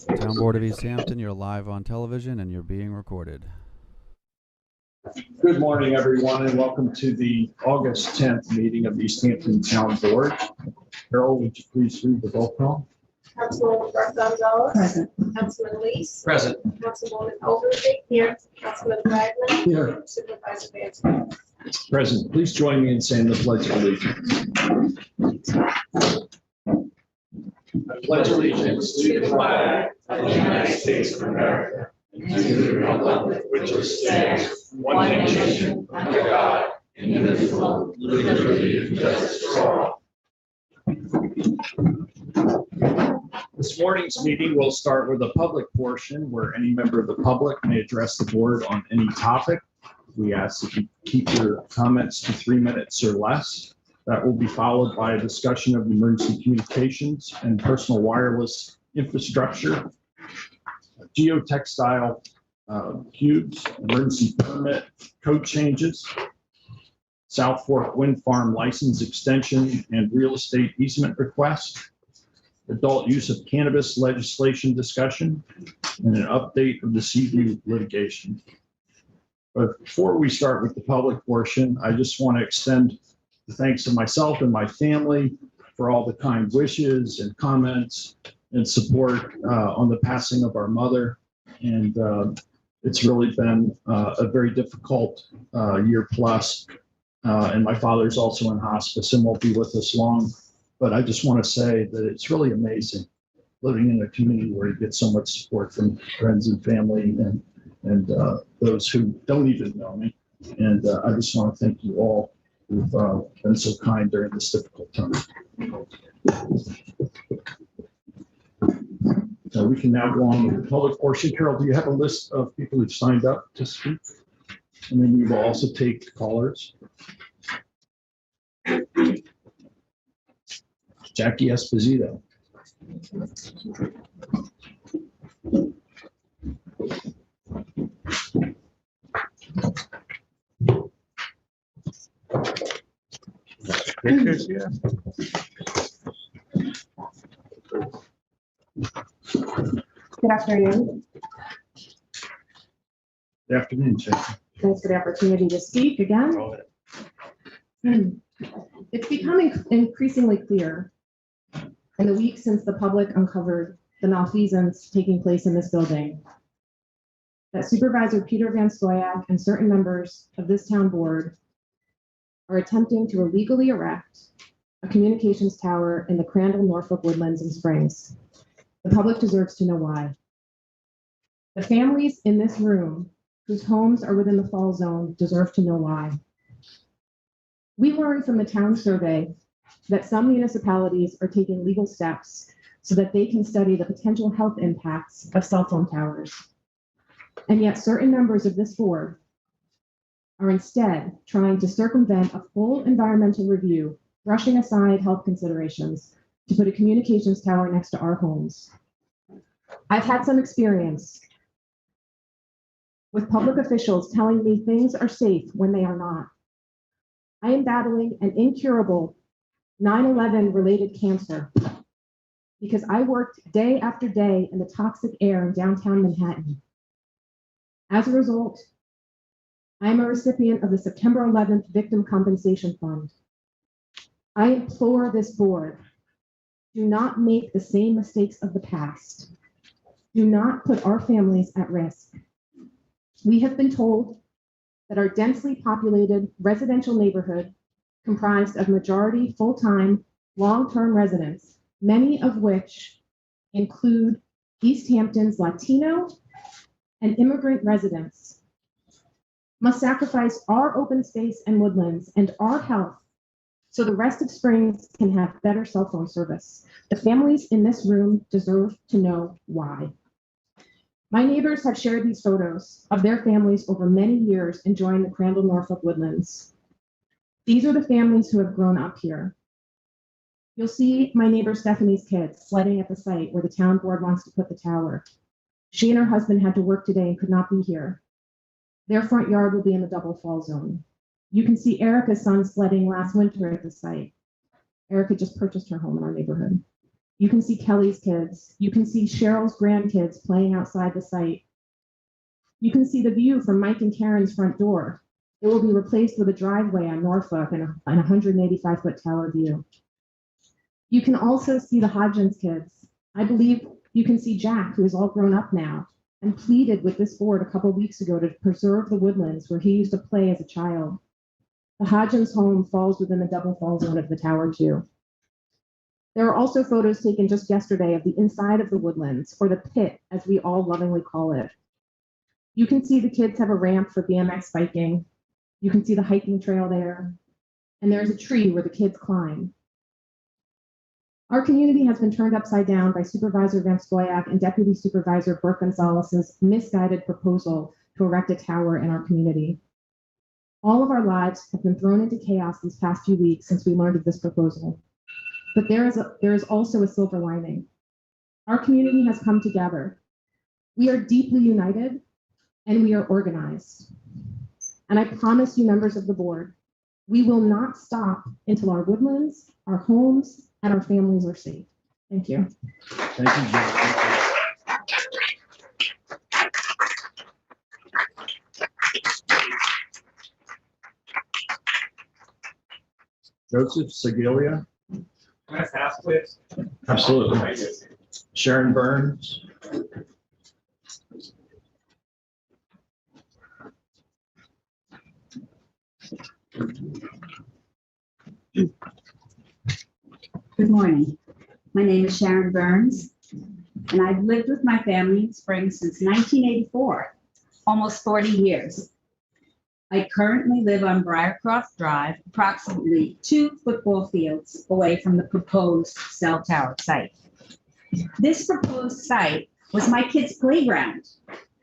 Town Board of East Hampton, you're live on television and you're being recorded. Good morning, everyone, and welcome to the August 10th meeting of the East Hampton Town Board. Carol, would you please read the roll call? Councilwoman Gonzalez. Present. Councilman Lees. Present. Councilwoman Overby. Here. Councilman Wagner. Here. Supervisor Vance. Present. Please join me in saying the Pledge of Allegiance. I pledge allegiance to the flag of the United States of America and to the republic which stands one nation under God, indivisible, with liberty and justice for all. This morning's meeting will start with a public portion where any member of the public may address the board on any topic. We ask that you keep your comments to 3 minutes or less. That will be followed by a discussion of emergency communications and personal wireless infrastructure, geotextile cubes, emergency permit code changes, South Fork Wind Farm license extension and real estate easement request, adult use of cannabis legislation discussion, and an update of the Seaview litigation. But before we start with the public portion, I just want to extend the thanks to myself and my family for all the kind wishes and comments and support on the passing of our mother. And it's really been a very difficult year plus. And my father's also in hospice and won't be with us long. But I just want to say that it's really amazing living in a community where you get so much support from friends and family and those who don't even know me. And I just want to thank you all who've been so kind during this difficult time. So we can now go on with the public portion. Carol, do you have a list of people who've signed up to speak? And then we will also take callers. Jackie Esposito. Good afternoon. Good afternoon, Jackie. Thanks for the opportunity to speak again. It's becoming increasingly clear in the weeks since the public uncovered the malfeasance taking place in this building that Supervisor Peter Van Stoyak and certain members of this town board are attempting to illegally erect a communications tower in the Crandall, Norfolk Woodlands and Springs. The public deserves to know why. The families in this room whose homes are within the fall zone deserve to know why. We learned from the town survey that some municipalities are taking legal steps so that they can study the potential health impacts of cell phone towers. And yet certain members of this board are instead trying to circumvent a full environmental review, brushing aside health considerations to put a communications tower next to our homes. I've had some experience with public officials telling me things are safe when they are not. I am battling an incurable 9/11 related cancer because I worked day after day in the toxic air in downtown Manhattan. As a result, I am a recipient of the September 11th Victim Compensation Fund. I implore this board, do not make the same mistakes of the past. Do not put our families at risk. We have been told that our densely populated residential neighborhood, comprised of majority full-time, long-term residents, many of which include East Hampton's Latino and immigrant residents, must sacrifice our open space and woodlands and our health so the rest of Springs can have better cell phone service. The families in this room deserve to know why. My neighbors have shared these photos of their families over many years enjoying the Crandall, Norfolk Woodlands. These are the families who have grown up here. You'll see my neighbor Stephanie's kids sledding at the site where the town board wants to put the tower. She and her husband had to work today and could not be here. Their front yard will be in the double fall zone. You can see Erica's son sledding last winter at the site. Erica just purchased her home in our neighborhood. You can see Kelly's kids. You can see Cheryl's grandkids playing outside the site. You can see the view from Mike and Karen's front door. It will be replaced with a driveway on Norfolk and a 185-foot tower view. You can also see the Hodgins kids. I believe you can see Jack, who is all grown up now, and pleaded with this board a couple weeks ago to preserve the woodlands where he used to play as a child. The Hodgins home falls within the double fall zone of the tower too. There are also photos taken just yesterday of the inside of the woodlands, or the pit, as we all lovingly call it. You can see the kids have a ramp for BMX biking. You can see the hiking trail there, and there's a tree where the kids climb. Our community has been turned upside down by Supervisor Van Skoyak and Deputy Supervisor Burke Gonzalez's misguided proposal to erect a tower in our community. All of our lives have been thrown into chaos these past few weeks since we learned of this proposal. But there is also a silver lining. Our community has come together. We are deeply united and we are organized. And I promise you, members of the board, we will not stop until our woodlands, our homes, and our families are safe. Thank you. Thank you, John. Joseph Segilia. Can I pass, please? Absolutely. Thank you. Sharon Burns. Good morning. My name is Sharon Burns, and I've lived with my family in Springs since 1984, almost 40 years. I currently live on Briarcroft Drive, approximately 2 football fields away from the proposed cell tower site. This proposed site was my kids' playground.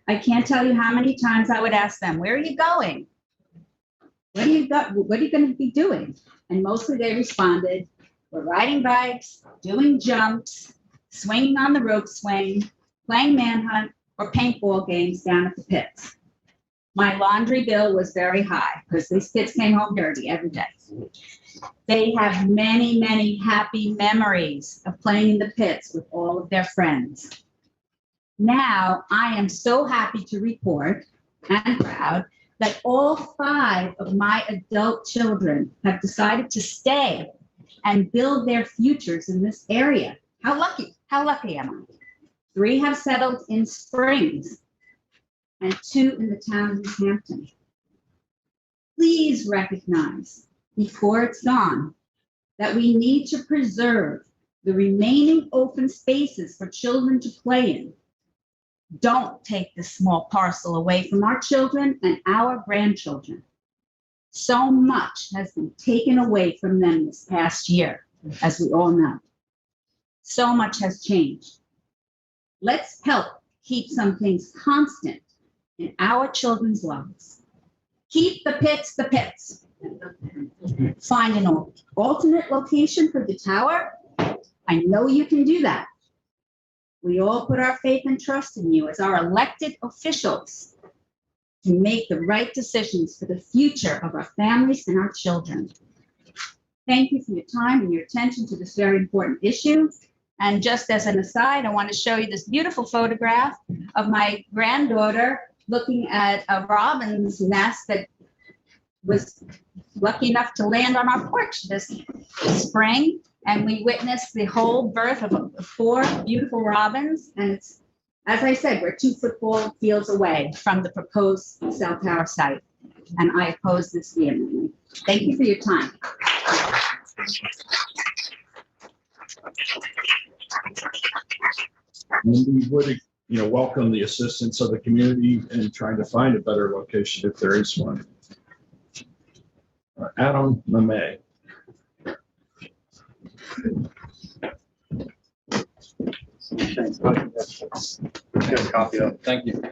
I can't tell you how many times I would ask them, "Where are you going? What are you going to be doing?" And mostly they responded, "We're riding bikes, doing jumps, swinging on the rope swing, playing manhunt, or paintball games down at the pits." My laundry bill was very high because these kids came home dirty every day. They have many, many happy memories of playing in the pits with all of their friends. Now, I am so happy to report and proud that all 5 of my adult children have decided to stay and build their futures in this area. How lucky am I? 3 have settled in Springs and 2 in the town of Hampton. Please recognize, before it's gone, that we need to preserve the remaining open spaces for children to play in. Don't take this small parcel away from our children and our grandchildren. So much has been taken away from them this past year, as we all know. So much has changed. Let's help keep some things constant in our children's lives. Keep the pits the pits. Find an alternate location for the tower. I know you can do that. We all put our faith and trust in you as our elected officials to make the right decisions for the future of our families and our children. Thank you for your time and your attention to this very important issue. And just as an aside, I want to show you this beautiful photograph of my granddaughter looking at a robin's nest that was lucky enough to land on our porch this spring. And we witnessed the whole birth of 4 beautiful robins. And it's, as I said, we're 2 football fields away from the proposed cell tower site. And I oppose this vehemently. Thank you for your time. And we would, welcome the assistance of the community in trying to find a better location if there is one. Adam Mamay. Thanks, buddy. Get a copy of it. Thank you.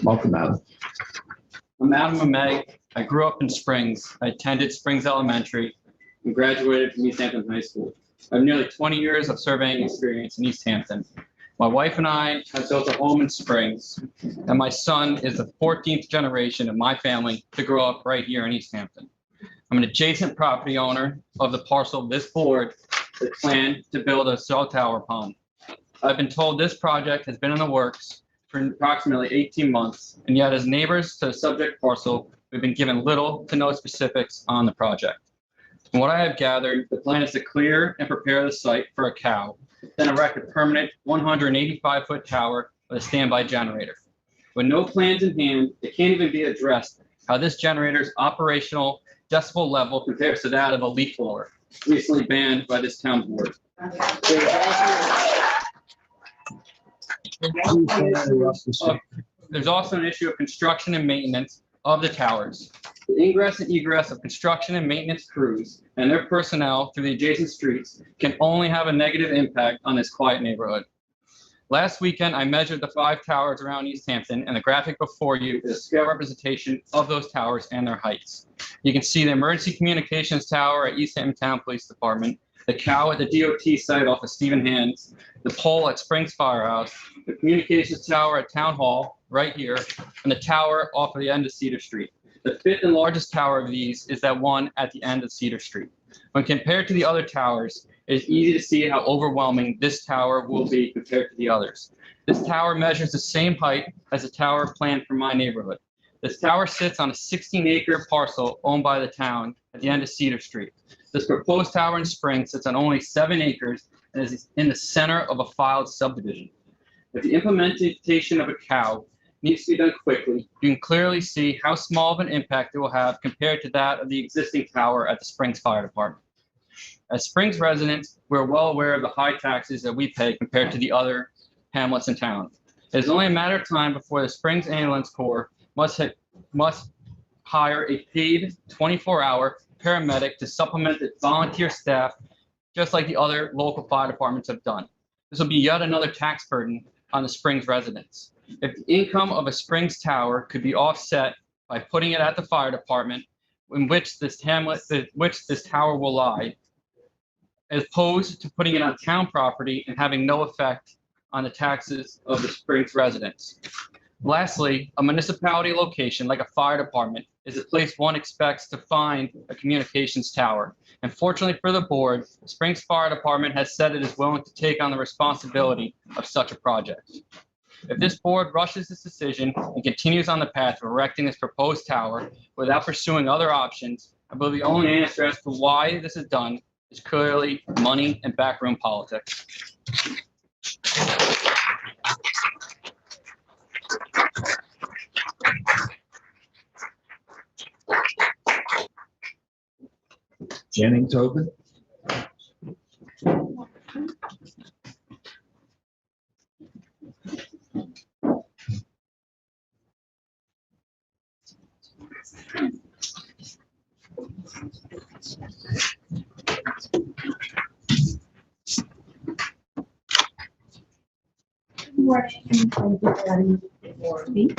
Welcome, Adam. I'm Adam Mamay. I grew up in Springs. I attended Springs Elementary and graduated from East Hampton High School. I have nearly 20 years of surveying experience in East Hampton. My wife and I have built a home in Springs, and my son is the 14th generation of my family to grow up right here in East Hampton. I'm an adjacent property owner of the parcel this board that planned to build a cell tower upon. I've been told this project has been in the works for approximately 18 months, and yet as neighbors to the subject parcel, we've been given little to no specifics on the project. From what I have gathered, the plan is to clear and prepare the site for a cow, then erect a permanent 185-foot tower with a standby generator. With no plans in hand, it can't even be addressed how this generator's operational decibel level compares to that of a leaf blower, recently banned by this town board. There's also an issue of construction and maintenance of the towers. The ingress and egress of construction and maintenance crews and their personnel through the adjacent streets can only have a negative impact on this quiet neighborhood. Last weekend, I measured the 5 towers around East Hampton, and the graphic before you is a scale representation of those towers and their heights. You can see the emergency communications tower at East Hampton Town Police Department, the cow at the DOT site off of Stephen Hands, the pole at Springs Firehouse, the communications tower at Town Hall right here, and the tower off of the end of Cedar Street. The 5th and largest tower of these is that one at the end of Cedar Street. When compared to the other towers, it is easy to see how overwhelming this tower will be compared to the others. This tower measures the same height as the tower planned for my neighborhood. This tower sits on a 16-acre parcel owned by the town at the end of Cedar Street. This proposed tower in Springs sits on only 7 acres and is in the center of a filed subdivision. If the implementation of a cow needs to be done quickly, you can clearly see how small of an impact it will have compared to that of the existing tower at the Springs Fire Department. As Springs residents, we're well aware of the high taxes that we pay compared to the other hamlets in town. It is only a matter of time before the Springs Ambulance Corps must hire a paid 24-hour paramedic to supplement its volunteer staff, just like the other local fire departments have done. This will be yet another tax burden on the Springs residents. If the income of a Springs tower could be offset by putting it at the fire department, in which this tower will lie, as opposed to putting it on town property and having no effect on the taxes of the Springs residents. Lastly, a municipality location like a fire department is a place one expects to find a communications tower. And fortunately for the board, the Springs Fire Department has said it is willing to take on the responsibility of such a project. If this board rushes this decision and continues on the path of erecting this proposed tower without pursuing other options, I believe the only answer as to why this is done is clearly money and backroom politics. Jennings Tobin. Good morning, and thank you for letting me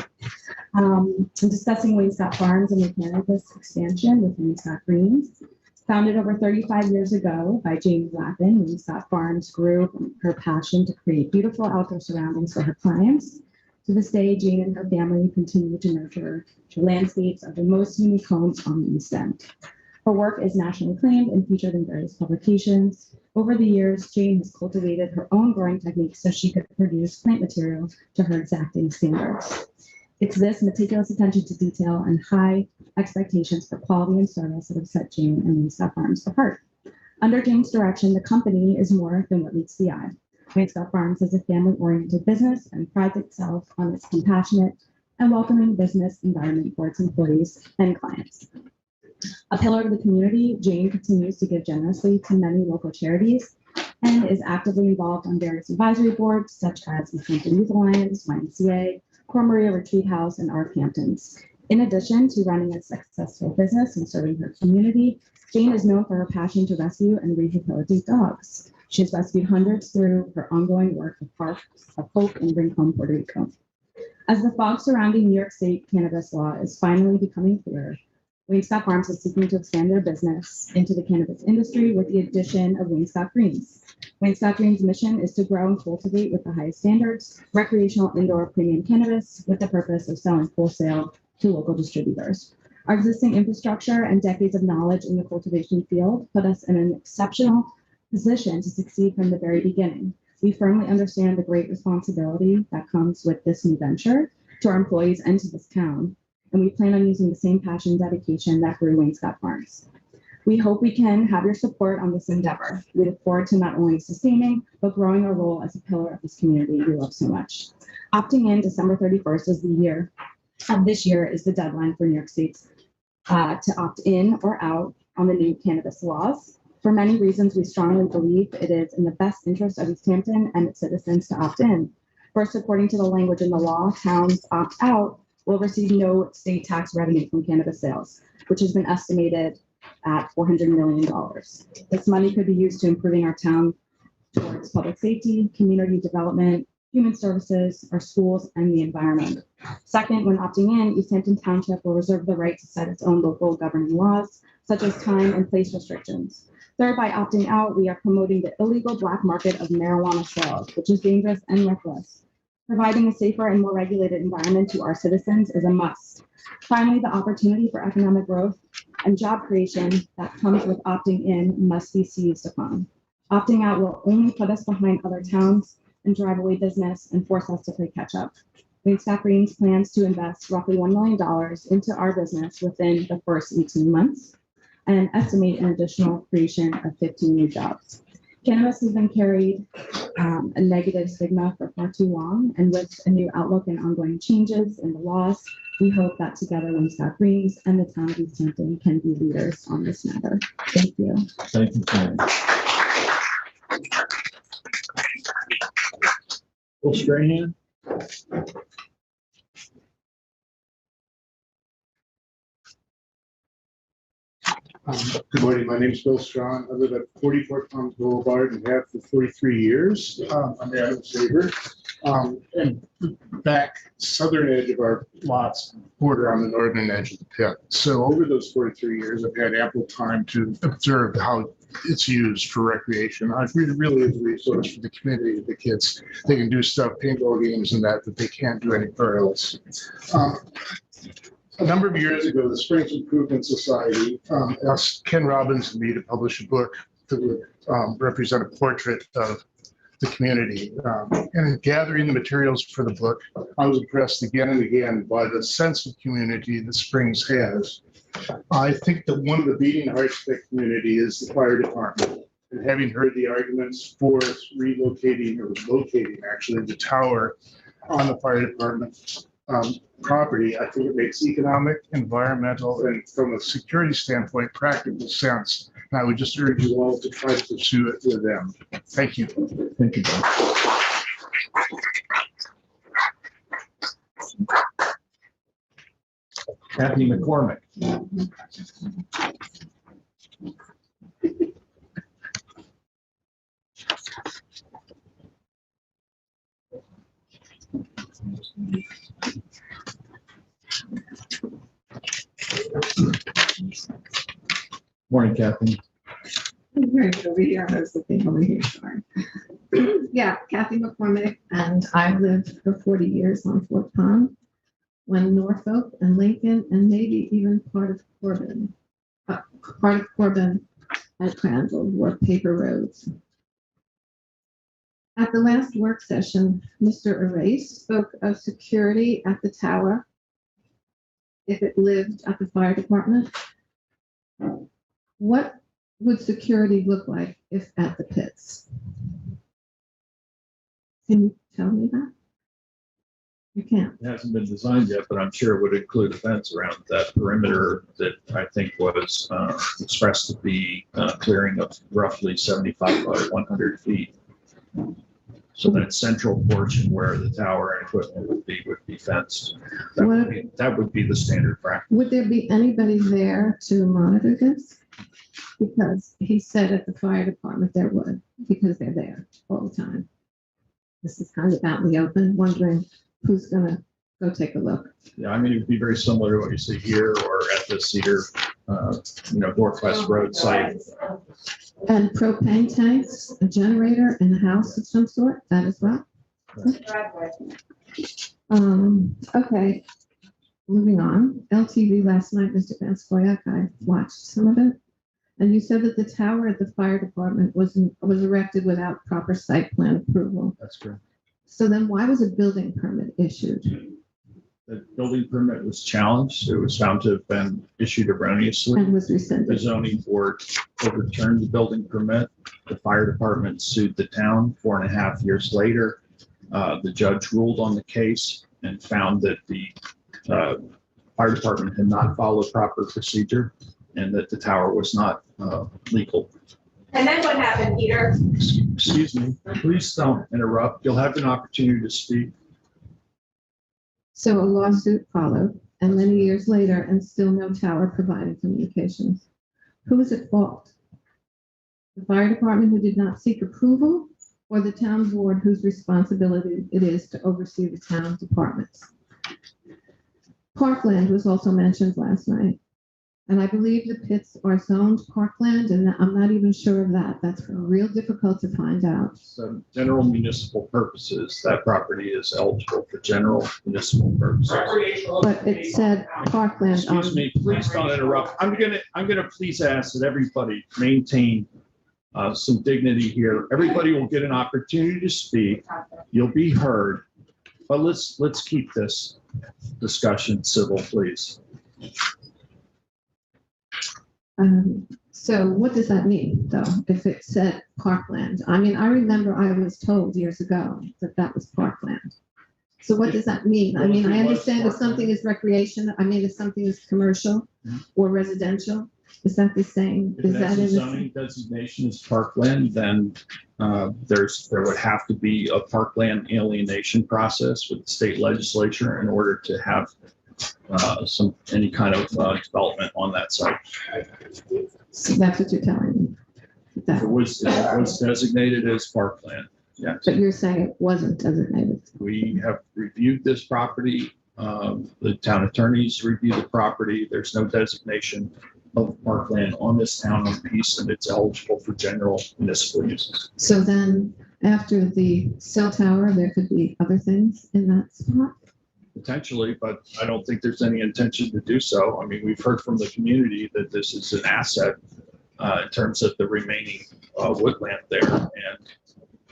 discussing Wainscott Farms and the cannabis expansion with Wainscott Greens. Founded over 35 years ago by Jane Lappin, Wainscott Farms grew from her passion to create beautiful outdoor surroundings for her clients. To this day, Jane and her family continue to nurture the landscapes of the most unique homes on the East End. Her work is nationally acclaimed and featured in various publications. Over the years, Jane has cultivated her own growing techniques so she could produce plant material to her exacting standards. It's this meticulous attention to detail and high expectations for quality and service that have set Jane and Wainscott Farms apart. Under Jane's direction, the company is more than what meets the eye. Wainscott Farms is a family-oriented business and prides itself on its compassionate and welcoming business environment for its employees and clients. A pillar of the community, Jane continues to give generously to many local charities and is actively involved on various advisory boards such as the Hampton Youth Alliance, YMCA, Cor Maria Retreat House, and Art Hamptons. In addition to running a successful business and serving her community, Jane is known for her passion to rescue and rehabilitate dogs. She has rescued hundreds through her ongoing work with Parks of Hope in Rincon, Puerto Rico. As the fog surrounding New York State cannabis law is finally becoming clearer, Wainscott Farms is seeking to expand their business into the cannabis industry with the addition of Wainscott Greens. Wayne Scott Green's mission is to grow and cultivate with the highest standards recreational indoor premium cannabis with the purpose of selling wholesale to local distributors. Our existing infrastructure and decades of knowledge in the cultivation field put us in an exceptional position to succeed from the very beginning. We firmly understand the great responsibility that comes with this new venture to our employees and to this town, and we plan on using the same passion and dedication that grew Wayne Scott Farms. We hope we can have your support on this endeavor. We look forward to not only sustaining, but growing our role as a pillar of this community we love so much. Opting in December 31st is the year of this year is the deadline for New York State's to opt in or out on the new cannabis laws. For many reasons, we strongly believe it is in the best interest of East Hampton and its citizens to opt in. First, according to the language in the law, towns opt out will receive no state tax revenue from cannabis sales, which has been estimated at $400 million. This money could be used to improving our town towards public safety, community development, human services, our schools, and the environment. Second, when opting in, East Hampton Township will reserve the right to set its own local governing laws, such as time and place restrictions. Third, by opting out, we are promoting the illegal black market of marijuana sales, which is dangerous and reckless. Providing a safer and more regulated environment to our citizens is a must. Finally, the opportunity for economic growth and job creation that comes with opting in must be seized upon. Opting out will only put us behind other towns and drive away business and force us to play catch up. Wayne Scott Green's plans to invest roughly $1 million into our business within the first 18 months and estimate an additional creation of 15 new jobs. Cannabis has been carried a negative stigma for far too long, and with a new outlook and ongoing changes in the laws, we hope that together Wayne Scott Greens and the town of East Hampton can be leaders on this matter. Thank you. Thank you, Sam. Bill Strahan. Good morning. My name is Bill Strong. I live at 44 Palms Boulevard and have for 43 years. I'm Adam Saber. And back southern edge of our lots border on the northern edge of the pit. So over those 43 years, I've had ample time to observe how it's used for recreation. It really is a resource for the community, the kids. They can do stuff, paintball games and that they can't do anywhere else. A number of years ago, the Springs Improvement Society asked Ken Robbins and me to publish a book that would represent a portrait of the community. And in gathering the materials for the book, I was impressed again and again by the sense of community that Springs has. I think that one of the beating hearts of the community is the fire department. And having heard the arguments for relocating or locating actually the tower on the fire department property, I think it makes economic, environmental, and from a security standpoint, practical sense. And I would just urge you all to try to pursue it with them. Thank you. Thank you, Bill. Kathy McCormick. Morning, Kathy. Right over here, I was looking over here, sorry. Yeah, Kathy McCormick, and I lived for 40 years on Fort Pond, when Norfolk and Lincoln and maybe even part of Corbin and Crandall were paper roads. At the last work session, Mr. Erase spoke of security at the tower if it lived at the fire department. What would security look like if at the pits? Can you tell me that? You can't. It hasn't been designed yet, but I'm sure it would include a fence around that perimeter that I think was expressed to be clearing of roughly 75 by 100 feet. So that central portion where the tower and equipment would be fenced. That would be the standard practice. Would there be anybody there to monitor this? Because he said at the fire department there would, because they're there all the time. This is kind of out in the open, wondering who's gonna go take a look. Yeah, I mean, it'd be very similar to what you see here or at the Cedar Northwest Road site. And propane tanks, a generator, and a house of some sort, that as well? Driveway. Okay, moving on. LTV last night, Mr. Vanskoyak, I watched some of it. And you said that the tower at the fire department was erected without proper site plan approval. That's correct. So then why was a building permit issued The building permit was challenged. It was found to have been issued erroneously. and was The rescinded? zoning board overturned the building permit. The fire department sued the town 4.5 years later. The judge ruled on the case and found that the fire department had not followed proper procedure and that the tower was not legal. And then what happened, Peter? Excuse me, please don't interrupt. You'll have an opportunity to speak. So a lawsuit followed, and many years later, and still no tower provided communications. Who is at fault? The fire department who did not seek approval, or the town board whose responsibility it is to oversee the town departments? Parkland was also mentioned last night, and I believe the pits are zoned parkland, and I'm not even sure of that. That's real difficult to find out. So general municipal purposes, that property is eligible for general municipal purposes. But it said parkland. Excuse me, please don't interrupt. I'm gonna please ask that everybody maintain some dignity here. Everybody will get an opportunity to speak. You'll be heard. But let's keep this discussion civil, please. So what does that mean, though, if it said parkland? I mean, I remember I was told years ago that that was parkland. So what does that mean? I mean, I understand if something is recreation, I mean, if something is commercial or residential, is that the same? If Is that's that a in the zoning designation as parkland, then there would have to be a parkland alienation process with the state legislature in order to have any kind of development on that site. So that's what you're telling me? That- It was designated as parkland, yes. But you're saying it wasn't designated? We have reviewed this property. The town attorneys reviewed the property. There's no designation of parkland on this town-owned piece, and it's eligible for general municipal uses. So then, after the cell tower, there could be other things in that spot? Potentially, but I don't think there's any intention to do so. I mean, we've heard from the community that this is an asset in terms of the remaining woodland there. And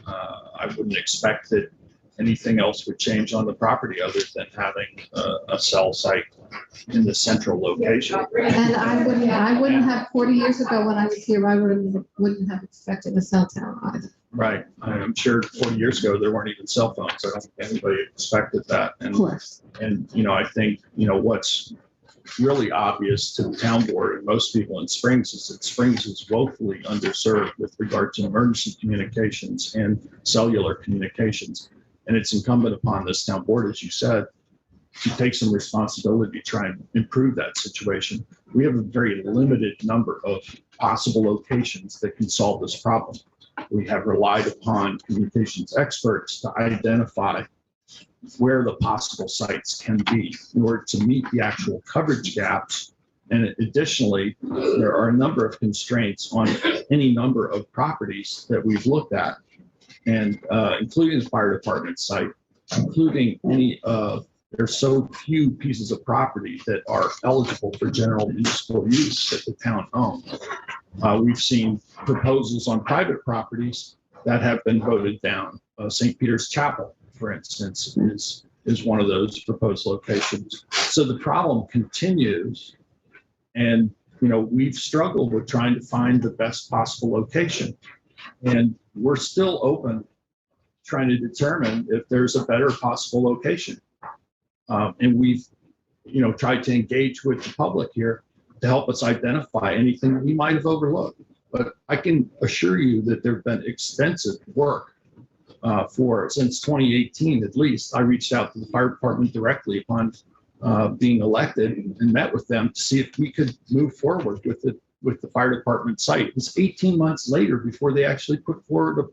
I wouldn't expect that anything else would change on the property other than having a cell site in the central location. And I wouldn't have, 40 years ago when I was here, I wouldn't have expected a cell tower either. Right. I'm sure 40 years ago, there weren't even cell phones. I don't think anybody expected that. Of course. And, I think, what's really obvious to the town board and most people in Springs is that Springs is woefully underserved with regard to emergency communications and cellular communications. And it's incumbent upon this town board, as you said, to take some responsibility to try and improve that situation. We have a very limited number of possible locations that can solve this problem. We have relied upon communications experts to identify where the possible sites can be in order to meet the actual coverage gaps. And additionally, there are a number of constraints on any number of properties that we've looked at, and including the fire department site, including there's so few pieces of property that are eligible for general municipal use that the town owns. We've seen proposals on private properties that have been voted down. St. Peter's Chapel, for instance, is one of those proposed locations. So the problem continues, and we've struggled with trying to find the best possible location, and we're still open trying to determine if there's a better possible location. And we've tried to engage with the public here to help us identify anything we might have overlooked. But I can assure you that there's been extensive work since 2018 at least. I reached out to the fire department directly upon being elected and met with them to see if we could move forward with the fire department site. It was 18 months later before they actually put forward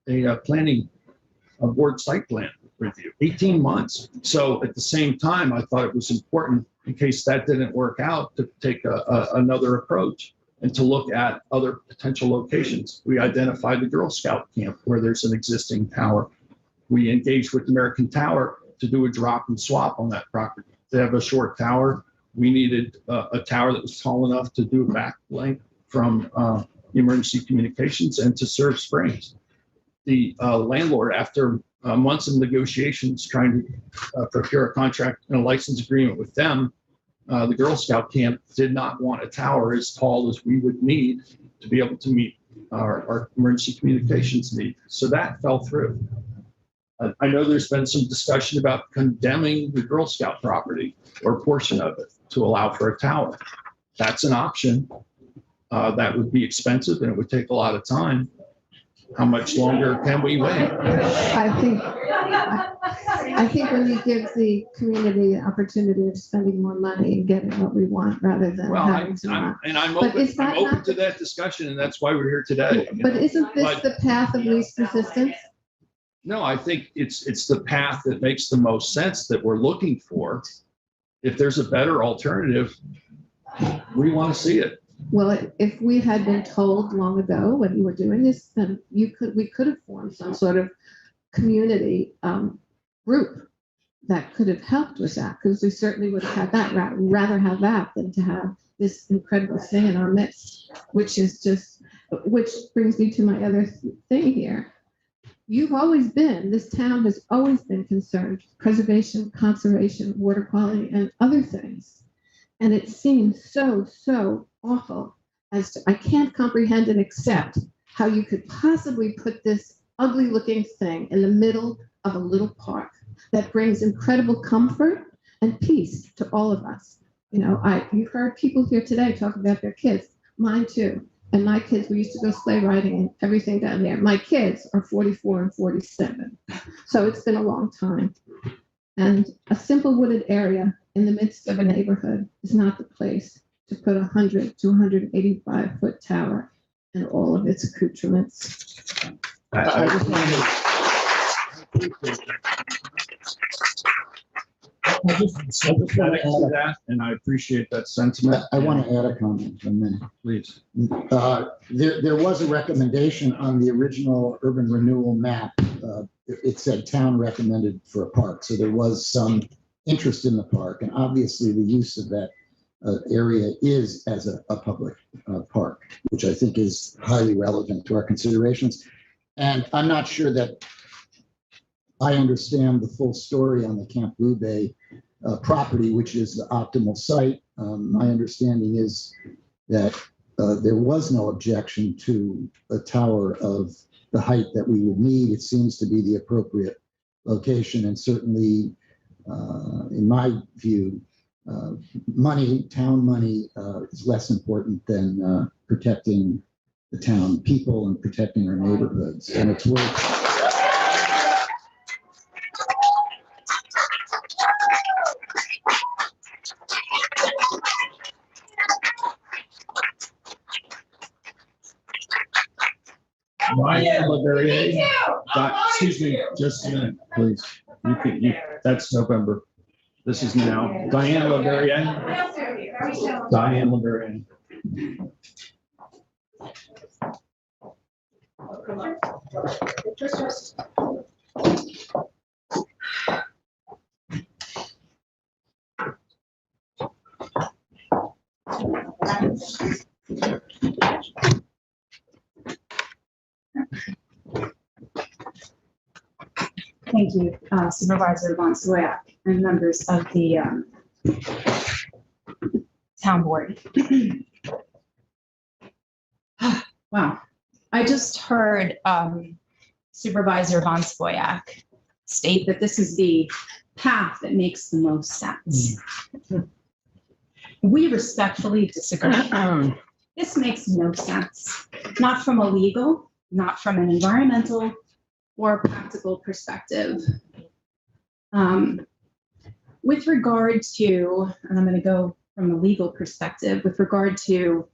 a planning board site plan. review, 18 months. So at the same time, I thought it was important, in case that didn't work out, to take another approach and to look at other potential locations. We identified the Girl Scout camp where there's an existing tower. We engaged with American Tower to do a drop and swap on that property. They have a short tower. We needed a tower that was tall enough to do a back link from emergency communications and to serve Springs. The landlord, after months of negotiations trying to procure a contract and a license agreement with them, the Girl Scout camp did not want a tower as tall as we would need to be able to meet our emergency communications need. So that fell through. I know there's been some discussion about condemning the Girl Scout property or a portion of it to allow for a tower. That's an option. That would be expensive and it would take a lot of time. How much longer can we wait? I think when you give the community the opportunity of spending more money and getting what we want rather than Well, having to not. I'm But open, is that I'm open not to that discussion, and that's why we're here today. But isn't this But- the path of least resistance? No, I think it's the path that makes the most sense that we're looking for. If there's a better alternative, we want to see it. Well, if we had been told long ago when you were doing this, then we could have formed some sort of community group that could have helped with that, because we certainly would have had that. Rather have that than to have this incredible thing in our midst, which brings me to my other thing here. This town has always been concerned, preservation, conservation, water quality, and other things. And it seems so awful I can't comprehend and accept how you could possibly put this ugly looking thing in the middle of a little park that brings incredible comfort and peace to all of us. You've heard people here today talk about their kids, mine too. And my kids, we used to go sleigh riding and everything down there. My kids are 44 and 47. So it's been a long time. And a simple wooded area in the midst of a neighborhood is not the place to put a 100 to 185-foot tower and all of its accoutrements. I just wanted to that, and I appreciate that sentiment. I want to add a comment for a minute. Please. There was a recommendation on the original urban renewal map. It said town recommended for a park. So there was some interest in the park. And obviously the use of that area is as a public park, which I think is highly relevant to our considerations. And I'm not sure that I understand the full story on the Camp Blue Bay property, which is the optimal site. My understanding is that there was no objection to a tower of the height that we would need. It seems to be the appropriate location, and certainly, in my view, town money is less important than protecting the town people and protecting our neighborhoods, and it's worth. Ryan LeVerrier. Excuse me, just a minute, please. That's November. This is now. Diane LeVerrier. Diane LeVerrier. Thank you, Supervisor Bonsoyak and members of the town board. Wow, I just heard Supervisor Bonsoyak state that this is the path that makes the most sense. We respectfully disagree. This makes no sense, not from a legal, not from an environmental or practical perspective. With regard to, and I'm going to go from a legal perspective, with regard to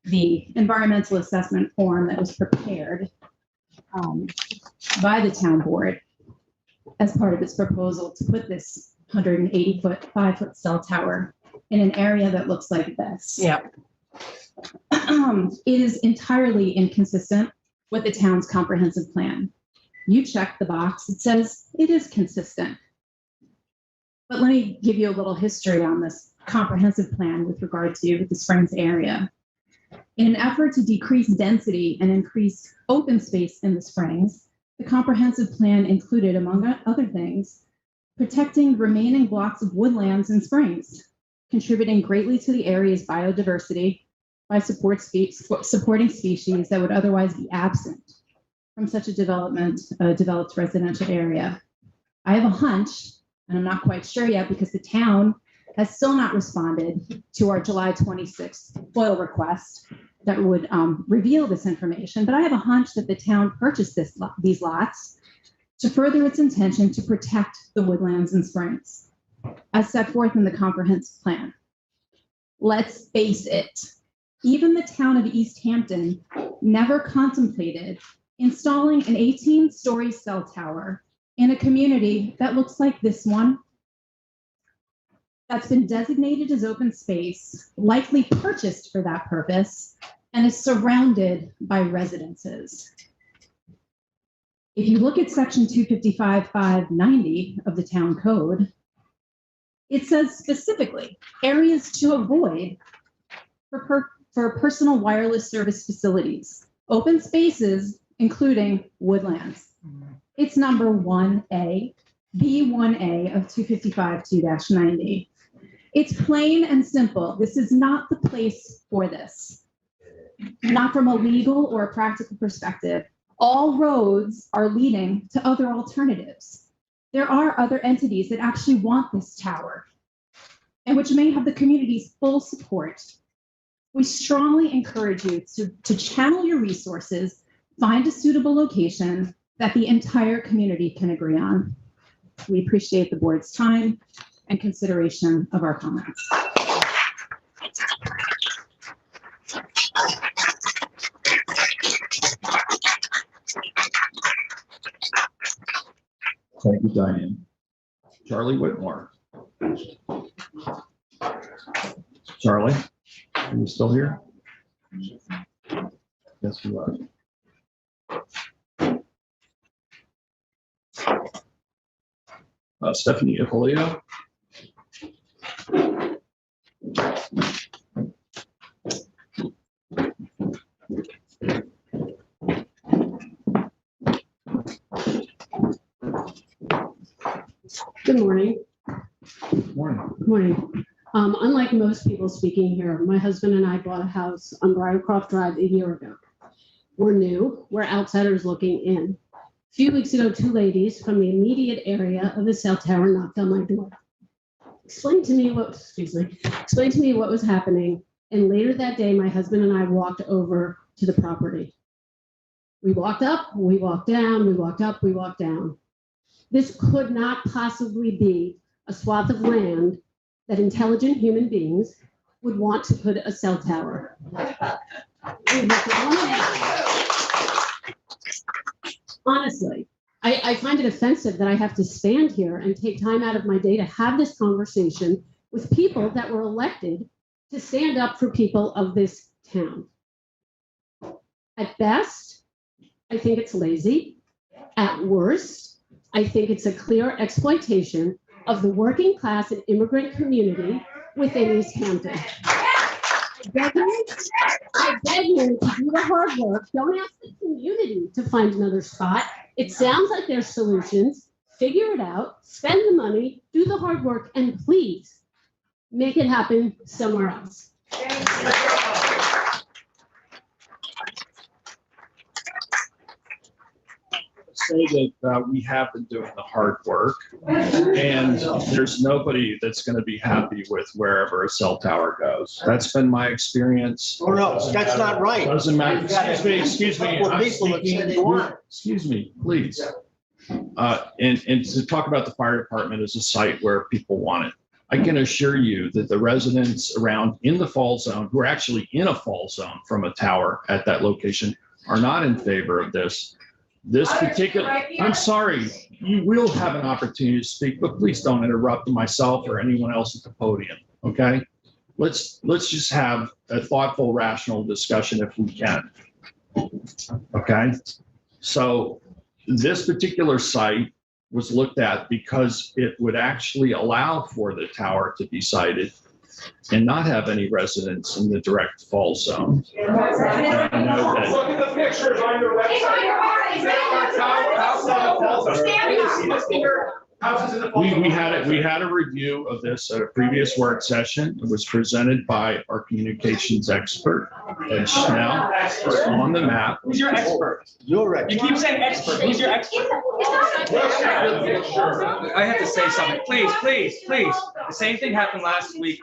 the environmental assessment form that was prepared by the town board, as part of its proposal to put this 180-foot, 5-foot cell tower in an area that looks like this. Yeah. It is entirely inconsistent with the town's comprehensive plan. You check the box, it says it is consistent. But let me give you a little history on this comprehensive plan with regard to the Springs area. In an effort to decrease density and increase open space in the Springs, the comprehensive plan included, among other things, protecting remaining blocks of woodlands in Springs, contributing greatly to the area's biodiversity by supporting species that would otherwise be absent from such a developed residential area. I have a hunch, and I'm not quite sure yet because the town has still not responded to our July 26th FOIL request that would reveal this information, but I have a hunch that the town purchased these lots to further its intention to protect the woodlands and Springs, as set forth in the comprehensive plan. Let's face it, even the town of East Hampton never contemplated installing an 18-story cell tower in a community that looks like this one, that's been designated as open space, likely purchased for that purpose, and is surrounded by residences. If you look at section 255.590 of the town code, it says specifically areas to avoid for personal wireless service facilities, open spaces, including woodlands. It's number 1A, B1A of 255.2-90. It's plain and simple. This is not the place for this. Not from a legal or a practical perspective. All roads are leading to other alternatives. There are other entities that actually want this tower and which may have the community's full support. We strongly encourage you to channel your resources, find a suitable location that the entire community can agree on. We appreciate the board's time and consideration of our comments. Thank you, Diane. Charlie Whitmore. Charlie, are you still here? Yes, you are. Stephanie Ippolito. Good morning. Morning. Good morning. Unlike most people speaking here, my husband and I bought a house on Briarcroft Drive a year ago. We're new, we're outsiders looking in. A few weeks ago, two ladies from the immediate area of the cell tower knocked on my door. Explained to me what was happening, and later that day, my husband and I walked over to the property. We walked up, we walked down, we walked up, we walked down. This could not possibly be a swath of land that intelligent human beings would want to put a cell tower. Honestly, I find it offensive that I have to stand here and take time out of my day to have this conversation with people that were elected to stand up for people of this town. At best, I think it's lazy. At worst, I think it's a clear exploitation of the working class and immigrant community within East Hampton. I beg you to do the hard work. Don't ask the community to find another spot. It sounds like there's solutions. Figure it out, spend the money, do the hard work, and please make it happen somewhere else. Say that we have been doing the hard work, and there's nobody that's going to be happy with wherever a cell tower goes. That's been my experience. Oh, no, that's not right. Doesn't matter. Excuse me. Well, people that said they want. Excuse me, please. And to talk about the fire department as a site where people want it. I can assure you that the residents around in the fall zone, who are actually in a fall zone from a tower at that location, are not in favor of this. This particular, I'm sorry, you will have an opportunity to speak, but please don't interrupt myself or anyone else at the podium, okay? Let's just have a thoughtful, rational discussion if we can. Okay? So this particular site was looked at because it would actually allow for the tower to be sited and not have any residents in the direct fall zone. I know that. Look at the pictures on your website. We had a review of this at a previous work session. It was presented by our communications expert, Ed Schnell, on the map. Who's your expert? You're You keep saying expert. Who's your expert? I have to say something, please. The same thing happened last week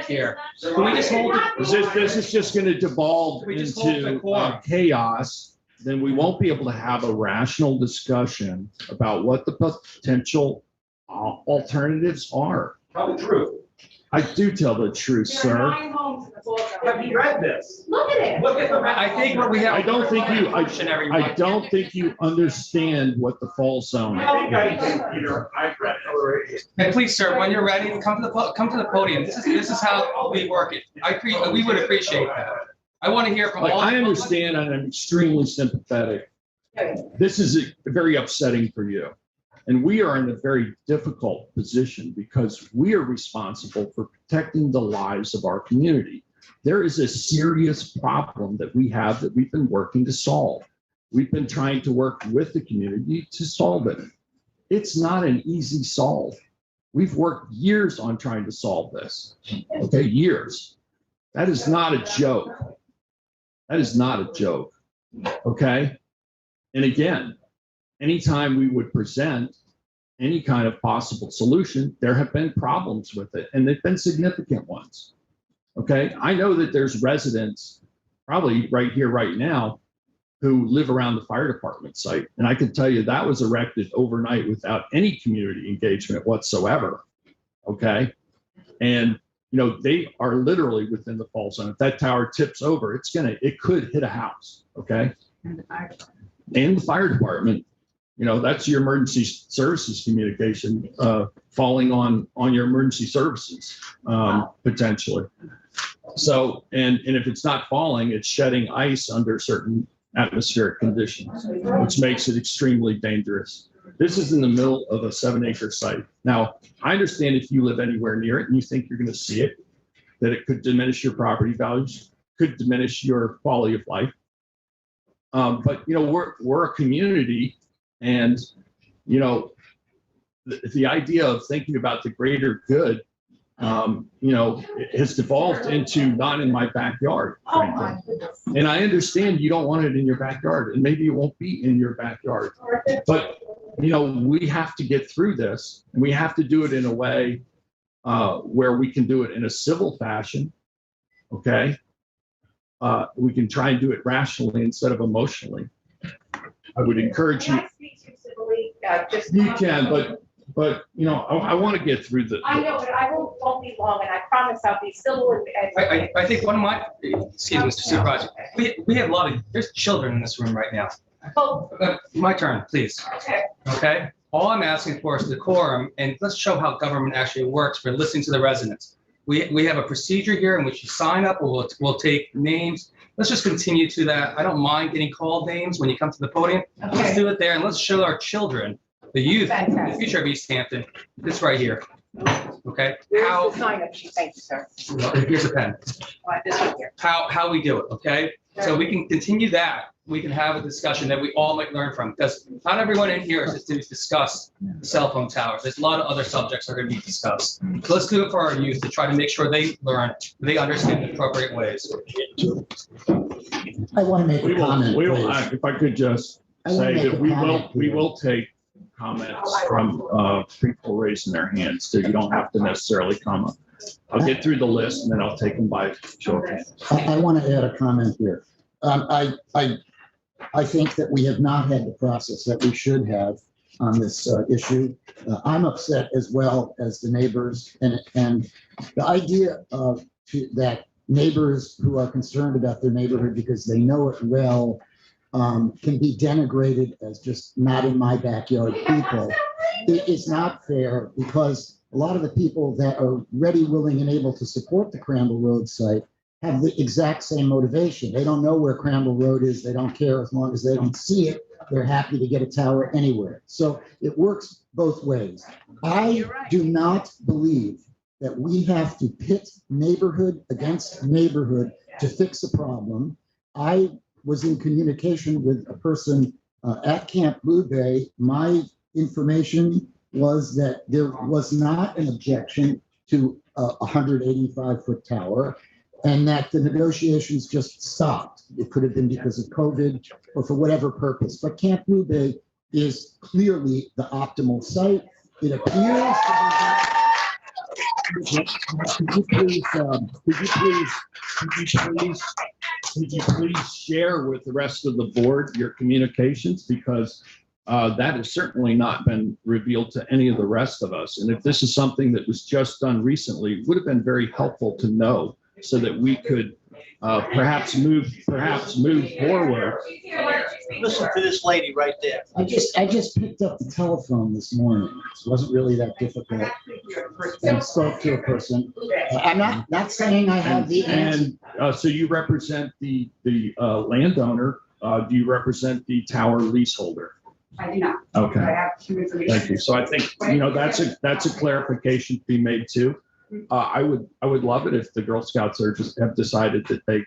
here. Can we just hold it? This is just going to devolve We just hold the into quorum. chaos. Then we won't be able to have a rational discussion about what the potential alternatives are. Tell the truth. I do tell the truth, There are sir. 9 homes in the fall zone. Have you read this? Look at it. Look at the. I think what we have. I don't think you, Everyone. I don't think you understand what the fall zone I think I is. do, Peter. I've read it already. And please, sir, when you're ready, come to the podium. This is how we work it. We would appreciate that. I want to hear from Like, all. I understand and I'm extremely sympathetic. This is very upsetting for you. And we are in a very difficult position because we are responsible for protecting the lives of our community. There is a serious problem that we have that we've been working to solve. We've been trying to work with the community to solve it. It's not an easy solve. We've worked years on trying to solve this. Okay, years. That is not a joke. That is not a joke. Okay? And again, anytime we would present any kind of possible solution, there have been problems with it, and they've been significant ones. Okay, I know that there's residents probably right here, right now, who live around the fire department site. And I can tell you that was erected overnight without any community engagement whatsoever. Okay. And, you know, they are literally within the fall zone. If that tower tips over, it could hit a house. Okay. And the fire department, you know, that's your emergency services communication, falling on your emergency services, potentially. So, and if it's not falling, it's shedding ice under certain atmospheric conditions, which makes it extremely dangerous. This is in the middle of a 7-acre site. Now, I understand if you live anywhere near it and you think you're going to see it, that it could diminish your property values, could diminish your quality of life. But, you know, we're a community, and, you know, the idea of thinking about the greater good, you know, it has devolved into not in my backyard, frankly. And I understand you don't want it in your backyard, and maybe it won't be in your backyard. But, you know, we have to get through this, and we have to do it in a way where we can do it in a civil fashion, okay? We can try and do it rationally instead of emotionally. I would encourage you. Can I speak to civilly? You can, but you know, I want to get through the. I know, but I won't be long, and I promise I'll be civil. I think one of my, excuse me, Mr. Supervisor, we have a lot of, there's children in this room right now. Oh, My turn, please. okay. Okay? All I'm asking for is decorum, and let's show how government actually works for listening to the residents. We have a procedure here in which you sign up, or we'll take names. Let's just continue to that. I don't mind getting called names when you come to the podium. Let's Okay. do it there, and let's show our children, the youth, the Fantastic. future of East Hampton, this right here. Okay? Where's How, the sign up sheet? Thank you, sir. here's a pen. This one here. How we do it, okay? So we can continue that. We can have a discussion that we all might learn from, because not everyone in here is just to discuss the cell phone towers. There's a lot of other subjects that are going to be discussed. So let's do it for our youth to try to make sure they learn, they understand the appropriate ways. I want to make a comment, please. If I could just I wanna say make that a we comment here. will take comments from people raising their hands, so you don't have to necessarily comment. I'll get through the list and then I'll take them by show of hands. I want to add a comment here. I think that we have not had the process that we should have on this issue. I'm upset as well as the neighbors, and the idea of that neighbors who are concerned about their neighborhood because they know it well can be denigrated as just not in my backyard people. It is not fair because a lot of the people that are ready, willing, and able to support the Crandall Road site have the exact same motivation. They don't know where Crandall Road is. They don't care as long as they don't see it. They're happy to get a tower anywhere. So it works both ways. I do not believe that we have to pit neighborhood against neighborhood to fix a problem. I was in communication with a person at Camp Blue Bay. My information was that there was not an objection to a 185-foot tower, and that the negotiations just stopped. It could have been because of COVID or for whatever purpose. But Camp Blue Bay is clearly the optimal site. It appears to be that. Could you please share with the rest of the board your communications? Because that has certainly not been revealed to any of the rest of us. And if this is something that was just done recently, it would have been very helpful to know so that we could perhaps move forward. Listen to this lady right there. I just picked up the telephone this morning. It wasn't really that difficult. And spoke to a person. I'm not saying I have the answer. And so you represent the landowner. Do you represent the tower leaseholder? I do not. Okay. I have some information. Thank you. So I think, that's a clarification to be made too. I would love it if the Girl Scouts have decided that they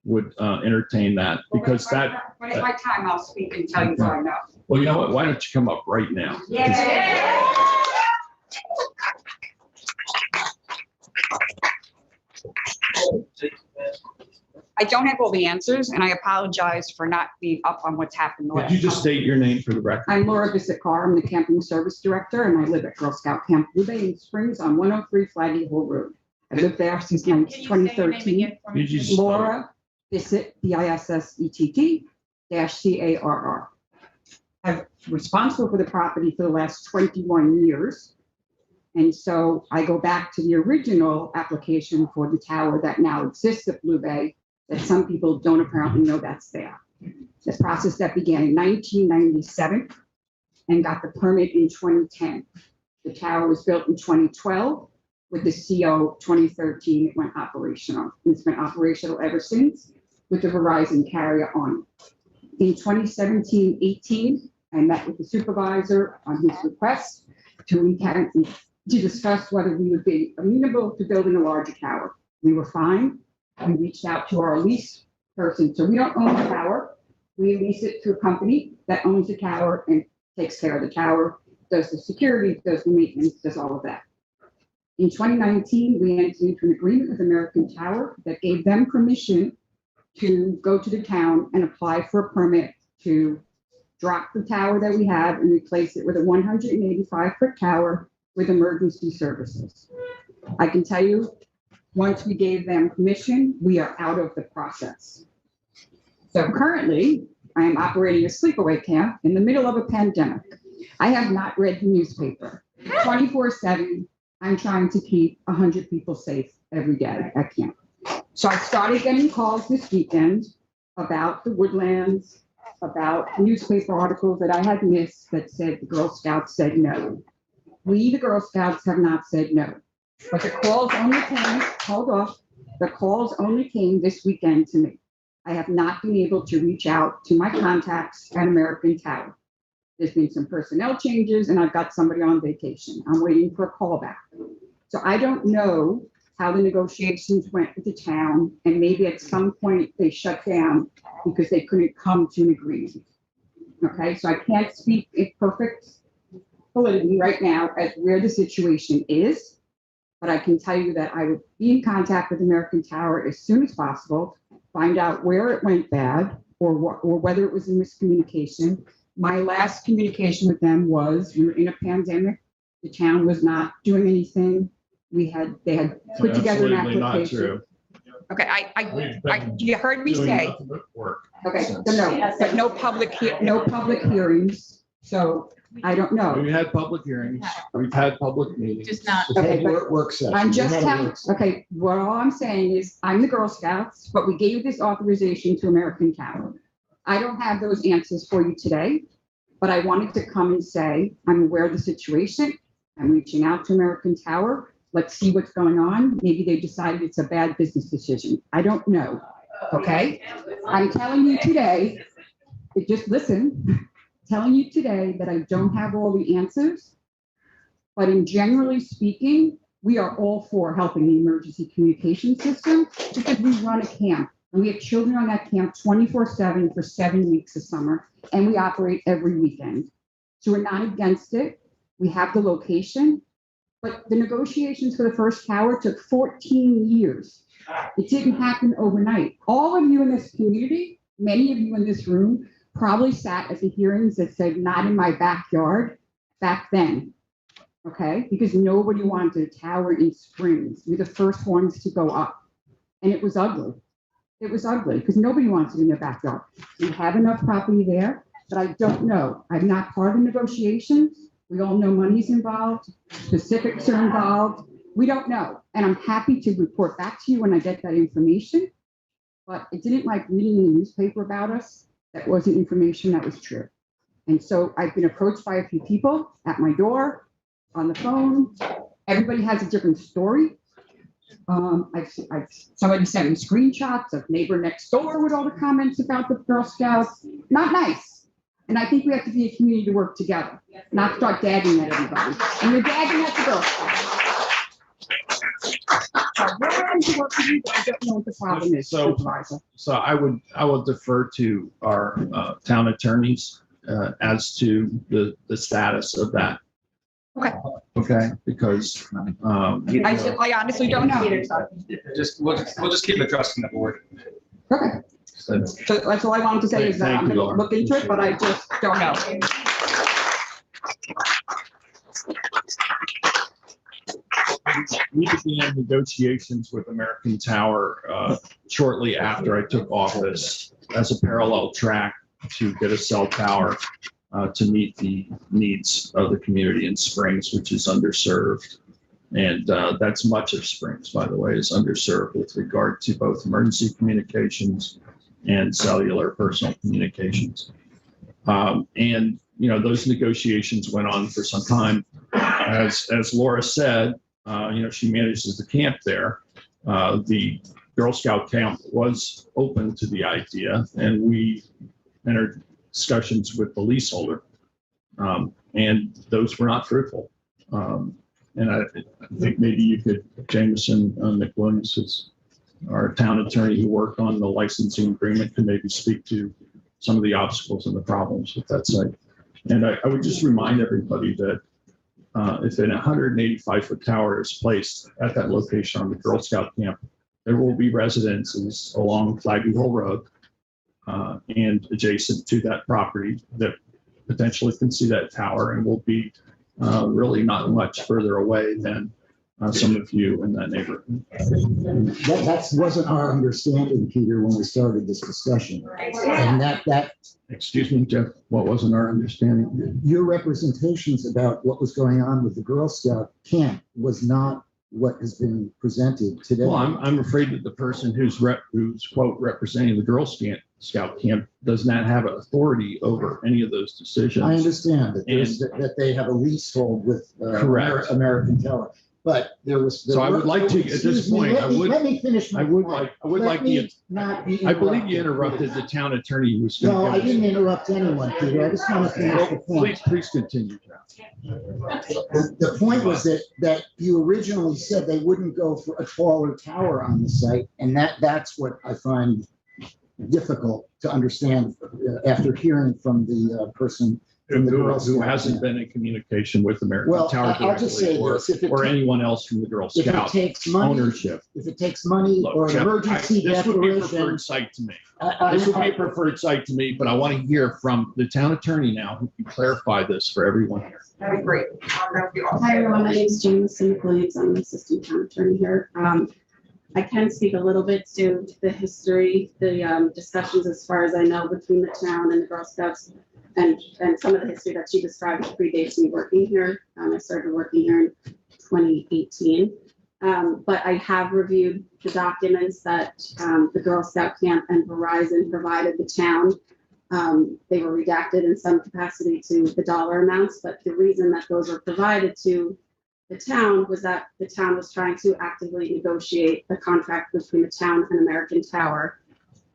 would entertain that, because that. When it's my time, I'll speak and tell you what I know. Well, you know what? Why don't you come up right now? Yeah. I don't have all the answers, and I apologize for not being up on what's happened. Could you just state your name for the record? I'm Laura Bissett-Carr. I'm the camping service director, and I live at Girl Scout Camp Blue Bay in Springs on 103 Flaggy Hill Road. I've lived there since 2013. Laura Bissett, Bissett -CARR. I'm responsible for the property for the last 21 years. And so I go back to the original application for the tower that now exists at Blue Bay, that some people don't apparently know that's there. This process that began in 1997 and got the permit in 2010. The tower was built in 2012 with the CO 2013. It went operational. It's been operational ever since with the Verizon carrier on it. In 2017-18, I met with the supervisor on his request to discuss whether we would be amenable to building a larger tower. We were fine. We reached out to our lease person. So we don't own the tower. We lease it to a company that owns the tower and takes care of the tower, does the security, does the maintenance, does all of that. In 2019, we entered into an agreement with American Tower that gave them permission to go to the town and apply for a permit to drop the tower that we have and replace it with a 185-foot tower with emergency services. I can tell you, once we gave them permission, we are out of the process. So currently, I am operating a sleepaway camp in the middle of a pandemic. I have not read the newspaper. 24/7, I'm trying to keep 100 people safe every day at camp. So I started getting calls this weekend about the woodlands, about newspaper articles that I had missed that said the Girl Scouts said no. We, the Girl Scouts, have not said no. But the calls only came, the calls only came this weekend to me. I have not been able to reach out to my contacts at American Tower. There's been some personnel changes and I've got somebody on vacation. I'm waiting for a call back. So I don't know how the negotiations went with the town, and maybe at some point they shut down because they couldn't come to an agreement. Okay, so I can't speak in perfect validity right now as where the situation is, but I can tell you that I would be in contact with American Tower as soon as possible, find out where it went bad or whether it was a miscommunication. My last communication with them was we were in a pandemic. The town was not doing anything. They had put together an application. Not true. Okay, you heard me Doing say, nothing but work. okay, so no, but no public hearings. So I don't know. We had public hearings. We've had public meetings. Just not. Okay, but Work session. I'm We just had a telling, work session. okay, what all I'm saying is I'm the Girl Scouts, but we gave this authorization to American Tower. I don't have those answers for you today, but I wanted to come and say, I'm aware of the situation. I'm reaching out to American Tower. Let's see what's going on. Maybe they decided it's a bad business decision. I don't know. Okay? I'm telling you today, just listen, telling you today that I don't have all the answers, but in generally speaking, we are all for helping the emergency communication system because we run a camp and we have children on that camp 24/7 for 7 weeks of summer, and we operate every weekend. So we're not against it. We have the location, but the negotiations for the first tower took 14 years. It didn't happen overnight. All of you in this community, many of you in this room, probably sat at the hearings that said, not in my backyard back then. Okay, because nobody wanted a tower in Springs. We're the first ones to go up. And it was ugly. It was ugly because nobody wants it in their backyard. We have enough property there, but I don't know. I'm not part of negotiations. We all know money's involved, specifics are involved. We don't know. And I'm happy to report back to you when I get that information. But I didn't like reading in the newspaper about us. That wasn't information that was true. And so I've been approached by a few people at my door, on the phone. Everybody has a different story. I've somebody sent me screenshots of neighbor next door with all the comments about the Girl Scouts. Not nice. And I think we have to be a community to work together, not start dagging at everybody. And you're dagging at the Girl Scouts. So we're ready to work with you, but I don't know what the problem is. So I would defer to our town attorneys as to the status of that. Okay. Okay, because I honestly don't know. We'll just keep addressing the board. Okay. So that's all I wanted to say is that I'm going to look into it, but I just don't know. We began negotiations with American Tower shortly after I took office as a parallel track to get a cell tower to meet the needs of the community in Springs, which is underserved. And that's much of Springs, by the way, is underserved with regard to both emergency communications and cellular personal communications. And, you know, those negotiations went on for some time. As Laura said, you know, she manages the camp there. The Girl Scout camp was open to the idea, and we entered discussions with the leaseholder, and those were not fruitful. And I think maybe you could, Jameson McWilliams is our town attorney who worked on the licensing agreement, can maybe speak to some of the obstacles and the problems with that site. And I would just remind everybody that if an 185-foot tower is placed at that location on the Girl Scout camp, there will be residences along Flaggy Hill Road and adjacent to that property that potentially can see that tower and will be really not much further away than some of you in that neighborhood. That wasn't our understanding, Peter, when we started this discussion. And that Excuse me, Jeff, what wasn't our understanding? your representations about what was going on with the Girl Scout camp was not what has been presented today. Well, I'm afraid that the person who's quote representing the Girl Scout camp does not have authority over any of those decisions. I understand that they have a leasehold with Correct. American Tower. But there was. So I would like to, at this point, let me finish. I would like I believe you interrupted the town attorney who was. No, I didn't interrupt anyone, Peter. I just want to finish the point. Please continue, John. The point was that you originally said they wouldn't go for a taller tower on the site, and that's what I find difficult to understand after hearing from the person. Who hasn't been in communication with American Tower I'll just say directly or anyone else from the Girl Scout ownership. If it takes money or an emergency this would be a declaration. preferred site to me. This would be a preferred site to me, but I want to hear from the town attorney now who can clarify this for everyone here. That'd be great. Hi, everyone. My name is Jameson McWilliams. I'm the assistant town attorney here. I can speak a little bit to the history, the discussions as far as I know between the town and the Girl Scouts. And some of the history that she described predates me working here. I started working here in 2018. But I have reviewed the documents that the Girl Scout camp and Verizon provided the town They were redacted in some capacity to the dollar amounts, but the reason that those were provided to the town was that the town was trying to actively negotiate a contract between the town and American Tower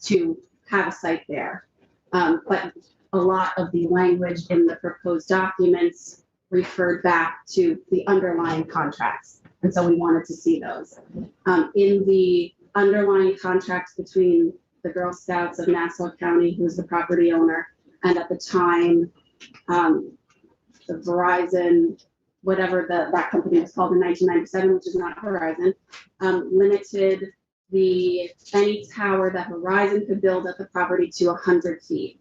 to have a site there. But a lot of the language in the proposed documents referred back to the underlying contracts. And so we wanted to see those. In the underlying contracts between the Girl Scouts of Nassau County, who's the property owner, and at the time, the Verizon, whatever that company was called in 1997, which is not Verizon, limited any tower that Verizon could build at the property to 100 feet.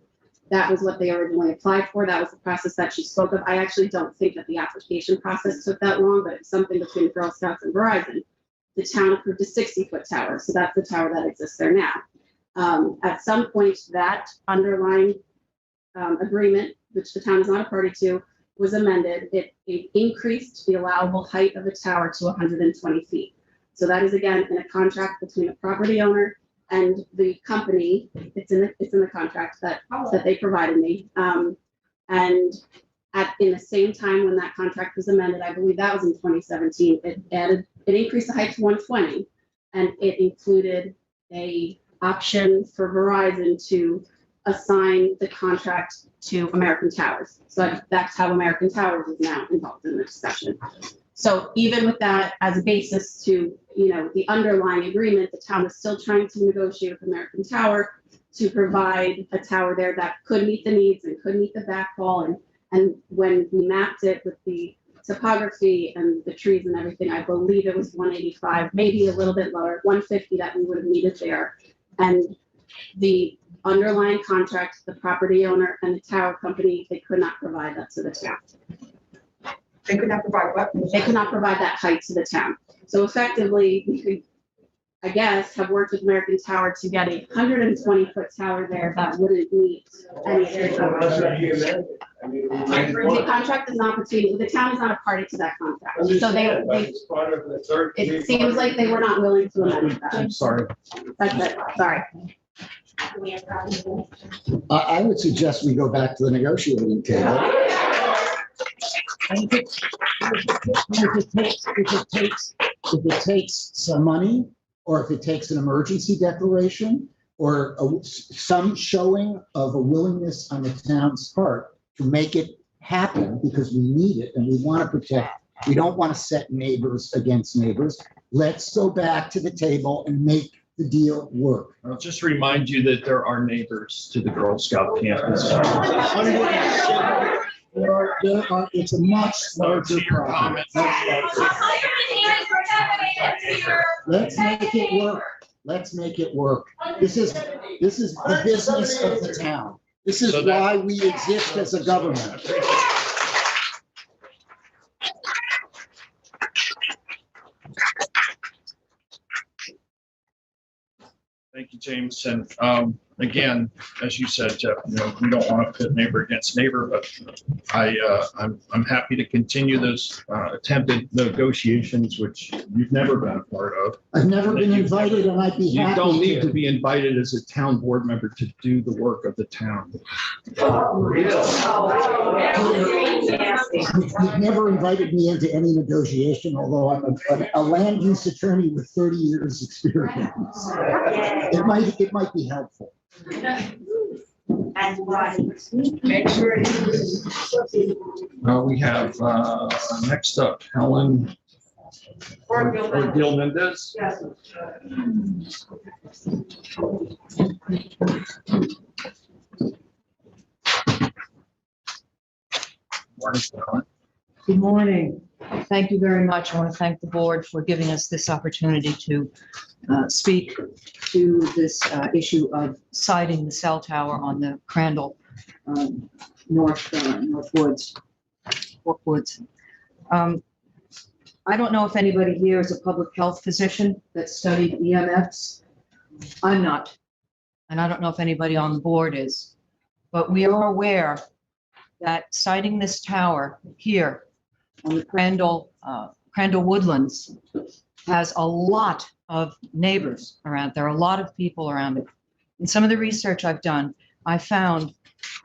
That was what they originally applied for. That was the process that she spoke of. I actually don't think that the application process took that long, but it's something between the Girl Scouts and Verizon. The town approved a 60-foot tower, so that's the tower that exists there now. At some point, that underlying agreement, which the town is not a party to, was amended. It increased the allowable height of the tower to 120 feet. So that is, again, in a contract between a property owner and the company. It's in the contract that they provided me. And in the same time when that contract was amended, I believe that was in 2017, it increased the height to 120, and it included a option for Verizon to assign the contract to American Towers. So that's how American Towers is now involved in the discussion. So even with that as a basis to, the underlying agreement, the town is still trying to negotiate with American Tower to provide a tower there that could meet the needs and could meet the backhaul. And when we mapped it with the topography and the trees and everything, I believe it was 185, maybe a little bit lower, 150 that we would have needed there. And the underlying contract, the property owner and the tower company, they could not provide that to the town. They could not provide what? They could not provide that height to the town. So effectively, we could, I guess, have worked with American Tower to get a 120-foot tower there that wouldn't meet any of the contract is not between, the town is not a party to that contract. So it seems like they were not willing to amend that. I'm sorry. That's it, sorry. I would suggest we go back to the negotiating table. If it takes some money, or if it takes an emergency declaration, or some showing of a willingness on the town's part to make it happen, because we need it and we want to protect, we don't want to set neighbors against neighbors. Let's go back to the table and make the deal work. I'll just remind you that there are neighbors to the Girl Scout campus. It's a much larger problem. Let's make it work. Let's make it work. This is the business of the town. This is why we exist as a government. Thank you, James. And again, as you said, Jeff, we don't want to pit neighbor against neighbor, but I'm happy to continue those attempted negotiations, which you've never been a part of. I've never been invited, and I'd be happy to. You don't need to be invited as a town board member to do the work of the town. You've never invited me into any negotiation, although I'm a land use attorney with 30 years experience. It might be helpful. Make sure We have next up Helen Orgil Mendez. Yes. Morning, Helen. Good morning. Thank you very much. I want to thank the board for giving us this opportunity to speak to this issue of siting the cell tower on the Crandall North Woods, Fork Woods. I don't know if anybody here is a public health physician that studied EMFs. I'm not, and I don't know if anybody on the board is, but we are aware that siting this tower here on the Crandall Woodlands has a lot of neighbors around. There are a lot of people around it. In some of the research I've done, I found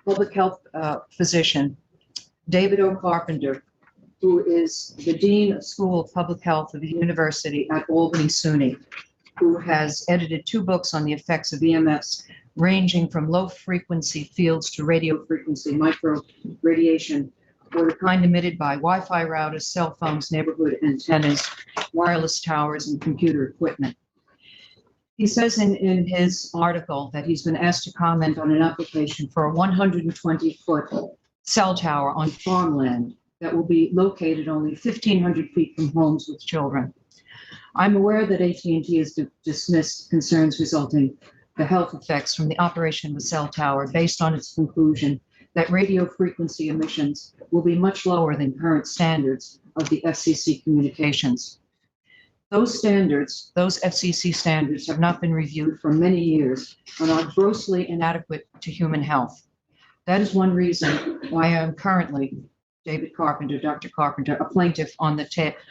public health physician David O. Carpenter, who is the Dean of School of Public Health of the University at Albany SUNY, who has edited 2 books on the effects of EMFs, ranging from low-frequency fields to radio-frequency micro radiation, or the kind emitted by Wi-Fi routers, cell phones, neighborhood antennas, wireless towers, and computer equipment. He says in his article that he's been asked to comment on an application for a 120-foot cell tower on farmland that will be located only 1,500 feet from homes with children. I'm aware that AT&T has dismissed concerns resulting the health effects from the operation of a cell tower based on its conclusion that radio frequency emissions will be much lower than current standards of the FCC communications. Those standards, those FCC standards, have not been reviewed for many years and are grossly inadequate to human health. That is one reason why I am currently, David Carpenter, Dr. Carpenter, a plaintiff on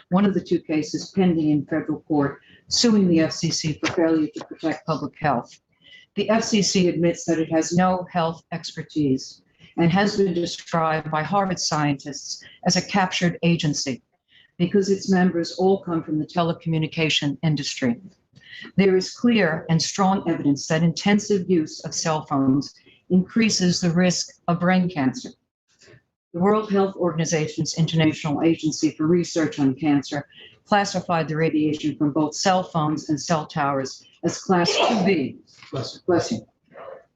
one of the 2 cases pending in federal court, suing the FCC for failure to protect public health. The FCC admits that it has no health expertise and has been described by Harvard scientists as a captured agency because its members all come from the telecommunication industry. There is clear and strong evidence that intensive use of cell phones increases the risk of brain cancer. The World Health Organization's International Agency for Research on Cancer classified the radiation from both cell phones and cell towers as class 2B, bless you,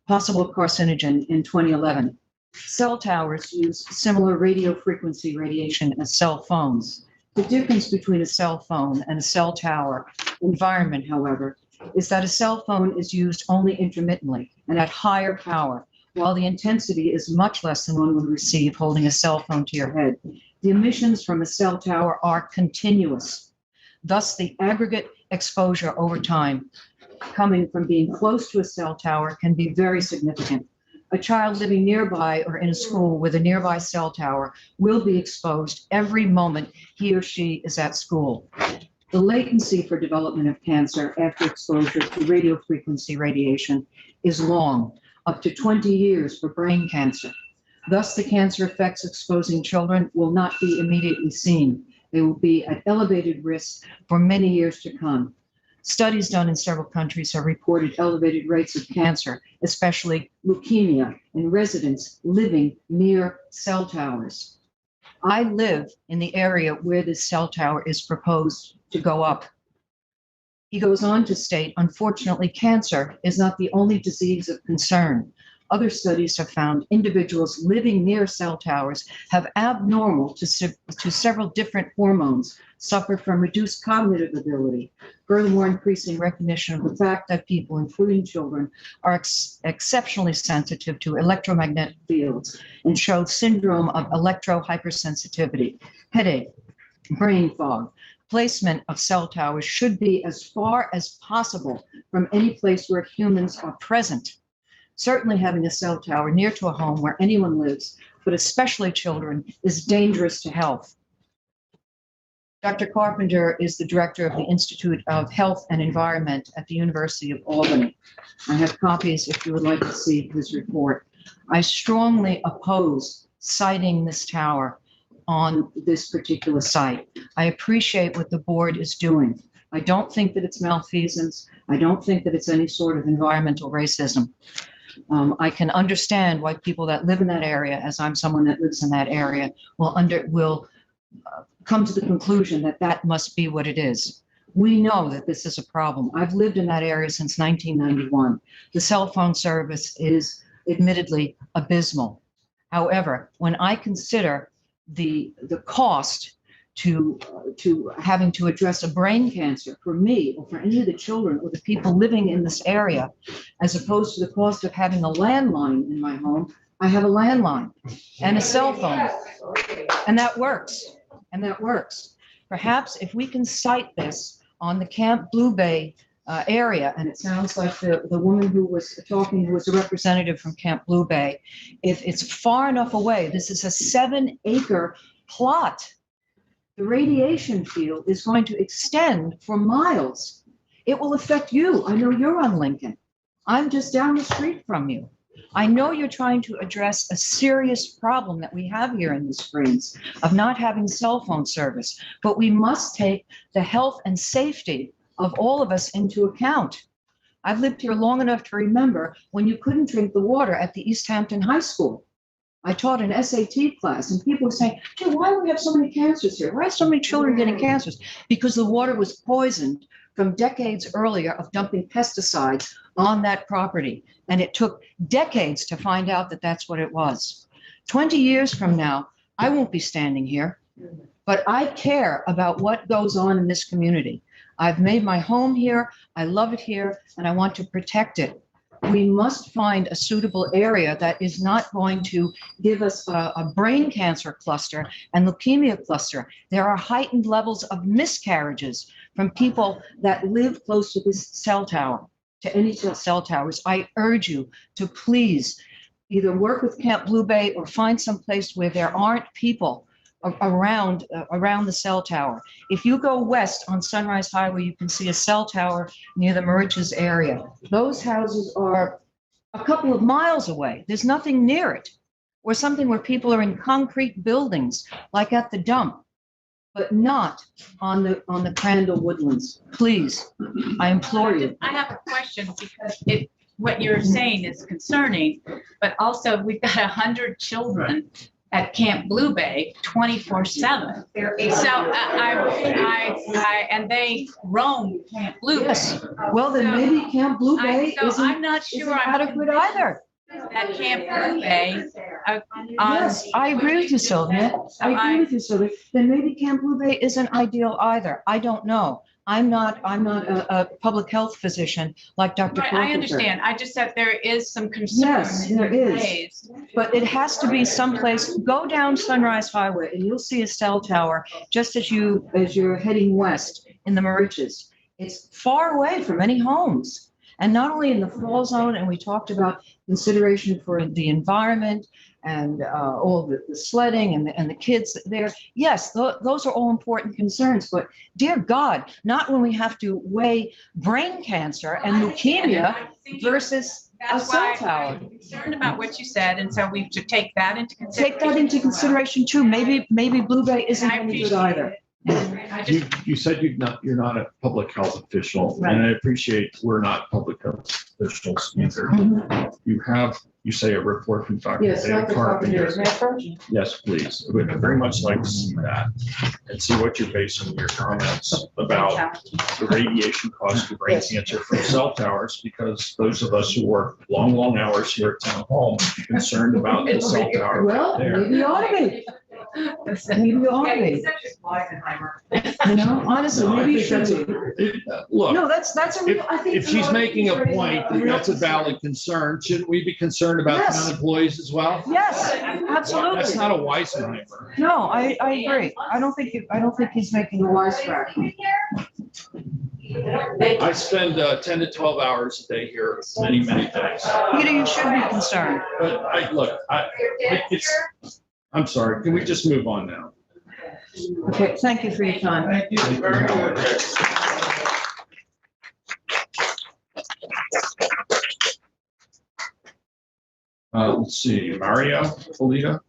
possible carcinogen in 2011. Cell towers use similar radio frequency radiation as cell phones. The difference between a cell phone and a cell tower environment, however, is that a cell phone is used only intermittently and at higher power, while the intensity is much less than one would receive holding a cell phone to your head. The emissions from a cell tower are continuous. Thus, the aggregate exposure over time coming from being close to a cell tower can be very significant. A child living nearby or in a school with a nearby cell tower will be exposed every moment he or she is at school. The latency for development of cancer after exposure to radio frequency radiation is long, up to 20 years for brain cancer. Thus, the cancer effects exposing children will not be immediately seen. They will be at elevated risk for many years to come. Studies done in several countries have reported elevated rates of cancer, especially leukemia, in residents living near cell towers. I live in the area where this cell tower is proposed to go up. He goes on to state, unfortunately, cancer is not the only disease of concern. Other studies have found individuals living near cell towers have abnormal to several different hormones, suffer from reduced cognitive ability, furthermore increasing recognition of the fact that people, including children, are exceptionally sensitive to electromagnetic fields and show syndrome of electrohypersensitivity, headache, brain fog. Placement of cell towers should be as far as possible from any place where humans are present. Certainly having a cell tower near to a home where anyone lives, but especially children, is dangerous to health. Dr. Carpenter is the director of the Institute of Health and Environment at the University of Albany. I have copies if you would like to see his report. I strongly oppose siting this tower on this particular site. I appreciate what the board is doing. I don't think that it's malfeasance. I don't think that it's any sort of environmental racism. I can understand why people that live in that area, as I'm someone that lives in that area, will come to the conclusion that that must be what it is. We know that this is a problem. I've lived in that area since 1991. The cell phone service is admittedly abysmal. However, when I consider the cost to having to address a brain cancer for me or for any of the children or the people living in this area, as opposed to the cost of having a landline in my home, I have a landline and a cell phone, and that works, and that works. Perhaps if we can cite this on the Camp Blue Bay area, and it sounds like the woman who was talking, who was a representative from Camp Blue Bay, if it's far enough away, this is a 7-acre plot. The radiation field is going to extend for miles. It will affect you. I know you're on Lincoln. I'm just down the street from you. I know you're trying to address a serious problem that we have here in the Springs of not having cell phone service, but we must take the health and safety of all of us into account. I've lived here long enough to remember when you couldn't drink the water at the East Hampton High School. I taught an SAT class and people were saying, "Hey, why do we have so many cancers here? Why are so many children getting cancers?" Because the water was poisoned from decades earlier of dumping pesticides on that property. And it took decades to find out that that's what it was. 20 years from now, I won't be standing here, but I care about what goes on in this community. I've made my home here, I love it here, and I want to protect it. We must find a suitable area that is not going to give us a brain cancer cluster and leukemia cluster. There are heightened levels of miscarriages from people that live close to this cell tower, to any cell towers. I urge you to please either work with Camp Blue Bay or find some place where there aren't people around the cell tower. If you go west on Sunrise Highway, you can see a cell tower near the Moriches area. Those houses are a couple of miles away. There's nothing near it. Or something where people are in concrete buildings, like at the dump, but not on the Crandall Woodlands. Please, I implore you. I have a question because what you're saying is concerning, but also we've got 100 children at Camp Blue Bay 24/7. So and they roam Camp Blue Bay. Yes. Well, then maybe Camp Blue Bay I'm not sure I'm adequate either. At Camp Blue Bay. Yes, I agree with you, Sylvia. I agree with you, Sylvia. Then maybe Camp Blue Bay isn't ideal either. I don't know. I'm not a public health physician like Dr. Right, Carpenter. I understand. I just said there is some concern. Yes, there is. But it has to be someplace. Go down Sunrise Highway and you'll see a cell tower just as you're heading west in the Moriches. It's far away from any homes. And not only in the fall zone, and we talked about consideration for the environment and all the sledding and the kids there. Yes, those are all important concerns, but dear God, not when we have to weigh brain cancer and leukemia versus a cell tower. I'm concerned about what you said, and so we should take that into consideration. Take that into consideration too. Maybe Blue Bay isn't any good either. You said you're not a public health official, and I appreciate we're not public health officials either. You say a report from Dr. David Carpenter. Yes, please. I would very much like to see that and see what you're basing your comments about the radiation caused to brain cancer from cell towers, because those of us who work long hours here at Town Hall might be concerned about the cell tower right there. Maybe you ought to be. Maybe you ought to be. You know, honestly, maybe you should be. Look, no, that's a real. I think if she's making a point, that's a valid concern. Shouldn't we be concerned about town employees as well? Yes, absolutely. That's not a Weissheimer. No, I agree. I don't think he's making a wisecrack. I spend 10 to 12 hours a day here many days. Peter, you should be concerned. But I'm sorry. Can we just move on now? Okay, thank you for your time. Thank you very much. Let's see, Mario Polita.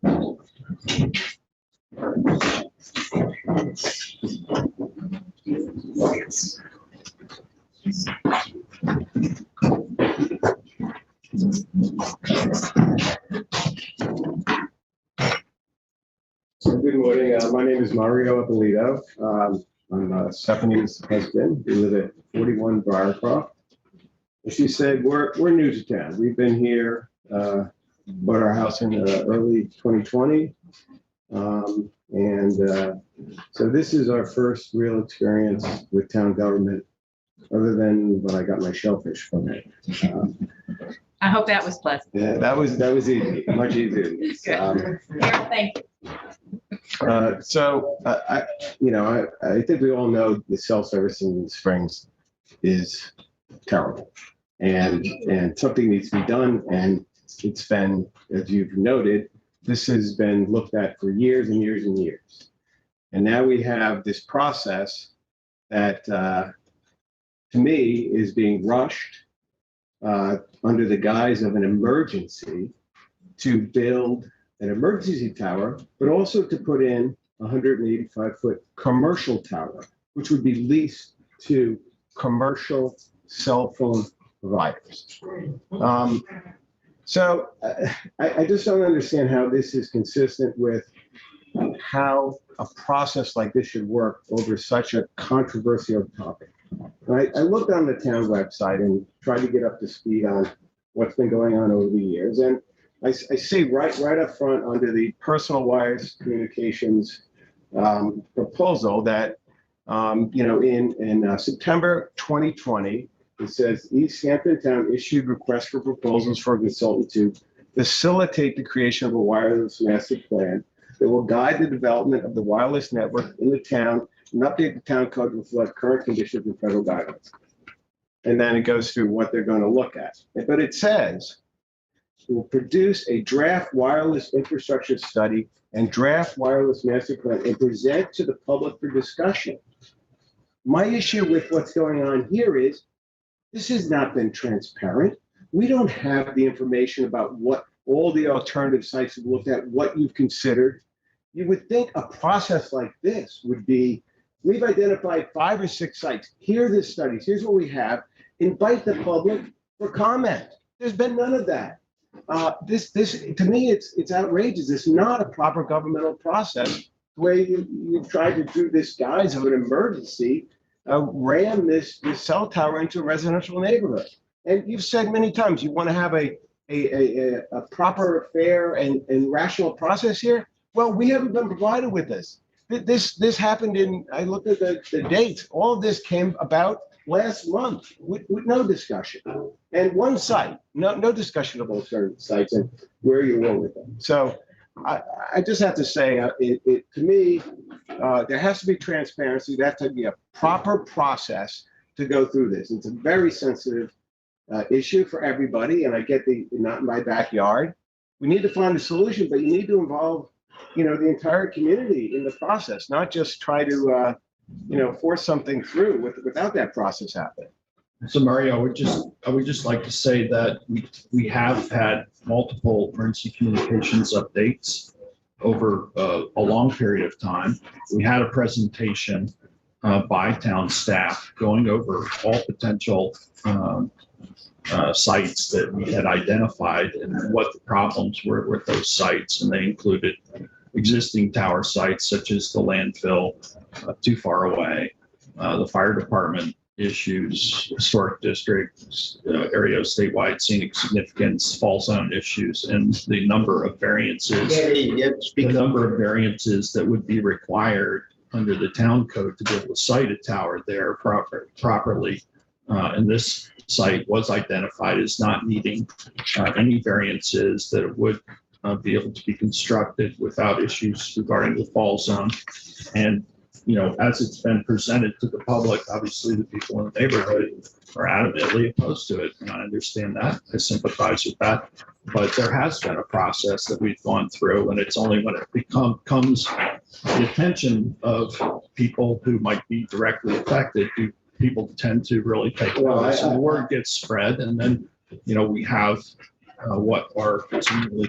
So good morning. My name is Mario Apolito. I'm Stephanie's husband. We live at 41 Briarcroft. And she said, we're new to town. We've been here, bought our house in early 2020. So this is our first real experience with town government, other than when I got my shellfish from it. I hope that was pleasant. Yeah, that was easy, much easier. Good. Thank you. I think we all know the cell service in the Springs is terrible, and something needs to be done. And it's been, as you've noted, this has been looked at for years and years and years. And now we have this process that, to me, is being rushed under the guise of an emergency to build an emergency tower, but also to put in a 185-foot commercial tower, which would be leased to commercial cell phone providers. So I just don't understand how this is consistent with how a process like this should work over such a controversial topic. I looked on the town website and tried to get up to speed on what's been going on over the years. And I see right up front under the personal wires communications proposal that, in September 2020, it says East Hampton Town issued requests for proposals for a consultant to facilitate the creation of a wireless master plan that will guide the development of the wireless network in the town and update the town code to reflect current conditions and federal guidelines. And then it goes through what they're going to look at. But it says, will produce a draft wireless infrastructure study and draft wireless master plan and present to the public for discussion. My issue with what's going on here is this has not been transparent. We don't have the information about what all the alternative sites have looked at, what you've considered. You would think a process like this would be, we've identified 5 or 6 sites. Here are the studies. Here's what we have. Invite the public for comment. There's been none of that. This to me, it's outrageous. It's not a proper governmental process. The way you've tried to, through this guise of an emergency, ram this cell tower into a residential neighborhood. And you've said many times you want to have a proper, fair, and rational process here. Well, we haven't been provided with this. This happened in, I looked at the dates. All of this came about last month with no discussion. And one site, no discussion of alternative sites and where you were with them. So I just have to say, to me, there has to be transparency. There has to be a proper process to go through this. It's a very sensitive issue for everybody. And I get the not in my backyard. We need to find a solution, but you need to involve, the entire community in the process, not just try to, force something through without that process happening. So Mario, I would just like to say that we have had multiple emergency communications updates over a long period of time. We had a presentation by town staff going over all potential sites that we had identified and what the problems were with those sites. And they included existing tower sites such as the landfill too far away, the fire department issues, historic districts, area of statewide scenic significance, fall zone issues, and the number of variances, that would be required under the town code to be able to site a tower there properly. And this site was identified as not needing any variances, that it would be able to be constructed without issues regarding the fall zone. And as it's been presented to the public, obviously the people in the neighborhood are adamantly opposed to it. And I understand that. I sympathize with that. But there has been a process that we've gone through, and it's only when it comes the attention of people who might be directly affected do people tend to really take notice. And the word gets spread, and then, we have what are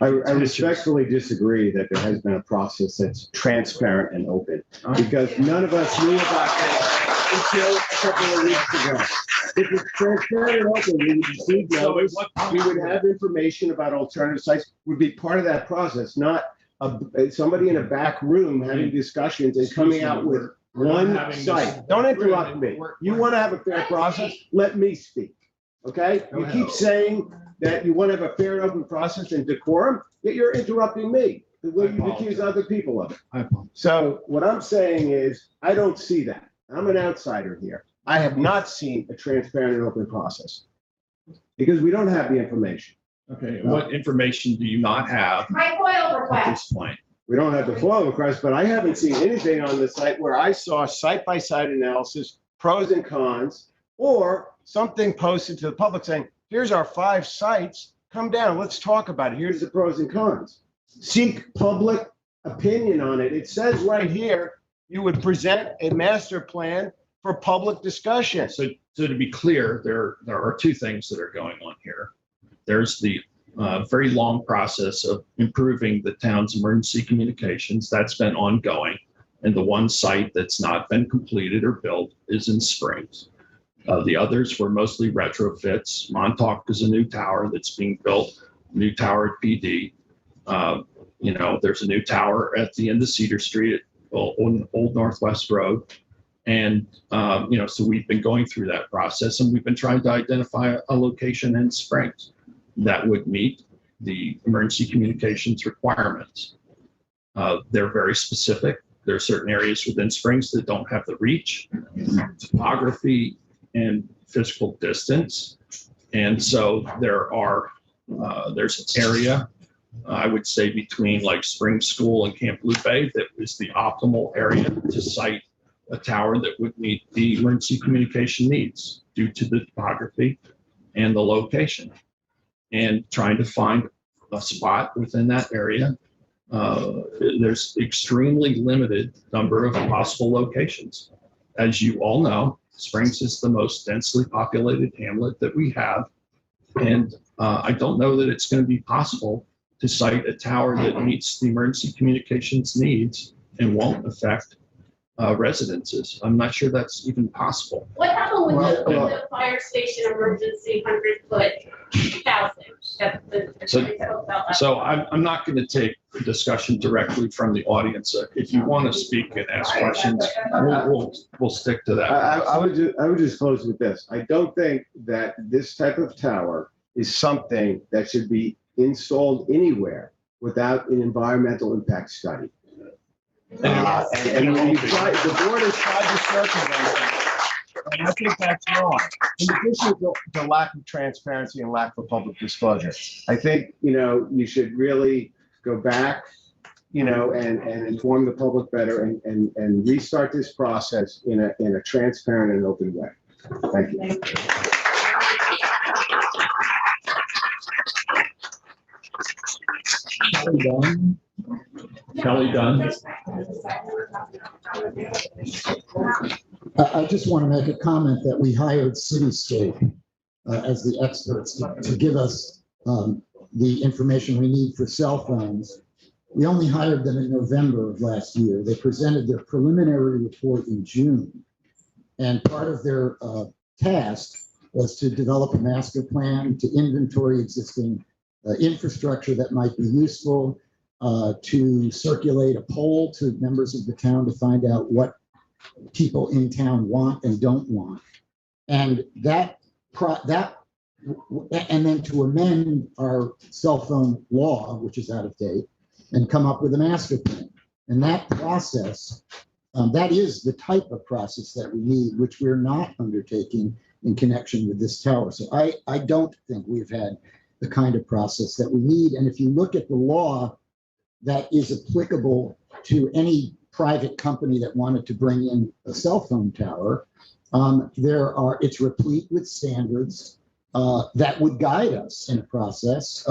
I respectfully disagree that there has been a process that's transparent and open, because none of us knew about this until a couple of weeks ago. If it's transparent and open, we would receive notice, we would have information about alternative sites, would be part of that process, not somebody in a back room having discussions and coming out with one site. Don't interrupt me. You want to have a fair process? Let me speak. Okay? You keep saying that you want to have a fair and open process and decorum, yet you're interrupting me the way you accuse other people of it. So what I'm saying is, I don't see that. I'm an outsider here. I have not seen a transparent and open process because we don't have the information. Okay, what information do you not have My FOIL at request. this point? We don't have the FOIL request, but I haven't seen anything on the site where I saw site-by-site analysis, pros and cons, or something posted to the public saying, here's our 5 sites, come down, let's talk about it. Here's the pros and cons. Seek public opinion on it. It says right here, you would present a master plan for public discussion. So So to be clear, there are two things that are going on here. There's the very long process of improving the town's emergency communications. That's been ongoing. And the one site that's not been completed or built is in Springs. The others were mostly retrofits. Montauk is a new tower that's being built, new tower at PD. There's a new tower at the end of Cedar Street on Old Northwest Road. And, so we've been going through that process, and we've been trying to identify a location in Springs that would meet the emergency communications requirements. They're very specific. There are certain areas within Springs that don't have the reach, topography, and physical distance. And so there's an area, I would say, between like Springs School and Camp Blue Bay that is the optimal area to site a tower that would meet the emergency communication needs due to the topography and the location. And trying to find a spot within that area. There's extremely limited number of possible locations. As you all know, Springs is the most densely populated hamlet that we have. And I don't know that it's going to be possible to site a tower that meets the emergency communications needs and won't affect residences. I'm not sure that's even possible. What happened with the fire station emergency 100-foot housing? So I'm not going to take the discussion directly from the audience. If you want to speak and ask questions, we'll stick to that. I would just close with this. I don't think that this type of tower is something that should be installed anywhere without an environmental impact study. And when you try, the board has tried to circumvent that, and I think that's wrong. In addition to the lack of transparency and lack of public disclosure, I think, you should really go back, and inform the public better and restart this process in a transparent and open way. Thank you. Kelly Dunn. I just want to make a comment that we hired Cityscape as the experts to give us the information we need for cell phones. We only hired them in November of last year. They presented their preliminary report in June. And part of their task was to develop a master plan to inventory existing infrastructure that might be useful, to circulate a poll to members of the town to find out what people in town want and don't want. And and then to amend our cell phone law, which is out of date, and come up with a master plan. And that process, that is the type of process that we need, which we're not undertaking in connection with this tower. So I don't think we've had the kind of process that we need. And if you look at the law that is applicable to any private company that wanted to bring in a cell phone tower, it's replete with standards that would guide us in a process.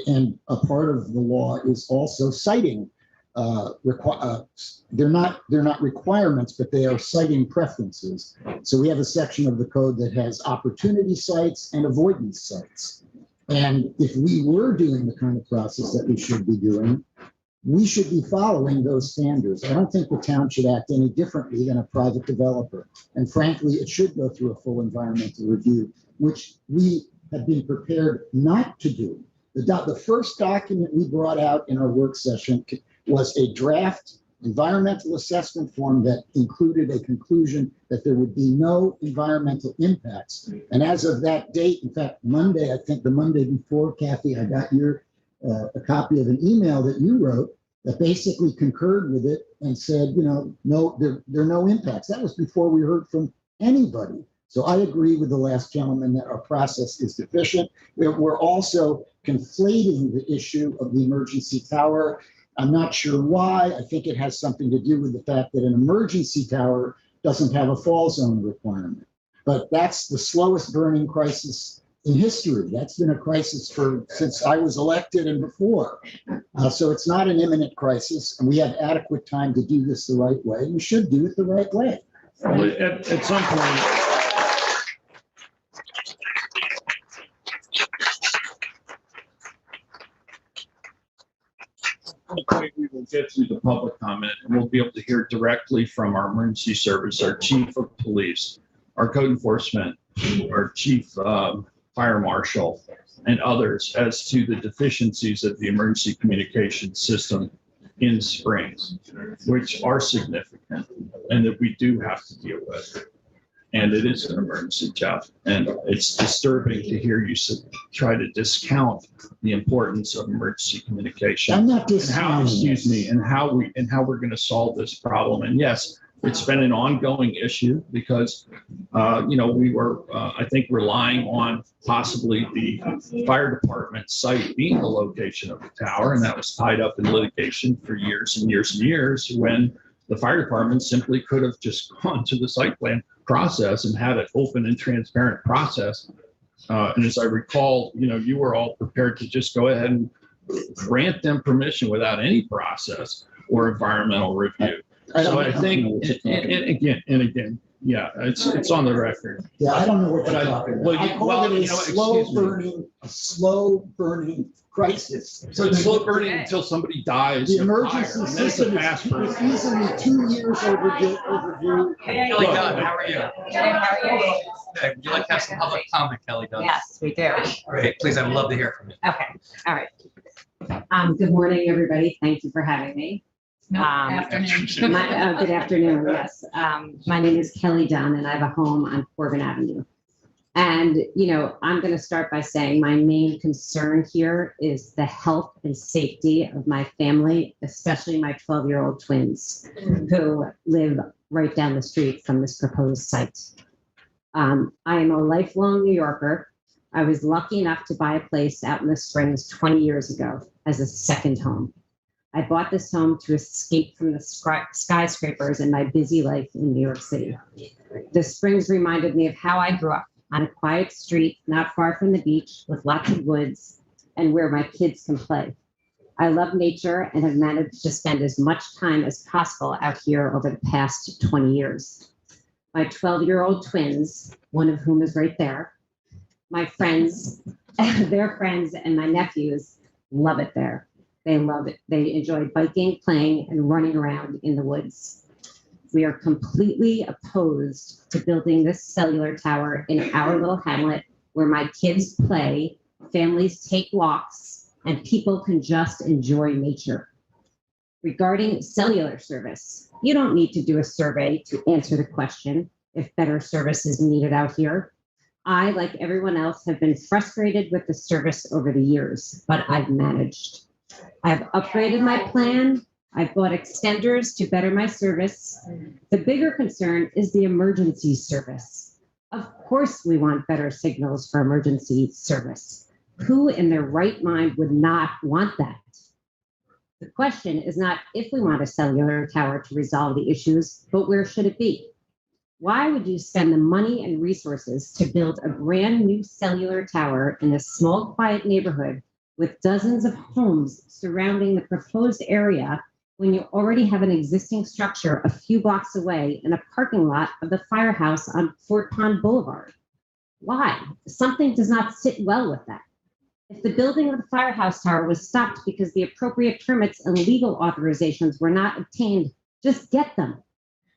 And a part of the law is also citing, they're not requirements, but they are citing preferences. So we have a section of the code that has opportunity sites and avoidance sites. And if we were doing the kind of process that we should be doing, we should be following those standards. I don't think the town should act any differently than a private developer. And frankly, it should go through a full environmental review, which we have been prepared not to do. The first document we brought out in our work session was a draft environmental assessment form that included a conclusion that there would be no environmental impacts. And as of that date, in fact, Monday, I think the Monday before, Kathy, I got a copy of an email that you wrote that basically concurred with it and said, no, there are no impacts. That was before we heard from anybody. So I agree with the last gentleman that our process is deficient. We're also conflating the issue of the emergency tower. I'm not sure why. I think it has something to do with the fact that an emergency tower doesn't have a fall zone requirement. But that's the slowest burning crisis in history. That's been a crisis since I was elected and before. So it's not an imminent crisis, and we have adequate time to do this the right way. We should do it the right way. Well, at some point, some point, we will get through the public comment and we'll be able to hear directly from our emergency service, our chief of police, our code enforcement, our chief fire marshal, and others as to the deficiencies of the emergency communication system in Springs, which are significant and that we do have to deal with. And it is an emergency, Jeff. And it's disturbing to hear you try to discount the importance of emergency communication. I'm not And how, discounting excuse it. me, and how we're going to solve this problem. And yes, it's been an ongoing issue because, we were, I think, relying on possibly the fire department site being the location of the tower. And that was tied up in litigation for years and years and years when the fire department simply could have just gone to the site plan process and had an open and transparent process. And as I recall, you were all prepared to just go ahead and grant them permission without any process or environmental review. So I think, and again, yeah, it's on the record. Yeah, I don't know what you're talking about. Well, I call it a slow burning crisis. So it's slow burning until somebody dies. The of emergency fire, and then it's a system fast is burn. easily 2 years overdue. Kelly Dunn, how are you? Hey, would you like to have some public comment, Kelly Dunn? Yes, we do. Great, please, I would love to hear from you. Okay, all right. Good morning, everybody. Thank you for having me. Afternoon. Good afternoon, yes. My name is Kelly Dunn and I have a home on Corbin Avenue. And, I'm going to start by saying my main concern here is the health and safety of my family, especially my 12-year-old twins who live right down the street from this proposed site. I am a lifelong New Yorker. I was lucky enough to buy a place out in the Springs 20 years ago as a second home. I bought this home to escape from the skyscrapers in my busy life in New York City. The Springs reminded me of how I grew up on a quiet street not far from the beach with lots of woods and where my kids can play. I love nature and have managed to spend as much time as possible out here over the past 20 years. My 12-year-old twins, one of whom is right there, my friends, their friends, and my nephews love it there. They love it. They enjoy biking, playing, and running around in the woods. We are completely opposed to building this cellular tower in our little hamlet where my kids play, families take walks, and people can just enjoy nature. Regarding cellular service, you don't need to do a survey to answer the question if better service is needed out here. I, like everyone else, have been frustrated with the service over the years, but I've managed. I've upgraded my plan. I've bought extenders to better my service. The bigger concern is the emergency service. Of course, we want better signals for emergency service. Who in their right mind would not want that? The question is not if we want a cellular tower to resolve the issues, but where should it be? Why would you spend the money and resources to build a brand new cellular tower in a small, quiet neighborhood with dozens of homes surrounding the proposed area when you already have an existing structure a few blocks away in a parking lot of the firehouse on Fort Pond Boulevard? Why? Something does not sit well with that. If the building of the firehouse tower was stopped because the appropriate permits and legal authorizations were not obtained, just get them.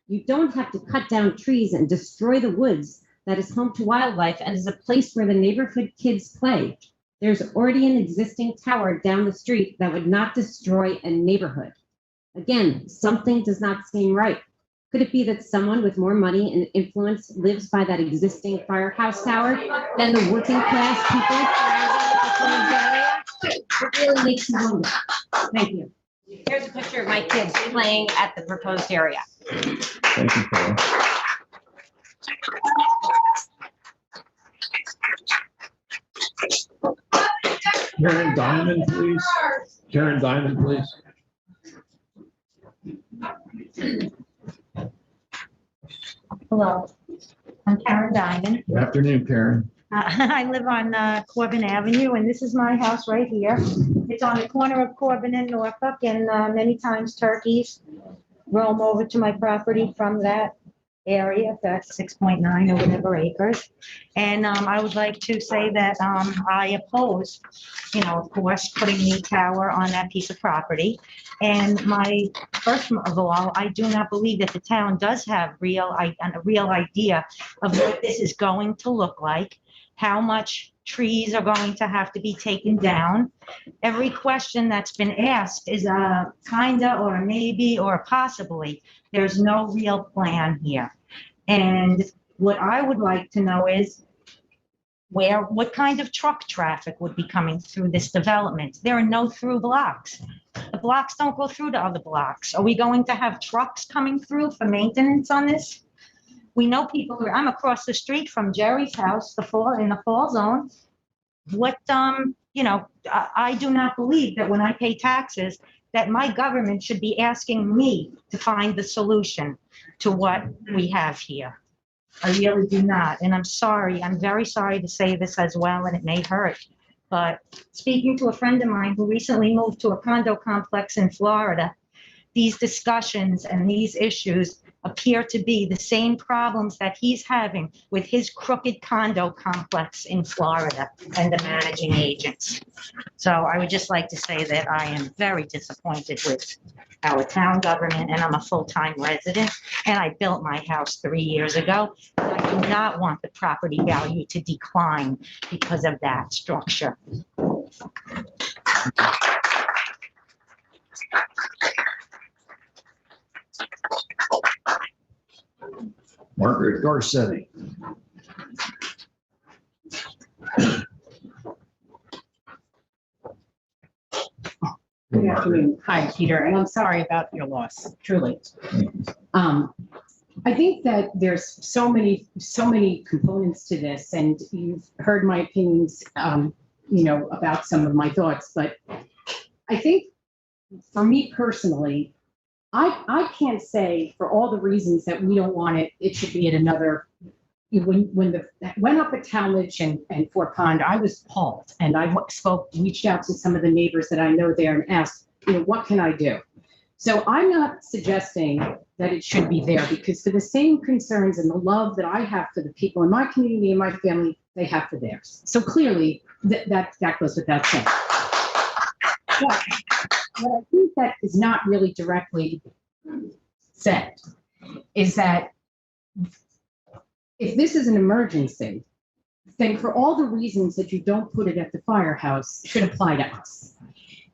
You don't have to cut down trees and destroy the woods that is home to wildlife and is a place where the neighborhood kids play. There's already an existing tower down the street that would not destroy a neighborhood. Again, something does not seem right. Could it be that someone with more money and influence lives by that existing firehouse tower than the working class people surrounding the area? It really makes me wonder. Thank you. Here's a picture of my kids playing at the proposed area. Thank you, Kelly. Karen Diamond, please. Karen Diamond, please. Hello, I'm Karen Diamond. Good afternoon, Karen. I live on Corbin Avenue, and this is my house right here. It's on the corner of Corbin and Norfolk, and many times turkeys roam over to my property from that area, that's 6.9 or whatever acres. And I would like to say that I oppose, of course, putting the tower on that piece of property. And first of all, I do not believe that the town does have a real idea of what this is going to look like, how much trees are going to have to be taken down. Every question that's been asked is a kinda or a maybe or a possibly. There's no real plan here. And what I would like to know is what kind of truck traffic would be coming through this development? There are no through blocks. The blocks don't go through to other blocks. Are we going to have trucks coming through for maintenance on this? We know people, I'm across the street from Jerry's house, in the fall zone. I do not believe that when I pay taxes, that my government should be asking me to find the solution to what we have here. I really do not. And I'm sorry, I'm very sorry to say this as well, and it may hurt. But speaking to a friend of mine who recently moved to a condo complex in Florida, these discussions and these issues appear to be the same problems that he's having with his crooked condo complex in Florida and the managing agents. So I would just like to say that I am very disappointed with our town government, and I'm a full-time resident, and I built my house 3 years ago. I do not want the property value to decline because of that structure. Margaret Garcetti. Good afternoon. Hi, Peter, and I'm sorry about your loss, truly. I think that there's so many components to this, and you've heard my opinions, about some of my thoughts, but I think for me personally, I can't say for all the reasons that we don't want it, it should be at another. When went up at Talmadge and Fort Pond, I was appalled, and I reached out to some of the neighbors that I know there and asked, what can I do? So I'm not suggesting that it should be there, because for the same concerns and the love that I have for the people in my community and my family, they have for theirs. So clearly that goes without saying. But what I think that is not really directly said is that if this is an emergency, then for all the reasons that you don't put it at the firehouse should apply to us.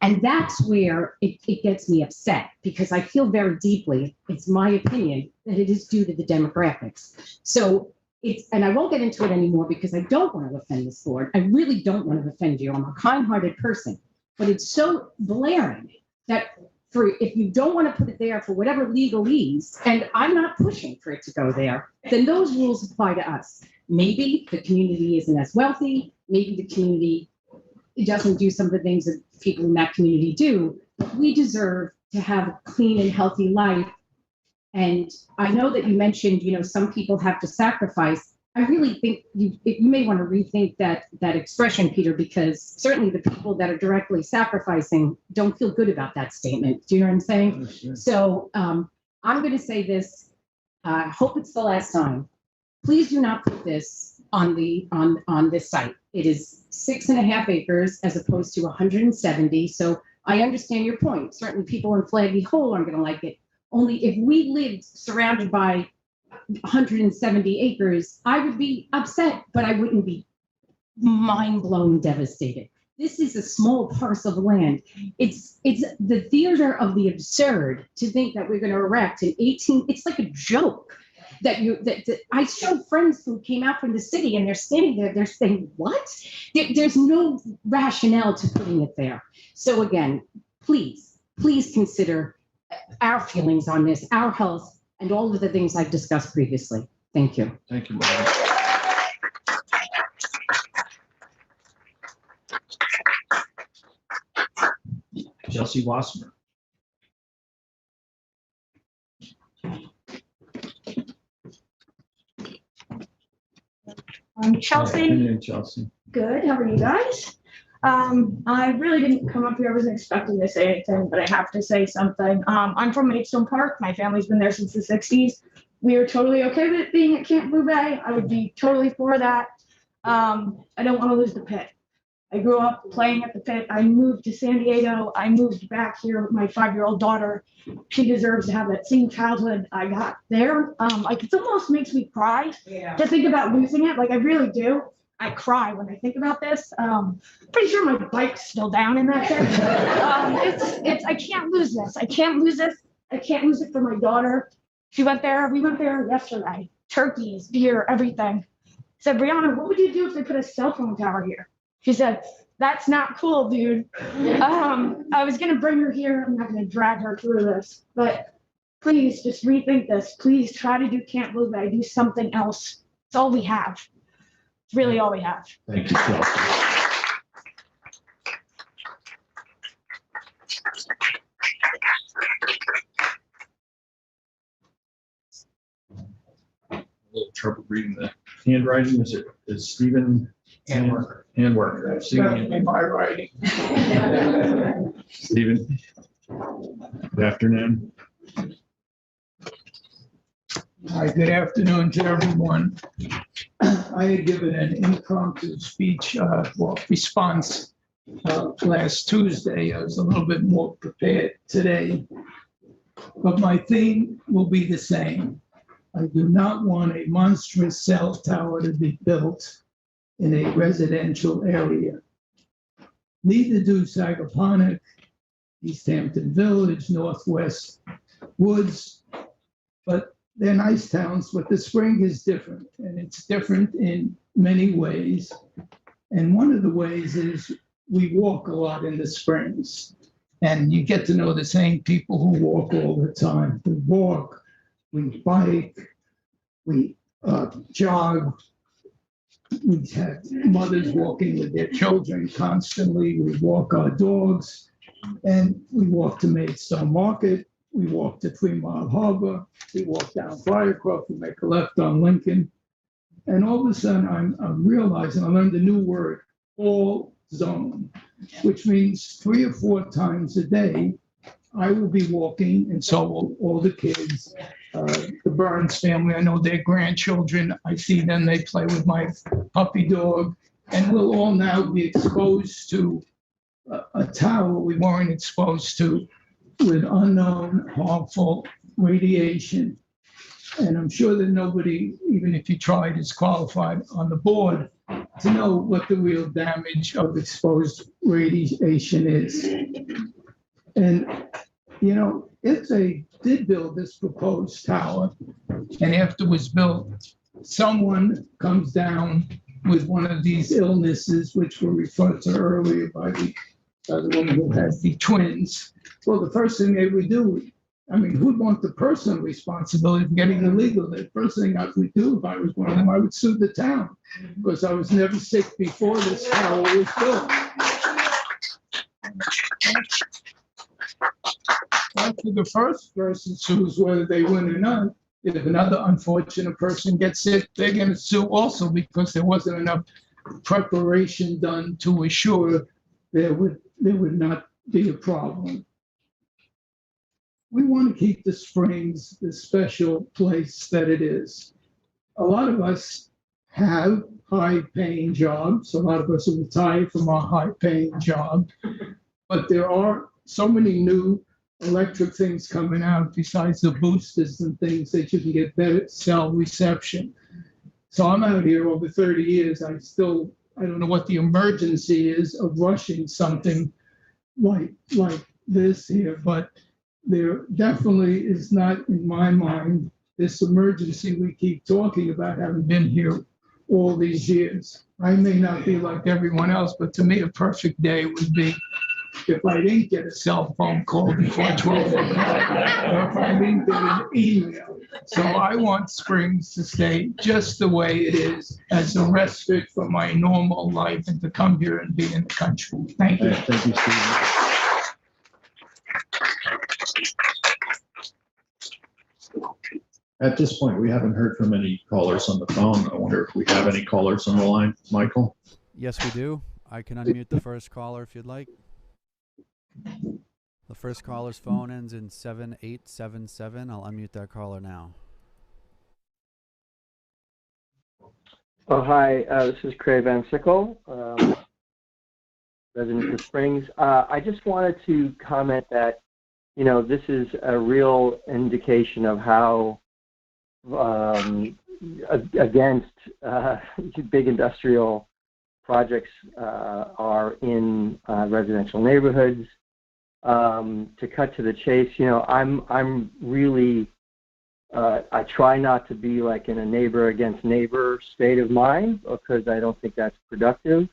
And that's where it gets me upset, because I feel very deeply, it's my opinion, that it is due to the demographics. So and I won't get into it anymore because I don't want to offend this board. I really don't want to offend you. I'm a kind-hearted person, but it's so blaring that if you don't want to put it there for whatever legalese, and I'm not pushing for it to go there, then those rules apply to us. Maybe the community isn't as wealthy. Maybe the community doesn't do some of the things that people in that community do. But we deserve to have a clean and healthy life. And I know that you mentioned, some people have to sacrifice. I really think you may want to rethink that expression, Peter, because certainly the people that are directly sacrificing don't feel good about that statement. Do you know what I'm saying? Sure. So I'm going to say this. I hope it's the last time. Please do not put this on this site. It is 6.5 acres as opposed to 170. So I understand your point. Certainly people in Flaggy Hole aren't going to like it. Only if we lived surrounded by 170 acres, I would be upset, but I wouldn't be mind-blown devastated. This is a small parcel of land. It's the theater of the absurd to think that we're going to erect an 18, it's like a joke that I showed friends who came out from the city and they're standing there, they're saying, what? There's no rationale to putting it there. So again, please consider our feelings on this, our health, and all of the things I've discussed previously. Thank you. Thank you, Margaret. Chelsea Wasserman. I'm Chelsea. Afternoon, Chelsea. Good. How are you guys? I really didn't come up here. I wasn't expecting to say anything, but I have to say something. I'm from Maidstone Park. My family's been there since the 60s. we are totally okay with it being at Camp Blue Bay. I would be totally for that. I don't want to lose the pit. I grew up playing at the pit. I moved to San Diego. I moved back here with my 5-year-old daughter. She deserves to have that same childhood I got there. Like it almost makes me cry to think about losing it. Like I really do. I cry when I think about this. Pretty sure my bike's still down in that pit. I can't lose this. I can't lose this. I can't lose it for my daughter. She went there. We went there yesterday. Turkeys, beer, everything. I said, Brianna, what would you do if they put a cell phone tower here? She said, that's not cool, dude. I was going to bring her here. I'm not going to drag her through this. But please just rethink this. Please try to do Camp Blue Bay. Do something else. It's all we have. It's really all we have. Thank you, Chelsea. A little trouble reading the handwriting. Is Stephen? Handworker. Handworker. Stephen. My writing. Stephen. Good afternoon. Hi, good afternoon to everyone. I had given an impromptu speech, response last Tuesday. I was a little bit more prepared today, but my theme will be the same. I do not want a monstrous cell tower to be built in a residential area. Neither do Sagaponack, East Hampton Village, Northwest Woods, but they're nice towns, but the Spring is different, and it's different in many ways. And one of the ways is we walk a lot in the Springs, and you get to know the same people who walk all the time. We walk, we bike, we jog. We have mothers walking with their children constantly. We walk our dogs, and we walk to Maidstone Market. We walk to 3 Mile Harbor. We walk down Briarcroft. We make a left on Lincoln. And all of a sudden, I'm realizing I learned a new word, all zone, which means 3 or 4 times a day, I will be walking, and so will all the kids. The Burns family, I know their grandchildren. I see them, they play with my puppy dog. And we'll all now be exposed to a tower we weren't exposed to, with unknown harmful radiation. And I'm sure that nobody, even if you tried, is qualified on the board to know what the real damage of exposed radiation is. And, you know, if they did build this proposed tower, and after it was built, someone comes down with one of these illnesses, which were referred to earlier by the woman who has the twins, well, the first thing they would do, I mean, who'd want the personal responsibility for getting illegal? The first thing I would do if I was one of them, I would sue the town, because I was never sick before this tower was built. After the first person sues, whether they win or not, if another unfortunate person gets sick, they're going to sue also, because there wasn't enough preparation done to assure there would not be a problem. We want to keep the Springs the special place that it is. A lot of us have high-paying jobs. A lot of us are retired from our high-paying job. But there are so many new electric things coming out besides the boosters and things that you can get better cell reception. So I'm out here over 30 years. I don't know what the emergency is of rushing something like this here, but there definitely is not, in my mind, this emergency we keep talking about, having been here all these years. I may not be like everyone else, but to me, a perfect day would be if I didn't get a cell phone call before 12 o'clock, or if I didn't get an email. So I want Springs to stay just the way it is, as a respite for my normal life, and to come here and be in the country. Thank you. Thank you, Stephen. At this point, we haven't heard from any callers on the phone. I wonder if we have any callers on the line. Michael? Yes, we do. I can unmute the first caller if you'd like. The first caller's phone ends in 7877. I'll unmute that caller now. Oh, hi, this is Craig Van Sickle, resident of Springs. I just wanted to comment that, you know, this is a real indication of how against big industrial projects are in residential neighborhoods. To cut to the chase, you know, I'm really I try not to be like in a neighbor against neighbor state of mind because I don't think that's productive.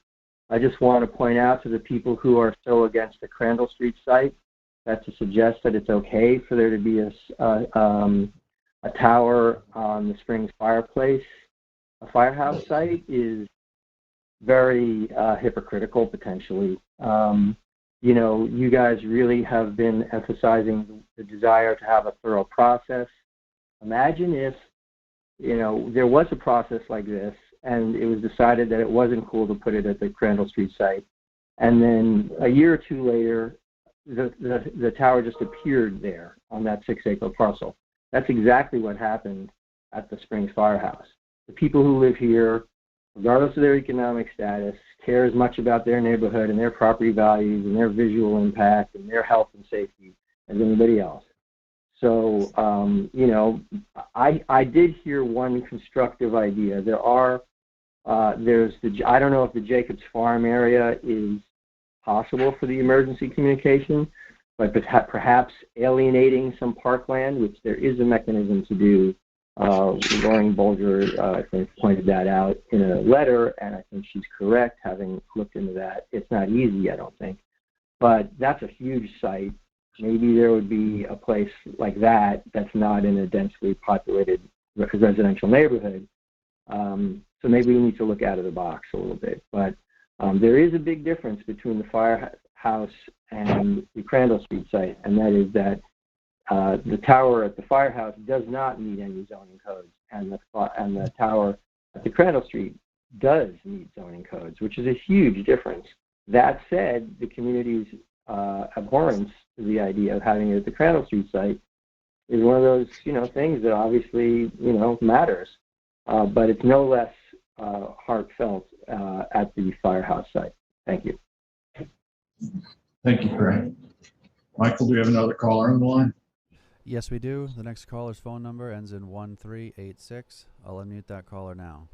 I just want to point out to the people who are so against the Crandall Street site that to suggest that it's okay for there to be a tower on the Springs fireplace, a firehouse site, is very hypocritical potentially. You know, you guys really have been emphasizing the desire to have a thorough process. Imagine if, you know, there was a process like this and it was decided that it wasn't cool to put it at the Crandall Street site. And then a year or two later, the tower just appeared there on that 6-acre parcel. That's exactly what happened at the Springs Firehouse. The people who live here, regardless of their economic status, care as much about their neighborhood and their property values and their visual impact and their health and safety as anybody else. So, you know, I did hear one constructive idea. There's I don't know if the Jacobs Farm area is possible for the emergency communication, but perhaps alienating some parkland, which there is a mechanism to do. Lauren Bolger, I think, pointed that out in a letter, and I think she's correct, having looked into that. It's not easy, I don't think, but that's a huge site. Maybe there would be a place like that that's not in a densely populated residential neighborhood. So maybe we need to look out of the box a little bit. But there is a big difference between the firehouse and the Crandall Street site, and that is that the tower at the firehouse does not meet any zoning codes, and the tower at the Crandall Street does meet zoning codes, which is a huge difference. That said, the community's abhorrence to the idea of having it at the Crandall Street site is one of those, you know, things that obviously, you know, matters, but it's no less heartfelt at the firehouse site. Thank you. Thank you, Craig. Michael, do we have another caller on the line? Yes, we do. The next caller's phone number ends in 1386. I'll unmute that caller now.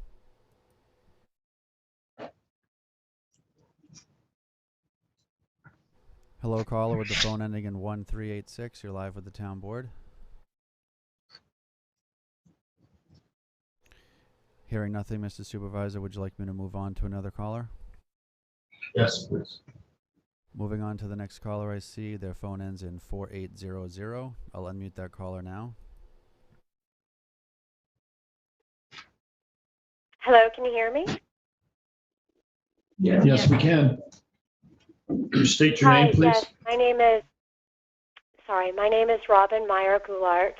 Hello, caller with the phone ending in 1386. You're live with the town board. Hearing nothing, Mr. Supervisor, would you like me to move on to another caller? Yes, please. Moving on to the next caller I see, their phone ends in 4800. I'll unmute that caller now. Hello, can you hear me? Yeah. Yes, we can. State your name, please. Yes, my name is Robin Meyer Goulart.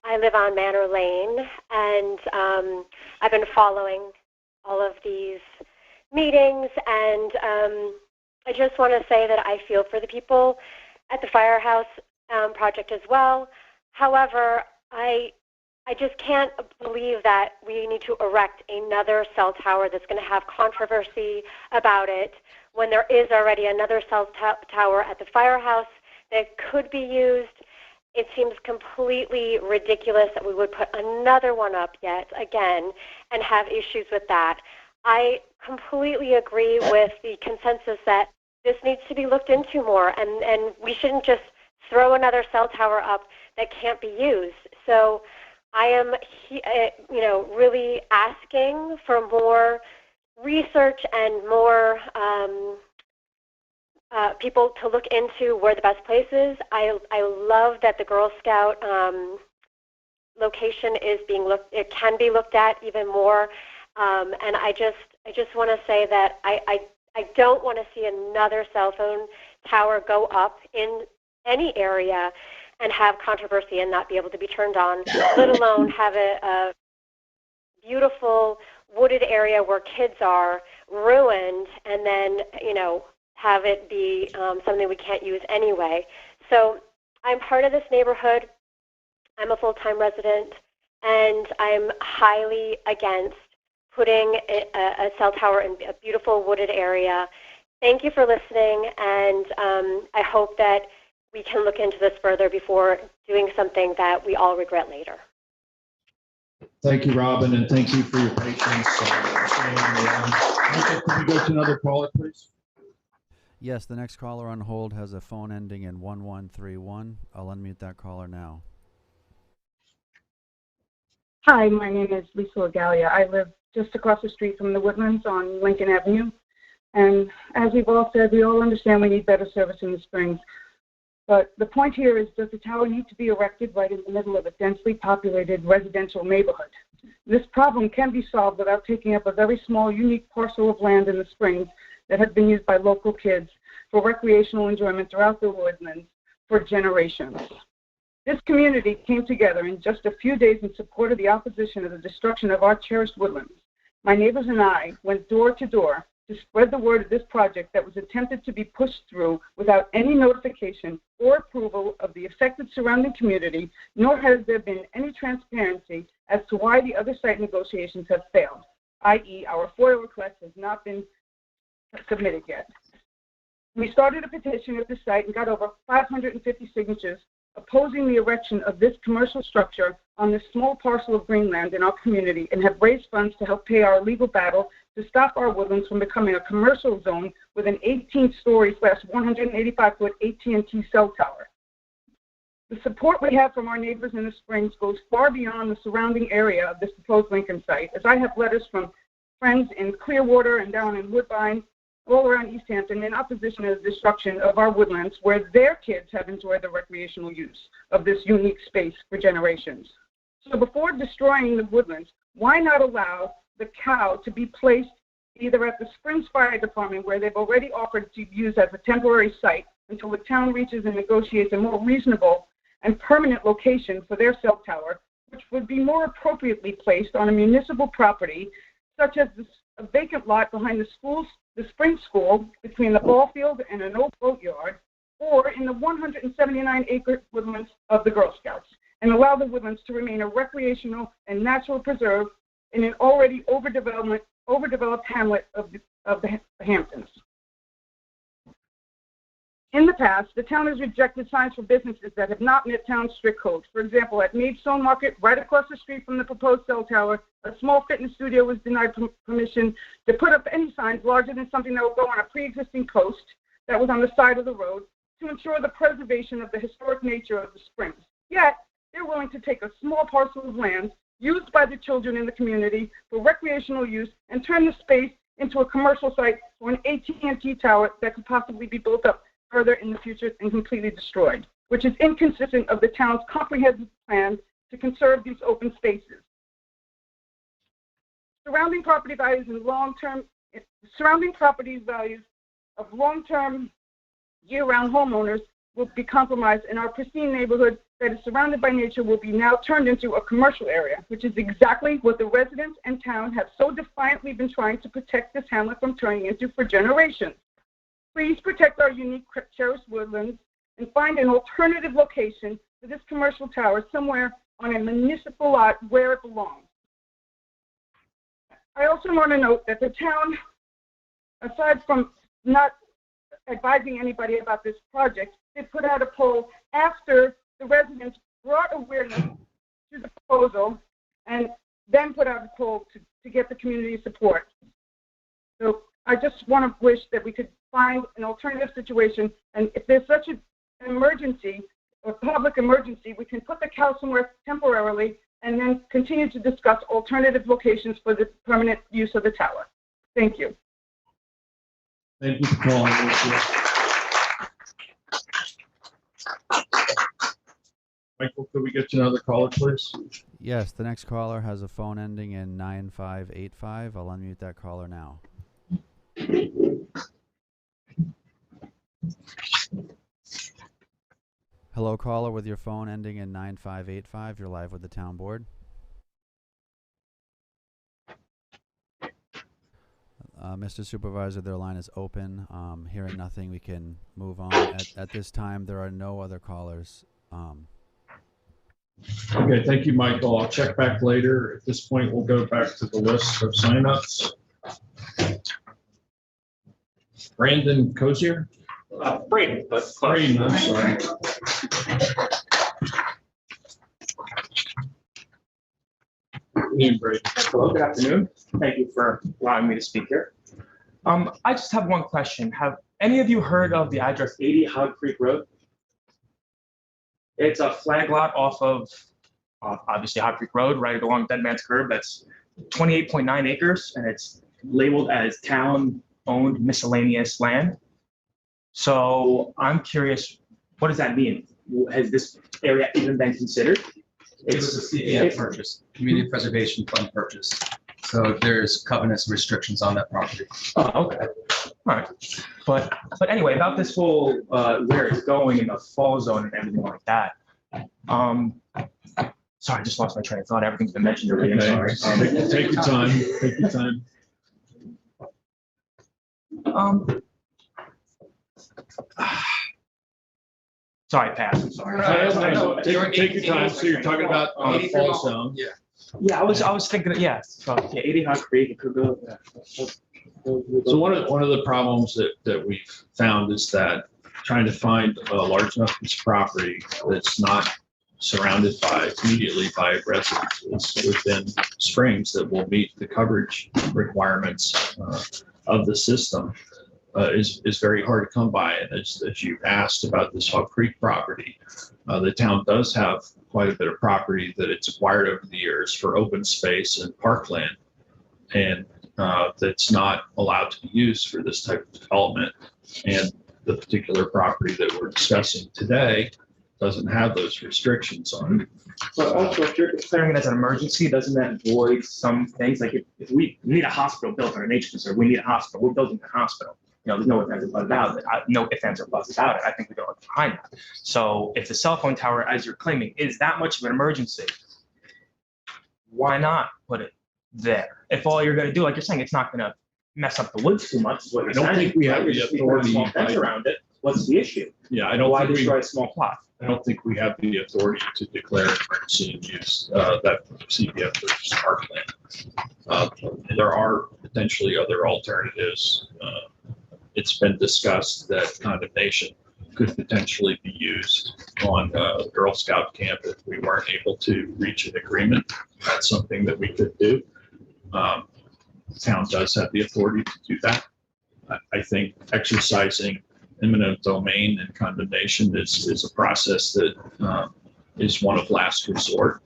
I live on Manor Lane, and I've been following all of these meetings, and I just want to say that I feel for the people at the firehouse project as well. However, I just can't believe that we need to erect another cell tower that's going to have controversy about it when there is already another cell tower at the firehouse that could be used. It seems completely ridiculous that we would put another one up yet again and have issues with that. I completely agree with the consensus that this needs to be looked into more, and we shouldn't just throw another cell tower up that can't be used. So I am, really asking for more research and more people to look into where the best place is. I love that the Girl Scout location is being it can be looked at even more. And I just want to say that I don't want to see another cell phone tower go up in any area and have controversy and not be able to be turned on, let alone have a beautiful wooded area where kids are ruined and then, have it be something we can't use anyway. So I'm part of this neighborhood. I'm a full-time resident, and I'm highly against putting a cell tower in a beautiful wooded area. Thank you for listening, and I hope that we can look into this further before doing something that we all regret later. Thank you, Robin, and thank you for your patience. Staying on the line. Michael, can we go to another caller, please? Yes, the next caller on hold has a phone ending in 1131. I'll unmute that caller now. Hi, my name is Lisa Legalia. I live just across the street from the Woodlands on Lincoln Avenue. And as we've all said, we all understand we need better service in the Springs. But the point here is, does the tower need to be erected right in the middle of a densely populated residential neighborhood? This problem can be solved without taking up a very small, unique parcel of land in the Springs that has been used by local kids for recreational enjoyment throughout the Woodlands for generations. This community came together in just a few days in support of the opposition of the destruction of our cherished woodlands. My neighbors and I went door to door to spread the word of this project that was attempted to be pushed through without any notification or approval of the affected surrounding community, nor has there been any transparency as to why the other site negotiations have failed, i.e. our FOIL request has not been submitted yet. We started a petition at the site and got over 550 signatures opposing the erection of this commercial structure on this small parcel of greenland in our community, and have raised funds to help pay our legal battle to stop our woodlands from becoming a commercial zone with an 18-story / 185-foot AT&T cell tower. The support we have from our neighbors in the Springs goes far beyond the surrounding area of this proposed Lincoln site, as I have letters from friends in Clearwater and down in Woodbine, all around East Hampton, in opposition to the destruction of our woodlands, where their kids have enjoyed the recreational use of this unique space for generations. So before destroying the woodlands, why not allow the cow to be placed either at the Springs Fire Department, where they've already offered to use as a temporary site until the town reaches and negotiates a more reasonable and permanent location for their cell tower, which would be more appropriately placed on a municipal property, such as a vacant lot behind the spring school, between the ball field and an old boatyard, or in the 179-acre woodlands of the Girl Scouts, and allow the woodlands to remain a recreational and natural preserve in an already overdeveloped hamlet of the Hamptons. In the past, the town has rejected signs for businesses that have not met town's strict codes. For example, at Maidstone Market, right across the street from the proposed cell tower, a small fitness studio was denied permission to put up any signs larger than something that would go on a pre-existing post that was on the side of the road to ensure the preservation of the historic nature of the Springs. Yet, they're willing to take a small parcel of land used by the children in the community for recreational use and turn the space into a commercial site for an AT&T tower that could possibly be built up further in the future and completely destroyed, which is inconsistent of the town's comprehensive plan to conserve these open spaces. Surrounding property values of long-term year-round homeowners will be compromised, and our pristine neighborhood that is surrounded by nature will be now turned into a commercial area, which is exactly what the residents and town have so defiantly been trying to protect this hamlet from turning into for generations. Please protect our unique cherished woodlands and find an alternative location for this commercial tower somewhere on a municipal lot where it belongs. I also want to note that the town, aside from not advising anybody about this project, they put out a poll after the residents brought awareness to the proposal and then put out a poll to get the community support. So I just want to wish that we could find an alternative situation, and if there's such an emergency, a public emergency, we can put the cow somewhere temporarily and then continue to discuss alternative locations for the permanent use of the tower. Thank you. Thank you for calling. Michael, could we get to another caller, please? Yes, the next caller has a phone ending in 9585. I'll unmute that caller now. Hello, caller with your phone ending in 9585. You're live with the town board. Mr. Supervisor, their line is open. Hearing nothing, we can move on. At this time, there are no other callers Okay, thank you, Michael. I'll check back later. At this point, we'll go back to the list of signups. Brandon Cozier? Braden, but close. Braden, I'm sorry. Good evening, Braden. Hello, good afternoon. Thank you for allowing me to speak here. I just have one question. Have any of you heard of the address 80 Hog Creek Road? It's a flag lot off of obviously Hog Creek Road, right along Dead Man's Curve. That's 28.9 acres, and it's labeled as town-owned miscellaneous land. So I'm curious, what does that mean? Has this area even been considered? It was a CPF purchase, Community Preservation Fund purchase. So there's covenants and restrictions on that property. Oh, okay. All right. But anyway, about this whole where it's going in the fall zone and everything like that. Sorry, I just lost my train of thought. Everything's been mentioned already. Okay. I'm sorry. Take your time. Take your time. Sorry, pass. I'm sorry. Take your time. So you're talking about fall zone. Yeah. Yeah, I was thinking. Yeah. So yeah, 80 Hog Creek. It could go. So one of the problems that we've found is that trying to find a large enough piece of property that's not surrounded immediately by residences within springs that will meet the coverage requirements of the system is very hard to come by. And as you asked about this Hog Creek property, the town does have quite a bit of property that it's acquired over the years for open space and parkland, and that's not allowed to be used for this type of development. And the particular property that we're discussing today doesn't have those restrictions on it. But also, if you're declaring it as an emergency, doesn't that void some things? Like if we need a hospital built on a nature reserve, we need a hospital. We're building a hospital. You know, there's no ifs, ands, or buts about it. No ifs, ands, or buts about it. I think we go behind that. So if the cell phone tower, as you're claiming, is that much of an emergency, why not put it there? If all you're going to do, like you're saying, it's not going to mess up the woods too much. Is what you're I don't saying. think we have the Just put a small authority. fence around it. What's the issue? Yeah, I don't Why think we. destroy a small plot? I don't think we have the authority to declare emergency and use that CPF versus parkland. There are potentially other alternatives. It's been discussed that condemnation could potentially be used on Girl Scout camp if we weren't able to reach an agreement. That's something that we could do. The town does have the authority to do that. I think exercising eminent domain and condemnation is a process that is one of last resort.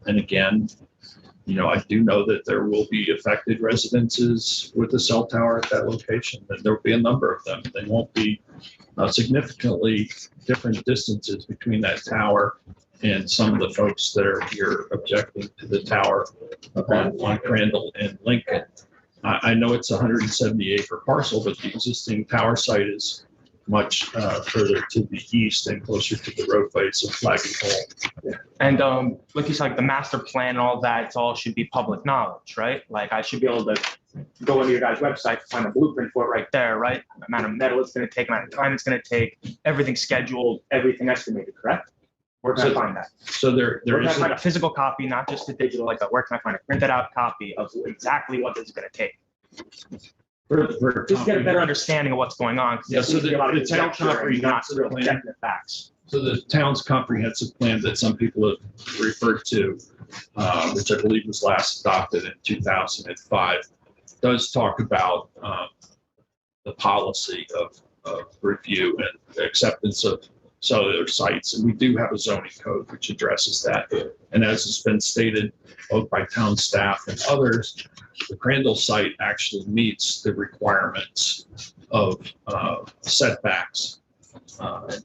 And again, you know, I do know that there will be affected residences with the cell tower at that location, and there will be a number of them. They won't be significantly different distances between that tower and some of the folks that are here objecting to the tower on Crandall and Lincoln. I know it's a 170 acre parcel, but the existing tower site is much further to the east and closer to the roadways of Flagging Hole. And like you said, like the master plan and all that, it's all should be public knowledge, right? Like I should be able to go into your guys' website to find a blueprint for it right there, right? The amount of metal it's going to take, amount of time it's going to take, everything scheduled, everything estimated, correct? Where can I find that? So there Where can I is find a physical copy, not just a digital, like where can I find a printed out copy of exactly what this is going to take? Just get a better understanding of what's going on. Yeah, so the town not comprehensive real plan. definite facts. So the town's comprehensive plan that some people have referred to, which I believe was last adopted in 2005, does talk about the policy of review and acceptance of cellular sites. And we do have a zoning code which addresses that. And as has been stated both by town staff and others, the Crandall site actually meets the requirements of setbacks. It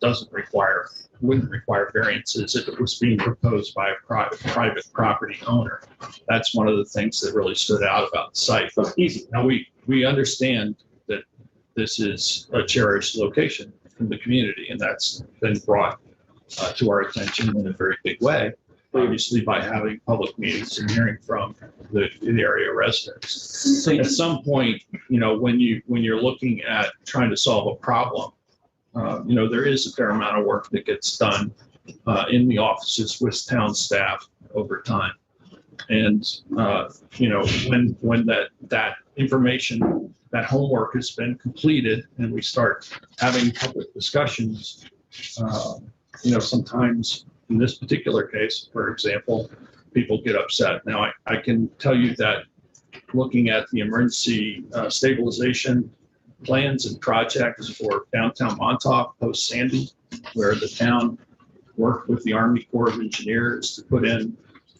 wouldn't require variances if it was being proposed by a private property owner. That's one of the things that really stood out about the site. So easy. Now we understand that this is a cherished location in the community, and that's been brought to our attention in a very big way, obviously by having public meetings and hearing from the area residents. So at some point, you know, when you're looking at trying to solve a problem, you know, there is a fair amount of work that gets done in the offices with town staff over time. And, when that information, that homework has been completed and we start having public discussions, sometimes in this particular case, for example, people get upset. Now, I can tell you that looking at the emergency stabilization plans and projects for downtown Montauk post Sandy, where the town worked with the Army Corps of Engineers to put in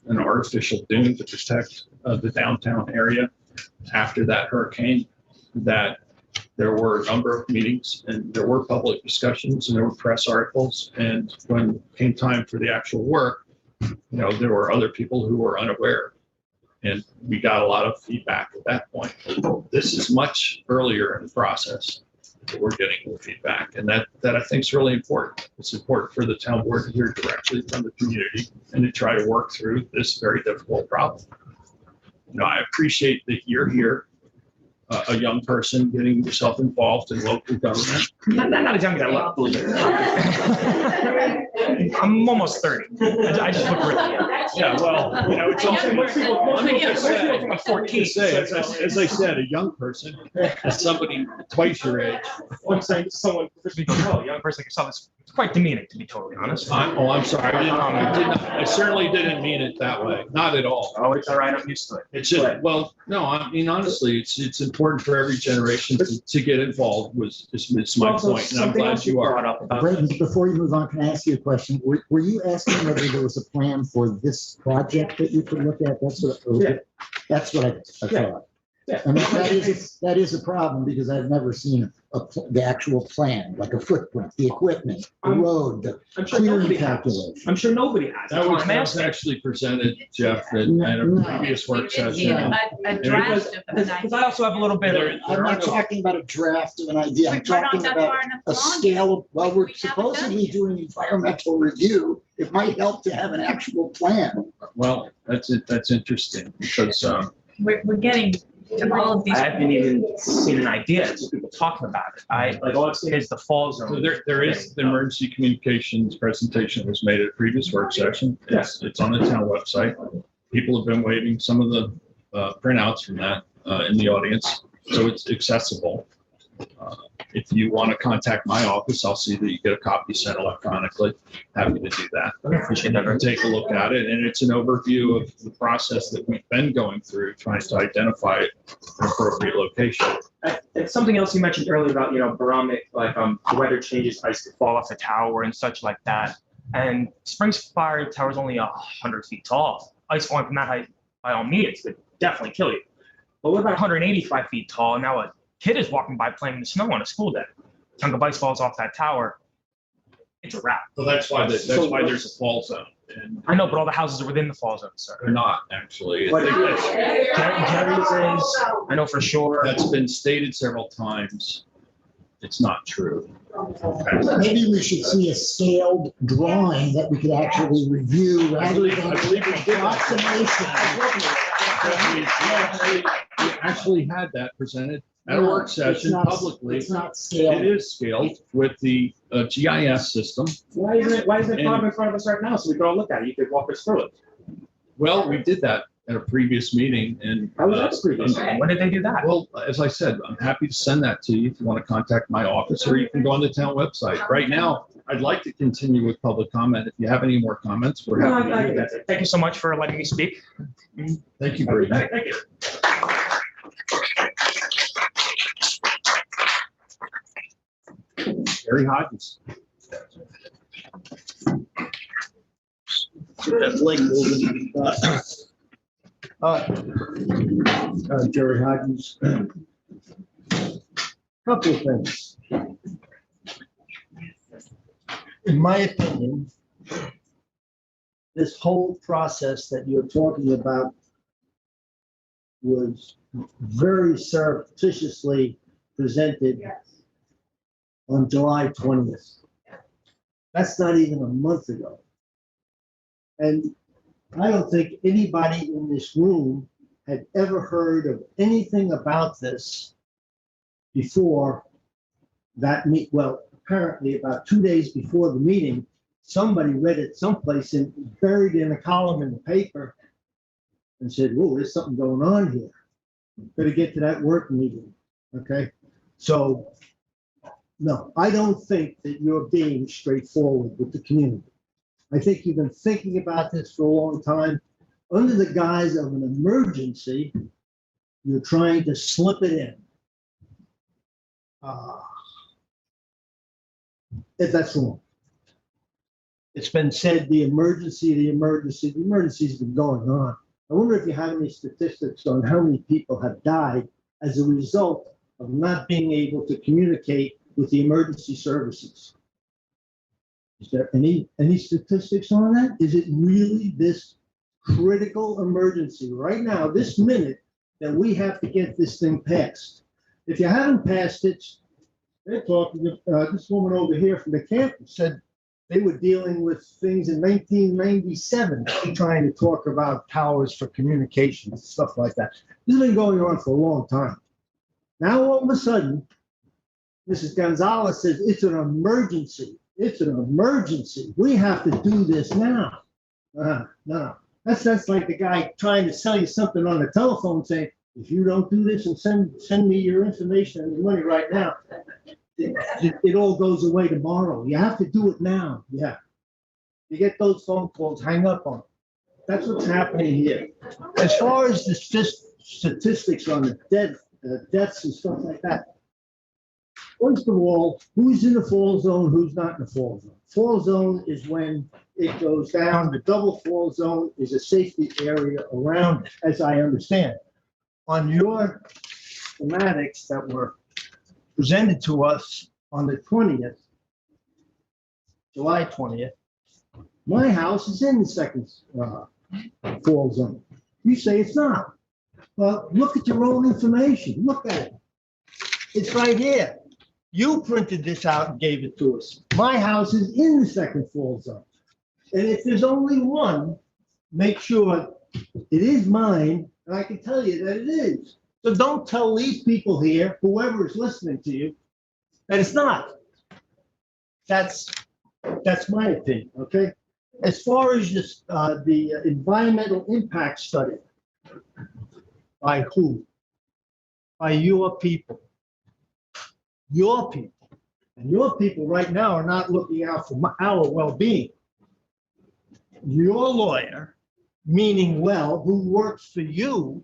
an artificial dune to protect the downtown area after that hurricane, that there were a number of meetings and there were public discussions and there were press articles. And when it came time for the actual work, there were other people who were unaware. And we got a lot of feedback at that point. This is much earlier in the process that we're getting the feedback. And that I think is really important. It's important for the town board to hear directly from the community and to try to work through this very difficult problem. I appreciate that you're here, a young person getting yourself involved in local government. Not as young as I look. I'm almost 30. I just look really young. Yeah, well, it's also, most people think I'm 14. As I said, a young person, as somebody twice your age. I'm saying someone, a young person like yourself, it's quite demeaning, to be totally honest. I'm sorry. I certainly didn't mean it that way. Not at all. Oh, it's all right. I'm used to it. It's just, well, no, I mean, honestly, it's important for every generation to get involved is my point. And I'm glad you are. Brayden, before you move on, can I ask you a question? Were you asking whether there was a plan for this project that you could look at? That's what I thought. Yeah. And that is a problem because I've never seen the actual plan, like a footprint, the equipment, the road, the clearing calculation. I'm sure nobody has. That was actually presented, Jeff, at a previous work session. A draft of an idea. Because I also have a little bit of. I'm not talking about a draft of an idea. I'm talking about a scale. Well, we're supposedly doing environmental review. It might help to have an actual plan. Well, that's interesting because we're getting to all of these. I haven't even seen an idea. It's people talking about it. All I've seen is the fall zone. So there is the emergency communications presentation that was made at a previous work session. It's on the town website. People have been waving some of the printouts from that in the audience, so it's accessible. If you want to contact my office, I'll see that you get a copy sent electronically. Happy to do that. I appreciate that. Take a look at it, and it's an overview of the process that we've been going through, trying to identify an appropriate location. And something else you mentioned earlier about, barometric, like the weather changes, ice could fall off the tower and such like that. And Springs Fire Tower is only 100 feet tall. Ice falling from that height, by all means, could definitely kill you. But what about 185 feet tall? Now a kid is walking by playing in the snow on a school day. A chunk of ice falls off that tower. It's a wrap. So that's why there's a fall zone. And I know, but all the houses are within the fall zone, sir. they're not actually. Jerry's is, I know for sure. That's been stated several times. It's not true. Maybe we should see a scaled drawing that we could actually review rather than approximation. We actually had that presented at a work session publicly. It's not scaled. It is scaled with the GIS system. Why isn't it in front of us right now so we can all look at it? You could walk us through it. Well, we did that at a previous meeting, and how was that previous? When did they do that? Well, as I said, I'm happy to send that to you if you want to contact my office, or you can go on the town website. Right now, I'd like to continue with public comment. If you have any more comments, we're happy to do that. Thank you so much for letting me speak. Thank you, Brady. Thank you. Jerry Hodges. Jerry Hodges. Couple of things. In my opinion, this whole process that you're talking about was very surreptitiously presented on July 20th. That's not even a month ago. And I don't think anybody in this room had ever heard of anything about this before that well, apparently about 2 days before the meeting, somebody read it someplace and buried in a column in the paper and said, whoa, there's something going on here. Better get to that work meeting, okay? So, no, I don't think that you're being straightforward with the community. I think you've been thinking about this for a long time. Under the guise of an emergency, you're trying to slip it in. If that's wrong. It's been said the emergency's been going on. I wonder if you have any statistics on how many people have died as a result of not being able to communicate with the emergency services. Is there any statistics on that? Is it really this critical emergency right now, this minute, that we have to get this thing passed? If you haven't passed it, they're talking, this woman over here from the campus said they were dealing with things in 1997, trying to talk about towers for communications, stuff like that. This has been going on for a long time. Now, all of a sudden, Mrs. Gonzalez says it's an emergency. It's an emergency. We have to do this now. No, that's like the guy trying to sell you something on the telephone saying, if you don't do this and send me your information and your money right now, it all goes away tomorrow. You have to do it now. Yeah. You get those phone calls, hang up on them. That's what's happening here. As far as the statistics on the deaths and stuff like that, first of all, who's in the fall zone, who's not in the fall zone? Fall zone is when it goes down. The double fall zone is a safety area around it, as I understand. On your schematics that were presented to us on the 20th, July 20th, my house is in the second fall zone. You say it's not. Well, look at your own information. Look at it. It's right here. You printed this out and gave it to us. My house is in the second fall zone. And if there's only one, make sure it is mine, and I can tell you that it is. So don't tell these people here, whoever is listening to you, that it's not. That's my opinion, okay? As far as just the environmental impact study, by who? By your people. Your people. And your people right now are not looking out for our well-being. Your lawyer, meaning well, who works for you,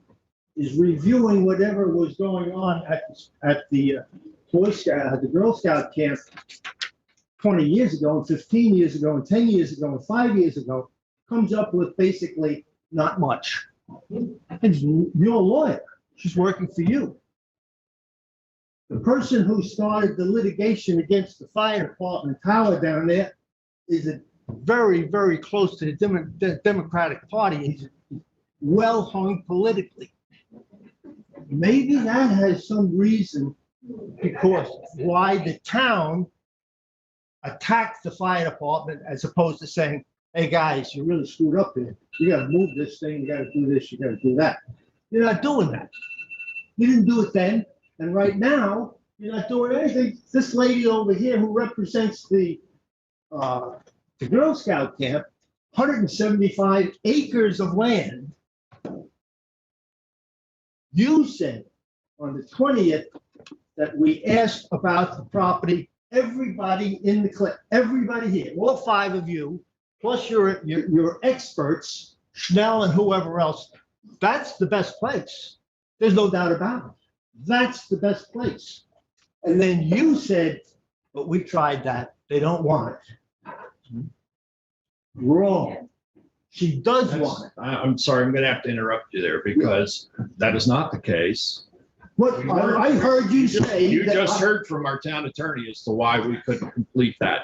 is reviewing whatever was going on at the Boy Scout, the Girl Scout camp 20 years ago, and 15 years ago, and 10 years ago, and 5 years ago, comes up with basically not much. It's your lawyer. She's working for you. The person who started the litigation against the fire department tower down there is very, very close to the Democratic Party. He's well hung politically. Maybe that has some reason because why the town attacked the fire department as opposed to saying, hey guys, you really screwed up here. You got to move this thing. You got to do this. You got to do that. You're not doing that. You didn't do it then. And right now, you're not doing anything. This lady over here who represents the Girl Scout camp, 175 acres of land. You said on the 20th that we asked about the property. Everybody in the clip, everybody here, all 5 of you, plus your experts, Schnell and whoever else, that's the best place. There's no doubt about it. That's the best place. And then you said, but we tried that. They don't want it. Wrong. She does want it. I'm sorry, I'm going to have to interrupt you there because that is not the case. What I heard you say. You just heard from our town attorney as to why we couldn't complete that.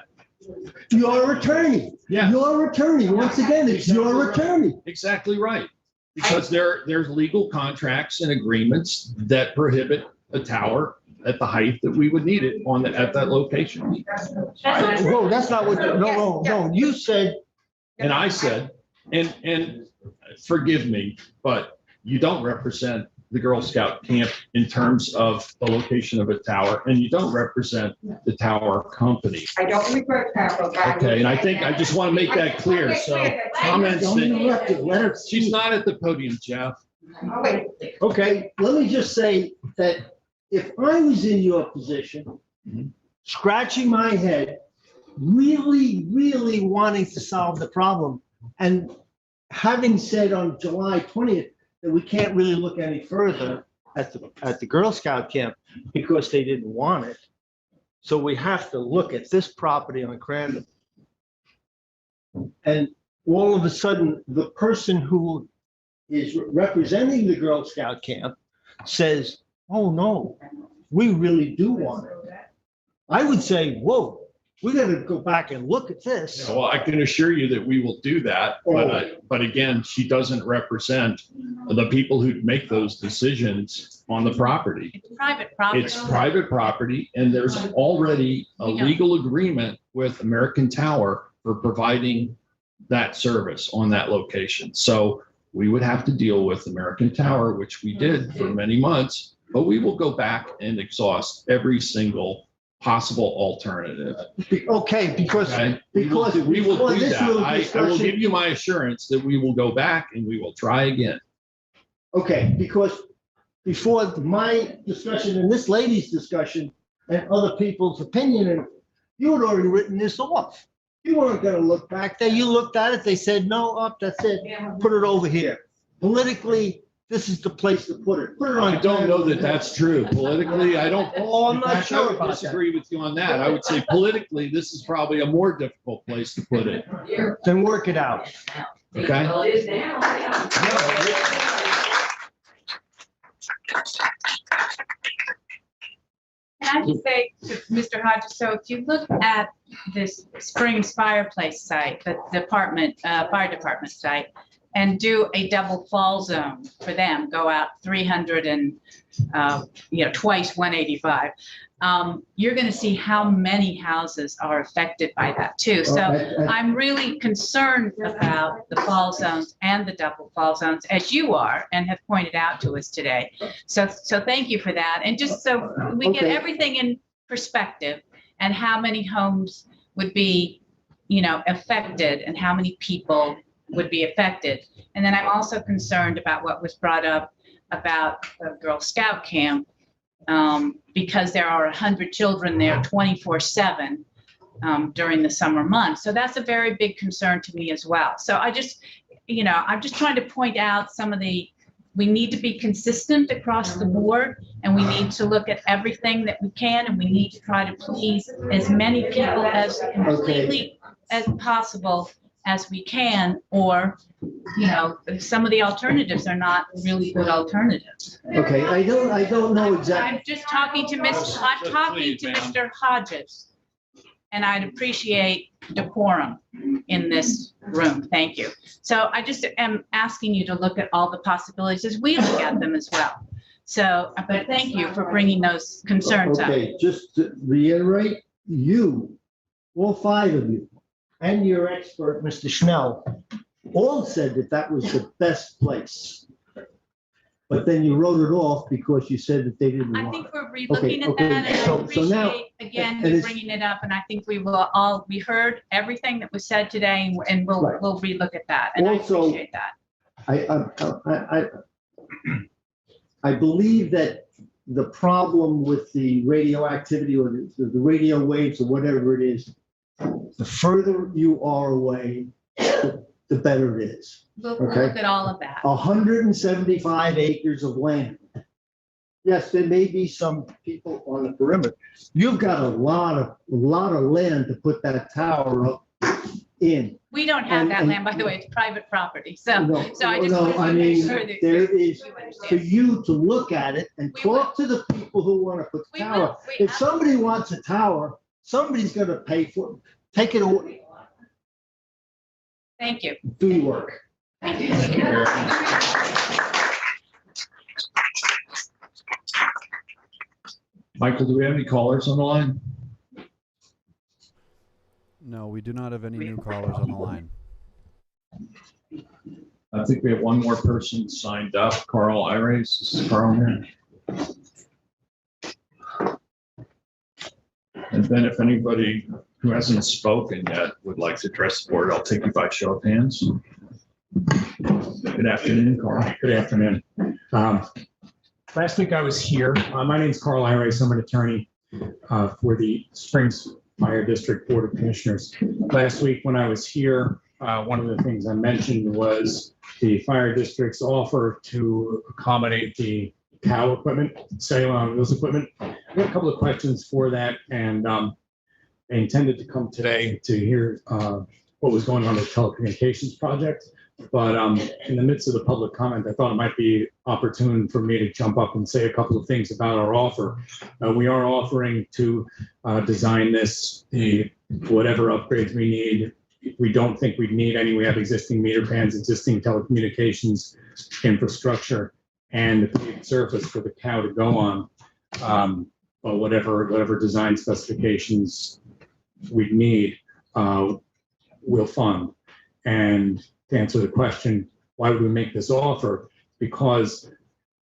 Your attorney. Yeah. Your attorney. Once again, it's your attorney. Exactly right. Because there's legal contracts and agreements that prohibit a tower at the height that we would need it at that location. Whoa, that's not what. No. You said. And I said, and forgive me, but you don't represent the Girl Scout camp in terms of the location of a tower, and you don't represent the tower company. I don't regret that. Okay, and I think I just want to make that clear. So comments Don't interrupt her. Let her that she's not at the podium, Jeff. Okay, let me just say that if I was in your position, scratching my head, really, really wanting to solve the problem, and having said on July 20th that we can't really look any further at the Girl Scout camp because they didn't want it. So we have to look at this property on Crandon. And all of a sudden, the person who is representing the Girl Scout camp says, oh no, we really do want it. I would say, whoa, we got to go back and look at this. Well, I can assure you that we will do that. But again, she doesn't represent the people who make those decisions on the property. It's private property. It's private property, and there's already a legal agreement with American Tower for providing that service on that location. So we would have to deal with American Tower, which we did for many months, but we will go back and exhaust every single possible alternative. Okay, because we will do that. I will discussion- give you my assurance that we will go back and we will try again. Okay, because before my discussion and this lady's discussion and other people's opinion, and you had already written this off. You weren't gonna look back there. You looked at it, they said, no, up, that's it. Put it over here. Politically, this is the place to put it. Put it on. I don't know that that's true. Politically, I don't. Oh, I'm in not fact, I sure would about that. disagree with you on that. I would say politically, this is probably a more difficult place to put it. Then work it out. Okay? Can I just say to Mr. Hodges, so if you look at this Springs fireplace site, the fire department site, and do a double fall zone for them, go out 300 and, twice 185, you're going to see how many houses are affected by that too. So I'm really concerned about the fall zones and the double fall zones, as you are and have pointed out to us today. So thank you for that. And just so we get everything in perspective and how many homes would be, affected and how many people would be affected. And then I'm also concerned about what was brought up about the Girl Scout camp, because there are 100 children there 24/7 during the summer months. So that's a very big concern to me as well. So I'm just trying to point out we need to be consistent across the board, and we need to look at everything that we can, and we need to try to please as many people as completely as possible as we can, or, some of the alternatives are not really good alternatives. Okay, I don't know exactly. I'm just talking to Mr. Hodges, and I'd appreciate decorum in this room. Thank you. So I just am asking you to look at all the possibilities as we look at them as well. So, but thank you for bringing those concerns up. Okay, just to reiterate, all five of you, and your expert, Mr. Schnell, all said that was the best place. But then you wrote it off because you said that they didn't want it. I think we're relooking at that, and I appreciate, again, you bringing it up, and I think we heard everything that was said today, and we'll relook at that, and I appreciate that. I believe that the problem with the radioactivity or the radio waves or whatever it is, the further you are away, the better it is. We'll look at all of that. 175 acres of land. Yes, there may be some people on the perimeter. You've got a lot of land to put that tower up in. We don't have that land, by the way, it's private property, so I just want to make sure that there is, you understand. for you to look at it and talk to the people who want to put the tower. If somebody wants a tower, somebody's going to pay for it. Take it away. Thank you. Do your work. Thank you. Michael, do we have any callers on the line? No, we do not have any new callers on the line. I think we have one more person signed up, Carl Ires. This is Carl here. And then if anybody who hasn't spoken yet would like to address the board, I'll take you by show of hands. Good afternoon, Carl. Good afternoon. Last week I was here. My name is Carl Ires. I'm an attorney for the Springs Fire District Board of Commissioners. Last week when I was here, one of the things I mentioned was the fire district's offer to accommodate the cow equipment, cellular on wheels equipment. I got a couple of questions for that, and I intended to come today to hear what was going on with the telecommunications project. But in the midst of the public comment, I thought it might be opportune for me to jump up and say a couple of things about our offer. We are offering to design this, whatever upgrades we need. We don't think we'd need any. We have existing meter pans, existing telecommunications infrastructure, and the paved surface for the cow to go on. Or whatever design specifications we need, we'll fund. And to answer the question, why would we make this offer? Because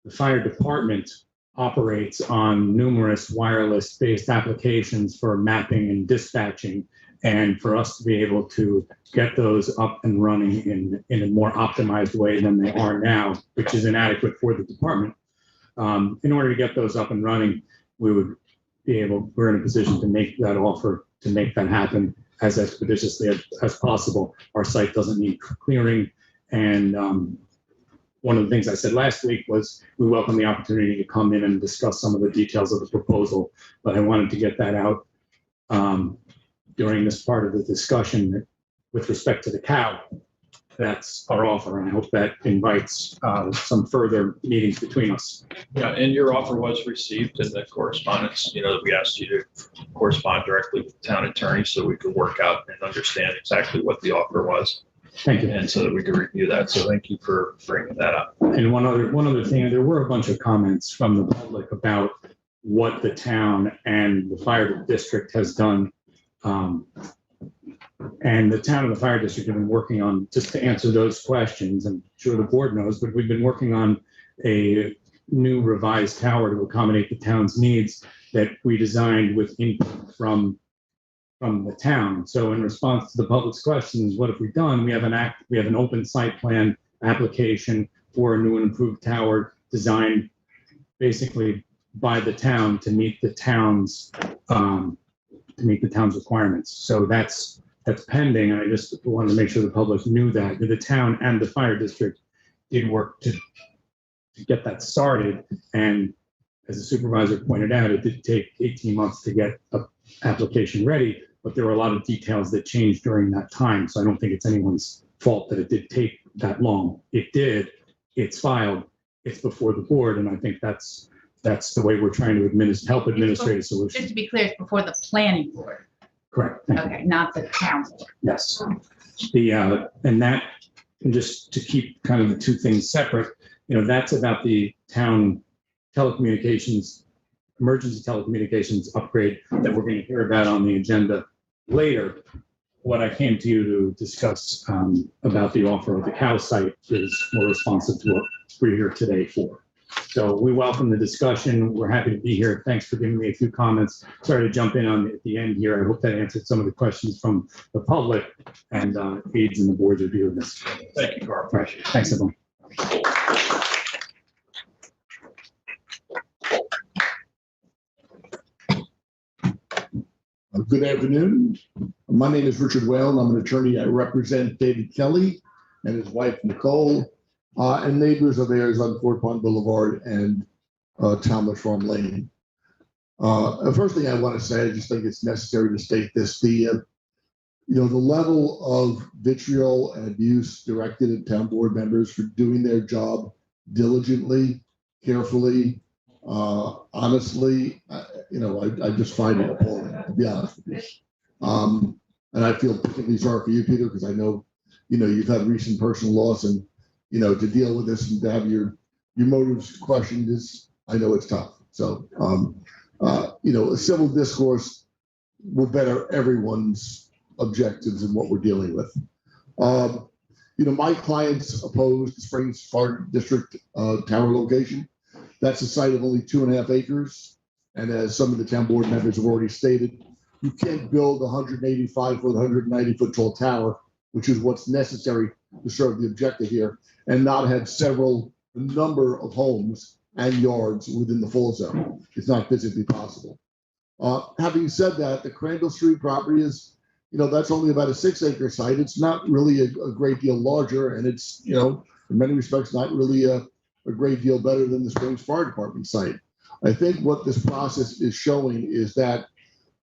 the fire department operates on numerous wireless-based applications for mapping and dispatching, and for us to be able to get those up and running in a more optimized way than they are now, which is inadequate for the department. In order to get those up and running, we're in a position to make that offer, to make that happen as expeditiously as possible. Our site doesn't need clearing. And one of the things I said last week was we welcome the opportunity to come in and discuss some of the details of the proposal, but I wanted to get that out during this part of the discussion with respect to the cow. That's our offer, and I hope that invites some further meetings between us. Yeah, and your offer was received in the correspondence, that we asked you to correspond directly with the town attorney so we could work out and understand exactly what the offer was. Thank you. And so that we could review that. So thank you for bringing that up. And one other thing, there were a bunch of comments from the public about what the town and the fire district has done. And the town and the fire district have been working on, just to answer those questions, I'm sure the board knows, but we've been working on a new revised tower to accommodate the town's needs that we designed with input from the town. So in response to the public's questions, what have we done? We have an open site plan application for a new and improved tower designed basically by the town to meet the town's requirements. So that's pending. I just wanted to make sure the public knew that the town and the fire district did work to get that started. And as the supervisor pointed out, it did take 18 months to get an application ready, but there were a lot of details that changed during that time. So I don't think it's anyone's fault that it did take that long. It did. It's filed. It's before the board, and I think that's the way we're trying to help administrate a solution. Just to be clear, it's before the planning board. Correct. Thank you. Okay, not the town board. Yes. And just to keep kind of the two things separate, that's about the town telecommunications, emergency telecommunications upgrade that we're going to hear about on the agenda later. What I came to you to discuss about the offer of the cow site is more responsive to what we're here today for. So we welcome the discussion. We're happy to be here. Thanks for giving me a few comments. Sorry to jump in at the end here. I hope that answered some of the questions from the public and aids in the board's review of this. Thank you, Carl. All right. Thanks, everyone. Good afternoon. My name is Richard Whale, and I'm an attorney. I represent David Kelly and his wife, Nicole, and neighbors of theirs on Fort Pond Boulevard and Talmadge Farm Lane. First thing I want to say, I just think it's necessary to state this: the level of vitriol and abuse directed at town board members for doing their job diligently, carefully, honestly, I just find it appalling, to be honest with you. And I feel particularly sorry for you, Peter, because I know, you've had recent personal loss, and to deal with this and to have your motives questioned I know it's tough. So, a civil discourse will better everyone's objectives in what we're dealing with. my clients opposed the Springs Fire District tower location. That's a site of only 2.5 acres. And as some of the town board members have already stated, you can't build a 185-foot, 190-foot tall tower, which is what's necessary to serve the objective here, and not have a number of homes and yards within the fall zone. It's not physically possible. Having said that, the Crandall Street property is, that's only about a 6-acre site. It's not really a great deal larger, and it's, in many respects, not really a great deal better than the Springs Fire Department site. I think what this process is showing is that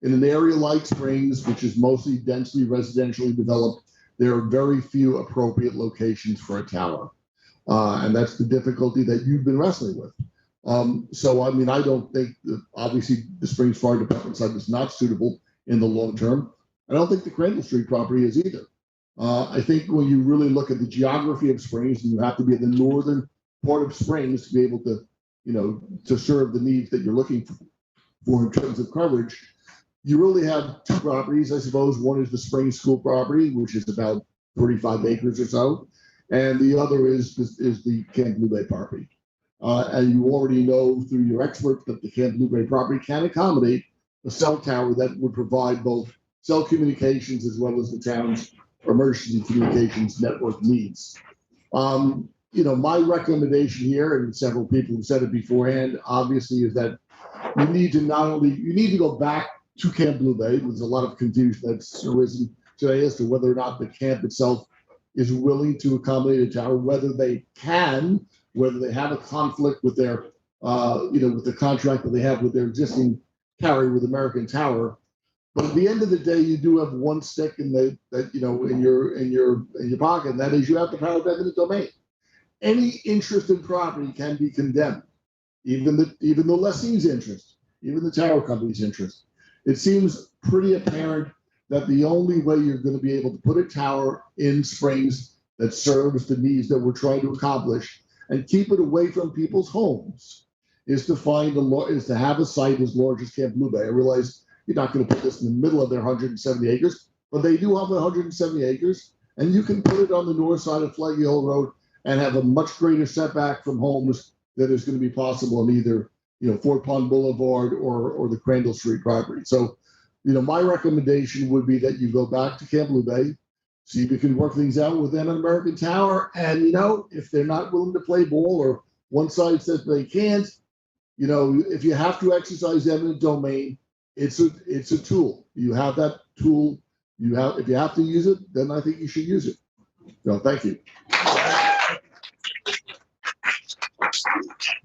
in an area like Springs, which is mostly densely residentially developed, there are very few appropriate locations for a tower. And that's the difficulty that you've been wrestling with. So, I don't think that obviously the Springs Fire Department site is not suitable in the long term. I don't think the Crandall Street property is either. I think when you really look at the geography of Springs, and you have to be in the northern part of Springs to be able to, to serve the needs that you're looking for in terms of coverage, you really have two properties, I suppose. One is the Springs School property, which is about 35 acres or so, and the other is the Camp Blue Bay property. And you already know through your experts that the Camp Blue Bay property can accommodate a cell tower that would provide both cell communications as well as the town's emergency communications network needs. My recommendation here, and several people have said it beforehand, obviously, is that you need to go back to Camp Blue Bay. There's a lot of confusion that's arisen today as to whether or not the camp itself is willing to accommodate a tower, whether they can, whether they have a conflict with their, with the contract that they have with their existing carrier with American Tower. But at the end of the day, you do have one stick in your pocket, and that is you have the power of eminent domain. Any interest in property can be condemned, even the lessee's interest, even the tower company's interest. It seems pretty apparent that the only way you're going to be able to put a tower in Springs that serves the needs that we're trying to accomplish and keep it away from people's homes is to have a site as large as Camp Blue Bay. I realize you're not going to put this in the middle of their 170 acres, but they do have 170 acres, and you can put it on the north side of Flaggy Hill Road and have a much greater setback from homes that is going to be possible in either Fort Pond Boulevard or the Crandall Street property. So, my recommendation would be that you go back to Camp Blue Bay, see if you can work things out with them at American Tower, and if they're not willing to play ball or one side says they can't, if you have to exercise eminent domain, it's a tool. You have that tool. If you have to use it, then I think you should use it. So, thank you.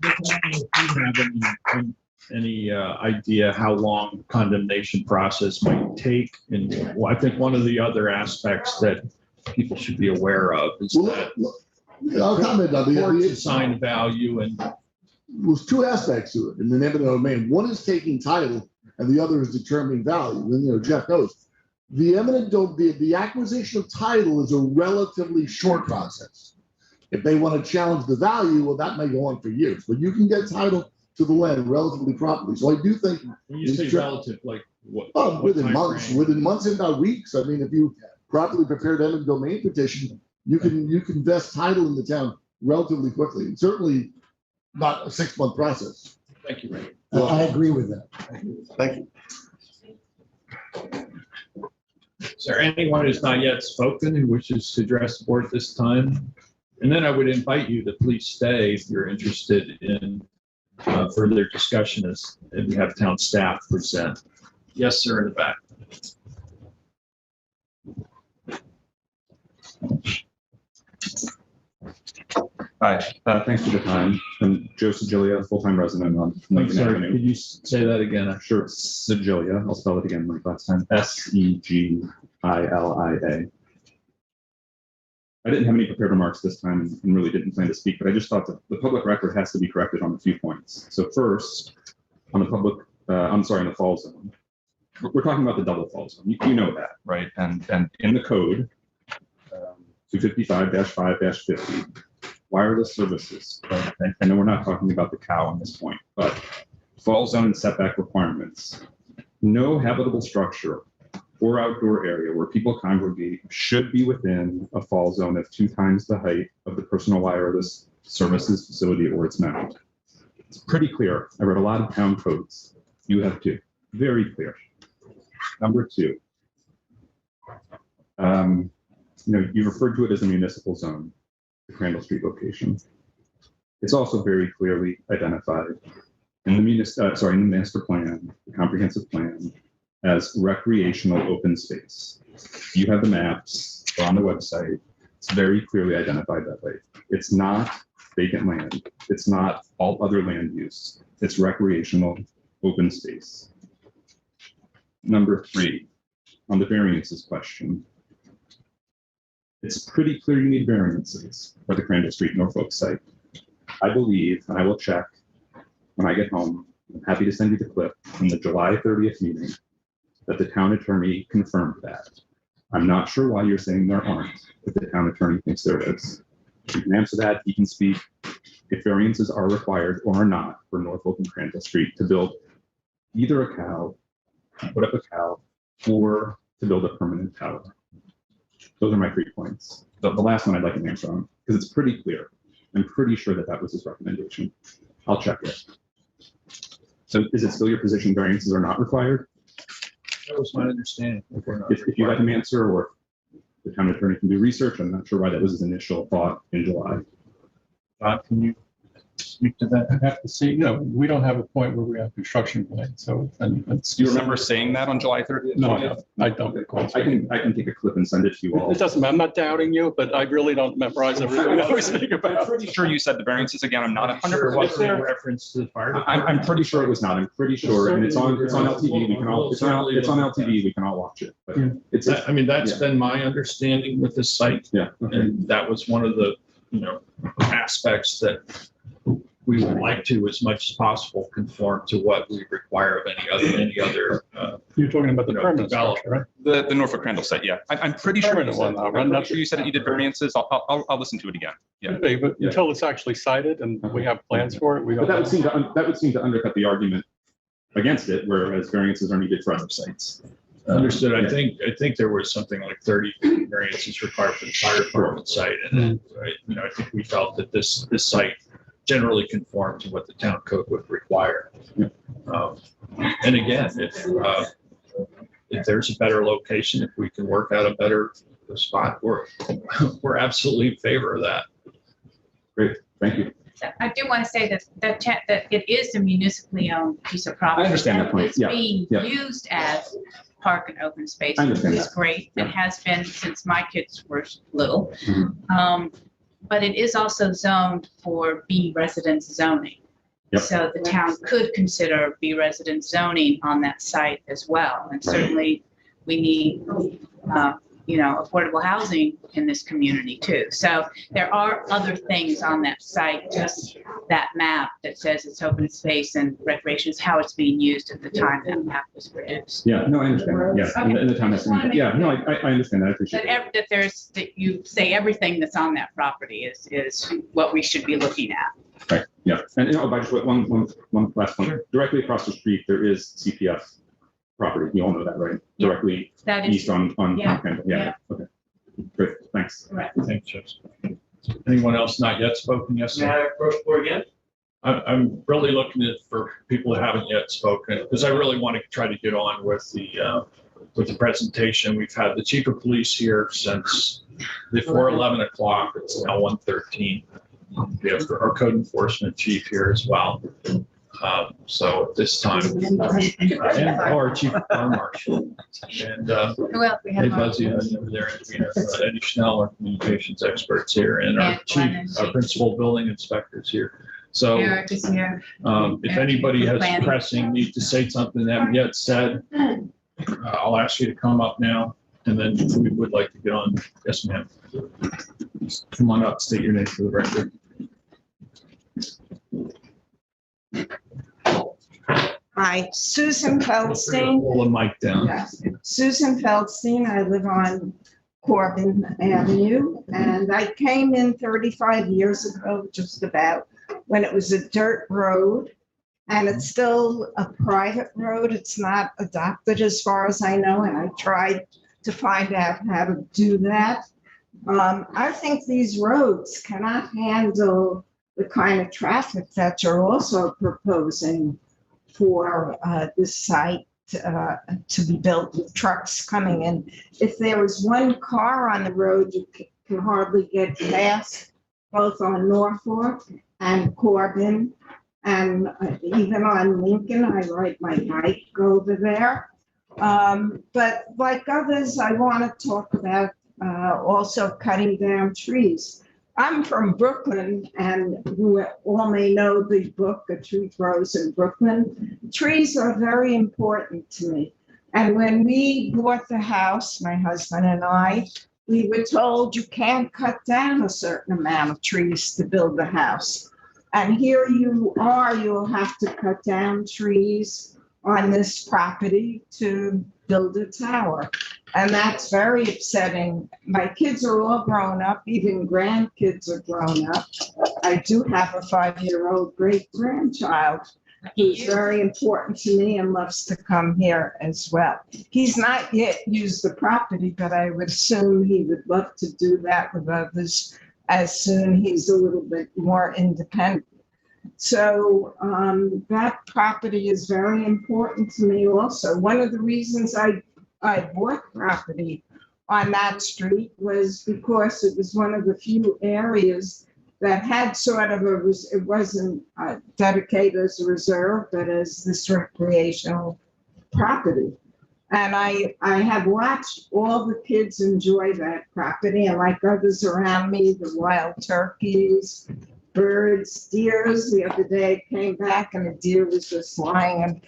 Do you have any idea how long condemnation process might take? And I think one of the other aspects that people should be aware of is that I'll comment on courts assign value, and there's two aspects to it in the eminent domain. One is taking title, and the other is determining value. And Jeff knows the acquisition of title is a relatively short process. If they want to challenge the value, well, that may go on for years, but you can get title to the land relatively properly. So I do think when you say relative, like what? Within months, if not weeks. I mean, if you properly prepared eminent domain petition, you can vest title in the town relatively quickly, and certainly not a 6-month process. Thank you, Ray. I agree with that. Thank you. Is there anyone who's not yet spoken who wishes to address the board at this time? And then I would invite you to please stay if you're interested in further discussion as we have town staff present. Yes, sir, in the back. Hi, thanks for the time. I'm Joe Sigilia, full-time resident on I'm Lincoln sorry, Avenue. could you say that again? Sure, Sigilia. I'll spell it again like last time. Segilia. I didn't have any prepared remarks this time and really didn't plan to speak, but I just thought that the public record has to be corrected on a few points. So first, on the fall zone. We're talking about the double fall zone. You know that, right? And in the code, 255-5-50, wireless services. Right? I know we're not talking about the cow on this point, but fall zone and setback requirements. No habitable structure or outdoor area where people congregate should be within a fall zone of 2 times the height of the personal wireless services facility or its mount. It's pretty clear. I read a lot of town codes. You have too. Very clear. Number 2. You referred to it as a municipal zone, the Crandall Street location. It's also very clearly identified in the master plan, the comprehensive plan, as recreational open space. You have the maps on the website. It's very clearly identified that way. It's not vacant land. It's not all other land use. It's recreational open space. Number 3, on the variances question. It's pretty clear you need variances for the Crandall Street Norfolk site. I believe, and I will check when I get home, I'm happy to send you the clip from the July 30th meeting, that the town attorney confirmed that. I'm not sure why you're saying there aren't, but the town attorney thinks there is. You can answer that, he can speak if variances are required or are not for Norfolk and Crandall Street to build either a cow, put up a cow, or to build a permanent tower. Those are my 3 points. The last one I'd like an answer on, because it's pretty clear. I'm pretty sure that that was his recommendation. I'll check it. So is it still your position variances are not required? That was my understanding. If you have an answer, or the town attorney can do research, I'm not sure why that was his initial thought in July. Can you speak to that? I have to see, we don't have a point where we have construction plans, so. Do you remember saying that on July 30th? No, I don't recall. I can take a clip and send it to you all. It doesn't matter, I'm not doubting you, but I really don't memorize everything I always think about. I'm pretty sure you said the variances again. I'm not 100%. Was there a reference to the fire department? I'm pretty sure it was not. I'm pretty sure, and it's on LTV. We can all it's on LTV. We can all watch it. But it's that's been my understanding with this site. Yeah, and that was one of the aspects that we would like to, as much as possible, conform to what we require of any other. You're talking about the permanent structure, right? The Norfolk Crandall site, yeah. I'm pretty sure it was. I'm not sure you said that you did variances. I'll listen to it again. Yeah. Okay, but until it's actually cited and we have plans for it, we don't. But that would seem to undercut the argument against it, whereas variances are needed for other sites. Understood. I think there was something like 30 variances required for the fire department site, and I think we felt that this site generally conformed to what the town code would require. And again, if there's a better location, if we can work out a better spot, we're absolutely in favor of that. Great, thank you. I do want to say that it is a municipally owned piece of property. I understand that point. It's being used as park and open space. I understand It's that. great. It has been since my kids were little. Mm-hmm. But it is also zoned for B residence zoning. Yep. So the town could consider B residence zoning on that site as well. And certainly we need, affordable housing in this community too. So there are other things on that site, just that map that says it's open space and recreation is how it's being used at the time that map was produced. Yeah, no, I understand. Yeah, and the town has. Yeah, no, I understand that. I appreciate it. That you say everything that's on that property is what we should be looking at. Right. Yeah, and by just one last point. Directly across the street, there is CPF property. You all know that, right? Yeah. Directly east on Crandall. Yeah. Okay. Great. Thanks. Right. Thanks, Joseph. Anyone else not yet spoken? Yes, sir. May I approach for again? I'm really looking for people who haven't yet spoken, because I really want to try to get on with the presentation. We've had the chief of police here since before 11 o'clock. It's now 1:13. We have our code enforcement chief here as well. So at this time, and our chief fire marshal, and hey Buzzy over there, and we have Eddie Schnell, our communications experts here, and our principal building inspectors here. So Eric is here. if anybody has pressing need to say something they haven't yet said, I'll ask you to come up now, and then we would like to get on. Yes, ma'am. Come on up, state your name for the record. Hi, Susan Feldstein. Pull the mic down. Yes. Susan Feldstein. I live on Corbin Avenue, and I came in 35 years ago, just about, when it was a dirt road. And it's still a private road. It's not adopted as far as I know, and I tried to find out how to do that. I think these roads cannot handle the kind of traffic that you're also proposing for this site to be built with trucks coming in. If there was one car on the road, you can hardly get past, both on Norfolk and Corbin. And even on Lincoln, I ride my bike over there. But like others, I want to talk about also cutting down trees. I'm from Brooklyn, and you all may know the book, A Tree Grows in Brooklyn. Trees are very important to me. And when we bought the house, my husband and I, we were told you can't cut down a certain amount of trees to build a house. And here you are, you'll have to cut down trees on this property to build a tower. And that's very upsetting. My kids are all grown up, even grandkids are grown up. I do have a 5-year-old great-grandchild who's very important to me and loves to come here as well. He's not yet used the property, but I would assume he would love to do that with others as soon he's a little bit more independent. So that property is very important to me also. One of the reasons I bought property on that street was because it was one of the few areas that had sort of it wasn't dedicated as a reserve, but as this recreational property. And I have watched all the kids enjoy that property, and like others around me, the wild turkeys, birds, deers. The other day I came back and a deer was just lying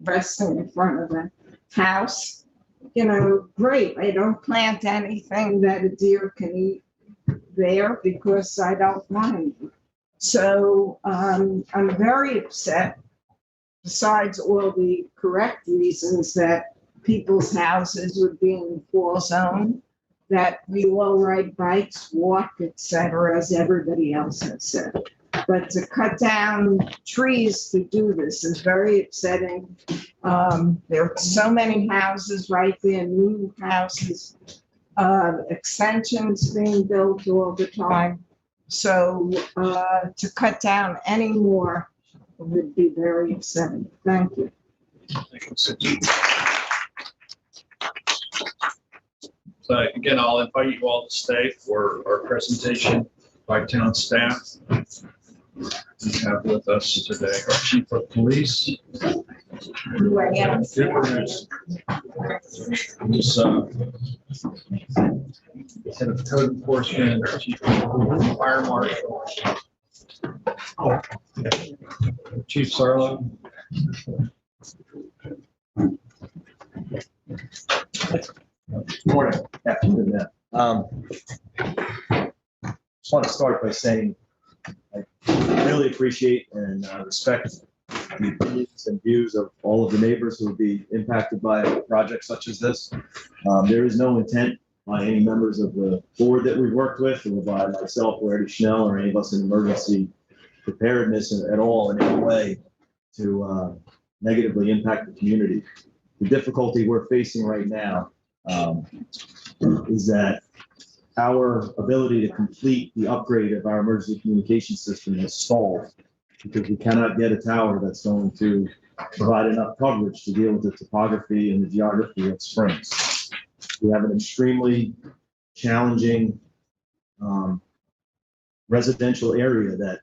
resting in front of the house. You know, great. I don't plant anything that a deer can eat there because I don't mind. So I'm very upset, besides all the correct reasons that people's houses would be in the fall zone, that we all ride bikes, walk, etc., as everybody else has said. But to cut down trees to do this is very upsetting. There are so many houses right there, new houses, extensions being built all the time. So to cut down any more would be very upsetting. Thank you. So again, I'll invite you all to stay for our presentation by town staff. We have with us today our Chief of Police. Who I am. Head of Code Enforcement, our Chief of Fire Marshal, Chief Sarlo. Good morning. Afternoon. Just want to start by saying I really appreciate and respect the opinions and views of all of the neighbors who will be impacted by a project such as this. There is no intent by any members of the board that we've worked with, or by myself or Eddie Schnell or any of us in emergency preparedness at all in any way to negatively impact the community. The difficulty we're facing right now is that our ability to complete the upgrade of our emergency communication system has stalled because we cannot get a tower that's going to provide enough coverage to deal with the topography and the geography of Springs. We have an extremely challenging residential area that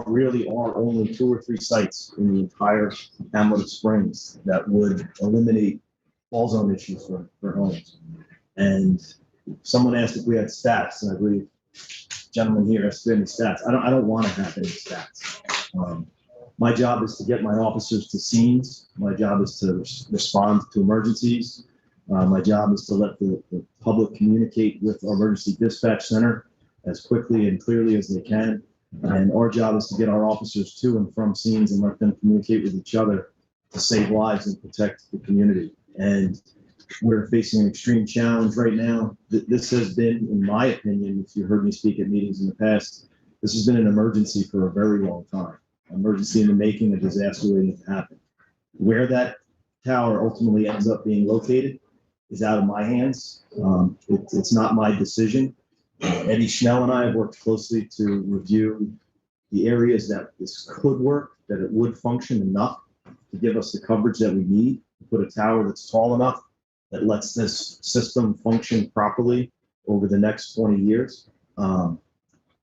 really are only 2 or 3 sites in the entire hamlet of Springs that would eliminate fall zone issues for homes. And someone asked if we had stats, and I believe the gentleman here asked if we had any stats. I don't want to have any stats. My job is to get my officers to scenes. My job is to respond to emergencies. My job is to let the public communicate with our emergency dispatch center as quickly and clearly as they can. And our job is to get our officers to and from scenes and let them communicate with each other to save lives and protect the community. And we're facing an extreme challenge right now. This has been, in my opinion, if you heard me speak at meetings in the past, this has been an emergency for a very long time. emergency in the making, a disaster waiting to happen. Where that tower ultimately ends up being located is out of my hands. It's not my decision. Eddie Schnell and I have worked closely to review the areas that this could work, that it would function enough to give us the coverage that we need to put a tower that's tall enough that lets this system function properly over the next 20 years.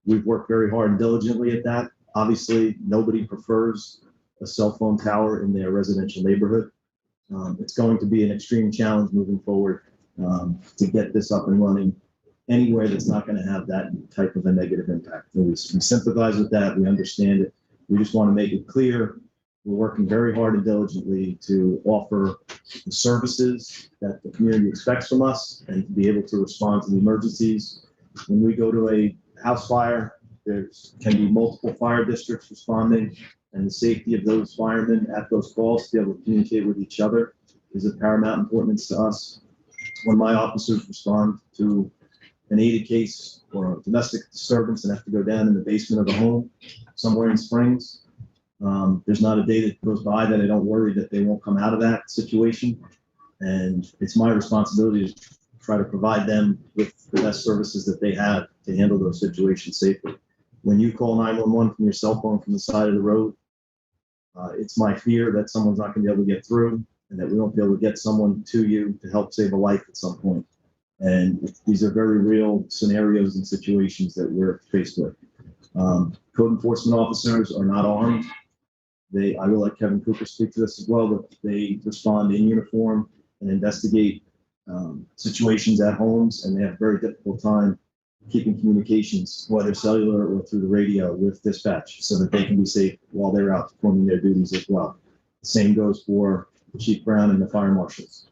We've worked very hard and diligently at that. Obviously, nobody prefers a cell phone tower in their residential neighborhood. It's going to be an extreme challenge moving forward to get this up and running anywhere that's not going to have that type of a negative impact. And we sympathize with that. We understand it. We just want to make it clear we're working very hard and diligently to offer the services that the community expects from us and to be able to respond to the emergencies. When we go to a house fire, there can be multiple fire districts responding, and the safety of those firemen at those calls to be able to communicate with each other is of paramount importance to us. When my officers respond to an aided case or a domestic disturbance and have to go down in the basement of a home somewhere in Springs, there's not a day that goes by that I don't worry that they won't come out of that situation. And it's my responsibility to try to provide them with the best services that they have to handle those situations safely. When you call 911 from your cell phone from the side of the road, it's my fear that someone's not going to be able to get through and that we won't be able to get someone to you to help save a life at some point. And these are very real scenarios and situations that we're faced with. Code enforcement officers are not armed. I will let Kevin Cooper speak to this as well, but they respond in uniform and investigate situations at homes, and they have a very difficult time keeping communications, whether cellular or through the radio, with dispatch so that they can be safe while they're out performing their duties as well. The same goes for Chief Brown and the fire marshals.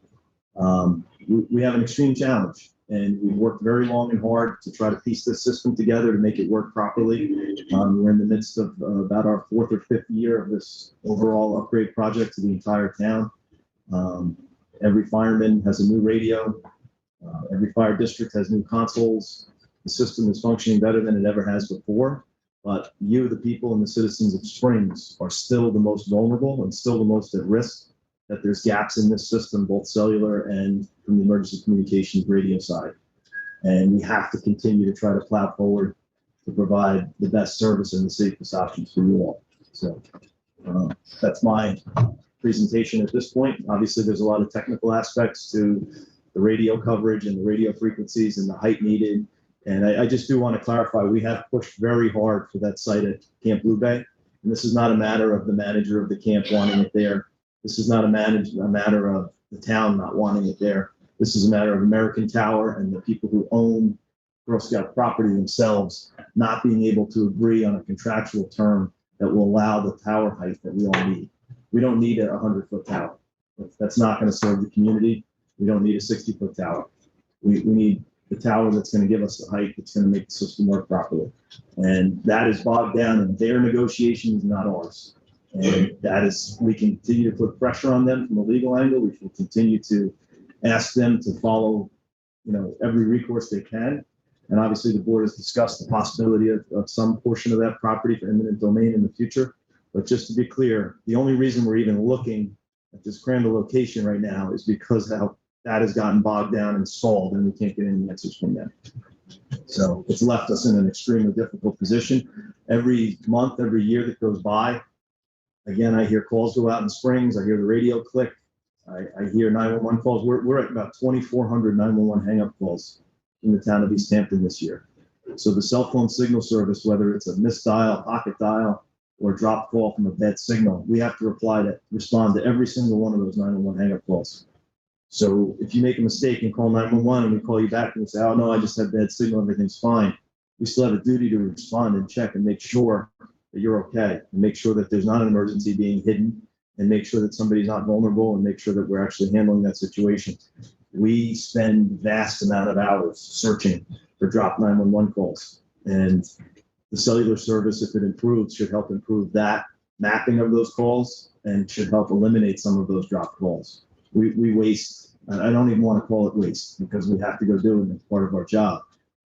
We have an extreme challenge, and we've worked very long and hard to try to piece this system together to make it work properly. We're in the midst of about our 4th or 5th year of this overall upgrade project to the entire town. Every fireman has a new radio. Every fire district has new consoles. The system is functioning better than it ever has before. But you, the people and the citizens of Springs, are still the most vulnerable and still the most at risk that there's gaps in this system, both cellular and from the emergency communications radio side. And we have to continue to try to plow forward to provide the best service and the safest options for you all. So that's my presentation at this point. Obviously, there's a lot of technical aspects to the radio coverage and the radio frequencies and the height needed. And I just do want to clarify, we have pushed very hard for that site at Camp Blue Bay. And this is not a matter of the manager of the camp wanting it there. This is not a matter of the town not wanting it there. This is a matter of American Tower and the people who own Girl Scout property themselves not being able to agree on a contractual term that will allow the tower height that we all need. We don't need a 100-foot tower. That's not going to serve the community. We don't need a 60-foot tower. We need the tower that's going to give us the height that's going to make the system work properly. And that is bogged down in their negotiations, not ours. And that is, we continue to put pressure on them from a legal angle. We will continue to ask them to follow, every recourse they can. And obviously the board has discussed the possibility of some portion of that property for eminent domain in the future. But just to be clear, the only reason we're even looking at this Crandall location right now is because how that has gotten bogged down and stalled, and we can't get any answers from them. So it's left us in an extremely difficult position. Every month, every year that goes by, again, I hear calls go out in Springs. I hear the radio click. I hear 911 calls. We're at about 2,400 911 hang-up calls in the town of East Hampton this year. So the cell phone signal service, whether it's a missed dial, pocket dial, or drop call from a bad signal, we have to respond to every single one of those 911 hang-up calls. So if you make a mistake and call 911 and we call you back and we say, oh no, I just had bad signal, everything's fine, we still have a duty to respond and check and make sure that you're okay, and make sure that there's not an emergency being hidden, and make sure that somebody's not vulnerable, and make sure that we're actually handling that situation. We spend vast amount of hours searching for drop 911 calls, and the cellular service, if it improves, should help improve that mapping of those calls and should help eliminate some of those drop calls. We waste, I don't even want to call it waste because we have to go do it, and it's part of our job.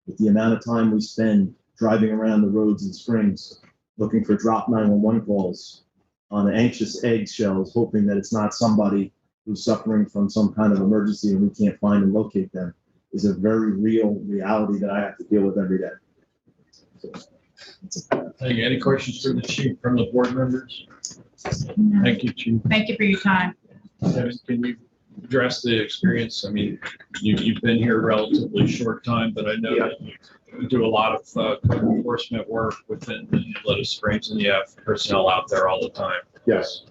But the amount of time we spend driving around the roads in Springs looking for drop 911 calls on anxious eggshells, hoping that it's not somebody who's suffering from some kind of emergency and we can't find and locate them, is a very real reality that I have to deal with every day. Thank you. Any questions for the chief from the board members? Thank you, chief. Thank you for your time. Kevin, can you address the experience? I mean, you've been here a relatively short time, but I know that you do a lot of code enforcement work within the Lettuce Springs, and you have personnel out there all the time. Yes.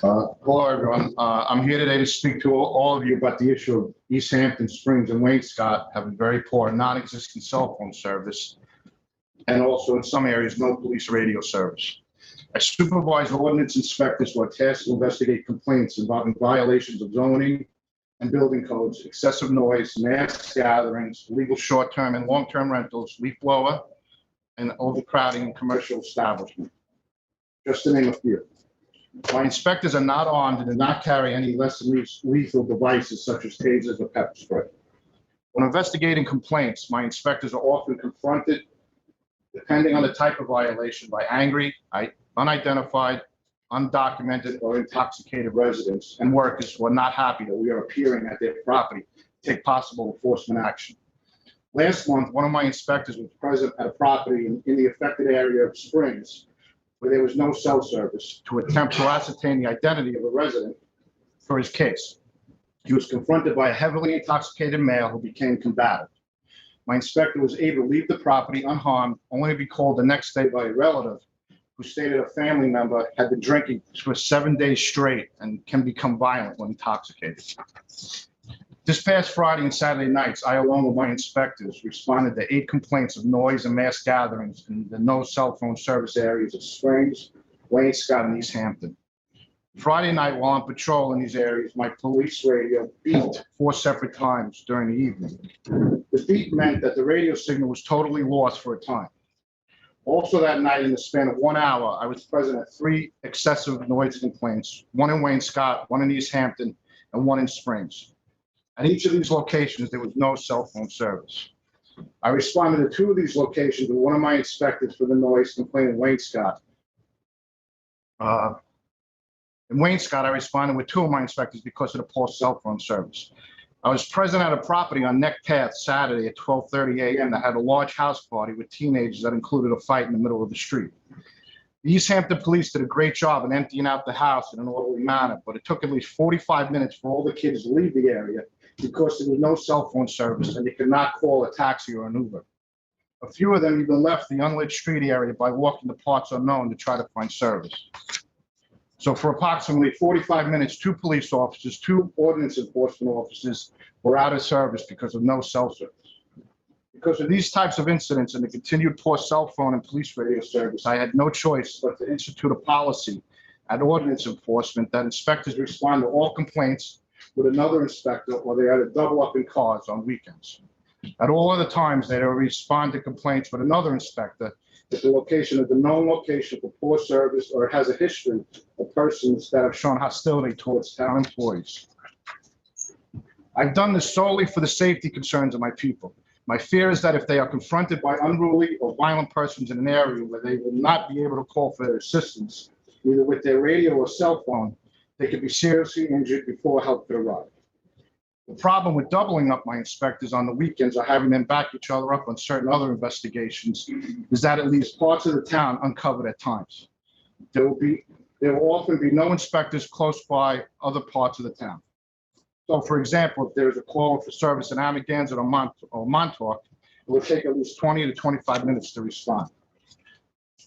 Hello, everyone. I'm here today to speak to all of you about the issue of East Hampton, Springs, and Wayne-Scott having very poor, non-existent cell phone service, and also in some areas, no police radio service. I supervise ordinance inspectors who are tasked to investigate complaints involving violations of zoning and building codes, excessive noise, mass gatherings, illegal short-term and long-term rentals, leaf blower, and overcrowding in commercial establishments. Just to name a few. My inspectors are not armed and do not carry any less than lethal devices such as tasers or pepper spray. When investigating complaints, my inspectors are often confronted, depending on the type of violation, by angry, unidentified, undocumented, or intoxicated residents and workers who are not happy that we are appearing at their property to take possible enforcement action. Last month, one of my inspectors was present at a property in the affected area of Springs where there was no cell service to attempt to ascertain the identity of a resident for his case. He was confronted by a heavily intoxicated male who became combative. My inspector was able to leave the property unharmed, only to be called the next day by a relative who stated a family member had been drinking for 7 days straight and can become violent when intoxicated. This past Friday and Saturday nights, I, along with my inspectors, responded to 8 complaints of noise and mass gatherings in the no cell phone service areas of Springs, Wayne-Scott, and East Hampton. Friday night, while on patrol in these areas, my police radio beeped 4 separate times during the evening. The beep meant that the radio signal was totally lost for a time. Also that night, in the span of 1 hour, I was present at 3 excessive noise complaints, one in Wayne-Scott, one in East Hampton, and one in Springs. At each of these locations, there was no cell phone service. I responded to 2 of these locations with one of my inspectors for the noise complaint in Wayne-Scott. In Wayne-Scott, I responded with 2 of my inspectors because of the poor cell phone service. I was present at a property on Neck Path Saturday at 12:30 a.m. that had a large house party with teenagers that included a fight in the middle of the street. The East Hampton police did a great job in emptying out the house in an orderly manner, but it took at least 45 minutes for all the kids to leave the area because there was no cell phone service and they could not call a taxi or an Uber. A few of them even left the unlit street area by walking to parts unknown to try to find service. So for approximately 45 minutes, 2 police officers, 2 ordinance enforcement officers were out of service because of no cell service. Because of these types of incidents and the continued poor cell phone and police radio service, I had no choice but to institute a policy at ordinance enforcement that inspectors respond to all complaints with another inspector, or they had to double up in cars on weekends. At all other times, they would respond to complaints with another inspector if the location is a known location for poor service or it has a history of persons that have shown hostility towards town employees. I've done this solely for the safety concerns of my people. My fear is that if they are confronted by unruly or violent persons in an area where they will not be able to call for their assistance, either with their radio or cell phone, they could be seriously injured before help could arrive. The problem with doubling up my inspectors on the weekends or having them back each other up on certain other investigations is that it leaves parts of the town uncovered at times. There will often be no inspectors close by other parts of the town. So, for example, if there's a call for service in Amagansett or Montauk, it would take at least 20 to 25 minutes to respond.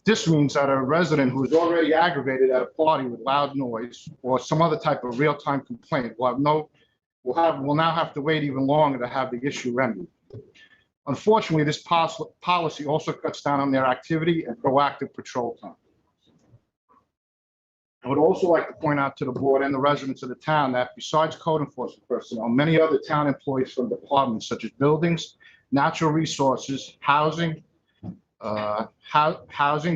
This means that a resident who is already aggravated at a party with loud noise or some other type of real-time complaint will now have to wait even longer to have the issue remedied. Unfortunately, this policy also cuts down on their activity and proactive patrol time. I would also like to point out to the board and the residents of the town that besides code enforcement personnel, many other town employees from departments such as buildings, natural resources, housing,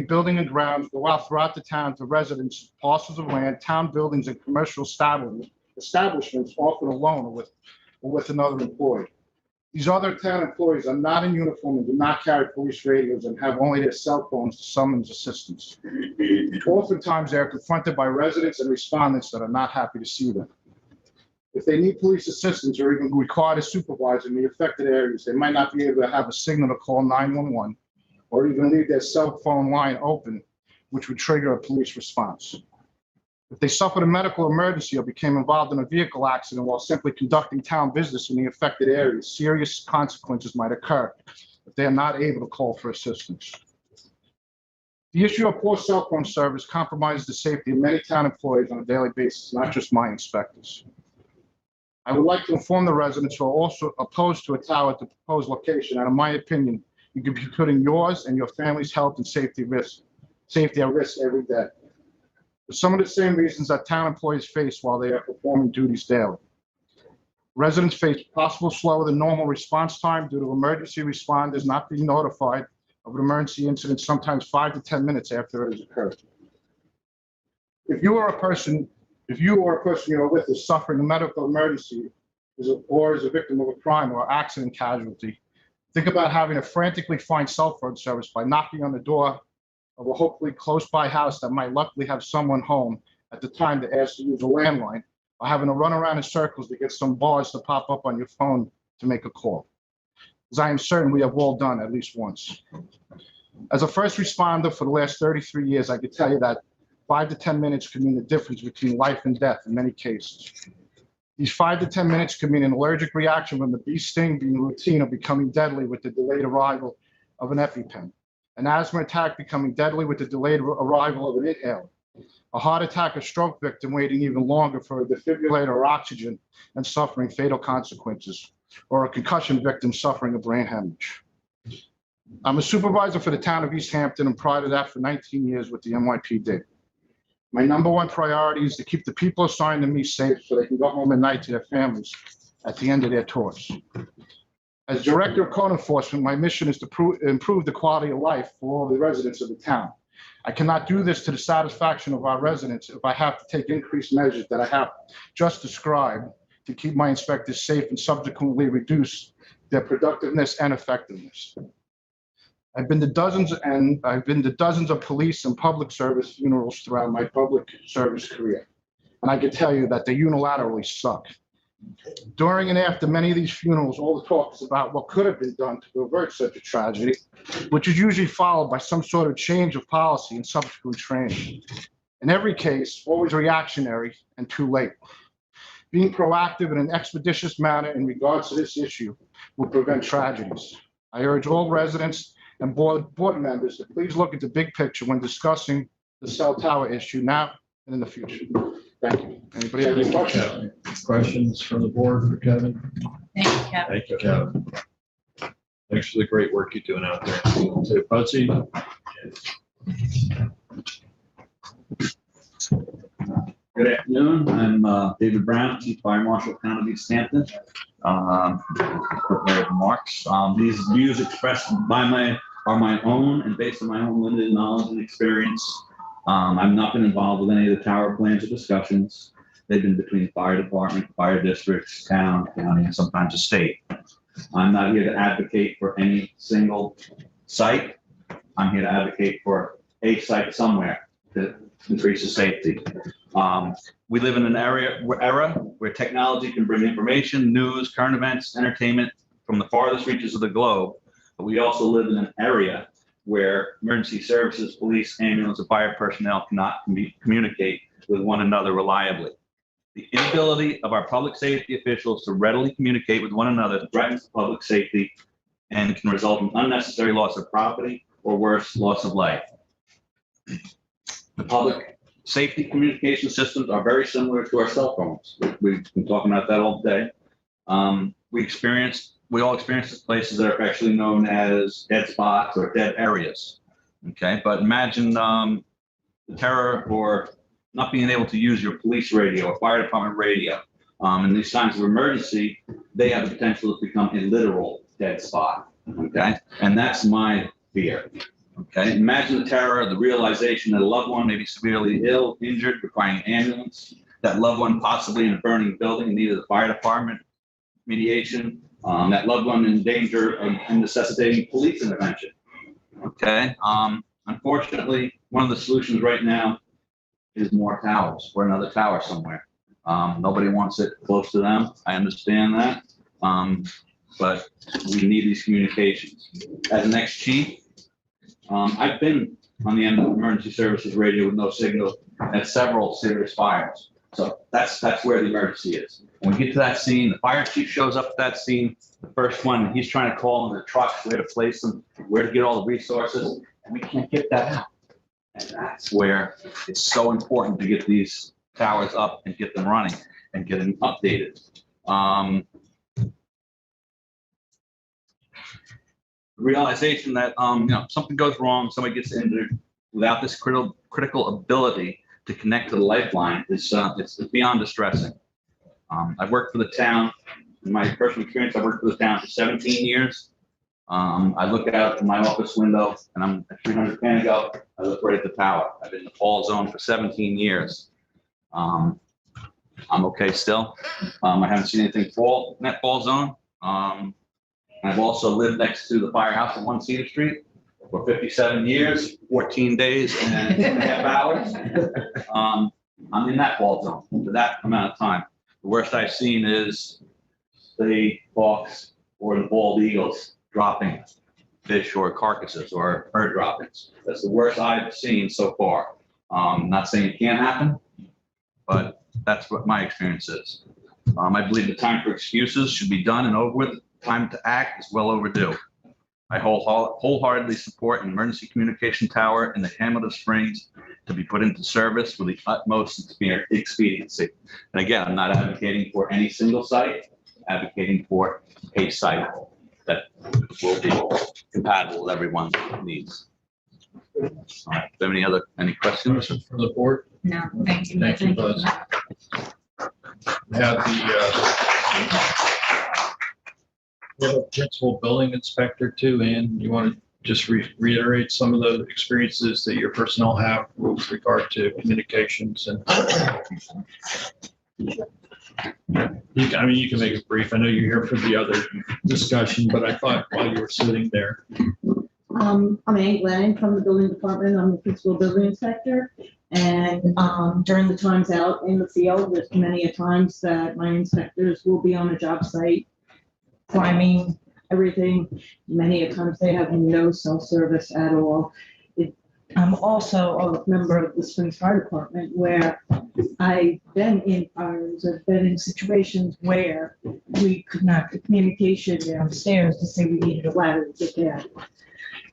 building and grounds go out throughout the town to residents, parcels of land, town buildings, and commercial establishments, often alone or with another employee. These other town employees are not in uniform and do not carry police radios and have only their cell phones to summons assistance. Oftentimes, they are confronted by residents and respondents that are not happy to see them. If they need police assistance or even require a supervisor in the affected areas, they might not be able to have a signal to call 911 or even leave their cell phone line open, which would trigger a police response. If they suffered a medical emergency or became involved in a vehicle accident while simply conducting town business in the affected areas, serious consequences might occur if they are not able to call for assistance. The issue of poor cell phone service compromises the safety of many town employees on a daily basis, not just my inspectors. I would like to inform the residents who are also opposed to a tower at the proposed location, and in my opinion, you could be putting yours and your family's health and safety at risk every day. For some of the same reasons that town employees face while they are performing duties daily. Residents face possible slower than normal response time due to emergency responders not being notified of an emergency incident sometimes 5 to 10 minutes after it has occurred. If you or a person you are with is suffering a medical emergency or is a victim of a crime or accident casualty, think about having to frantically find cell phone service by knocking on the door of a hopefully close by house that might luckily have someone home at the time to ask to use a landline, or having to run around in circles to get some bars to pop up on your phone to make a call. As I am certain we have all done at least once. As a first responder for the last 33 years, I can tell you that 5 to 10 minutes could mean the difference between life and death in many cases. These 5 to 10 minutes could mean an allergic reaction from the bee sting being routine or becoming deadly with the delayed arrival of an EpiPen. An asthma attack becoming deadly with the delayed arrival of an inhaler. A heart attack or stroke victim waiting even longer for a defibrillator or oxygen and suffering fatal consequences. Or a concussion victim suffering a brain hemorrhage. I'm a supervisor for the town of East Hampton and prior to that for 19 years with the NYPD. My number one priority is to keep the people assigned to me safe so they can go home at night to their families at the end of their tours. As Director of Code Enforcement, my mission is to improve the quality of life for all the residents of the town. I cannot do this to the satisfaction of our residents if I have to take increased measures that I have just described to keep my inspectors safe and subsequently reduce their productiveness and effectiveness. I've been to dozens of police and public service funerals throughout my public service career, and I can tell you that they unilaterally suck. During and after many of these funerals, all the talk is about what could have been done to avert such a tragedy, which is usually followed by some sort of change of policy and subsequent training. In every case, always reactionary and too late. Being proactive in an expeditious manner in regards to this issue will prevent tragedies. I urge all residents and board members to please look at the big picture when discussing the cell tower issue now and in the future. Thank you. Anybody have any questions? Questions from the board for Kevin? Thank you, Kevin. Thank you, Kevin. Thanks for the great work you're doing out there. So, Budsy? Good afternoon. I'm David Brown, Chief Fire Marshal, Town of East Hampton. Prepared remarks. These views expressed are my own and based on my own limited knowledge and experience. I've not been involved with any of the tower plans or discussions. They've been between the fire department, fire districts, town, county, and sometimes the state. I'm not here to advocate for any single site. I'm here to advocate for a site somewhere to increase the safety. We live in an era where technology can bring information, news, current events, entertainment from the farthest reaches of the globe. But we also live in an area where emergency services, police, ambulance, and fire personnel cannot communicate with one another reliably. The inability of our public safety officials to readily communicate with one another threatens public safety and can result in unnecessary loss of property or worse, loss of life. The public safety communication systems are very similar to our cell phones. We've been talking about that all day. We all experience places that are actually known as dead spots or dead areas. Okay, but imagine the terror or not being able to use your police radio or fire department radio. In these times of emergency, they have the potential to become a literal dead spot. Okay, and that's my fear. Okay, imagine the terror, the realization that a loved one may be severely ill, injured, requiring an ambulance, that loved one possibly in a burning building in need of the fire department mediation, that loved one in danger and necessitating police intervention. Okay. Unfortunately, one of the solutions right now is more towers or another tower somewhere. Nobody wants it close to them. I understand that. But we need these communications. As an ex-chief, I've been on the end of emergency services radio with no signal at several serious fires. So that's where the emergency is. When we get to that scene, the fire chief shows up at that scene, the first one, he's trying to call them the trucks, where to place them, where to get all the resources, and we can't get that out. And that's where it's so important to get these towers up and get them running and get them updated. Realization that something goes wrong, somebody gets injured, without this critical ability to connect to the lifeline is it's beyond distressing. I've worked for the town. In my personal experience, I've worked for the town for 17 years. I look out my office window, and I'm at 300 Panago. I look right at the tower. I've been in the fall zone for 17 years. I'm okay still. I haven't seen anything fall in that fall zone. I've also lived next to the firehouse on 1 Cedar Street for 57 years, 14 days and 2.5 hours. I'm in that fall zone for that amount of time. The worst I've seen is the hawks or the bald eagles dropping fish or carcasses or bird droppings. That's the worst I've seen so far. Not saying it can't happen, but that's what my experience is. I believe the time for excuses should be done and over with. Time to act is well overdue. I wholeheartedly support an emergency communication tower in the Hamlet of Springs to be put into service with the utmost expediency. And again, I'm not advocating for any single site, I'm advocating for a site that will be compatible with everyone's needs. All right, do you have any questions from the board? No, thank you. Thank you, Buzz. We have the principal building inspector too, and you want to just reiterate some of the experiences that your personnel have with regard to communications and. You can make it brief. I know you're here for the other discussion, but I thought while you were sitting there. I'm Anne Glennon from the building department. I'm the principal building inspector. And during the times out in the field, there's many a times that my inspectors will be on a job site, climbing, everything. Many a times they have no cell service at all. I'm also a member of the Springs Fire Department where I've been in fires, I've been in situations where we could not get communication downstairs to say we needed a ladder to get there.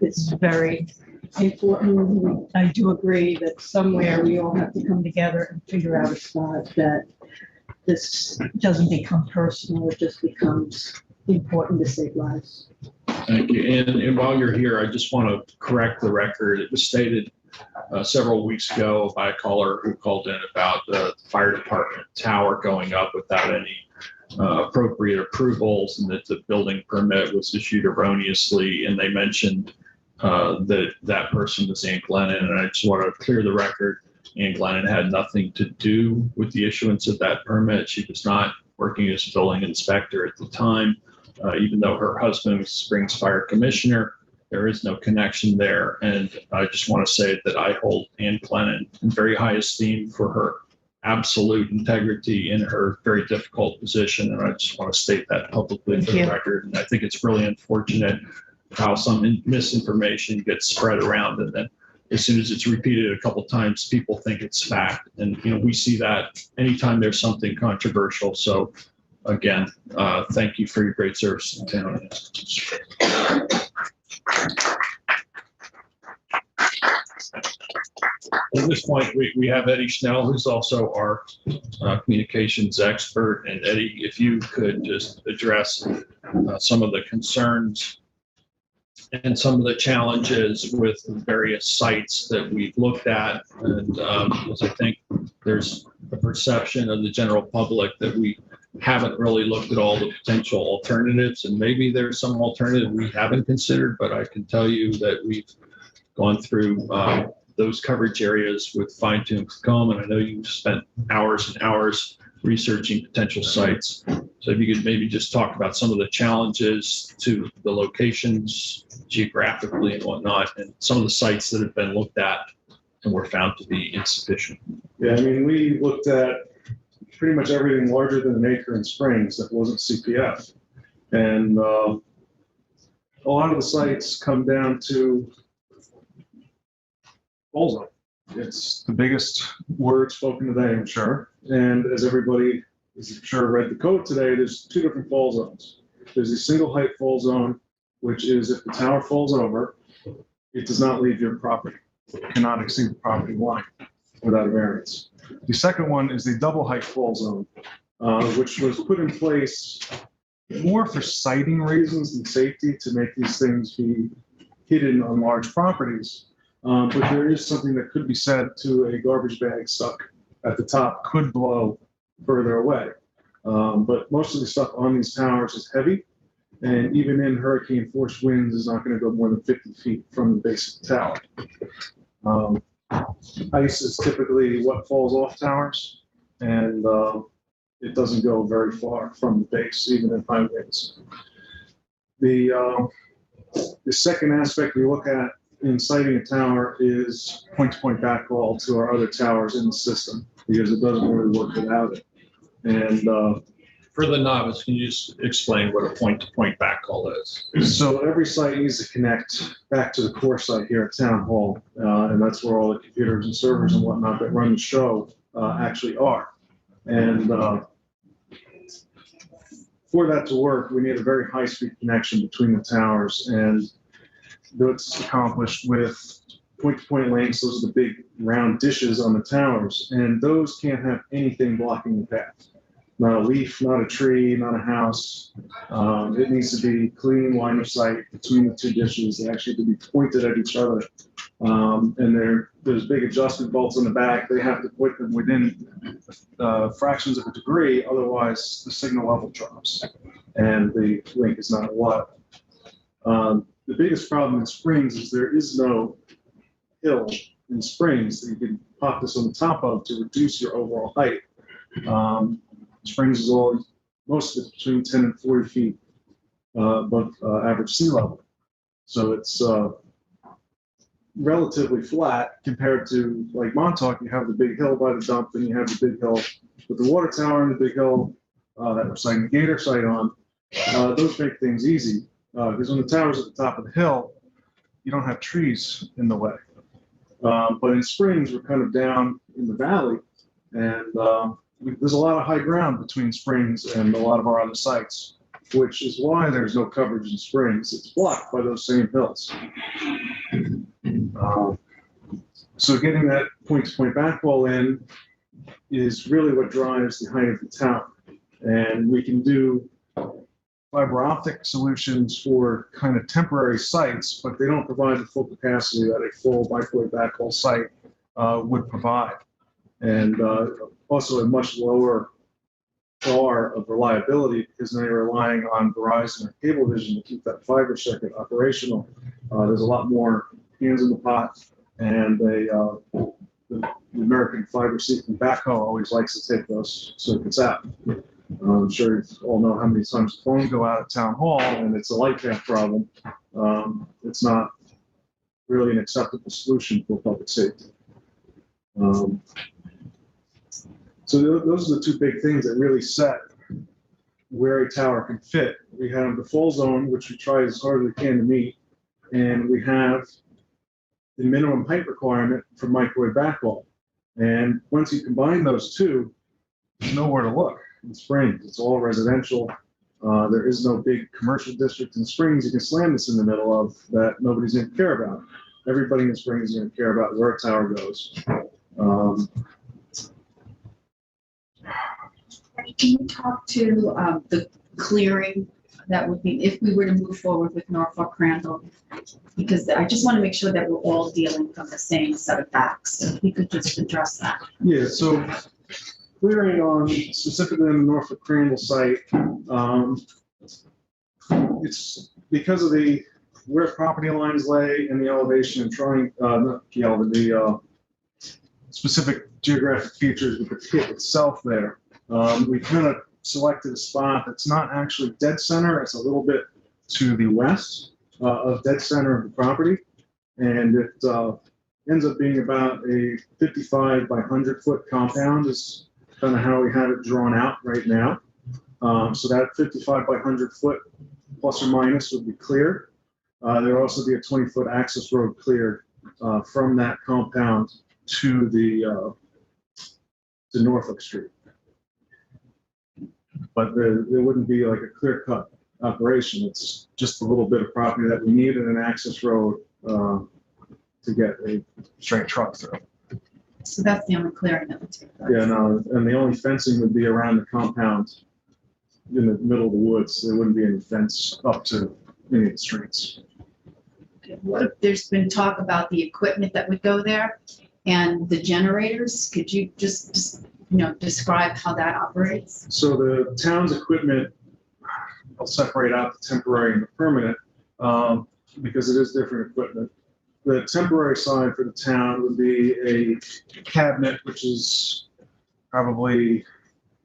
It's very important. I do agree that somewhere we all have to come together and figure out a spot that this doesn't become personal, it just becomes important to save lives. Thank you. And while you're here, I just want to correct the record. It was stated several weeks ago by a caller who called in about the fire department tower going up without any appropriate approvals, and that the building permit was issued erroneously. And they mentioned that person was Anne Glennon. And I just want to clear the record. Anne Glennon had nothing to do with the issuance of that permit. She was not working as a building inspector at the time. Even though her husband was Springs Fire Commissioner, there is no connection there. And I just want to say that I hold Anne Glennon in very high esteem for her absolute integrity in her very difficult position. And I just want to state that publicly for the record. And I think it's really unfortunate how some misinformation gets spread around. And then as soon as it's repeated a couple of times, people think it's fact. And, we see that anytime there's something controversial. So again, thank you for your great service in town. At this point, we have Eddie Schnell, who's also our communications expert. And Eddie, if you could just address some of the concerns and some of the challenges with the various sites that we've looked at. And because I think there's a perception of the general public that we haven't really looked at all the potential alternatives, and maybe there's some alternative we haven't considered, but I can tell you that we've gone through those coverage areas with fine-tooth comb, and I know you've spent hours and hours researching potential sites. So if you could maybe just talk about some of the challenges to the locations geographically and whatnot, and some of the sites that have been looked at and were found to be insufficient. Yeah, I mean, we looked at pretty much everything larger than an acre in Springs that wasn't CPF. And a lot of the sites come down to fall zone. It's the biggest word spoken today, I'm sure. And as everybody is sure read the code today, there's two different fall zones. There's a single height fall zone, which is if the tower falls over, it does not leave your property. It cannot exceed the property line without a variance. The second one is the double height fall zone, which was put in place more for sighting reasons than safety, to make these things be hidden on large properties. But there is something that could be said to a garbage bag stuck at the top could blow further away. But most of the stuff on these towers is heavy, and even in hurricane force winds is not going to go more than 50 feet from the base of the tower. Ice is typically what falls off towers, and it doesn't go very far from the base, even in high winds. The second aspect we look at in siting a tower is point-to-point backhaul to our other towers in the system, because it doesn't really work without it. And for the novice, can you just explain what a point-to-point backhaul is? So every site needs to connect back to the core site here at Town Hall, and that's where all the computers and servers and whatnot that run the show actually are. And for that to work, we need a very high-speed connection between the towers, and that's accomplished with point-to-point links. Those are the big round dishes on the towers, and those can't have anything blocking the path. Not a leaf, not a tree, not a house. It needs to be clean line of sight between the two dishes. They actually have to be pointed at each other. And there's big adjustment bolts on the back. They have to put them within fractions of a degree, otherwise the signal level drops and the link is not alive. The biggest problem in Springs is there is no hill in Springs that you can pop this on the top of to reduce your overall height. Springs is always, most of it between 10 and 40 feet above average sea level. So it's relatively flat compared to like Montauk. You have the big hill by the dump, and you have the big hill with the water tower and the big hill that we're siting the Gator site on. Those make things easy because when the tower's at the top of the hill, you don't have trees in the way. But in Springs, we're kind of down in the valley, and there's a lot of high ground between Springs and a lot of our other sites, which is why there's no coverage in Springs. It's blocked by those same hills. So getting that point-to-point backhaul in is really what drives the height of the tower. And we can do fiber optic solutions for kind of temporary sites, but they don't provide the full capacity that a full microwave backhaul site would provide. And also a much lower bar of reliability, because now you're relying on Verizon or Cablevision to keep that fiber circuit operational. There's a lot more hands in the pot, and the American fiber seeking backhaul always likes to take those circuits out. I'm sure you all know how many times the phones go out at Town Hall, and it's a light path problem. It's not really an acceptable solution for public safety. So those are the two big things that really set where a tower can fit. We have the fall zone, which we try as hard as we can to meet, and we have the minimum height requirement for microwave backhaul. And once you combine those two, there's nowhere to look in Springs. It's all residential. There is no big commercial district in Springs you can slam this in the middle of that nobody's going to care about. Everybody in Springs is going to care about where a tower goes. Can you talk to the clearing that would be if we were to move forward with Norfolk Crandall? Because I just want to make sure that we're all dealing from the same set of facts. So if you could just address that. Yeah, so clearing on specifically on the Norfolk Crandall site, it's because of where property lines lay and the elevation and trying, not the specific geographic features with the pit itself there. We kind of selected a spot that's not actually dead center. It's a little bit to the west of dead center of the property. And it ends up being about a 55 by 100 foot compound is kind of how we have it drawn out right now. So that 55 by 100 foot plus or minus would be cleared. There will also be a 20-foot access road cleared from that compound to the to Norfolk Street. But there wouldn't be like a clear-cut operation. It's just a little bit of property that we need and an access road to get a straight truck through. So that's the only clearing that would take place. Yeah, no, and the only fencing would be around the compound in the middle of the woods. There wouldn't be any fence up to any of the streets. Okay, there's been talk about the equipment that would go there and the generators. Could you just describe how that operates? So the town's equipment, I'll separate out the temporary and the permanent because it is different equipment. The temporary side for the town would be a cabinet, which is probably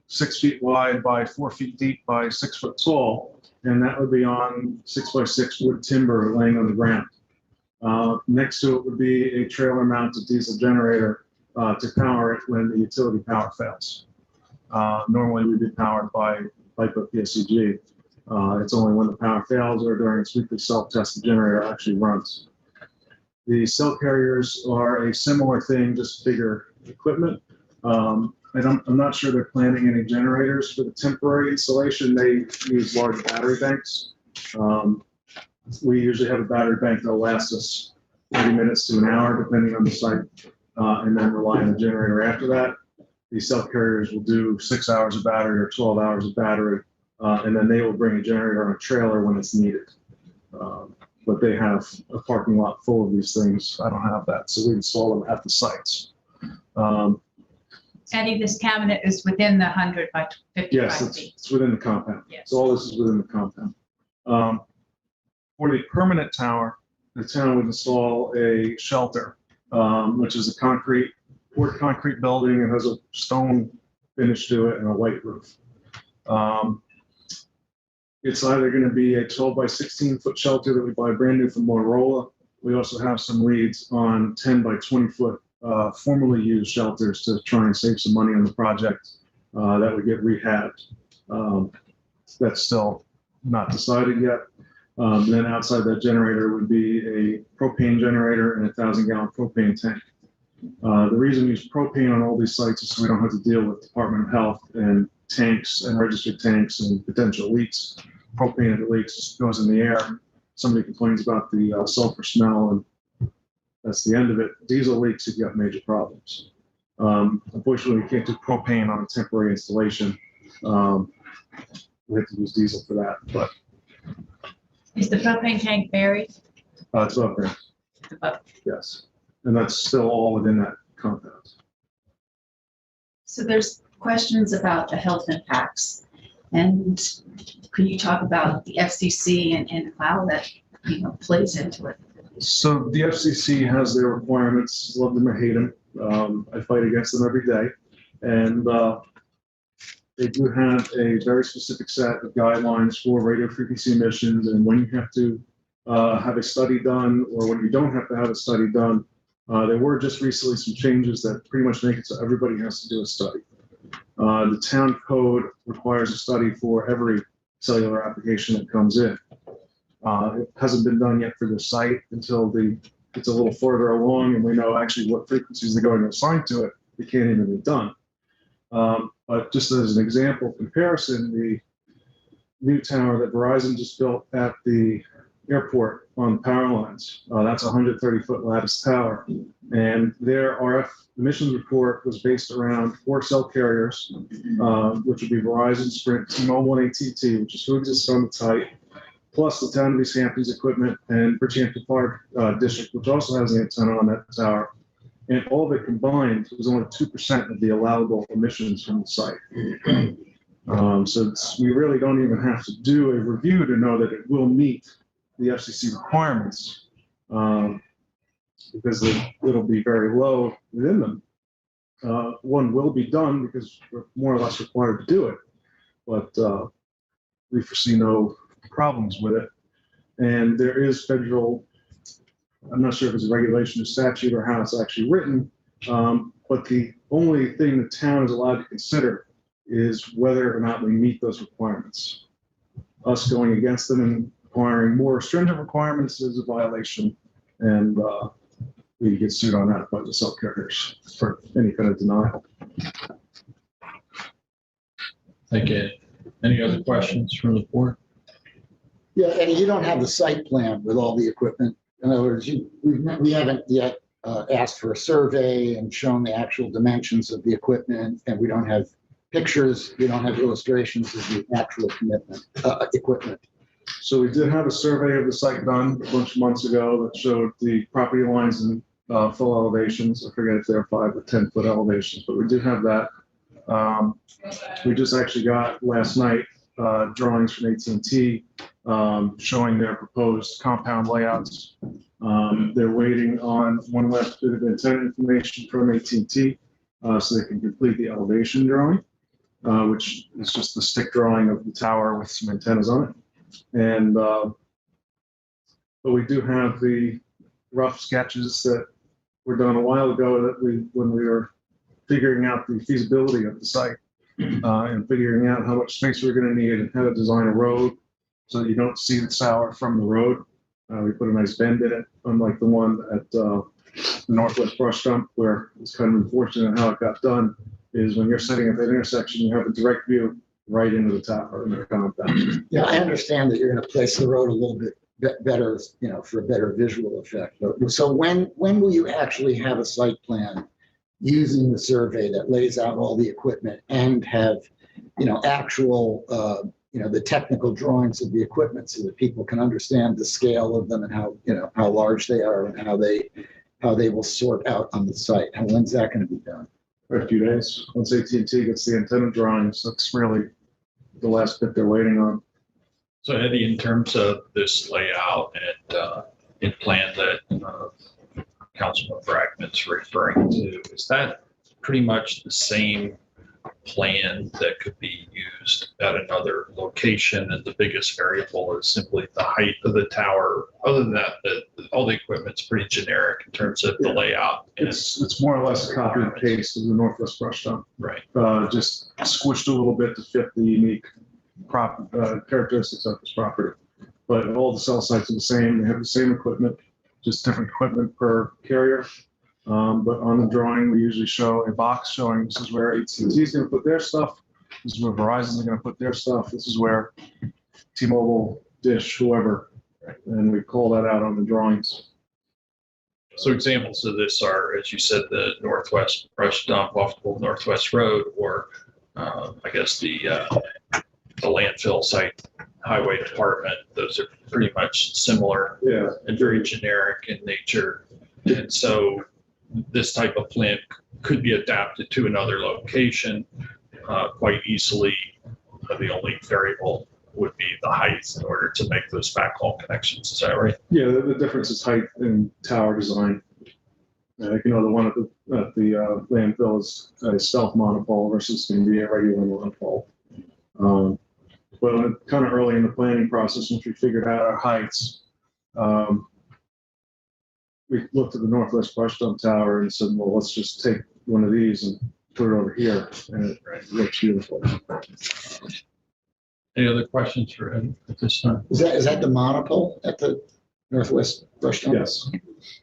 6 feet wide by 4 feet deep by 6 foot tall. And that would be on 6x6 wood timber laying on the ground. Next to it would be a trailer mounted diesel generator to power it when the utility power fails. Normally we'd be powered by LiPo PSEG. It's only when the power fails or during its weekly self-test the generator actually runs. The cell carriers are a similar thing, just bigger equipment. And I'm not sure they're planning any generators for the temporary installation. They use large battery banks. We usually have a battery bank that'll last us 30 minutes to an hour, depending on the site, and then rely on the generator after that. These cell carriers will do 6 hours of battery or 12 hours of battery, and then they will bring a generator on a trailer when it's needed. But they have a parking lot full of these things. I don't have that, so we install them at the sites. Eddie, this cabinet is within the 100 by 55 Yes, feet. it's within the compound. Yes. So all this is within the compound. For the permanent tower, the town would install a shelter, which is a poured concrete building and has a stone finish to it and a white roof. It's either going to be a 12 by 16 foot shelter that we buy brand new from Motorola. We also have some leads on 10 by 20 foot formerly used shelters to try and save some money on the project that would get rehabbed. That's still not decided yet. Then outside that generator would be a propane generator and a 1,000-gallon propane tank. The reason we use propane on all these sites is so we don't have to deal with Department of Health and tanks and registered tanks and potential leaks. Propane and the leaks just goes in the air. Somebody complains about the sulfur smell, and that's the end of it. Diesel leaks, you've got major problems. Unfortunately, we can't do propane on a temporary installation. We have to use diesel for that, but Is the propane tank buried? it's above ground. Above. Yes, and that's still all within that compound. So there's questions about the health impacts. And can you talk about the FCC and how that plays into it? So the FCC has their requirements, love them or hate them. I fight against them every day. And they do have a very specific set of guidelines for radio frequency emissions and when you have to have a study done or when you don't have to have a study done. There were just recently some changes that pretty much make it so everybody has to do a study. The town code requires a study for every cellular application that comes in. It hasn't been done yet for the site until it's a little further along and we know actually what frequencies they're going to assign to it. It can't even be done. But just as an example comparison, the new tower that Verizon just built at the airport on the power lines, that's a 130-foot lattice tower. And their RF emissions report was based around 4 cell carriers, which would be Verizon, Sprint, T-Mobile, and AT&T, which is who exists on the site, plus the town of East Hampton's equipment and Bridgehampton Park District, which also has an antenna on that tower. And all of it combined was only 2% of the allowable emissions from the site. So we really don't even have to do a review to know that it will meet the FCC requirements because it'll be very low within them. one will be done because we're more or less required to do it. But we foresee no problems with it. And there is federal, I'm not sure if it's a regulation or statute or how it's actually written, but the only thing the town is allowed to consider is whether or not we meet those requirements. Us going against them and requiring more stringent requirements is a violation, and we get sued on that by the cell carriers for any kind of denial. Thank you. Any other questions from the board? Yeah, and you don't have the site plan with all the equipment. In other words, we haven't yet asked for a survey and shown the actual dimensions of the equipment, and we don't have pictures, we don't have illustrations of the actual equipment. So we did have a survey of the site done a bunch of months ago that showed the property lines and full elevations. I forget if they're 5 or 10 foot elevations, but we did have that. We just actually got last night drawings from AT&T showing their proposed compound layouts. They're waiting on one last bit of antenna information from AT&T so they can complete the elevation drawing, which is just the stick drawing of the tower with some antennas on it. And but we do have the rough sketches that were done a while ago that when we were figuring out the feasibility of the site and figuring out how much space we're going to need and how to design a road so that you don't see the tower from the road. We put a nice bend in it, unlike the one at the Northwest Brush Dump, where it's kind of unfortunate how it got done, is when you're sitting at that intersection, you have a direct view right into the tower and the compound. Yeah, I understand that you're going to place the road a little bit better, for a better visual effect. So when will you actually have a site plan using the survey that lays out all the equipment and have, actual, the technical drawings of the equipment so that people can understand the scale of them and how large they are and how they will sort out on the site? And when's that going to be done? For a few days. Once AT&T gets the antenna drawings, that's really the last bit they're waiting on. So Eddie, in terms of this layout and plan that Councilman Bragman's referring to, is that pretty much the same plan that could be used at another location, and the biggest variable is simply the height of the tower? Other than that, all the equipment's pretty generic in terms of the layout. It's more or less a copy and paste of the Northwest Brush Dump. Right. Just squished a little bit to fit the unique characteristics of this property. But all the cell sites are the same. They have the same equipment, just different equipment per carrier. But on the drawing, we usually show a box showing this is where AT&T is going to put their stuff. This is where Verizon is going to put their stuff. This is where T-Mobile, Dish, whoever, and we call that out on the drawings. So examples of this are, as you said, the Northwest Brush Dump off the Northwest Road, or I guess the landfill site, highway department. Those are pretty much similar and very generic in nature. And so this type of plan could be adapted to another location quite easily. The only variable would be the height in order to make those backhaul connections. Is that right? Yeah, the difference is height in tower design. The one at the landfill is a stealth monopole versus going to be a regular monopole. But kind of early in the planning process, once we figured out our heights, we looked at the Northwest Brush Dump Tower and said, well, let's just take one of these and put it over here, and it looks beautiful. Any other questions for Ed at this time? Is that the monopole at the Northwest Brush Dump? Yes.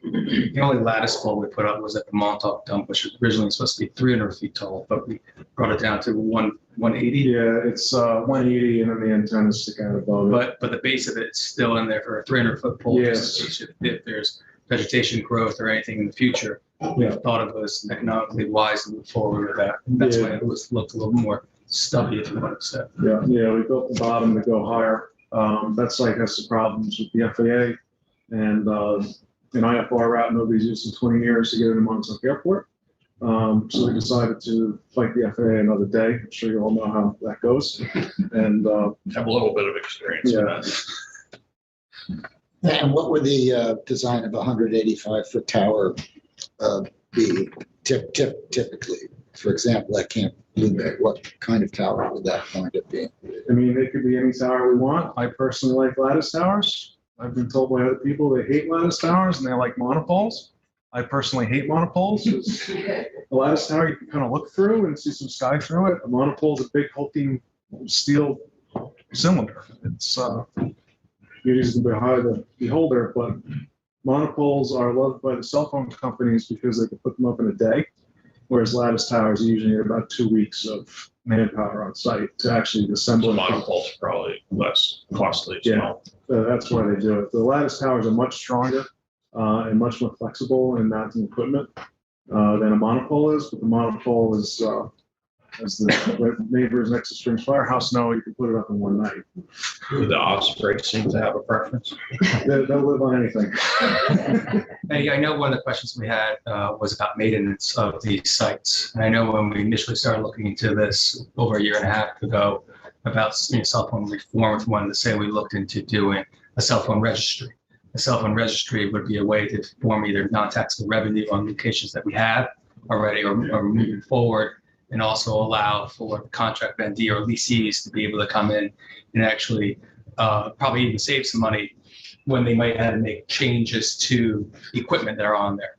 The only lattice pole we put up was at the Montauk dump, which was originally supposed to be 300 feet tall, but we brought it down to 180. Yeah, it's 180, and then the antennas stick out above it. But the base of it's still in there for a 300-foot pole. Yes. Just if there's vegetation growth or anything in the future, we thought it was economically wise to move forward with that. That's why it looked a little more stubby, if you want to say. Yeah, we built the bottom to go higher. That site has some problems with the FAA, and an IFR route nobody's used in 20 years to get into Montauk Airport. So we decided to fight the FAA another day. I'm sure you all know how that goes. And have a little bit of experience with that. And what would the design of a 185-foot tower be typically? For example, at Camp Blueberry, what kind of tower would that wind up being? I mean, it could be any tower we want. I personally like lattice towers. I've been told by other people they hate lattice towers and they like monopoles. I personally hate monopoles. A lattice tower you can kind of look through and see some sky through it. A monopole is a big hulking steel cylinder. It's beauty's behind the beholder, but monopoles are loved by the cell phone companies because they can put them up in a day, whereas lattice towers usually are about 2 weeks of manpower on site to actually assemble. Monopoles are probably less costly as well. That's why they do it. The lattice towers are much stronger and much more flexible in mounting equipment than a monopole is, but the monopole is, as the neighbors next to Springs Firehouse know, you can put it up in one night. Do the Osprey seem to have a preference? They'll live on anything. Hey, I know one of the questions we had was about maintenance of these sites. And I know when we initially started looking into this over a year and a half ago about cell phone reform, we wanted to say we looked into doing a cell phone registry. A cell phone registry would be a way to form either non-taxable revenue on locations that we have already or moving forward, and also allow for contract vendee or leasees to be able to come in and actually probably even save some money when they might have to make changes to equipment that are on there.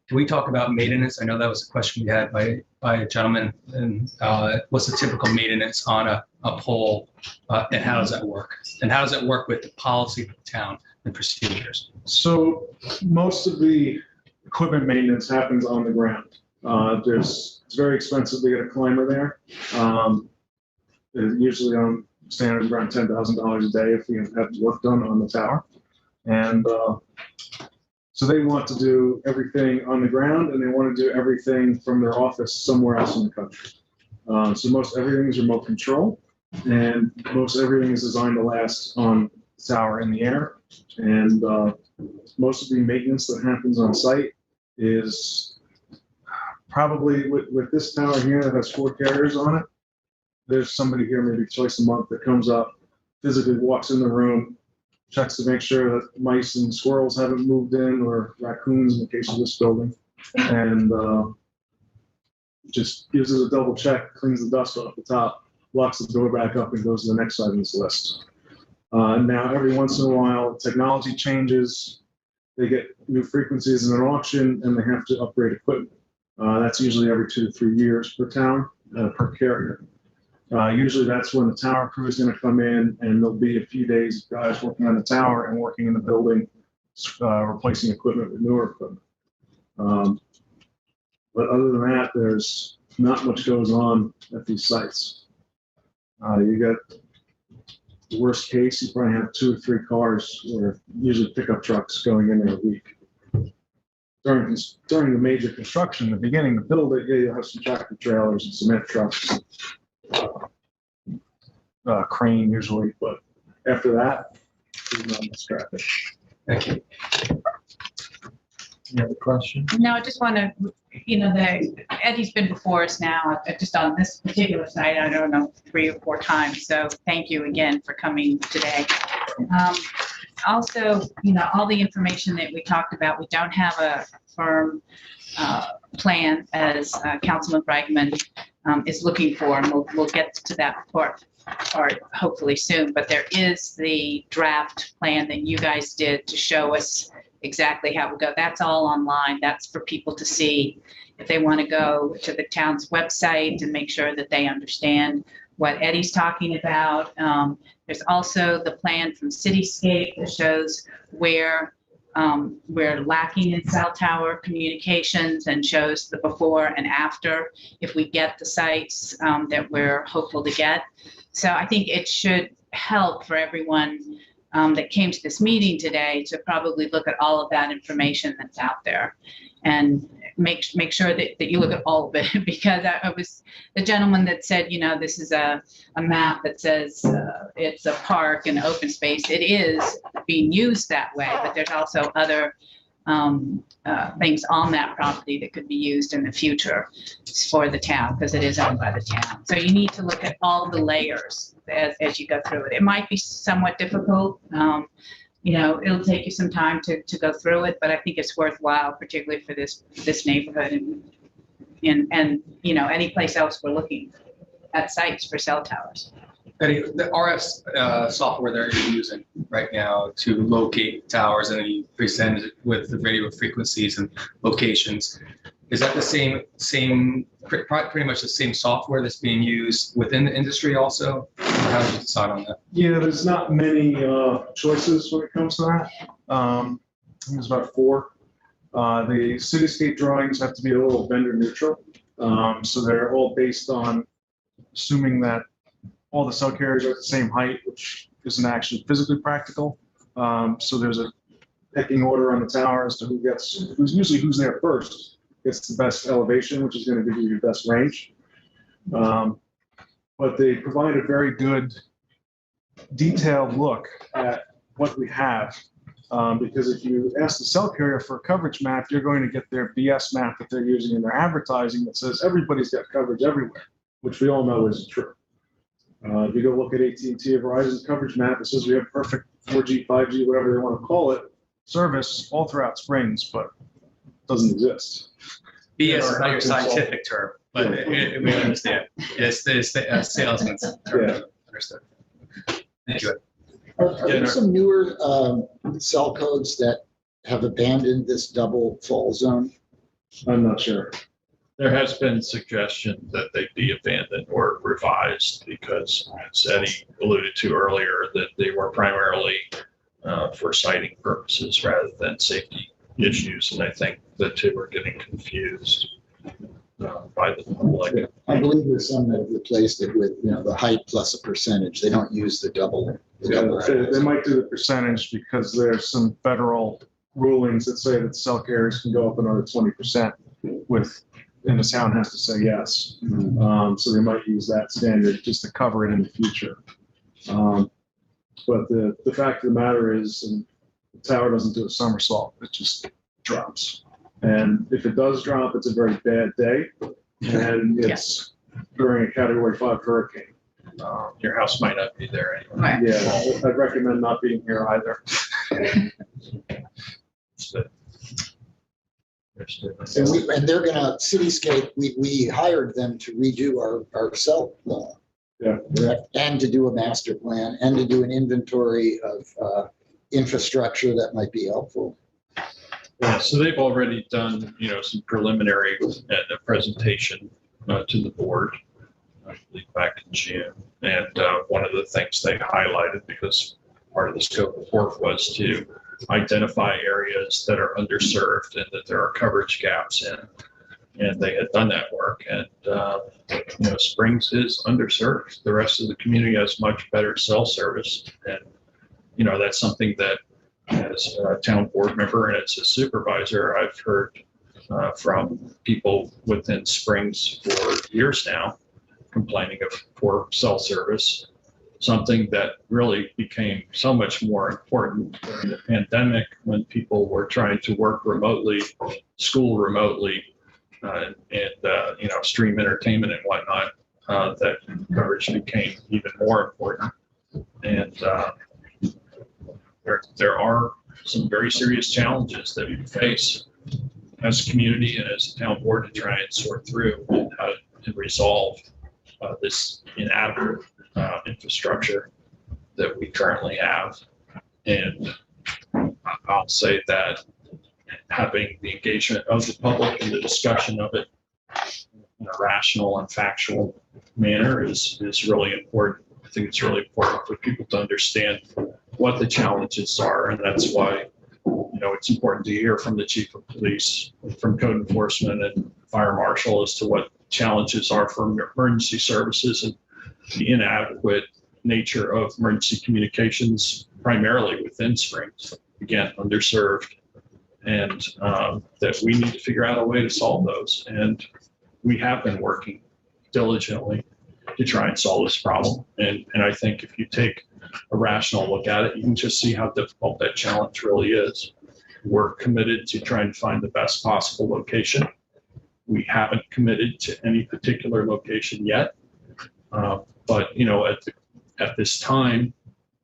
Can we talk about maintenance? I know that was a question we had by a gentleman. And what's the typical maintenance on a pole, and how does that work? And how does that work with the policy of the town and procedures? So most of the equipment maintenance happens on the ground. It's very expensive to get a climber there. Usually on standard around $10,000 a day if you have work done on the tower. And so they want to do everything on the ground and they want to do everything from their office somewhere else in the country. So most everything is remote control and most everything is designed to last on the tower in the air. And most of the maintenance that happens on site is probably with this tower here that has 4 carriers on it. There's somebody here maybe twice a month that comes up, physically walks in the room, checks to make sure that mice and squirrels haven't moved in or raccoons in the case of this building. And just gives it a double check, cleans the dust off the top, locks the door back up and goes to the next side of this list. Now, every once in a while, technology changes. They get new frequencies in an auction and they have to upgrade equipment. That's usually every 2 to 3 years per town, per carrier. Usually that's when the tower crew is going to come in and there'll be a few days of guys working on the tower and working in the building, replacing equipment with newer equipment. But other than that, there's not much goes on at these sites. You got the worst case, you probably have 2 or 3 cars or usually pickup trucks going in there a week. During the major construction, the beginning to build it, yeah, you'll have some tractor trailers and cement trucks, crane usually, but after that, there's not much traffic. Thank you. Any other question? No, I just want to, Eddie's been before us now, just on this particular site, I don't know, 3 or 4 times. So thank you again for coming today. Also, all the information that we talked about, we don't have a firm plan as Councilman Bragman is looking for, and we'll get to that part hopefully soon. But there is the draft plan that you guys did to show us exactly how we go. That's all online. That's for people to see if they want to go to the town's website and make sure that they understand what Eddie's talking about. There's also the plan from Cityscape that shows where we're lacking in cell tower communications and shows the before and after if we get the sites that we're hopeful to get. So I think it should help for everyone that came to this meeting today to probably look at all of that information that's out there and make sure that you look at all of it, because I was the gentleman that said, this is a map that says it's a park and open space. It is being used that way, but there's also other things on that property that could be used in the future for the town because it is owned by the town. So you need to look at all the layers as you go through it. It might be somewhat difficult. it'll take you some time to go through it, but I think it's worthwhile, particularly for this neighborhood and any place else we're looking at sites for cell towers. Eddie, the RF software that you're using right now to locate towers, and then you present it with the radio frequencies and locations, is that the same pretty much the same software that's being used within the industry also? Or how did you decide on that? Yeah, there's not many choices when it comes to that. I think there's about 4. The cityscape drawings have to be a little vendor neutral. So they're all based on assuming that all the cell carriers are at the same height, which isn't actually physically practical. So there's a pecking order on the tower as to who's there first gets the best elevation, which is going to give you your best range. But they provide a very good detailed look at what we have. Because if you ask the cell carrier for a coverage map, you're going to get their BS map that they're using in their advertising that says everybody's got coverage everywhere, which we all know isn't true. If you go look at AT&T or Verizon's coverage map, it says we have perfect 4G, 5G, whatever they want to call it, service all throughout Springs, but it doesn't exist. BS is not your scientific term, but we understand. It's the salesman's term. Yeah. Understood. Thank you. Are there some newer cell codes that have abandoned this double fall zone? I'm not sure. There has been suggestion that they be abandoned or revised because, as Eddie alluded to earlier, that they were primarily for siting purposes rather than safety issues. And I think the two are getting confused by the public. I believe there's some that have replaced it with, the height plus a percentage. They don't use the double. They might do the percentage because there's some federal rulings that say that cell carriers can go up another 20% and the town has to say yes. So they might use that standard just to cover it in the future. But the fact of the matter is, the tower doesn't do a somersault, it just drops. And if it does drop, it's a very bad day. And it's during a Category 5 hurricane. Your house might not be there anyway. Yeah, I'd recommend not being here either. And they're gonna, Cityscape, we hired them to redo our cell law. Yeah. And to do a master plan and to do an inventory of infrastructure that might be helpful. Yeah, so they've already done, some preliminary presentation to the board, I believe back in June. And one of the things they highlighted, because part of the scope of work was to identify areas that are underserved and that there are coverage gaps in. And they had done that work. And, Springs is underserved. The rest of the community has much better cell service. And, that's something that as a town board member and as a supervisor, I've heard from people within Springs for years now, complaining of poor cell service, something that really became so much more important during the pandemic when people were trying to work remotely, school remotely, and stream entertainment and whatnot, that coverage became even more important. And there are some very serious challenges that we face as a community and as a town board to try and sort through and how to resolve this inadequate infrastructure that we currently have. And I'll say that having the engagement of the public and the discussion of it in a rational and factual manner is really important. I think it's really important for people to understand what the challenges are, and that's why it's important to hear from the chief of police, from code enforcement and fire marshal as to what challenges are for emergency services and the inadequate nature of emergency communications, primarily within Springs, again, underserved, and that we need to figure out a way to solve those. And we have been working diligently to try and solve this problem. And I think if you take a rational look at it, you can just see how difficult that challenge really is. We're committed to trying to find the best possible location. We haven't committed to any particular location yet. But, at this time,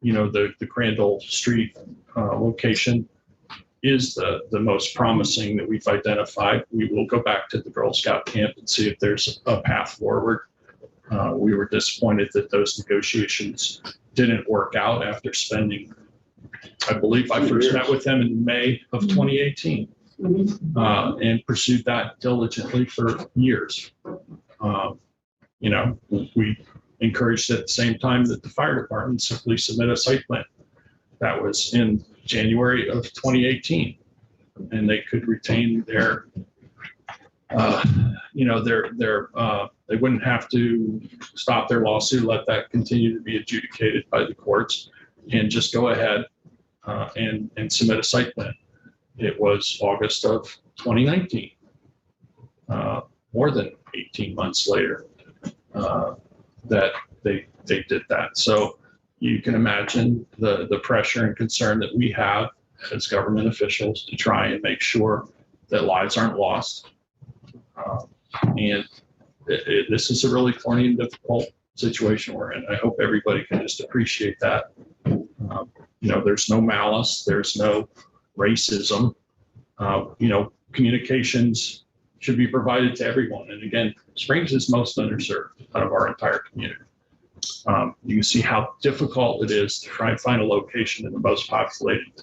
the Crandall Street location is the most promising that we've identified. We will go back to the Girl Scout camp and see if there's a path forward. We were disappointed that those negotiations didn't work out after spending, I believe I first met with them in May of 2018 and pursued that diligently for years. You know, we encouraged at the same time that the fire department simply submit a site plan. That was in January of 2018, and they could retain their, you know, they wouldn't have to stop their lawsuit, let that continue to be adjudicated by the courts, and just go ahead and submit a site plan. It was August of 2019, more than 18 months later, that they did that. So you can imagine the pressure and concern that we have as government officials to try and make sure that lives aren't lost. And this is a really thorny and difficult situation we're in. I hope everybody can just appreciate that. You know, there's no malice, there's no racism. You know, communications should be provided to everyone. And again, Springs is most underserved out of our entire community. You can see how difficult it is to try and find a location in the most populated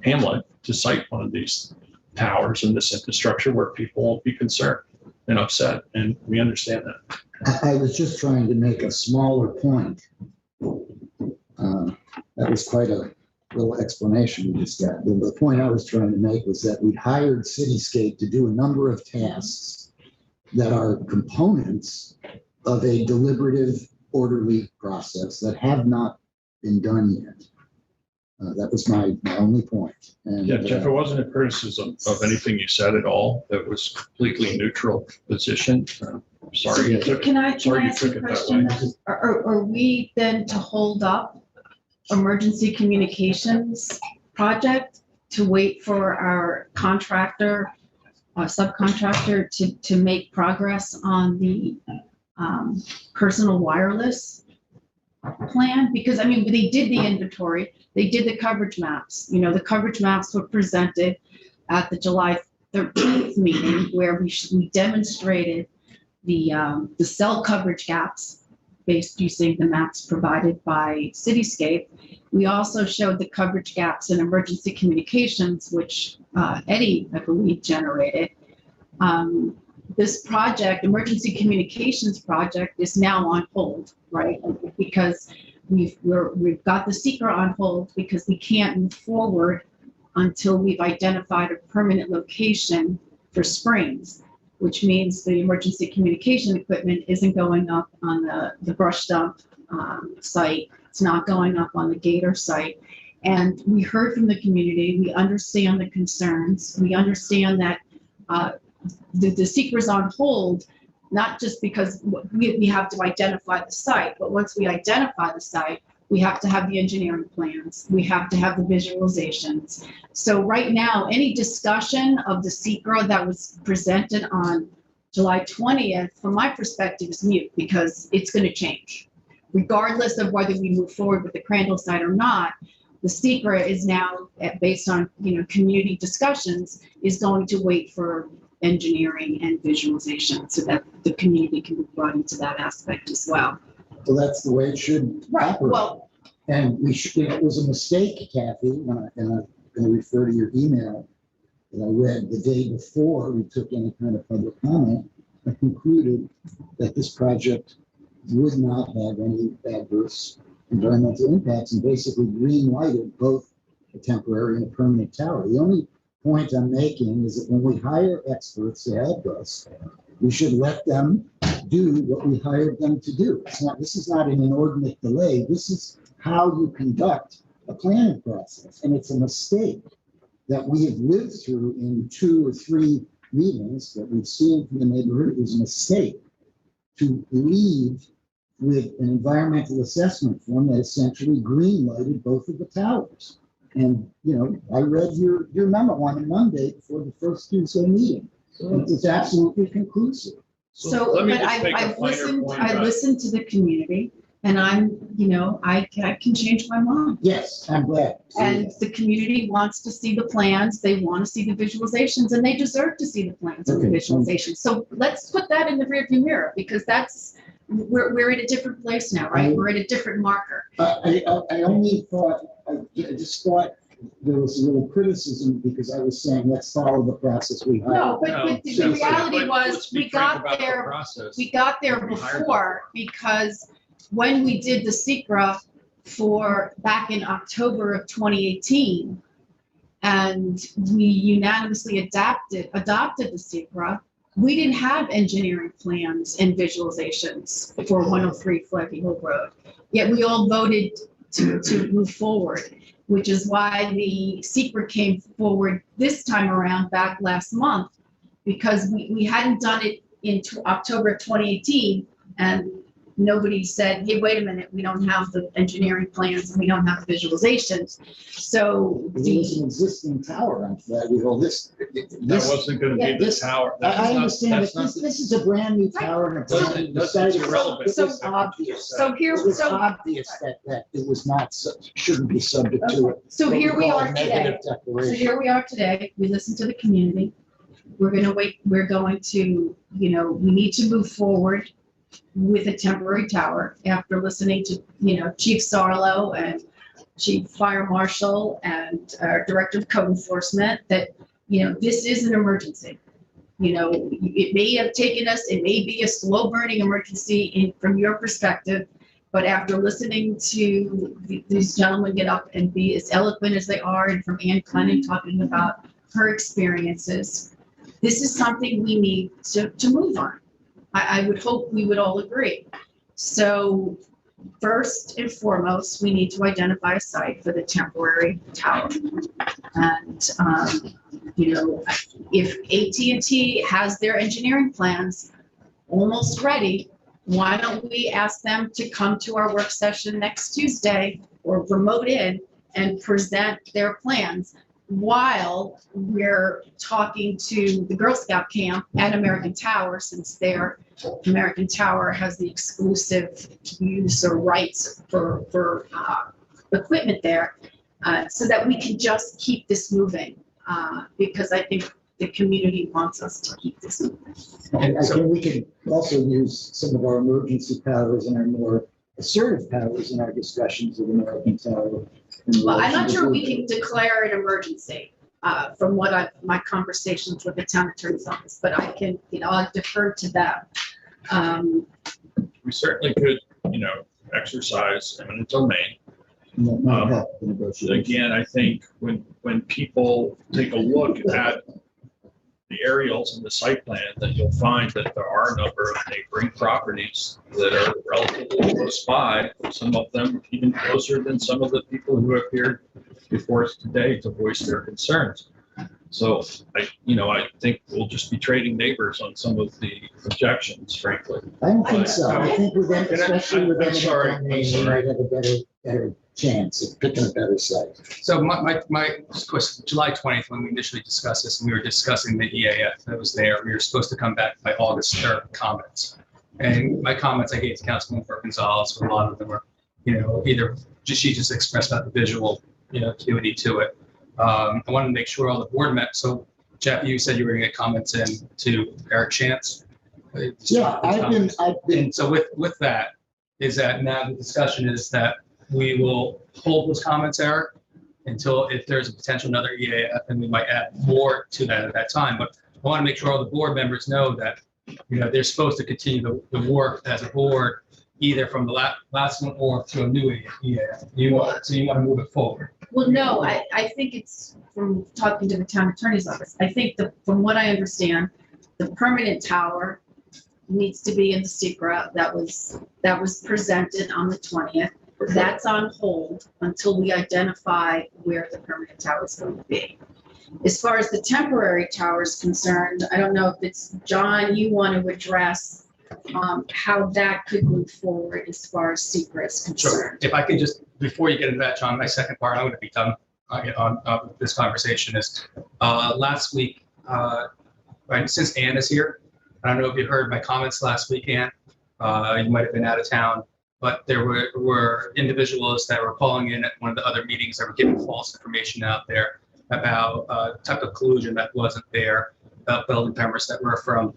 hamlet to site one of these towers and this infrastructure where people won't be concerned and upset. And we understand that. I was just trying to make a smaller point. That was quite a little explanation we just got. The point I was trying to make was that we hired Cityscape to do a number of tasks that are components of a deliberative, orderly process that have not been done yet. That was my only point. And, yeah, Jeff, it wasn't a criticism of anything you said at all. That was completely neutral position. Sorry you took Can I it that question? way. Are we then to hold up emergency communications project to wait for our contractor, subcontractor to make progress on the personal wireless plan? Because I mean, they did the inventory, they did the coverage maps. You know, the coverage maps were presented at the July 13th meeting where we demonstrated the cell coverage gaps based using the maps provided by Cityscape. We also showed the coverage gaps in emergency communications, which Eddie, I believe, generated. This project, emergency communications project, is now on hold, right? Because we've got the seeker on hold because we can't move forward until we've identified a permanent location for Springs, which means the emergency communication equipment isn't going up on the brush dump site. It's not going up on the Gator site. And we heard from the community. We understand the concerns. We understand that the seeker's on hold, not just because we have to identify the site, but once we identify the site, we have to have the engineering plans. We have to have the visualizations. So right now, any discussion of the seeker that was presented on July 20th, from my perspective, is mute because it's going to change. Regardless of whether we move forward with the Crandall site or not, the seeker is now, based on community discussions, is going to wait for engineering and visualization so that the community can be brought into that aspect as well. Well, that's the way it should operate. Well, and it was a mistake, Kathy, and I'm going to refer to your email that I read the day before we took any kind of public comment. I concluded that this project would not have any adverse environmental impacts and basically green-lighted both a temporary and a permanent tower. The only point I'm making is that when we hire experts to help us, we should let them do what we hired them to do. This is not an inordinate delay. This is how you conduct a planning process. And it's a mistake that we have lived through in 2 or 3 meetings that we've seen from the neighborhood. It was a mistake to leave with an environmental assessment form that essentially green-lighted both of the towers. And, I read your memo on Monday before the first Tuesday meeting. It's absolutely conclusive. So, but I listened to the community. And I can change my mind. Yes, I'm glad. And the community wants to see the plans, they want to see the visualizations, and they deserve to see the plans and the Okay. visualizations. So let's put that in the rearview mirror, because we're in a different place now, right? We're at a different marker. I only thought, I just thought there was a little criticism because I was saying, let's follow the process we hired. No, but the reality was, let's we be frank got about the there, process. we got there We hired them. before, because when we did the SECRA back in October of 2018, and we unanimously adopted the SECRA, we didn't have engineering plans and visualizations for 103 Flaky Hill Road. Yet we all voted to move forward, which is why the SECRA came forward this time around back last month, because we hadn't done it in October of 2018, and nobody said, hey, wait a minute, we don't have the engineering plans and we don't have the visualizations. So There was an existing tower on Flaggy Hill. That wasn't gonna be the tower. I understand, but this is a brand new tower and a brand new site. It's irrelevant. It was obvious. So here, It was so obvious that it was not, shouldn't be subject to it. So what here we call a are today. negative So declaration. here we are today. We listened to the community. We're going to wait. We're going to, we need to move forward with a temporary tower after listening to, Chief Sarlo and Chief Fire Marshal and Director of Code Enforcement, that, this is an emergency. It may have taken us, it may be a slow burning emergency from your perspective, but after listening to these gentlemen get up and be as eloquent as they are, and from Ann Clennon talking about her experiences, this is something we need to move on. I would hope we would all agree. So first and foremost, we need to identify a site for the temporary tower. And, if AT&T has their engineering plans almost ready, why don't we ask them to come to our work session next Tuesday or remote in and present their plans while we're talking to the Girl Scout camp and American Tower, since their American Tower has the exclusive use or rights for equipment there, so that we can just keep this moving, because I think the community wants us to keep this moving. And I think we can also use some of our emergency powers and our more assertive powers in our discussions with American Tower. Well, I'm not sure we can declare an emergency, from my conversations with the town attorney's office, but I can, I'll defer to them. We certainly could, exercise eminent domain. Again, I think when people take a look at the aerials and the site plan, that you'll find that there are a number of neighboring properties that are relatively close by, some of them even closer than some of the people who appeared before us today to voice their concerns. So I think we'll just be trading neighbors on some of the objections, frankly. I don't think so. I think with them, And especially with them, I'm sorry. we might have a better chance of picking a better site. So my question, July 20th, when we initially discussed this, and we were discussing the EAF that was there, we were supposed to come back by August 3rd comments. And my comments I gave to Councilman Gonzalez, a lot of them were, either she just expressed about the visual, acuity to it. I wanted to make sure all the board met. So Jeff, you said you were gonna get comments in to Eric Chance. Yeah, I've been. And so with that, is that now the discussion is that we will hold those comments, Eric, until if there's a potential another EAF, and we might add more to that at that time. But I want to make sure all the board members know that, they're supposed to continue the work as a board, either from the last one or to a new EAF. So you want to move it forward. Well, no, I think it's, from talking to the town attorney's office, I think from what I understand, the permanent tower needs to be in the SECRA that was presented on the 20th. That's on hold until we identify where the permanent tower is going to be. As far as the temporary tower is concerned, I don't know if it's, John, you want to address how that could move forward as far as SECRA is concerned. Sure. If I could just, before you get into that, John, my second part, I'm going to be done on this conversation is last week, right, since Ann is here, I don't know if you heard my comments last week, Ann. You might have been out of town. but there were individuals that were calling in at one of the other meetings that were giving false information out there about type of collusion that wasn't there, about building permits that were from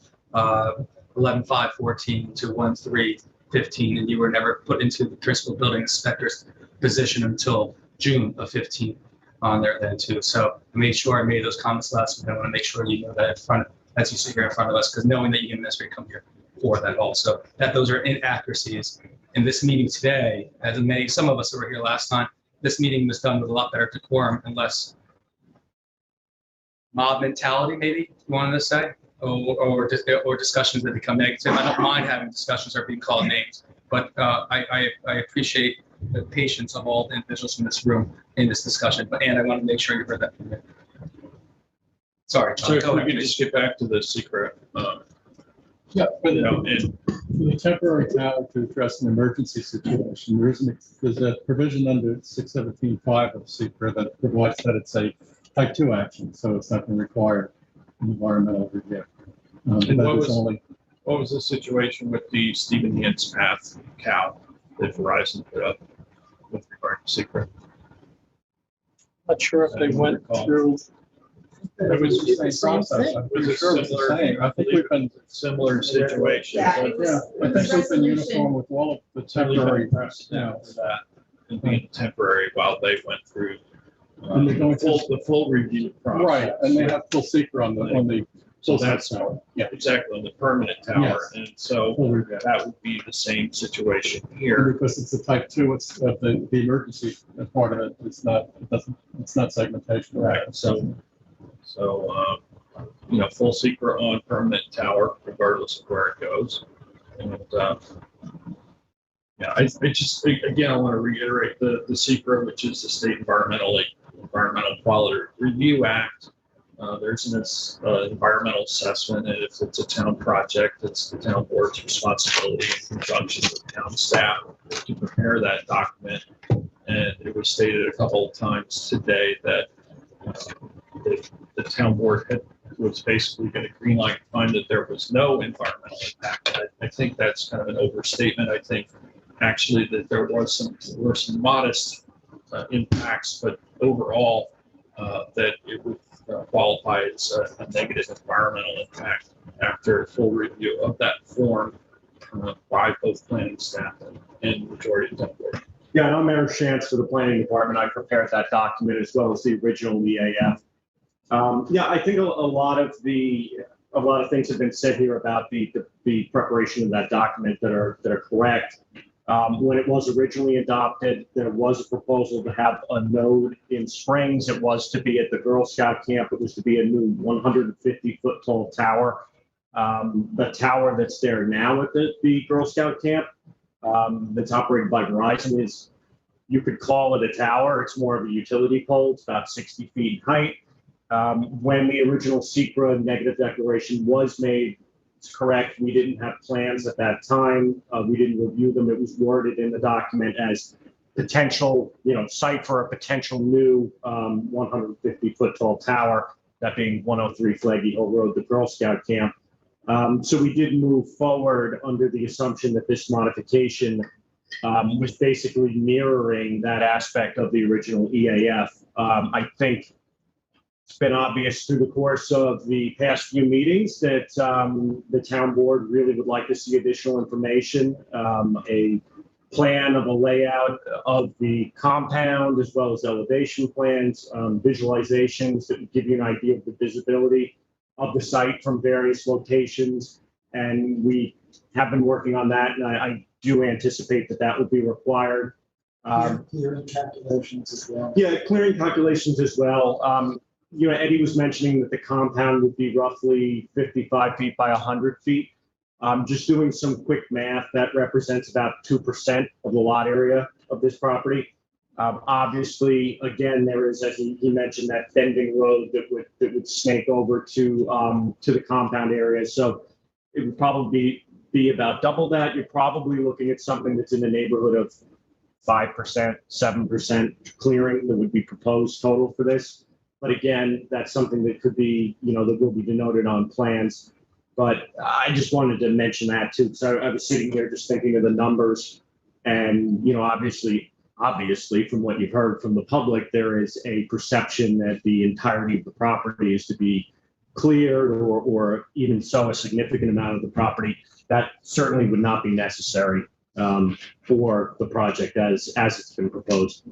11/5/14 to 1/3/15, and you were never put into the principal building inspector's position until June of 15 on there then too. So I made sure I made those comments last week. I want to make sure you know that in front, as you sit here in front of us, because knowing that you can necessarily come here for that also, that those are inaccuracies. In this meeting today, as some of us that were here last time, this meeting was done with a lot better decorum and less mob mentality, maybe you wanted to say, or discussions that become negative. I don't mind having discussions or being called names, but I appreciate the patience of all the individuals in this room in this discussion. But Ann, I want to make sure you heard that from me. Sorry, John. So if we could just get back to the secret. Yeah, but you know, and for the temporary tower to address an emergency situation, there's a provision under 617.5 of secret that provides that it's a type 2 action, so it's not going to require an environmental review. And what was the situation with the Stephen Yance Path cow that Verizon put up with regard to secret? Not sure if they went through. It was the same process. I'm pretty sure it's the same. I think we've been similar situation. I think we've been uniform with all of the temporary. Precedent for that and being temporary while they went through And they're going the full review process. Right, and they have full secret on the. So that's exactly on the permanent tower, Yes. and so that would be the same situation here. Because it's a type 2, it's the emergency part of it. It's not segmentation. Right. So you know, full secret on permanent tower, regardless of where it goes. And yeah, I just again I want to reiterate the secret, which is the State Environmental Quality Review Act. There's an environmental assessment, and if it's a town project, it's the town board's responsibility in conjunction with town staff to prepare that document. And it was stated a couple of times today that the town board was basically going to greenlight find that there was no environmental impact. I think that's kind of an overstatement. I think actually that there were some modest impacts, but overall that it would qualify as a negative environmental impact after full review of that form by both planning staff and majority of the board. Yeah, and I'm Aaron Shantz for the planning department. I prepared that document as well as the original EAF. Yeah, I think a lot of things have been said here about the preparation of that document that are correct. When it was originally adopted, there was a proposal to have a node in Springs. It was to be at the Girl Scout camp. It was to be a new 150-foot tall tower. The tower that's there now at the Girl Scout camp, that's operated by Verizon, is, you could call it a tower. It's more of a utility pole. It's about 60 feet in height. When the original SECRA negative declaration was made, it's correct, we didn't have plans at that time. We didn't review them. It was worded in the document as potential, site for a potential new 150-foot tall tower, that being 103 Flaggy Hill Road, the Girl Scout camp. So we did move forward under the assumption that this modification was basically mirroring that aspect of the original EAF. I think it's been obvious through the course of the past few meetings that the town board really would like to see additional information, a plan of a layout of the compound, as well as elevation plans, visualizations that would give you an idea of the visibility of the site from various locations. And we have been working on that, and I do anticipate that would be required. Clearing calculations as well. Yeah, clearing calculations as well. Eddie was mentioning that the compound would be roughly 55 feet by 100 feet. Just doing some quick math, that represents about 2% of the lot area of this property. Obviously, again, there is, as he mentioned, that bending road that would snake over to the compound area. So it would probably be about double that. You're probably looking at something that's in the neighborhood of 5%, 7% clearing that would be proposed total for this. But again, that's something that could be, that will be denoted on plans. But I just wanted to mention that too, because I was sitting here just thinking of the numbers. And, obviously, from what you've heard from the public, there is a perception that the entirety of the property is to be cleared, or even so a significant amount of the property. That certainly would not be necessary for the project as it's been proposed.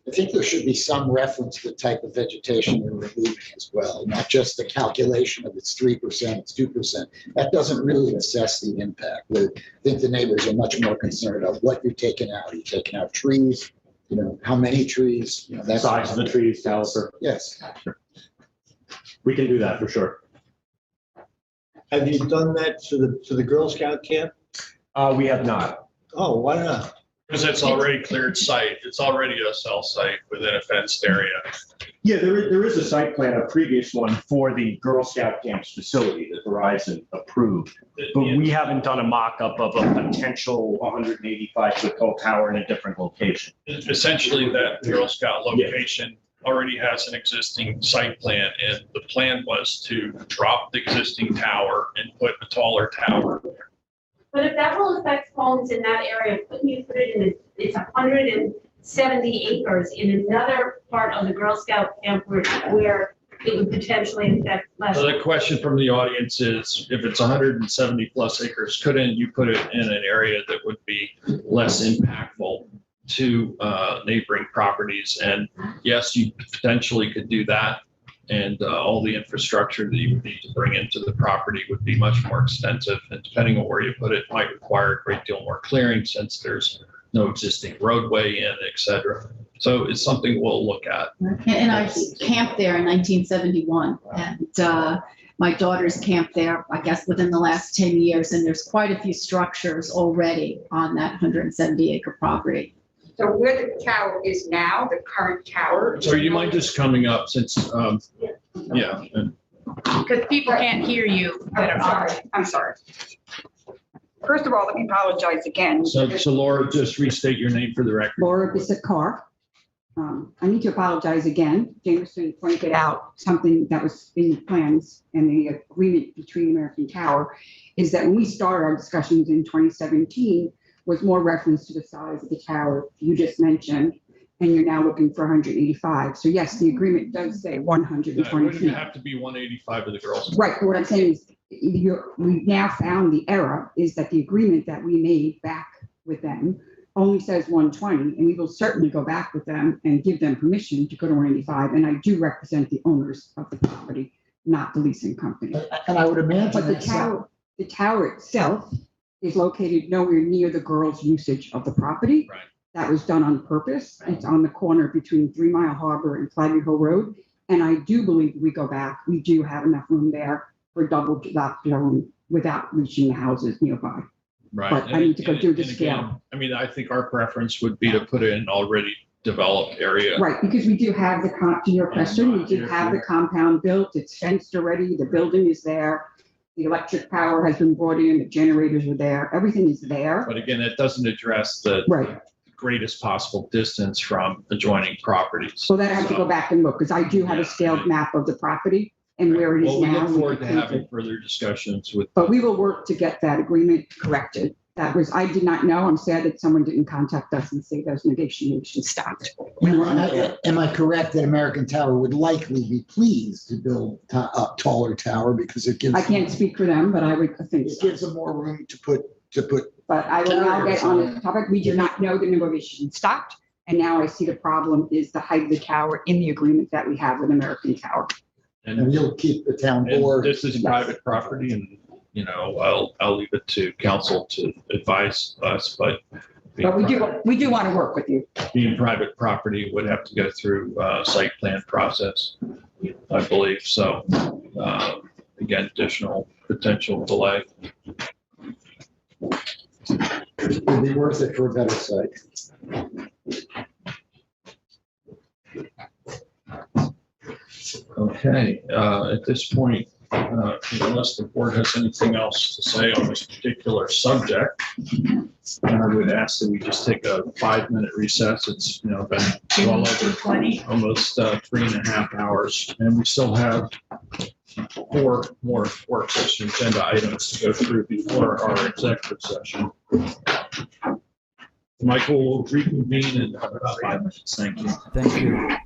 I think there should be some reference to the type of vegetation you're removing as well, not just the calculation of it's 3%, it's 2%. That doesn't really assess the impact. I think the neighbors are much more concerned about what you're taking out. Are you taking out trees? How many trees? That size of the trees, caliper. Yes. Sure. We can do that for sure. Have you done that to the Girl Scout camp? We have not. Oh, why not? Because it's already cleared site. It's already a cell site within a fenced area. Yeah, there is a site plan, a previous one for the Girl Scout camp's facility that Verizon approved. But we haven't done a mock-up of a potential 185-foot tall tower in a different location. Essentially, that Girl Scout location already has an existing site plan, and the plan was to drop the existing tower and put a taller tower there. But if that will affect homes in that area, couldn't you put it in, it's 170 acres in another part of the Girl Scout camp where it would potentially affect less? So the question from the audience is, if it's 170 plus acres, couldn't you put it in an area that would be less impactful to neighboring properties? And yes, you potentially could do that. And all the infrastructure that you would need to bring into the property would be much more extensive. And depending on where you put it, might require a great deal more clearing since there's no existing roadway in, et cetera. So it's something we'll look at. And I camped there in 1971, and my daughters camped there, I guess, within the last 10 years, and there's quite a few structures already on that 170-acre property. So where the tower is now, the current tower? So you mind just coming up since, yeah. Because people can't hear you that are on. I'm sorry. First of all, let me apologize again. So Laura, just restate your name for the record. Laura Bissett-Carr. I need to apologize again. Jameson pointed out something that was in the plans and the agreement between American Tower is that when we started our discussions in 2017, was more reference to the size of the tower you just mentioned, and you're now looking for 185. So yes, the agreement does say 120 It feet. wouldn't have to be 185 of the girls. Right, but what I'm saying is, we now found the error is that the agreement that we made back with them only says 120, and we will certainly go back with them and give them permission to go to 185. And I do represent the owners of the property, not the leasing company. And I would imagine But the tower itself is located nowhere near the girls' usage of the property. Right. That was done on purpose. It's on the corner between 3 Mile Harbor and Flaggy Hill Road. And I do believe we go back, we do have enough room there for double that room without reaching the houses nearby. Right. But I need to go do the and scale. again, I mean, I think our preference would be to put it in an already developed area. Right, because we do have to your question, we do have the compound built, it's fenced already, the building is there. The electric power has been brought in, the generators are there, everything is there. But again, it doesn't address the greatest possible distance from adjoining properties. So that I have to go back and look, because I do have a scaled map of the property and where it is Well, we now. look forward to can having take it. further discussions with. But we will work to get that agreement corrected. That was, I did not know, I'm sad that someone didn't contact us and say those negotiations stopped. Am I correct that American Tower would likely be pleased to build a taller tower because it gives? I can't speak for them, but I would think it gives them more room to put. But I will now get on the topic. We did not know the negotiation stopped. And now I see the problem is the height of the tower in the agreement that we have with American Tower. And you'll keep the town And board. this is private property, and I'll leave it to council to advise us, but. But we do want to work with you. Being private property would have to go through site plan process, I believe. So again, additional potential delay. It'd be worth it for a better site. Okay, at this point, unless the board has anything else to say on this particular subject, I would ask that we just take a 5-minute recess. It's, been well over almost 3.5 hours, and we still have 4 more work session agenda items to go through before our executive session. Michael will reconvene in about 5 minutes. Thank you. Thank you.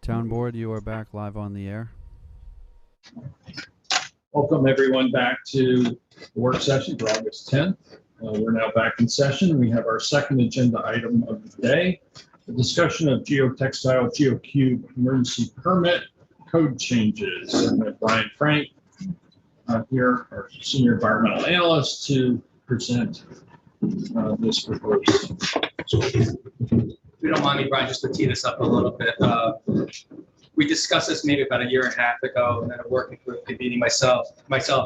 Town Board, you are back live on the air. Welcome everyone back to the work session for August 10th. We're now back in session. We have our second agenda item of the day, the discussion of geotextile GeoCube emergency permit code changes. And we have Brian Frank here, our senior environmental analyst, to present this proposed. If you don't mind me, Brian, just to tee this up a little bit. We discussed this maybe about a year and a half ago, and then working through a committee, myself,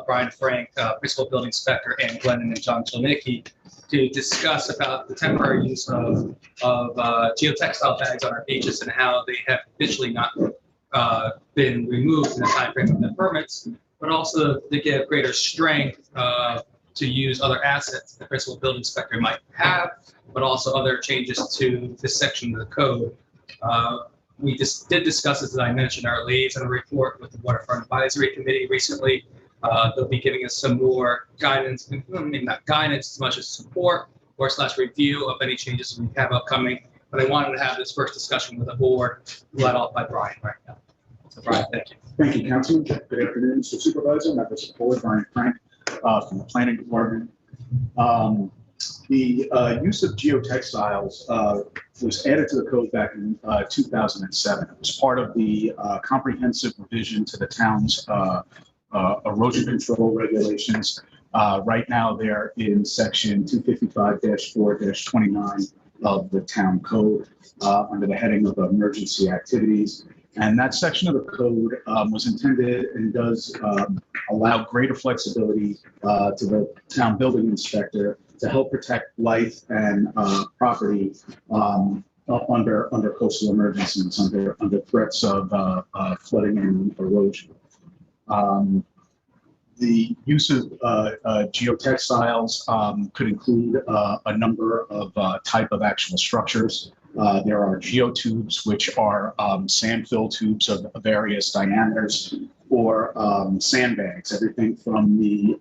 Brian Frank, Principal Building Inspector, and Glennon and John Chilnicki, to discuss about the temporary use of geotextile bags on our beaches and how they have officially not been removed in the timeframe of the permits, but also to give greater strength to use other assets the Principal Building Inspector might have, but also other changes to this section of the code. We just did discuss this, as I mentioned, our leads and a report with the Waterfront Advisory Committee recently. They'll be giving us some more guidance, maybe not guidance as much as support or / review of any changes we have upcoming. But I wanted to have this first discussion with the board, led off by Brian right now. So Brian, thank you. Thank you, Councilman. Good afternoon, Mr. Supervisor, members of the board, Brian Frank from the Planning Department. The use of geotextiles was added to the code back in 2007. It was part of the comprehensive revision to the town's erosion control regulations. Right now, they're in section 255-4-29 of the town code under the heading of emergency activities. And that section of the code was intended and does allow greater flexibility to the town building inspector to help protect life and property under coastal emergencies, under threats of flooding and erosion. The use of geotextiles could include a number of type of actual structures. There are geotubes, which are sand-fill tubes of various diameters, or sandbags, everything from the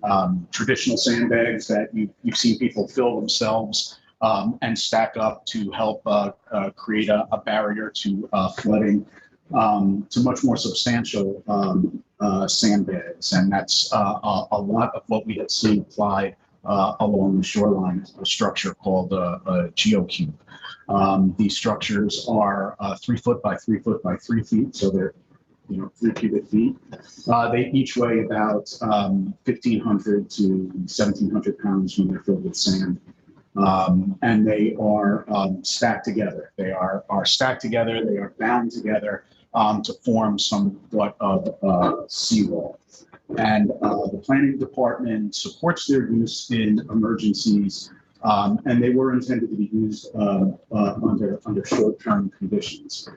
traditional sandbags that you've seen people fill themselves and stack up to help create a barrier to flooding, to much more substantial sandbags. And that's a lot of what we have seen applied along the shoreline, a structure called a GeoCube. These structures are 3 foot by 3 foot by 3 feet, so they're 3 cubic feet. They each weigh about 1,500 to 1,700 pounds when they're filled with sand. And they are stacked together. They are stacked together. They are bound together to form somewhat of a seawall. And the planning department supports their use in emergencies, and they were intended to be used under short-term conditions.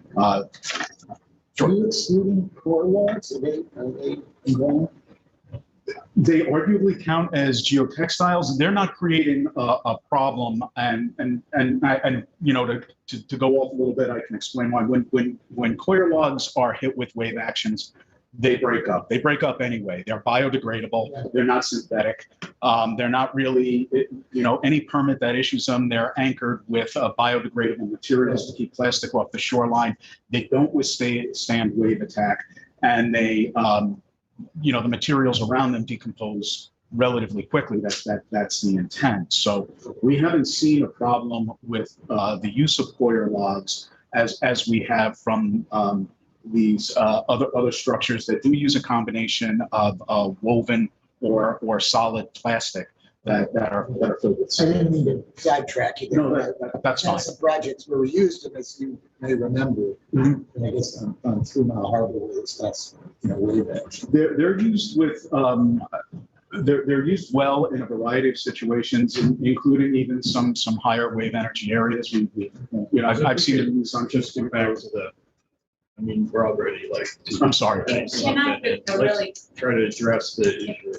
Are you excluding core logs? Are they involved? They arguably count as geotextiles. They're not creating a problem, and to go off a little bit, I can explain why. When coir logs are hit with wave actions, they break up. They break up anyway. They're biodegradable. They're not synthetic. They're not really, any permit that issues them, they're anchored with biodegradable materials to keep plastic off the shoreline. They don't withstand wave attack, and they, the materials around them decompose relatively quickly. That's the intent. So we haven't seen a problem with the use of coir logs as we have from these other structures that do use a combination of woven or solid plastic that are filled with I sand. didn't mean to sidetrack you. No, that's fine. Some projects where we used them, as you may remember. And I guess on 3 Mile Harbor, that's way back. They're used with they're used well in a variety of situations, including even some higher wave energy areas. I've seen it used on just back to the. I mean, we're already like. I'm sorry. Can I really? Try to address the issue.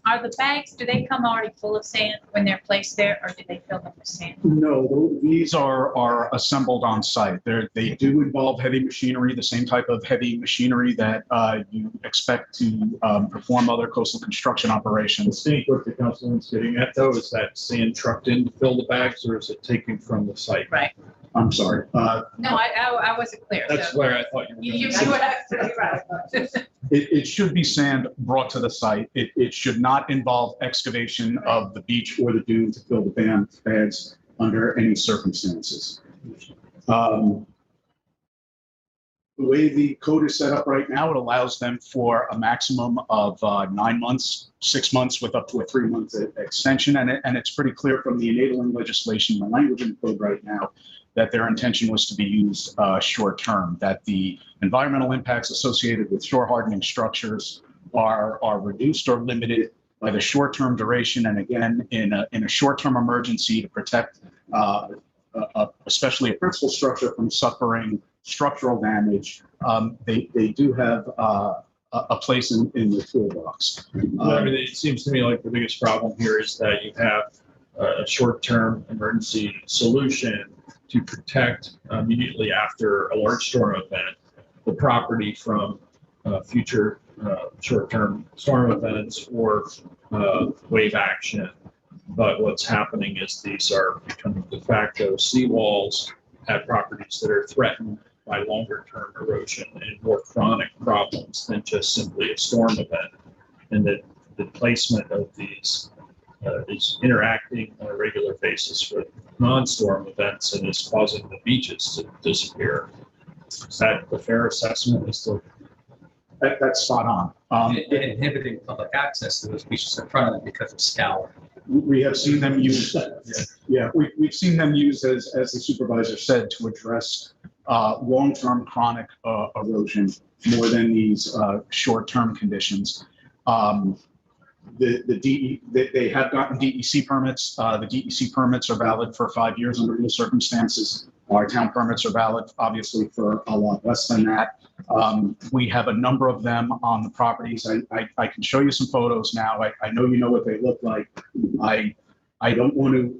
Are the bags, do they come already full of sand when they're placed there, or do they fill them with sand? No, these are assembled on site. They do involve heavy machinery, the same type of heavy machinery that you expect to perform other coastal construction operations. I think what the councilman's getting at, though, is that sand trucked in to fill the bags, or is it taken from the site? Right. I'm sorry. No, I wasn't clear. That's So where I thought you were. you were absolutely right. It should be sand brought to the site. It should not involve excavation of the beach or the dune to fill the beds under any circumstances. The way the code is set up right now, it allows them for a maximum of 9 months, 6 months with up to a 3-month extension. And it's pretty clear from the enabling legislation, the language in the code right now, that their intention was to be used short term, that the environmental impacts associated with shore hardening structures are reduced or limited by the short-term duration. And again, in a short-term emergency to protect especially a principal structure from suffering structural damage, they do have a place in the toolbox. I mean, it seems to me like the biggest problem here is that you have a short-term emergency solution to protect immediately after a large storm event, the property from future short-term storm events or wave action. But what's happening is these are becoming de facto seawalls at properties that are threatened by longer-term erosion and more chronic problems than just simply a storm event. And that the placement of these is interacting on a regular basis with non-storm events and is causing the beaches to disappear. Is that a fair assessment? That's spot on. Inhibiting public access to those beaches in front of them because of scour. We have seen them used. Yeah, we've seen them used, as the supervisor said, to address long-term chronic erosion more than these short-term conditions. They have gotten DEC permits. The DEC permits are valid for 5 years under real circumstances. Our town permits are valid, obviously, for a lot less than that. We have a number of them on the properties. I can show you some photos now. I know you know what they look like. I don't want to,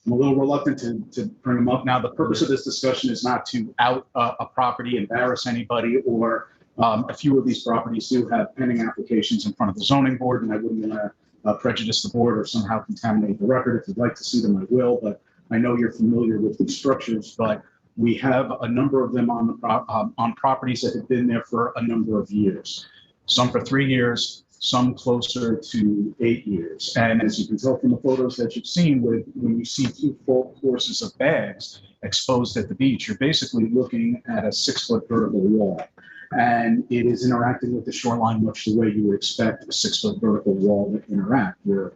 I'm a little reluctant to bring them up now. The purpose of this discussion is not to out a property, embarrass anybody, or a few of these properties do have pending applications in front of the zoning board, and I wouldn't want to prejudice the board or somehow contaminate the record. If you'd like to see them, I will, but I know you're familiar with these structures, but we have a number of them on properties that have been there for a number of years. Some for 3 years, some closer to 8 years. And as you can tell from the photos that you've seen, when you see 2 full courses of bags exposed at the beach, you're basically looking at a 6-foot vertical wall. And it is interacting with the shoreline much the way you would expect a 6-foot vertical wall to interact. You're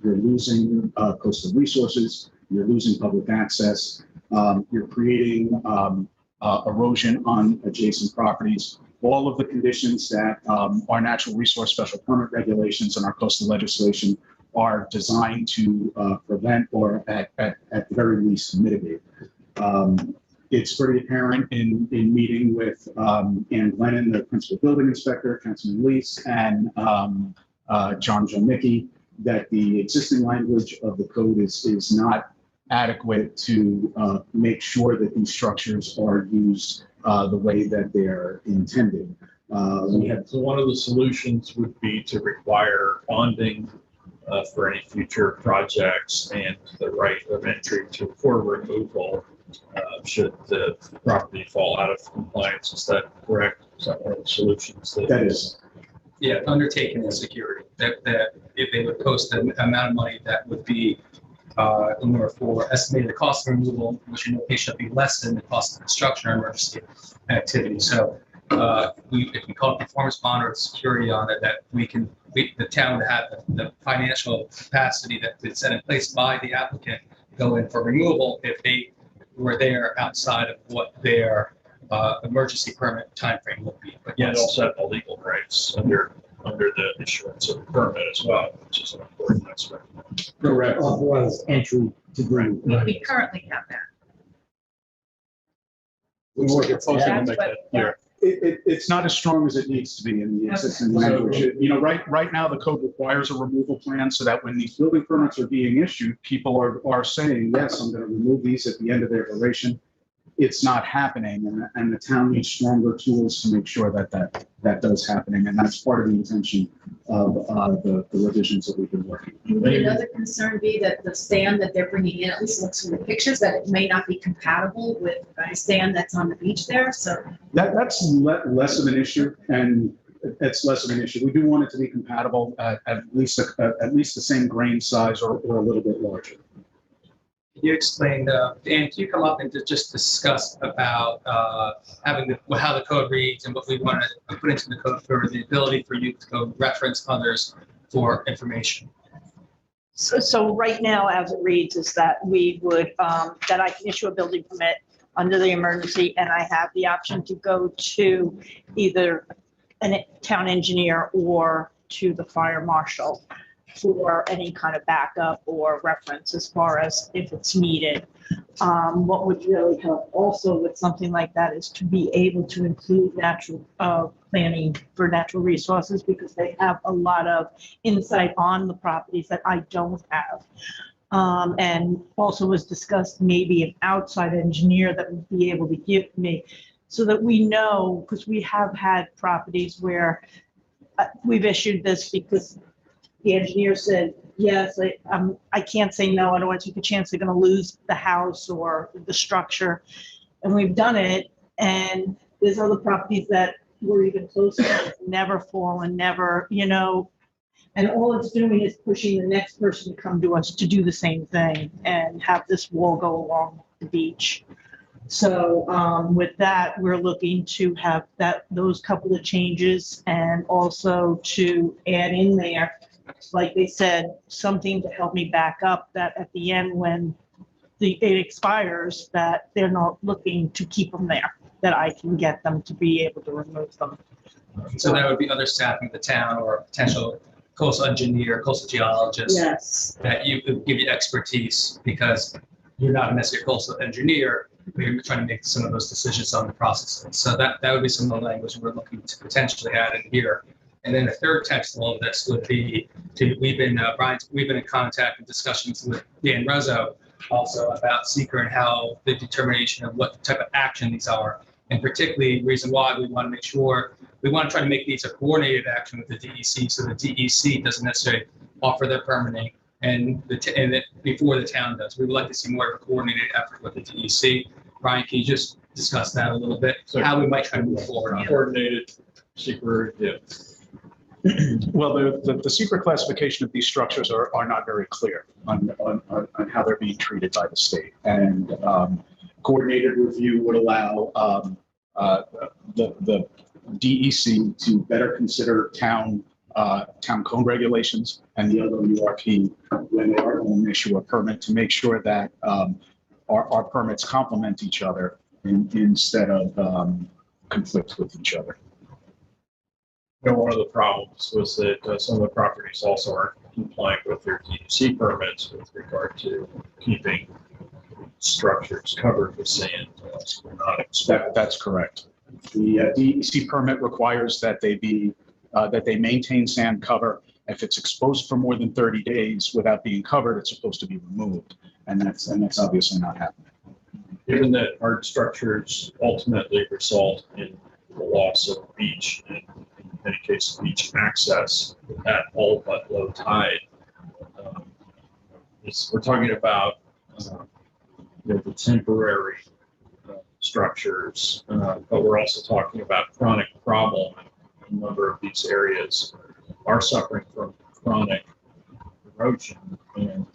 losing coastal resources, you're losing public access, you're creating erosion on adjacent properties. All of the conditions that our natural resource special permit regulations and our coastal legislation are designed to prevent or at the very least mitigate. It's pretty apparent in meeting with Ann Glennon, the principal building inspector, Councilman Lease, and John Mickey, that the existing language of the code is not adequate to make sure that these structures are used the way that they're intended. So one of the solutions would be to require bonding for any future projects and the right of entry for removal should the property fall out of compliance. Is that correct? Is that one of the solutions? That is. Yeah, undertaking the security, that if they would post the amount of money that would be in order for estimated cost of removal, which in location should be less than the cost of construction or emergency activity. So if we call it performance bond or security on it, that the town would have the financial capacity that's set in place by the applicant go in for removal if they were there outside of what their emergency permit timeframe would be. But Yes, also have the legal rights under the issuance of the permit as well, which is an important aspect. Correct. Authorized entry to bring. We currently have that. We're proposing to That's make what- that clear. It's not as strong as it needs to be in the existing language. You know, right now, the code requires a removal plan so that when these building permits are being issued, people are saying, yes, I'm going to remove these at the end of their duration. it's not happening, and the town needs stronger tools to make sure that does happening, and that's part of the intention of the revisions that we've been working on. Would another concern be that the stand that they're bringing in, at least looks from the pictures, that it may not be compatible with a stand that's on the beach there, so. That's less of an issue, and it's less of an issue. We do want it to be compatible at least the same grain size or a little bit larger. You explained, Dan, can you come up and just discuss about having how the code reads and what we want to put into the code for the ability for you to go reference others for information? So right now, as it reads, is that we would, that I can issue a building permit under the emergency, and I have the option to go to either a town engineer or to the fire marshal for any kind of backup or reference as far as if it's needed. What would really help also with something like that is to be able to include natural planning for natural resources, because they have a lot of insight on the properties that I don't have. And also was discussed maybe an outside engineer that would be able to give me, so that we know, because we have had properties where we've issued this because the engineer said, yes, I can't say no, I don't want to take a chance they're going to lose the house or the structure. And we've done it, and there's other properties that were even closer, never fallen, never, and all it's doing is pushing the next person to come to us to do the same thing and have this wall go along the beach. So with that, we're looking to have those couple of changes, and also to add in there, like they said, something to help me back up that at the end when it expires, that they're not looking to keep them there, that I can get them to be able to remove them. So that would be other staff in the town or a potential coastal engineer, coastal geologist. Yes. That you could give you expertise, because you're not necessarily a coastal engineer, but you're trying to make some of those decisions on the processes. So that would be some of the language we're looking to potentially add in here. And then the third text of all of this would be we've been in contact and discussions with Dan Rezzo also about seeker and how the determination of what type of action these are. And particularly the reason why we want to make sure, we want to try to make these a coordinated action with the DEC, so the DEC doesn't necessarily offer their permitting before the town does. We would like to see more of a coordinated effort with the DEC. Ryan, can you just discuss that a little bit? So how we might try to move forward on Coordinated secret, yeah. Well, the secret classification of these structures are not very clear on how they're being treated by the state. And coordinated review would allow the DEC to better consider town code regulations and the other URP when they are going to issue a permit, to make sure that our permits complement each other instead of conflict with each other. One of the problems was that some of the properties also aren't complying with their DEC permits with regard to keeping structures covered with sand. That's correct. The DEC permit requires that they maintain sand cover. If it's exposed for more than 30 days without being covered, it's supposed to be removed, and that's obviously not happening. Given that hard structures ultimately result in the loss of beach, and in many cases beach access at all but low tide, we're talking about the temporary structures, but we're also talking about chronic problem. A number of these areas are suffering from chronic erosion, and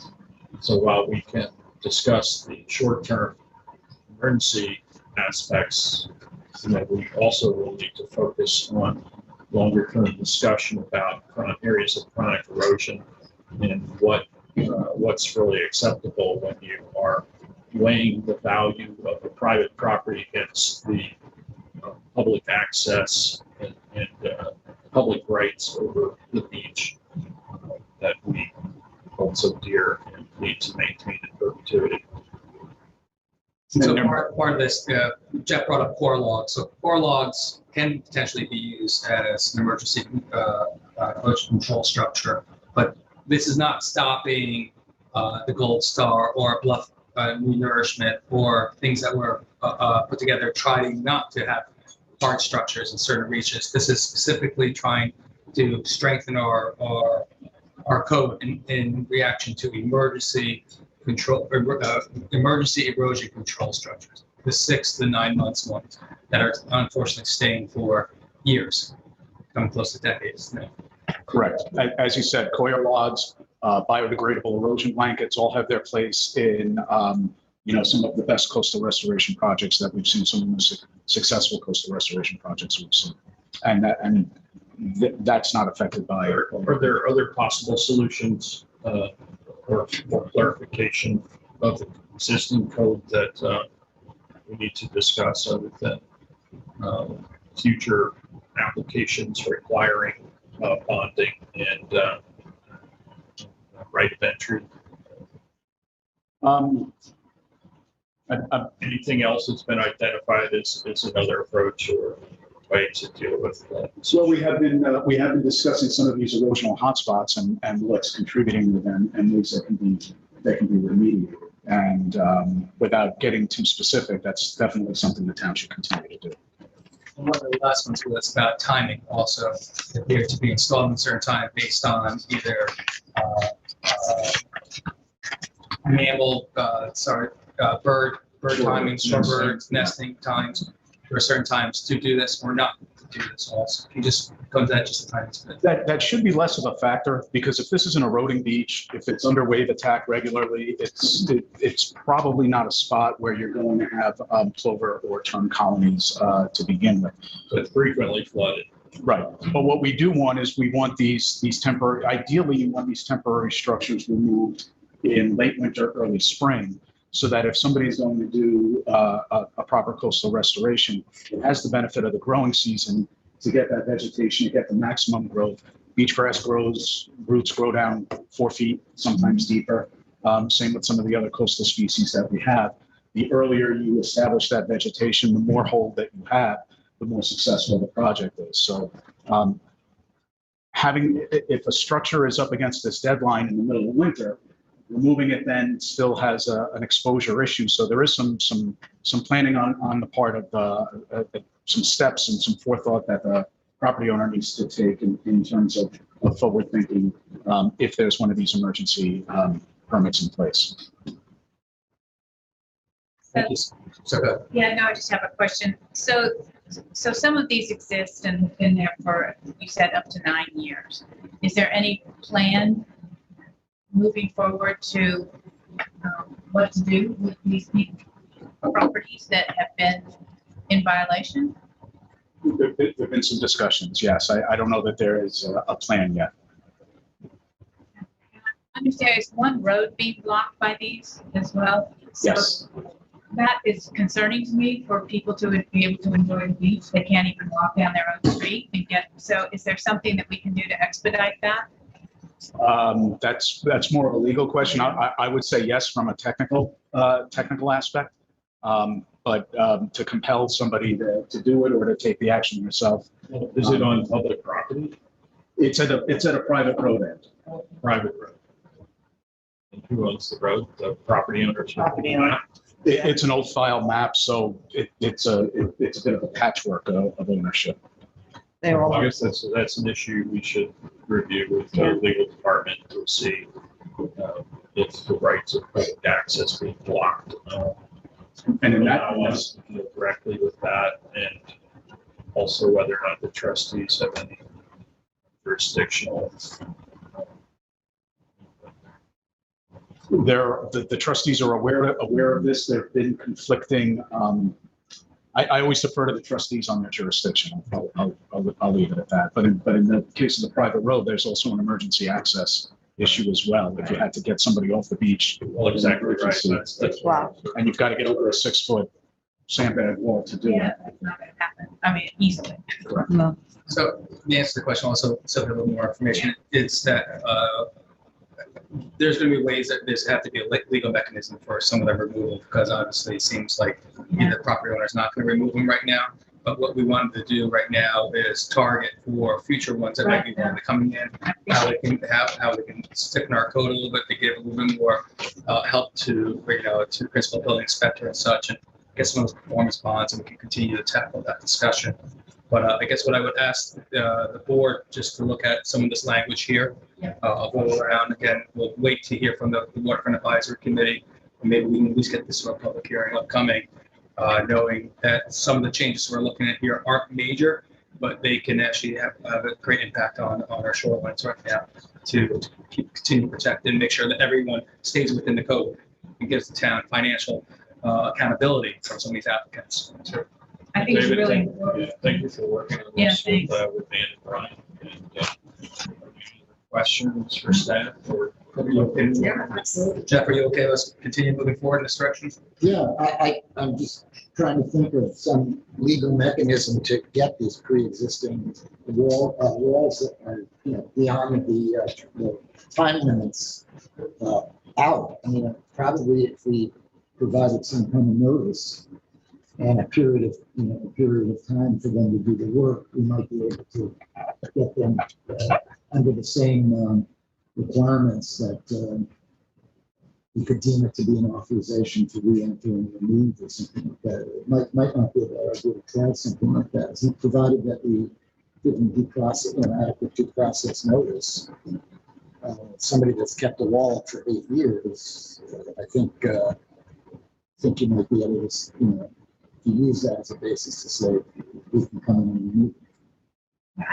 so while we can discuss the short-term emergency aspects, we also will need to focus on longer-term discussion about areas of chronic erosion and what's really acceptable when you are weighing the value of a private property against the public access and public rights over the beach that we hold so dear and need to maintain in perpetuity. So part of this, Jeff brought up core logs. So core logs can potentially be used as an emergency erosion control structure, but this is not stopping the Gold Star or Bluff New Nourishment or things that were put together trying not to have hard structures in certain reaches. This is specifically trying to strengthen our code in reaction to emergency control, emergency erosion control structures. The 6 to 9 months ones that are unfortunately staying for years, coming close to decades now. Correct. As you said, coir logs, biodegradable erosion blankets all have their place in, some of the best coastal restoration projects that we've seen, some of the most successful coastal restoration projects we've seen. And that's not affected by. Are there other possible solutions or clarification of the existing code that we need to discuss other than future applications requiring bonding and right of entry? Anything else that's been identified as another approach or way to deal with that? So we have been discussing some of these erosional hotspots and what's contributing to them and ways that can be remediated. And without getting too specific, that's definitely something the town should continue to do. And one of the last ones was about timing also. They're to be installed in a certain time based on either mammal, bird timing, shorebirds, nesting times. There are certain times to do this or not to do this also. Can you just go into that just a tiny bit? That should be less of a factor, because if this is an eroding beach, if it's under wave attack regularly, it's probably not a spot where you're going to have plover or tern colonies to begin with. But it's frequently flooded. Right. But what we do want is we want these temporary, ideally you want these temporary structures removed in late winter, early spring, so that if somebody's going to do a proper coastal restoration, it has the benefit of the growing season to get that vegetation, to get the maximum growth. Beach grass grows, roots grow down 4 feet, sometimes deeper. Same with some of the other coastal species that we have. The earlier you establish that vegetation, the more hold that you have, the more successful the project is. So if a structure is up against this deadline in the middle of winter, removing it then still has an exposure issue. So there is some planning on the part of some steps and some forethought that the property owner needs to take in terms of forward thinking if there's one of these emergency permits in place. Thank you. So, Yeah, no, I just have a question. So some of these exist and have been there for, you said, up to 9 years. Is there any plan moving forward to what to do with these properties that have been in violation? There have been some discussions, yes. I don't know that there is a plan yet. I understand is one road being blocked by these as well? So Yes. that is concerning to me for people to be able to enjoy the beach. They can't even walk down their own street and get, so is there something that we can do to expedite that? That's more of a legal question. I would say yes from a technical aspect. But to compel somebody to do it or to take the action yourself. Is it on public property? It's at a private road end. Private road. And who owns the road? The property owners? Property owner. It's an old file map, so it's a bit of a patchwork of ownership. They're all. I guess that's an issue we should review with our legal department to see if the rights of public access being blocked. And in that, I want to deal directly with that, and also whether or not the trustees have any jurisdictional. The trustees are aware of this. There've been conflicting. I always defer to the trustees on their jurisdiction. I'll leave it at that. But in the case of the private road, there's also an emergency access issue as well. If you had to get somebody off the beach. Well, exactly right. That's Wow. And you've got to get over a 6-foot sandbag wall to do Yeah, it. that's not gonna happen. I mean, easily. Correct. No. So the answer to the question also, so a little more information, is that there's going to be ways that there's have to be a legal mechanism for some of the removal, because obviously it seems like the property owner is not going to remove them right now. But what we wanted to do right now is target for future ones that might be coming in, how we can stick in our code a little bit to give a little bit more help to to the principal building inspector and such, get some of those performance bonds, and we can continue to tackle that discussion. But I guess what I would ask the board just to look at some of this language here. I'll go around again. We'll wait to hear from the Waterfront Advisory Committee. And maybe we can at least get this to a public hearing upcoming, knowing that some of the changes we're looking at here aren't major, but they can actually have a great impact on our shorelines right now to continue to protect and make sure that everyone stays within the code and gives the town financial accountability from some of these applicants. So, I think it's David, really thank- important. yeah, Thank you for working on Yeah, this thanks. with Dan and Brian. And, questions for staff or? Yeah, absolutely. Jeff, are you okay? Let's continue moving forward in this direction. Yeah, I'm just trying to think of some legal mechanism to get these pre-existing walls that are, beyond the time limits out. I mean, probably if we provided some kind of notice and a period of time for them to do the work, we might be able to get them under the same requirements that we could deem it to be an authorization to re-enter and remove or something like that. It might not be a bad idea to try something like that. He provided that we give them adequate due process notice. Somebody that's kept a wall up for 8 years, I think you might be able to, to use that as a basis to say we can come in and remove it.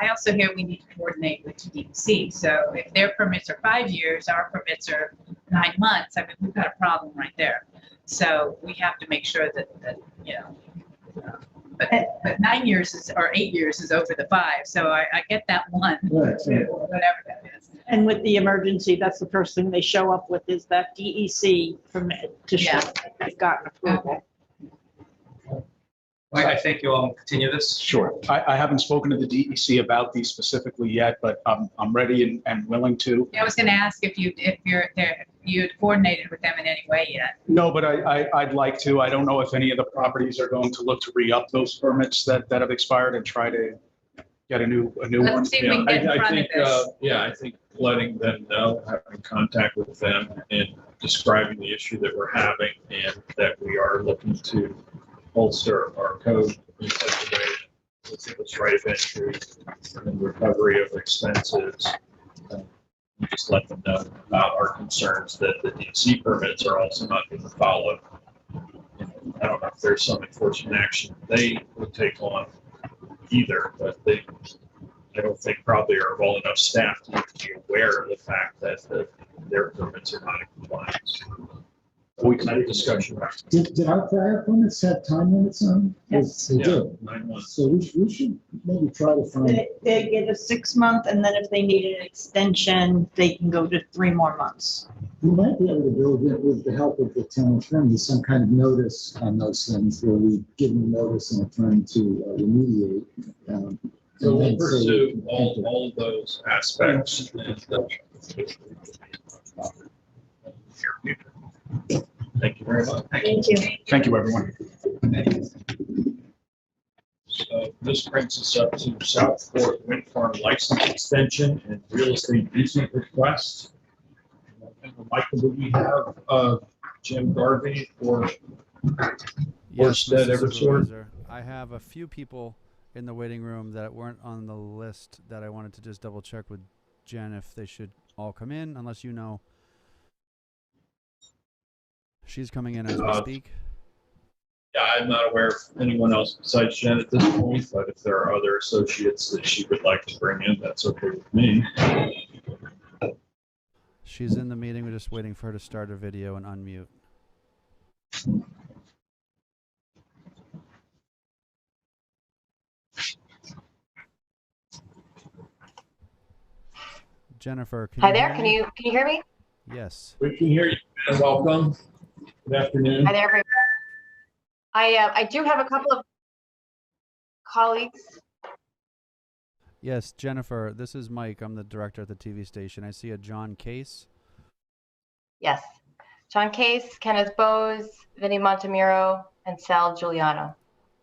I also hear we need to coordinate with DEC. So if their permits are 5 years, our permits are 9 months, I mean, we've got a problem right there. So we have to make sure that but 9 years or 8 years is over the 5. So I get that one, Right, two, whatever that is. And with the emergency, that's the first thing they show up with is that DEC permit to show that they've gotten approval. I think you all continue this. Sure. I haven't spoken to the DEC about these specifically yet, but I'm ready and willing to. I was going to ask if you're there, you had coordinated with them in any way yet. No, but I'd like to. I don't know if any of the properties are going to look to re-up those permits that have expired and try to get a new one. Let's see if we can get in I front think, of this. I think letting them know, having contact with them and describing the issue that we're having and that we are looking to bolster our code in such a way that it's right of entry and recovery of expenses. We just let them know about our concerns that the DC permits are also not being followed. I don't know if there's some enforcement action they would take on either, but I don't think probably are well enough staff to be aware of the fact that their permits are not in compliance. We can have a discussion. Did our prior permits have time limits on them? Yes. They did. 9 months. So we should maybe try to find. They get a 6 month, and then if they need an extension, they can go to 3 more months. We might be able to build in with the help of the town attorney, some kind of notice on those things where we give them notice and a time to remediate. So we'll and then say- pursue all of those aspects. Thank you very much. Thank you. Thank you, everyone. So this brings us up to South Fork Wind Farm license extension and real estate easement request. Michael, do we have Jim Garvey or Yes, Orsted Mr. Eversort? Supervisor. I have a few people in the waiting room that weren't on the list that I wanted to just double check with Jen if they should all come in, unless you know. She's coming in as we speak. Yeah, I'm not aware of anyone else besides Jen at this point, but if there are other associates that she would like to bring in, that's okay with me. She's in the meeting. We're just waiting for her to start her video and unmute. Jennifer, Hi there. Can you hear me? Yes. We can hear you. Welcome. Good afternoon. Hi there, everyone. I do have a couple of colleagues. Yes, Jennifer, this is Mike. I'm the director at the TV station. I see a John Case. Yes. John Case, Kenneth Bowes, Vinny Montemuro, and Sal Giuliano.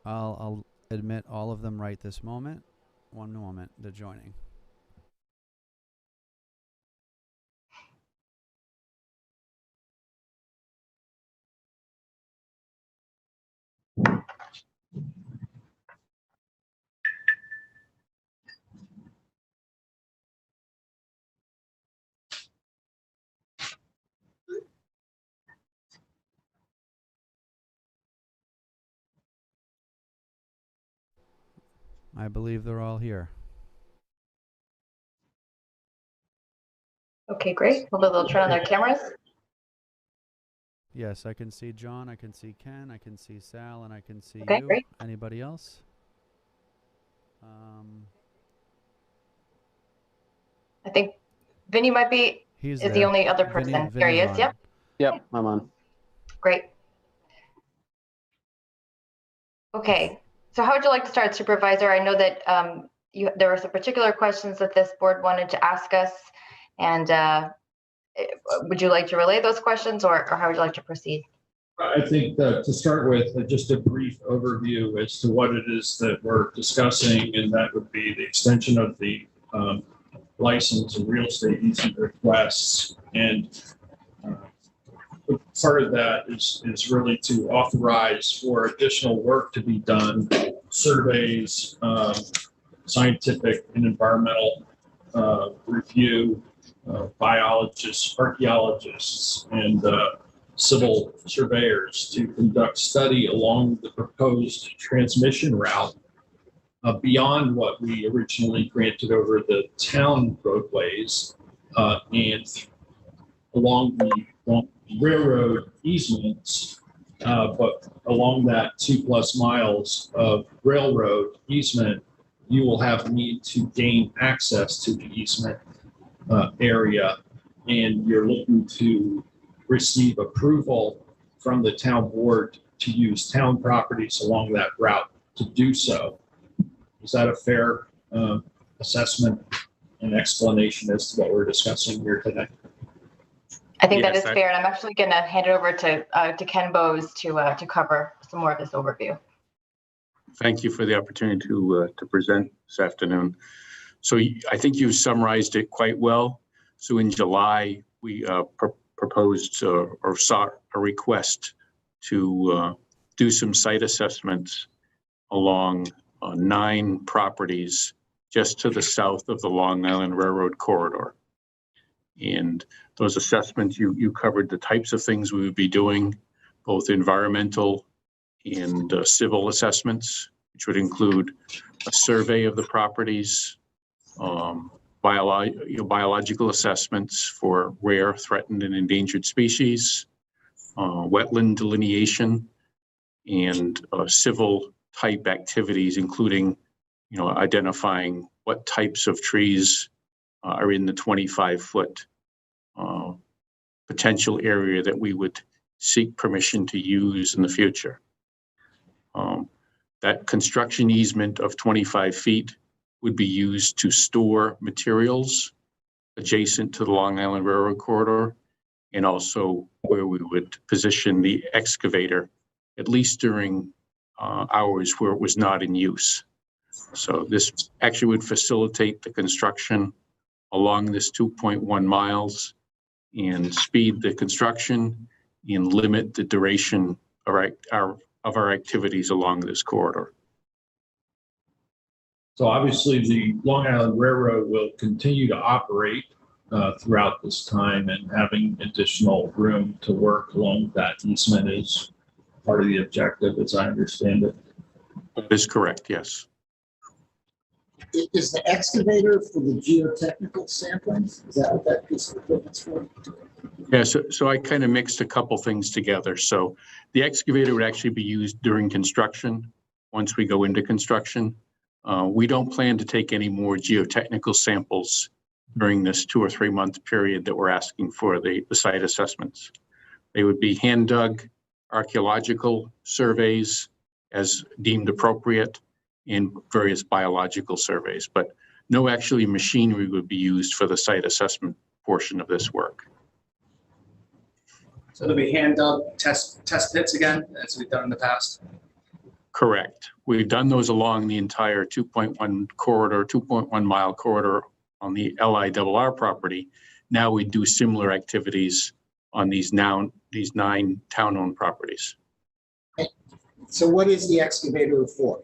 I'll admit all of them right this moment. One moment. They're joining. I believe they're all here. Okay, great. Hopefully they'll turn on their cameras. Yes, I can see John, I can see Ken, I can see Sal, and I can see Okay, you. great. Anybody else? I think Vinny might be, He's is there. the only other person. There he Vinny's is, on. yep. Yep, I'm on. Great. Okay, so how would you like to start, Supervisor? I know that there were some particular questions that this board wanted to ask us, and would you like to relay those questions, or how would you like to proceed? I think that to start with, just a brief overview as to what it is that we're discussing, and that would be the extension of the license and real estate easement requests. And part of that is really to authorize for additional work to be done, surveys, scientific and environmental review, biologists, archaeologists, and civil surveyors to conduct study along the proposed transmission route beyond what we originally granted over the town roadways and along the railroad easements, but along that 2+ miles of railroad easement, you will have need to gain access to the easement area, and you're looking to receive approval from the town board to use town properties along that route to do so. Is that a fair assessment and explanation as to what we're discussing here today? I think that is fair, and I'm actually going to hand it over to Ken Bowes to cover some more of this overview. Thank you for the opportunity to present this afternoon. So I think you summarized it quite well. So in July, we proposed or sought a request to do some site assessments along 9 properties just to the south of the Long Island Railroad corridor. And those assessments, you covered the types of things we would be doing, both environmental and civil assessments, which would include a survey of the properties, biological assessments for rare, threatened, and endangered species, wetland delineation, and civil type activities, including, identifying what types of trees are in the 25-foot potential area that we would seek permission to use in the future. That construction easement of 25 feet would be used to store materials adjacent to the Long Island Railroad corridor, and also where we would position the excavator, at least during hours where it was not in use. So this actually would facilitate the construction along this 2.1 miles and speed the construction and limit the duration of our activities along this corridor. So obviously the Long Island Railroad will continue to operate throughout this time, and having additional room to work along that easement is part of the objective, as I understand it. That is correct, yes. Is the excavator for the geotechnical samplings? Is that what that piece of equipment's for? Yeah, so I kind of mixed a couple things together. So the excavator would actually be used during construction. Once we go into construction, we don't plan to take any more geotechnical samples during this 2 or 3 month period that we're asking for the site assessments. They would be hand dug archaeological surveys as deemed appropriate, and various biological surveys, but no actually machinery would be used for the site assessment portion of this work. So there'll be hand dug test pits again, as we've done in the past? Correct. We've done those along the entire 2.1 mile corridor on the LIRR property. Now we do similar activities on these 9 town-owned properties. So what is the excavator for?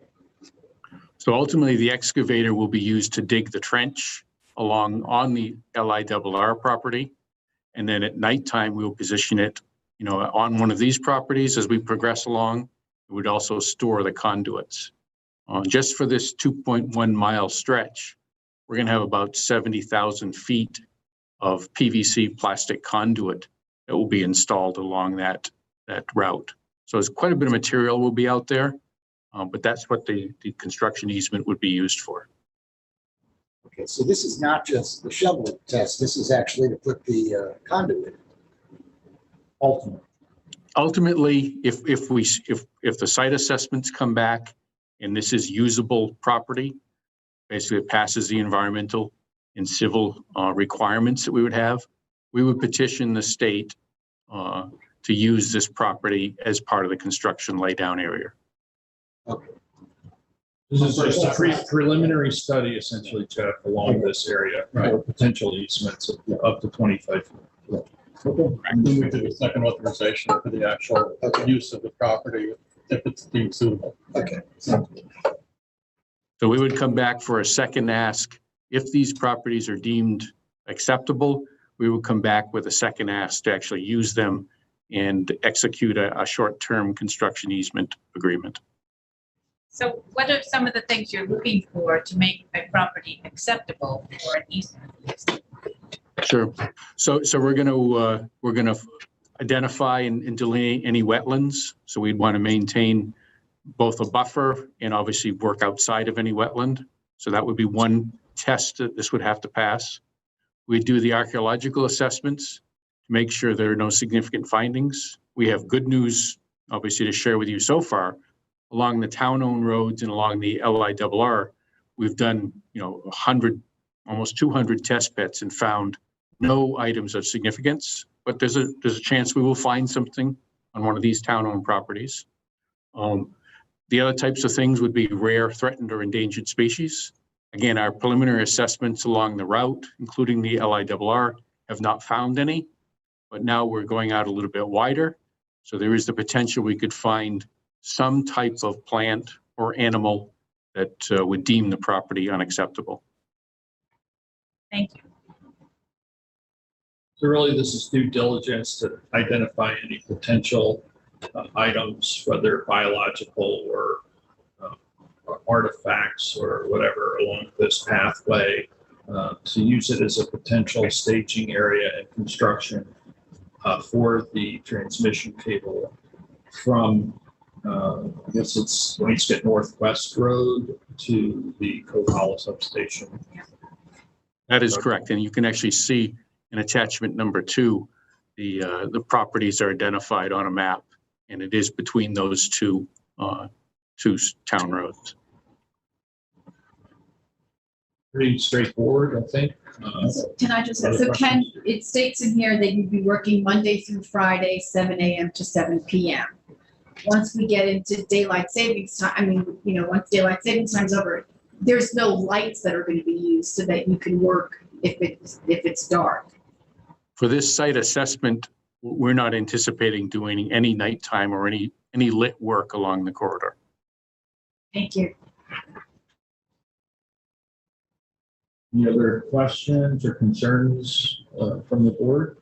So ultimately, the excavator will be used to dig the trench on the LIRR property. And then at nighttime, we will position it, on one of these properties as we progress along. It would also store the conduits Just for this 2.1 mile stretch, we're going to have about 70,000 feet of PVC plastic conduit that will be installed along that route. So it's quite a bit of material will be out there, but that's what the construction easement would be used for. Okay, so this is not just the shovel test, this is actually to put the conduit in. Ultimately, if the site assessments come back and this is usable property, basically it passes the environmental and civil requirements that we would have, we would petition the state to use this property as part of the construction laydown area. Okay. This is just a preliminary study essentially, Jeff, along this area for potential easements of up to 25 feet. And then we do a second authorization for the actual use of the property if it's deemed suitable. Okay. So we would come back for a second ask. If these properties are deemed acceptable, we would come back with a second ask to actually use them and execute a short-term construction easement agreement. So what are some of the things you're looking for to make a property acceptable for an easement? Sure. So we're going to identify and delineate any wetlands. So we'd want to maintain both a buffer and obviously work outside of any wetland. So that would be one test that this would have to pass. We do the archaeological assessments to make sure there are no significant findings. We have good news, obviously, to share with you so far. Along the town-owned roads and along the LIRR, we've done 100, almost 200 test pits and found no items of significance. But there's a chance we will find something on one of these town-owned properties. The other types of things would be rare, threatened, or endangered species. Again, our preliminary assessments along the route, including the LIRR, have not found any, but now we're going out a little bit wider. So there is the potential we could find some type of plant or animal that would deem the property unacceptable. Thank you. So really, this is due diligence to identify any potential items, whether biological or artifacts or whatever along this pathway, to use it as a potential staging area and construction for the transmission cable from, I guess it's Wainscott Northwest Road to the Coquihalla substation. That is correct. And you can actually see in attachment number 2, the properties are identified on a map, and it is between those two town roads. Pretty straightforward, I think. Can I just, so Ken, it states in here that you'd be working Monday through Friday, 7 a.m. to 7 p.m. Once we get into daylight savings time, once daylight savings time's over, there's no lights that are going to be used so that you can work if it's dark. For this site assessment, we're not anticipating doing any nighttime or any lit work along the corridor. Thank you. Any other questions or concerns from the board?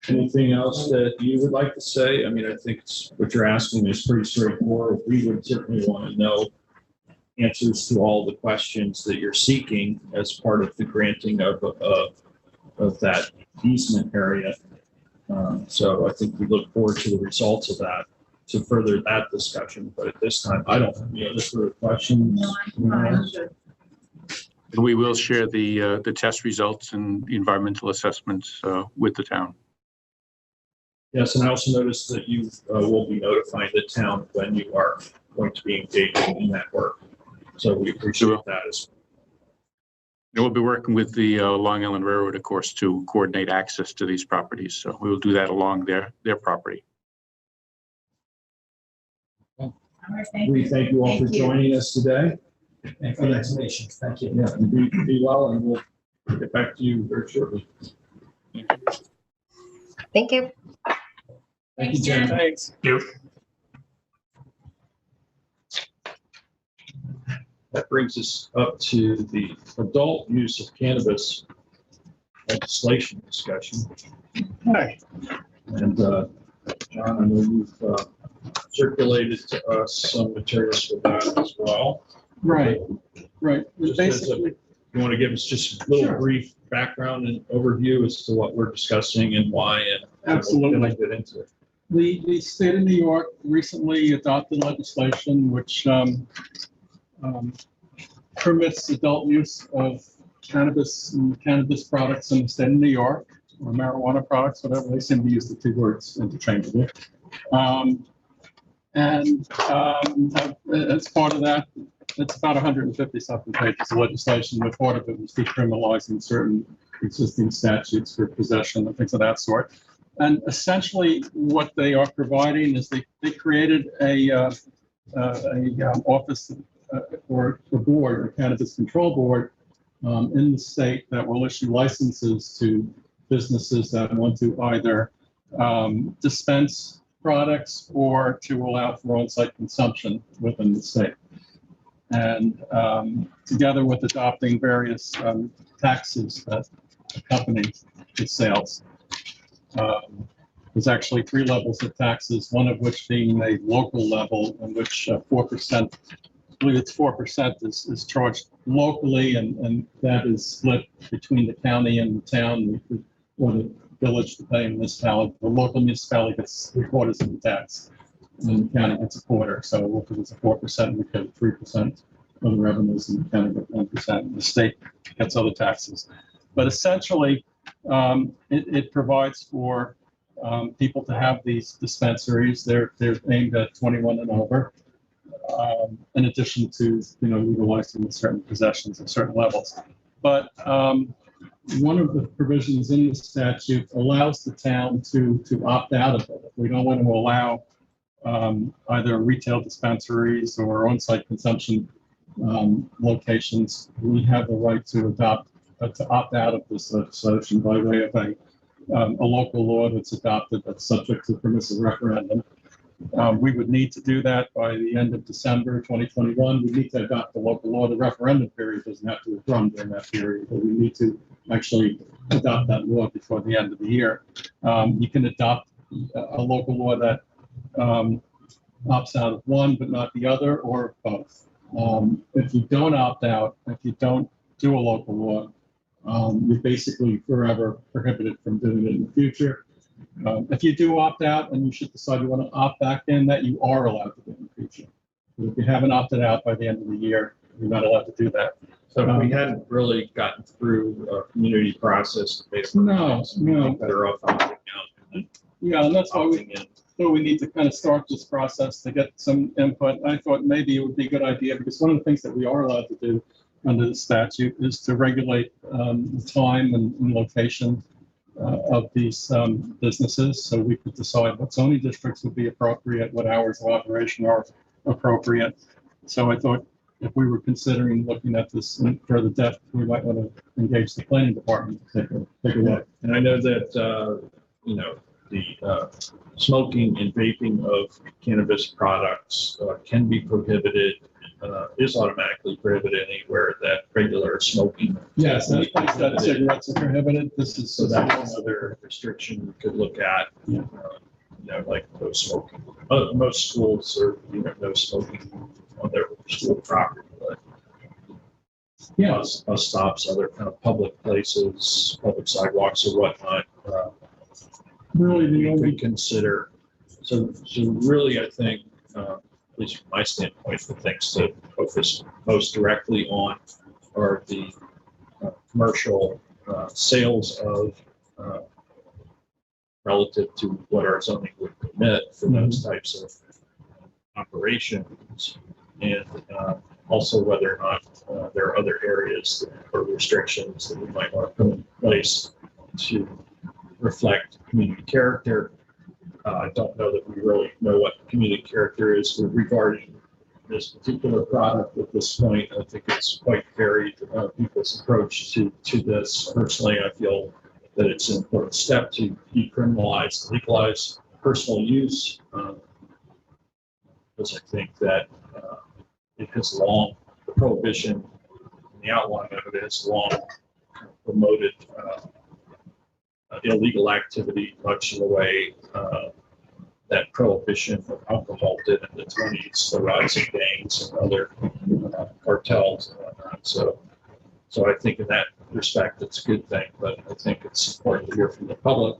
Anything else that you would like to say? I mean, I think what you're asking is pretty straightforward. We would certainly want to know answers to all the questions that you're seeking as part of the granting of that easement area. So I think we look forward to the results of that to further that discussion. But at this time, I don't have any other further questions. No, I'm fine. And we will share the test results and the environmental assessments with the town. Yes, and I also noticed that you will be notifying the town when you are going to be engaging in that work. So we appreciate that as well. And we'll be working with the Long Island Railroad, of course, to coordinate access to these properties. So we will do that along their property. We thank you all for joining us today. And for the explanation. Thank you. Yeah, and be well, and we'll get back to you very shortly. Thank you. Thank you, Jen. Thanks. That brings us up to the adult use of cannabis legislation discussion. Hi. And John, I know you've circulated to us some materials for that as well. Right, right. Just as Basically, you want to give us just a little Sure. brief background and overview as to what we're discussing and why, and Absolutely. then I get into it. the state of New York recently adopted legislation which permits adult use of cannabis and cannabis products in the state of New York, or marijuana products, whatever. They seem to use the two words interchangeably. As part of that, it's about 150 something pages of legislation, but part of it was decriminalizing certain existing statutes for possession and things of that sort. And essentially what they are providing is they created a office or a board, a cannabis control board in the state that will issue licenses to businesses that want to either dispense products or to allow for on-site consumption within the state. And together with adopting various taxes that accompany the sales. There's actually 3 levels of taxes, one of which being a local level in which 4%, I believe it's 4% is charged locally, and that is split between the county and the town, or the village to pay a municipality. The local municipality gets 3/4 of the tax, and the county gets 1/4. So if it was a 4%, we get 3% of the revenues, and the county gets 1%, and the state gets other taxes. But essentially, it provides for people to have these dispensaries. They're aimed at 21 and over, in addition to legalizing certain possessions at certain levels. But one of the provisions in the statute allows the town to opt out of it. If we don't want to allow either retail dispensaries or on-site consumption locations, we have the right to opt out of this legislation by way of a local law that's adopted that's subject to permissive referendum. We would need to do that by the end of December 2021. We need to adopt the local law. The referendum period doesn't have to run during that period, but we need to actually adopt that law before the end of the year. You can adopt a local law that opts out of one but not the other, or both. If you don't opt out, if you don't do a local law, you're basically forever prohibited from doing it in the future. If you do opt out and you should decide you want to opt back in, that you are allowed to do in the future. But if you haven't opted out by the end of the year, you're not allowed to do that. So if we hadn't really gotten through a community process, basically, no. Better off opting out. Yeah, and that's why we need to kind of start this process to get some input. I thought maybe it would be a good idea, because one of the things that we are allowed to do under the statute is to regulate the time and location of these businesses. So we could decide what zoning districts would be appropriate, what hours of operation are appropriate. So I thought if we were considering looking at this in further depth, we might want to engage the planning department to take a look. And I know that, the smoking and vaping of cannabis products can be prohibited, is automatically prohibited anywhere that regular smoking. Yes, that cigarettes are prohibited. So that's another restriction we could look at. Like no smoking. Most schools are, no smoking on their school property, but bus stops, other kind of public places, public sidewalks or whatnot. Really, we consider. So really, I think, at least from my standpoint, the things to focus most directly on are the commercial sales of relative to what our zoning would permit for those types of operations, and also whether or not there are other areas or restrictions that we might want to put in place to reflect community character. I don't know that we really know what community character is regarding this particular product at this point. I think it's quite varied, people's approach to this. Personally, I feel that it's an important step to decriminalize, legalize personal use, because I think that it has long, the prohibition, the outline of it has long promoted illegal activity, much in the way that prohibition of alcohol did in the 20s, the rise of gangs and other cartels and whatnot. So I think in that respect, it's a good thing, but I think it's important to hear from the public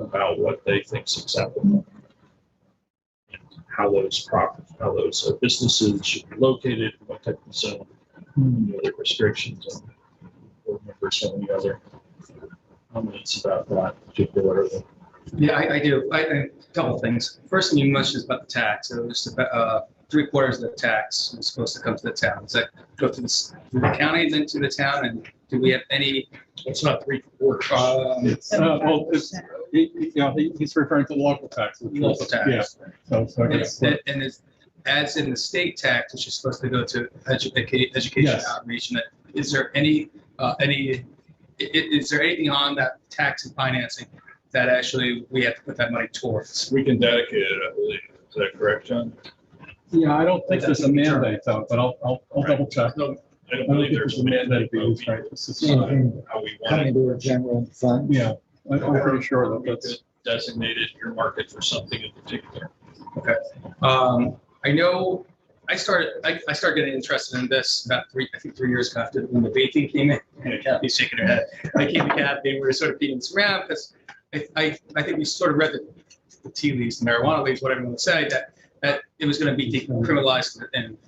about what they think is acceptable and how those businesses should be located, what type of zone, any other restrictions, and we'll remember so many other comments about that particularly. Yeah, I do. A couple things. First thing you mentioned is about the tax. So it's about 3/4 of the tax is supposed to come to the town. Does that go through the county then to the town? And do we have any? It's not 3/4. He's referring to local tax. Local tax. Yeah. So I guess. And it's, as in the state tax, which is supposed to go to education Yes. outreach. And is there any is there anything on that tax and financing that actually we have to put that money towards? We can dedicate it, I believe. Is that correct, John? Yeah, I don't think there's a mandate though, but I'll double check. No, I don't believe there's a mandate. Right. This is, How we want Coming it. to a general fund. yeah, I'm pretty sure that We that's. could designate it, your market for something in particular. Okay. I know I started getting interested in this about 3 years ago after when the vaping came in. And Kathy's shaking her head. I came to Kathy and we were sort of beating this around because I think we sort of read the tea leaves, the marijuana leaves, whatever you want to say, that it was going to be decriminalized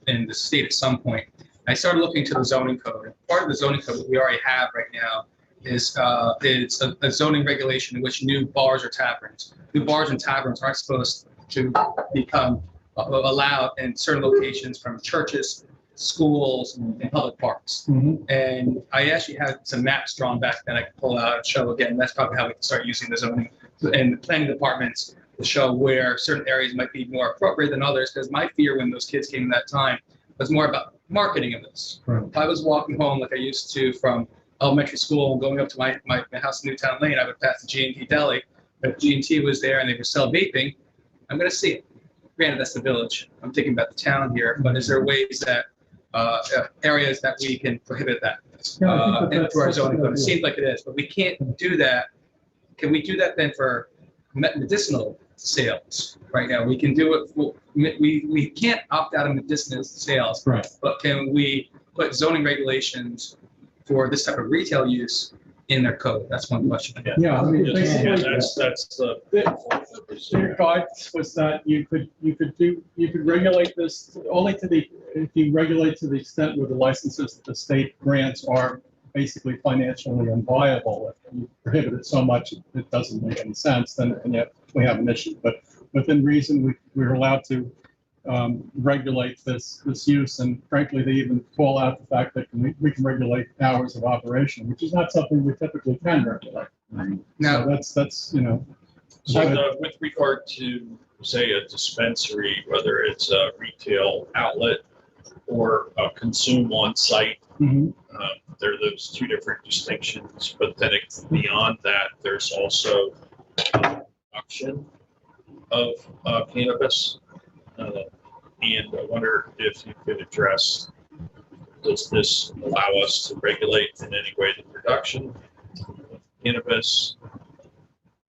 in the state at some point. I started looking to the zoning code. Part of the zoning code that we already have right now is it's a zoning regulation in which new bars or taverns aren't supposed to become allowed in certain locations from churches, schools, and public parks. And I actually had some maps drawn back that I could pull out and show again. That's probably how we can start using the zoning and the planning departments to show where certain areas might be more appropriate than others. Because my fear when those kids came at that time was more about marketing of this. Right. If I was walking home like I used to from elementary school and going up to my house in Newtown Lane, I would pass the G&T deli. If G&T was there and they would sell vaping, I'm going to see it. Granted, that's the village. I'm thinking about the town here, but is there ways that areas that we can prohibit that through our zoning code? It seems like it is, but we can't do that. Can we do that then for medicinal sales right now? We can do it. We can't opt out of medicinal sales, Right. but can we put zoning regulations for this type of retail use in their code? That's one question. Yeah, I mean, Yeah, basically, that's the. their guidance was that you could regulate this only if you regulate to the extent where the licenses that the state grants are basically financially unviable. If you prohibit it so much, it doesn't make any sense, then and yet we have an issue. But within reason, we're allowed to regulate this use, and frankly, they even call out the fact that we can regulate hours of operation, which is not something we typically can regulate. Now, So that's So with regard to, say, a dispensary, whether it's a retail outlet or a consume on site, there are those two different distinctions. But then beyond that, there's also production of cannabis. And I wonder if you could address, does this allow us to regulate in any way the production of cannabis?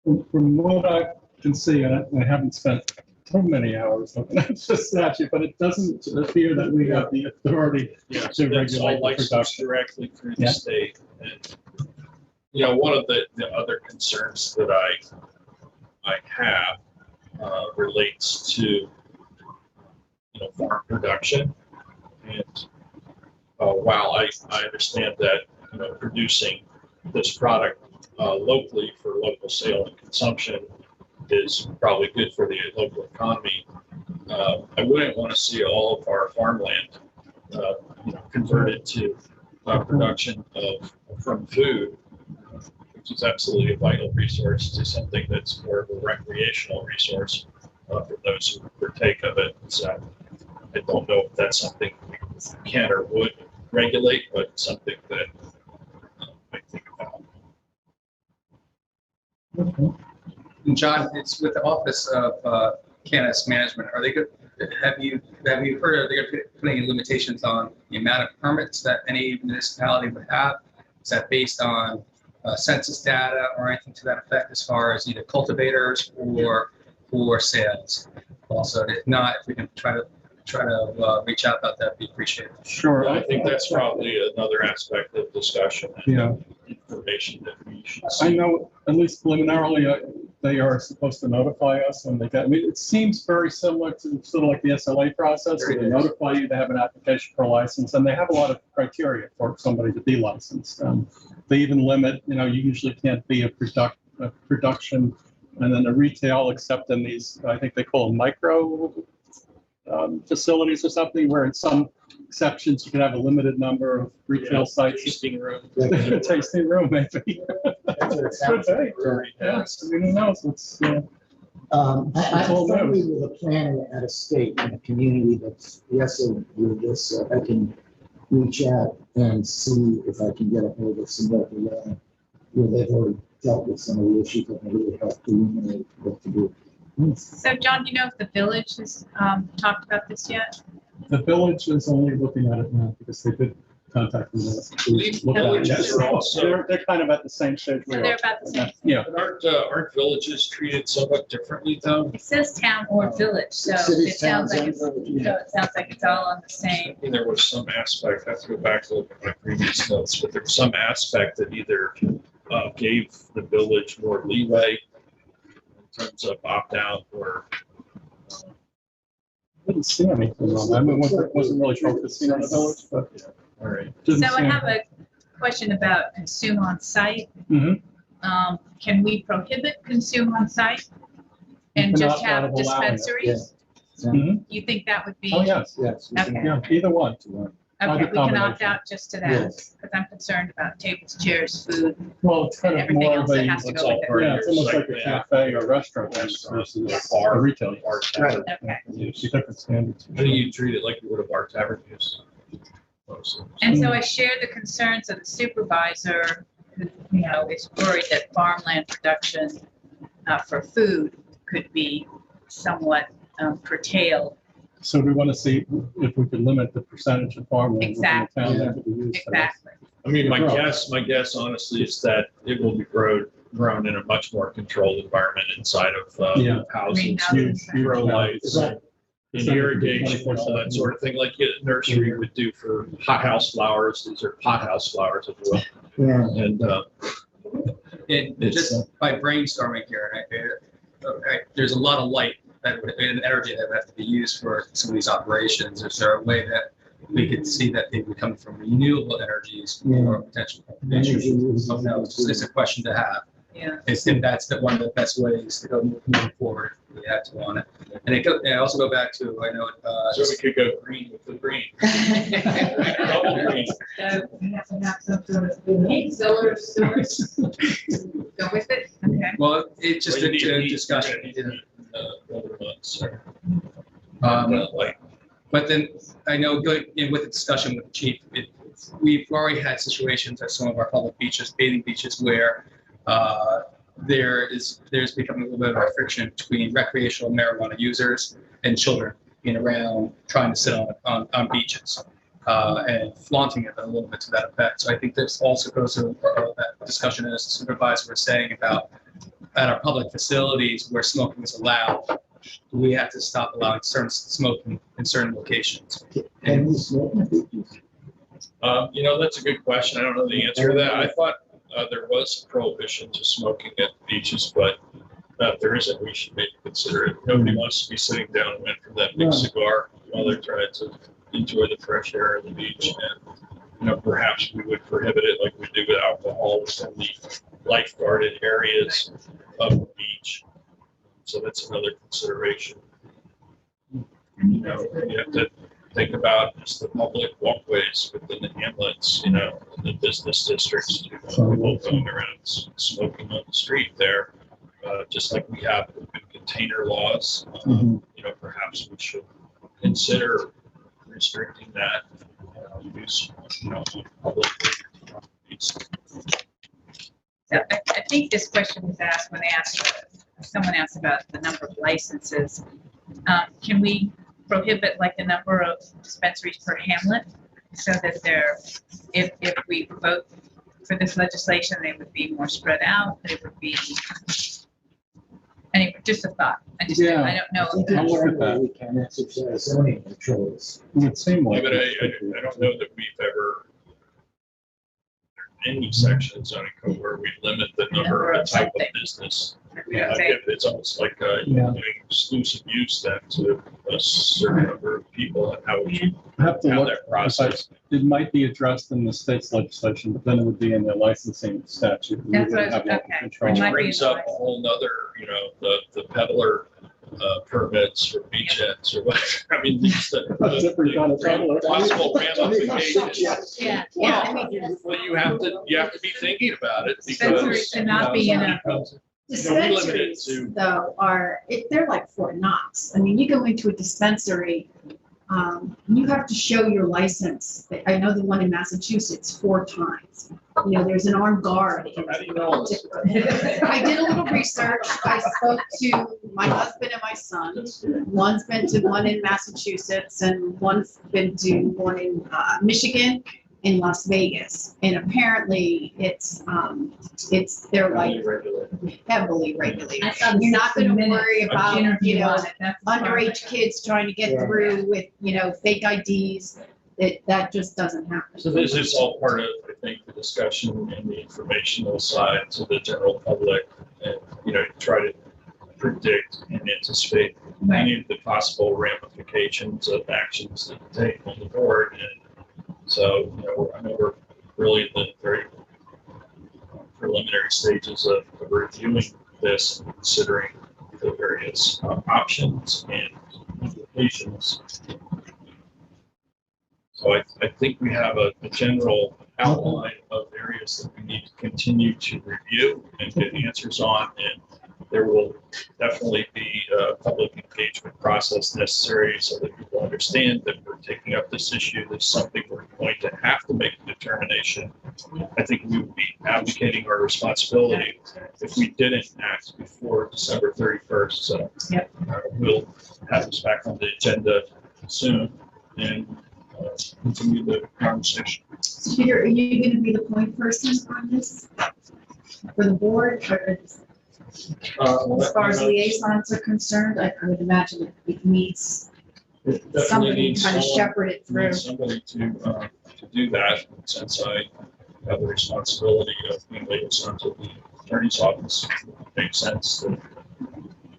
From what I can see, and I haven't spent so many hours looking at this statute, but it doesn't appear that we have the authority Yes, to it's all regulate the licensed production. directly through the Yeah. state. And, one of the other concerns that I have relates to, farm production. And while I understand that, producing this product locally for local sale and consumption is probably good for the local economy, I wouldn't want to see all of our farmland converted to production from food, which is absolutely a vital resource, to something that's more of a recreational resource for those who partake of it. So I don't know if that's something we can or would regulate, but something that I think about. And John, it's with the Office of Cannabis Management. Are they good? Have you heard? Are they going to put any limitations on the amount of permits that any municipality would have? Is that based on census data or anything to that effect, as far as either cultivators or for sales. Also, if not, if we can try to reach out about that, it'd be appreciated. Sure. I think that's probably another aspect of discussion. Yeah. Information that we should I see. know, at least preliminarily, they are supposed to notify us when they get, I mean, it seems very similar to sort of like the SLA process. So they notify you to have an application for a license, and they have a lot of criteria for somebody to be licensed. They even limit, you usually can't be a production and then a retail, except in these, I think they call them micro facilities or something, where in some exceptions you can have a limited number of retail sites. Tasting room. Tasting room, maybe. Could be. Yes, I mean, who knows? It's, I'm friendly with a plan at a state and a community that's wrestled with this. So I can reach out and see if I can get a hold of some local law where they've already dealt with some of the issues that really help illuminate what to do. So John, do you know if the village has talked about this yet? the village is only looking at it now because they did contact me. They're kind of at the same stage. So they're about the same. Yeah. Aren't villages treated somewhat differently though? It says town or village, so it sounds like it's, all on the same. There was some aspect, I have to go back to look at my previous notes, but there was some aspect that either gave the village more leeway in terms of opt-out or. I didn't see anything on that. I mean, wasn't really focusing on the village, but. All right. So I have a question about consume on site. Mm-hmm. Can we prohibit consume on site and just have dispensaries? Mm-hmm. You think that would be? Oh, yes. Okay. Yeah, either one. Okay, we can opt out just to that, because I'm concerned about tables, chairs, food. Well, it's kind of everything more else of that a, has to go with it. yeah, it's almost like a cafe or restaurant versus a retail. Right. Okay. Different standards. How do you treat it like you would a bar tavern use? And so I share the concerns of the supervisor, who, is worried that farmland production for food could be somewhat curtailed. So we want to see if we could limit the percentage of farmland. Exactly. Within the town that we use for this. Exactly. I mean, my guess honestly is that it will be grown in a much more controlled environment inside of houses, grow lights, and irrigation and all that sort of thing, like a nursery would do for hothouse flowers. These are hothouse flowers, if you will. Yeah. And just by brainstorming here, there's a lot of light and energy that would have to be used for some of these operations. Is there a way that we could see that they would come from renewable energies or potential contribution? So no, it's a question to have. Yeah. If that's one of the best ways to go moving forward. We had to on it, and I also go back to so we could go green with the green. Double green. We have to have some sort of solar storage. Go with it. Okay. Well, it's just a discussion. But then I know going in with the discussion with the chief, we've already had situations at some of our public beaches, bathing beaches, where there's becoming a little bit of a friction between recreational marijuana users and children being around trying to sit on beaches and flaunting it a little bit to that effect. So I think this also goes to that discussion as the supervisor was saying about at our public facilities where smoking is allowed, we have to stop allowing certain smoking in certain locations. Can we smoke? That's a good question. I don't know the answer to that. I thought there was prohibition to smoking at beaches, but if there isn't, we should maybe consider it. Nobody wants to be sitting down and wait for that big cigar while they're trying to enjoy the fresh air of the beach. And, perhaps we would prohibit it like we do with alcohol within the lifeguarded areas of the beach. So that's another consideration. You have to think about just the public walkways within the hamlets, the business districts. People going around smoking on the street there, just like we have container laws. Perhaps we should consider restricting that use, public. So I think this question was asked when someone asked about the number of licenses. Can we prohibit like the number of dispensaries per hamlet so that if we vote for this legislation, they would be more spread out, they would be Anyway, just a thought. I Yeah. don't know. I think I'll it's look at where that. we can exercise zoning controls. It would seem I like. mean, I don't know that we've ever, any section of zoning code where we limit the number of type of business. It's almost like, doing exclusive use then to a certain number of people and how we Have to have look, that process. it might be addressed in the state's legislation, but then it would be in the licensing statute. We That's what I wouldn't was- have local okay. control. It Which might be brings in the up a whole nother, the peddler permits for beachettes or whatever. I mean, these, Different kind of peddler. possible ramifications. Yeah. Well, you have to be thinking about it Dispensary because. should not be in a- We limit it Dispensaries, to, though, they're like Fort Knox. I mean, you go into a dispensary, you have to show your license. I know the one in Massachusetts 4 times. There's an armed guard. how do you know? I did a little research. I spoke to my husband and my son. One's been to one in Massachusetts and one's been to one in Michigan, in Las Vegas. And apparently they're like heavily regulated. You're not going to worry about, underage kids trying to get through with, fake IDs. That just doesn't happen. So this is all part of, I think, the discussion and the informational side to the general public and, try to predict and anticipate any of the possible ramifications of actions that you take on the board. And so, I know we're really in the very preliminary stages of reviewing this, and considering the various options and implications. So I think we have a general outline of areas that we need to continue to review and get answers on. And there will definitely be a public engagement process necessary so that people understand that we're taking up this issue. There's something we're going to have to make a determination. I think we would be abdicating our responsibility if we didn't act before December 31st. So we'll have this back on the agenda soon and continue the conversation. So Peter, are you going to be the point person on this for the board? Or as far as liaisons are concerned, I would imagine it needs somebody to kind of shepherd it through. Somebody to do that, since I have the responsibility of being liaison to the attorney's office. It makes sense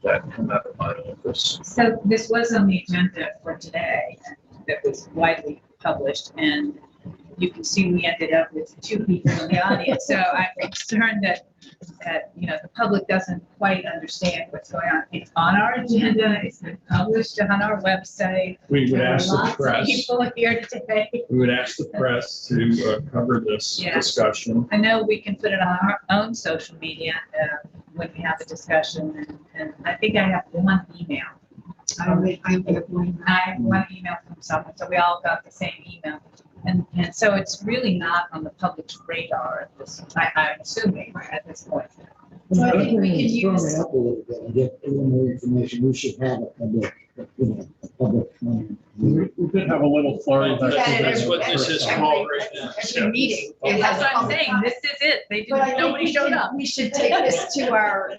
that come out of my office. So this was on the agenda for today that was widely published, and you can see we ended up with 2 people in the audience. So I'm concerned that the public doesn't quite understand what's going on. It's on our agenda. It's been published on our website. We would There are ask the lots of press. people here today. We would ask the press to cover this discussion. I know we can put it on our own social media when we have a discussion, and I think I have 1 email. I have 1 email from someone, so we all got the same email. And so it's really not on the public's radar at this, I'm assuming at this point. So I think we could use. Firm it up a little bit and get a little more information. We should have a public. We did have a little flurry. That's what this is called right now. Every meeting. And that's what I'm saying. This is it. But I think Nobody showed up. we should take this to our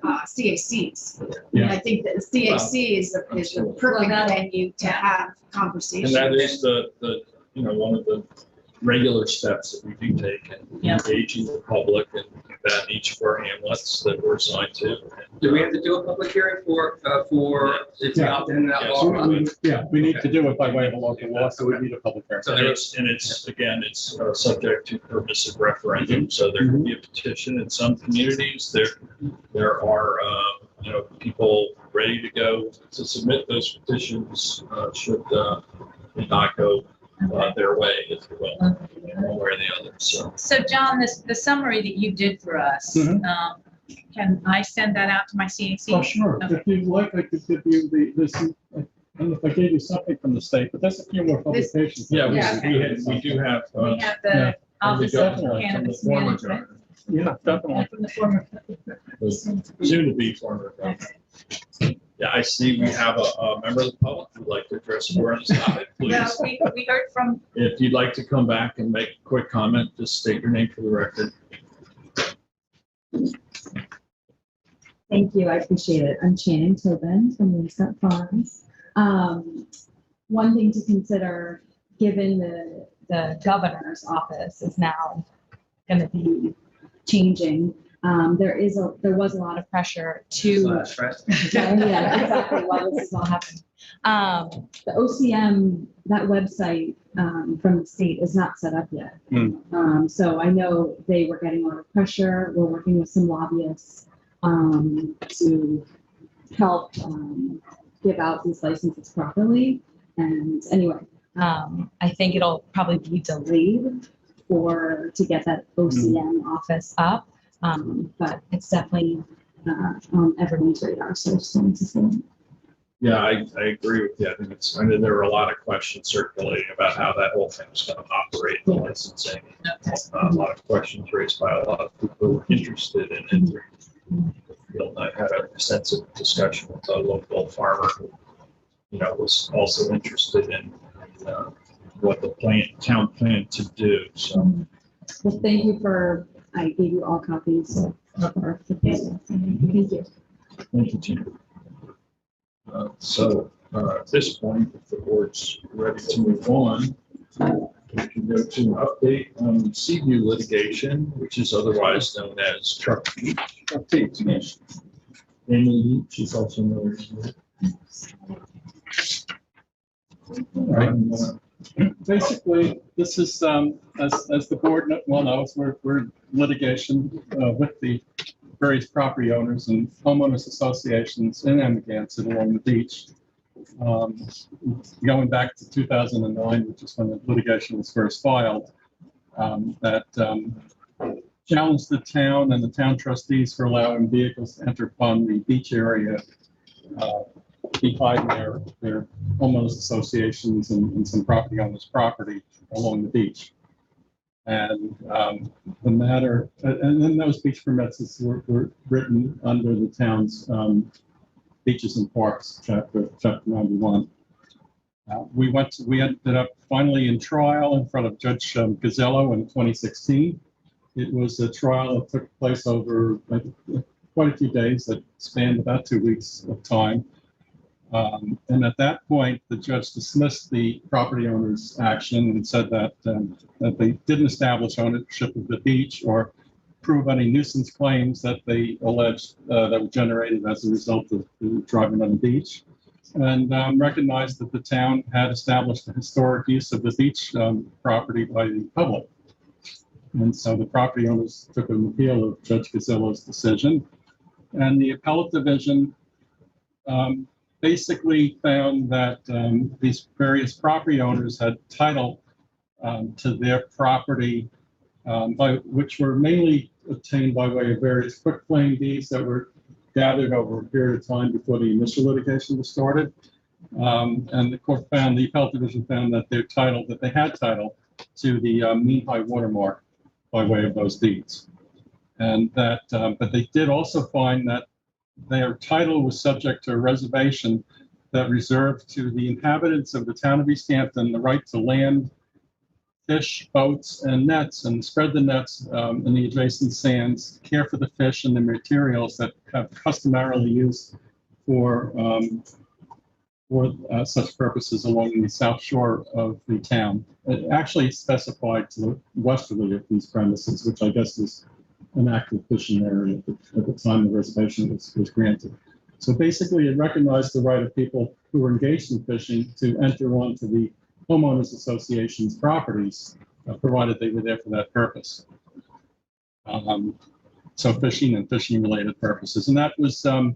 CACs. And I think that the CAC is the perfect venue to have conversations. And that is the one of the regular steps that we do take in engaging the public and that each of our hamlets that we're assigned to. Do we have to do a public hearing for if we opt in and out law? Yeah, we need to do it by way of a local law, so we need a public hearing. So it's subject to permissive referendum. So there can be a petition in some communities. There are people ready to go to submit those petitions should it not go their way, if you will, one way or the other. So John, the summary that you did for us, can I send that out to my CAC? Oh, sure. Okay. If you'd like, I could give you this, I don't know if I gave you something from the state, but there's a few more publications. We do have. We have the Office of Cannabis Management. Yeah, definitely. From the former. Soon to be former governor. Yeah, I see we have a member of the public who'd like to address the board on this topic, please. No, we heard from. If you'd like to come back and make a quick comment, just state your name for the record. Thank you. I appreciate it. I'm Shannon Tobin from Winscott Farms. One thing to consider, given the governor's office is now going to be changing, there was a lot of pressure to. Yeah, exactly. While this is all happening, the OCM, that website from the state is not set up yet. So I know they were getting a lot of pressure. We're working with some lobbyists to help give out these licenses properly. And anyway, I think it'll probably be delayed to get that OCM office up, but it's definitely on everyone's radar. So Yeah, I agree with you. I mean, there were a lot of questions circulating about how that whole thing was going to operate, the licensing. A lot of questions raised by a lot of people who were interested in entering the field. I had an extensive discussion with a local farmer who, was also interested in what the town planned to do. So, well, thank you I gave you all copies of our proposal. Thank you. Thank you, Tina. So at this point, if the board's ready to move on, we can go to an update on Seaview litigation, which is otherwise known as Truck Beach. Update. Amy Leach is also known as. Right. Basically, this is, as the board well knows, we're in litigation with the various property owners and homeowners associations in Amagansett along the beach. Going back to 2009, which is when the litigation was first filed, that challenged the town and the town trustees for allowing vehicles to enter upon the beach area behind their homeowners associations and some property owners' property along the beach. And the matter, and then those beach permits were written under the town's Beaches and Parks, chapter 91. We ended up finally in trial in front of Judge Gazzello in 2016. It was a trial that took place over quite a few days that spanned about 2 weeks of time. And at that point, the judge dismissed the property owner's action and said that they didn't establish ownership of the beach or prove any nuisance claims that they alleged that were generated as a result of driving on the beach, and recognized that the town had established the historic use of the beach property by the public. And so the property owners took an appeal of Judge Gazzello's decision, and the appellate division basically found that these various property owners had title to their property, which were mainly obtained by way of various quitclaim deeds that were gathered over a period of time before the initial litigation was started. And the court found, the appellate division found that they had title to the mean high watermark by way of those deeds. And that, but they did also find that their title was subject to a reservation that reserved to the inhabitants of the town of East Hampton the right to land, fish, boats, and nets, and spread the nets in the adjacent sands, care for the fish and the materials that have customarily used for such purposes along the south shore of the town. It actually specified to the westerly of these premises, which I guess is an active fishing area at the time the reservation was granted. So basically, it recognized the right of people who were engaged in fishing to enter onto the homeowners association's properties, provided they were there for that purpose. So fishing and fishing-related purposes, and that was a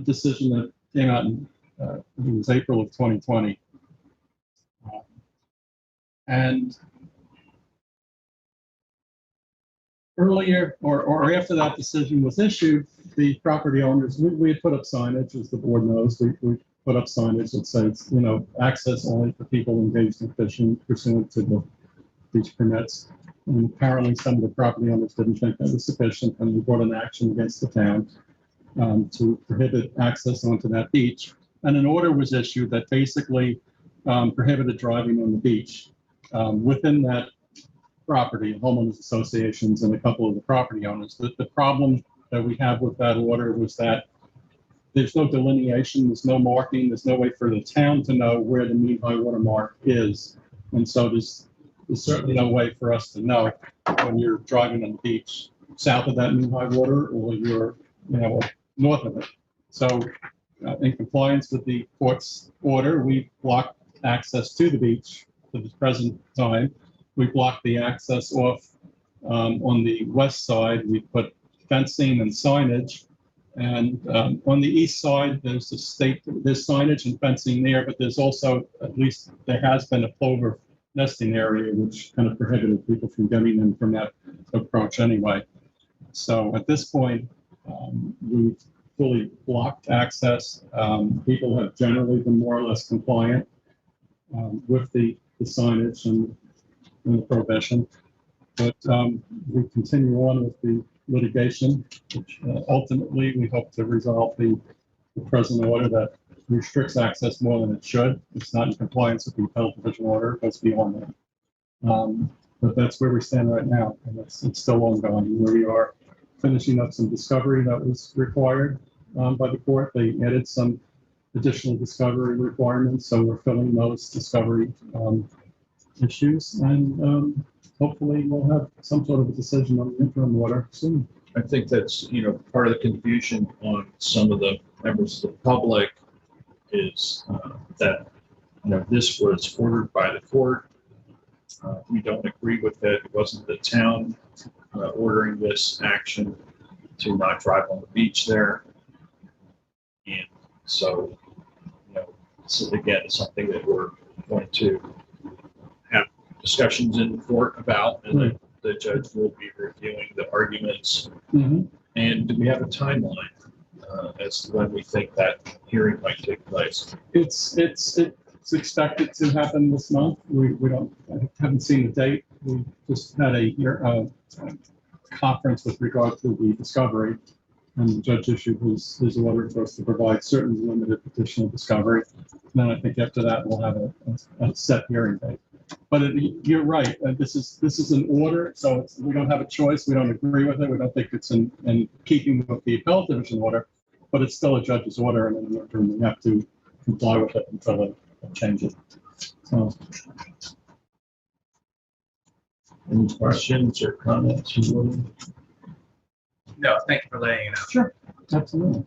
decision that came out in it was April of 2020, and earlier or after that decision was issued, the property owners, we had put up signage, as the board knows. We put up signage that says, access only for people engaged in fishing pursuant to the beach permits. And apparently some of the property owners didn't think that was sufficient, and we brought an action against the town to prohibit access onto that beach. And an order was issued that basically prohibited driving on the beach. Within that property, homeowners associations and a couple of the property owners. The problem that we have with that order was that there's no delineation, there's no marking, there's no way for the town to know where the mean high water mark is. And so there's certainly no way for us to know when you're driving on the beach south of that mean high water or you're, north of it. So in compliance with the court's order, we blocked access to the beach for the present time. We blocked the access off on the west side. We put fencing and signage. And on the east side, there's signage and fencing there, but there's also, at least there has been a plover nesting area, which kind of prohibited people from getting in from that approach anyway. So at this point, we've fully blocked access. People have generally been more or less compliant with the signage and the prohibition. But we continue on with the litigation, which ultimately we hope to resolve the present order that restricts access more than it should. It's not in compliance with the appellate division order, it goes beyond that. But that's where we stand right now, and it's still ongoing. Where we are finishing up some discovery that was required by the court. They added some additional discovery requirements, so we're filling those discovery issues, and hopefully we'll have some sort of a decision on the interim order soon. I think that's, part of the confusion on some of the members of the public is that, this was ordered by the court. We don't agree with it. It wasn't the town ordering this action to not drive on the beach there. And so, this is again something that we're going to have discussions in court about, and the judge will be reviewing the arguments. And do we have a timeline as to when we think that hearing might take place? It's expected to happen this month. I haven't seen the date. We just had a conference with regard to the discovery, and the judge issued his order for us to provide certain limited additional discovery. And then I think after that we'll have a set hearing date. But you're right. This is an order, so we don't have a choice. We don't agree with it. We don't think it's in keeping with the appellate division order, but it's still a judge's order, and we have to comply with it until it changes. So, any questions or comments? No, thank you for laying it out. Sure, absolutely.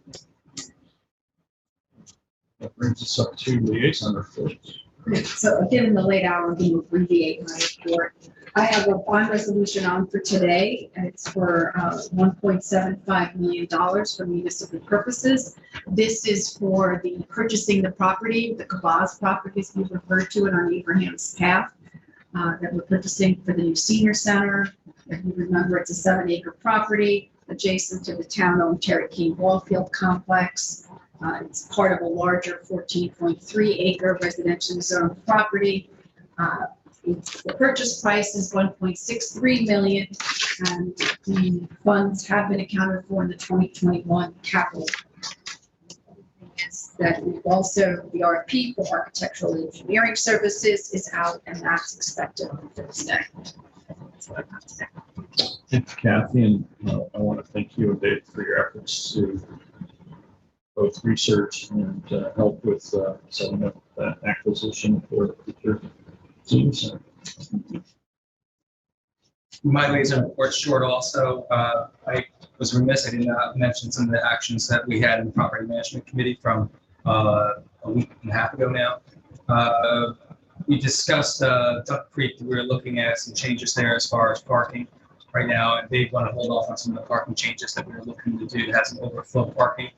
That brings us up to liaison reports. So given the late hour, I'm going to abbreviate my report. I have a bond resolution on for today, and it's for $1.75 million for municipal purposes. This is for the purchasing the property, the Cabaz properties we referred to in our Abraham's Path that we're purchasing for the new senior center. If you remember, it's a 7-acre property adjacent to the town-owned Terry King Ballfield complex. It's part of a larger 14.3-acre residential zone property. The purchase price is $1.63 million, and the funds have been accounted for in the 2021 capital. That we've also, the RFP for architectural engineering services is out, and that's expected on Thursday. Kathy, and I want to thank you, Dave, for your efforts to both research and help with setting up that acquisition for the future senior center. My liaison report's short also. I was remiss, I did not mention some of the actions that we had in the property management committee from a week and a half ago now. We discussed Duck Creek. We were looking at some changes there as far as parking right now, and they want to hold off on some of the parking changes that we were looking to do to have some overflow parking.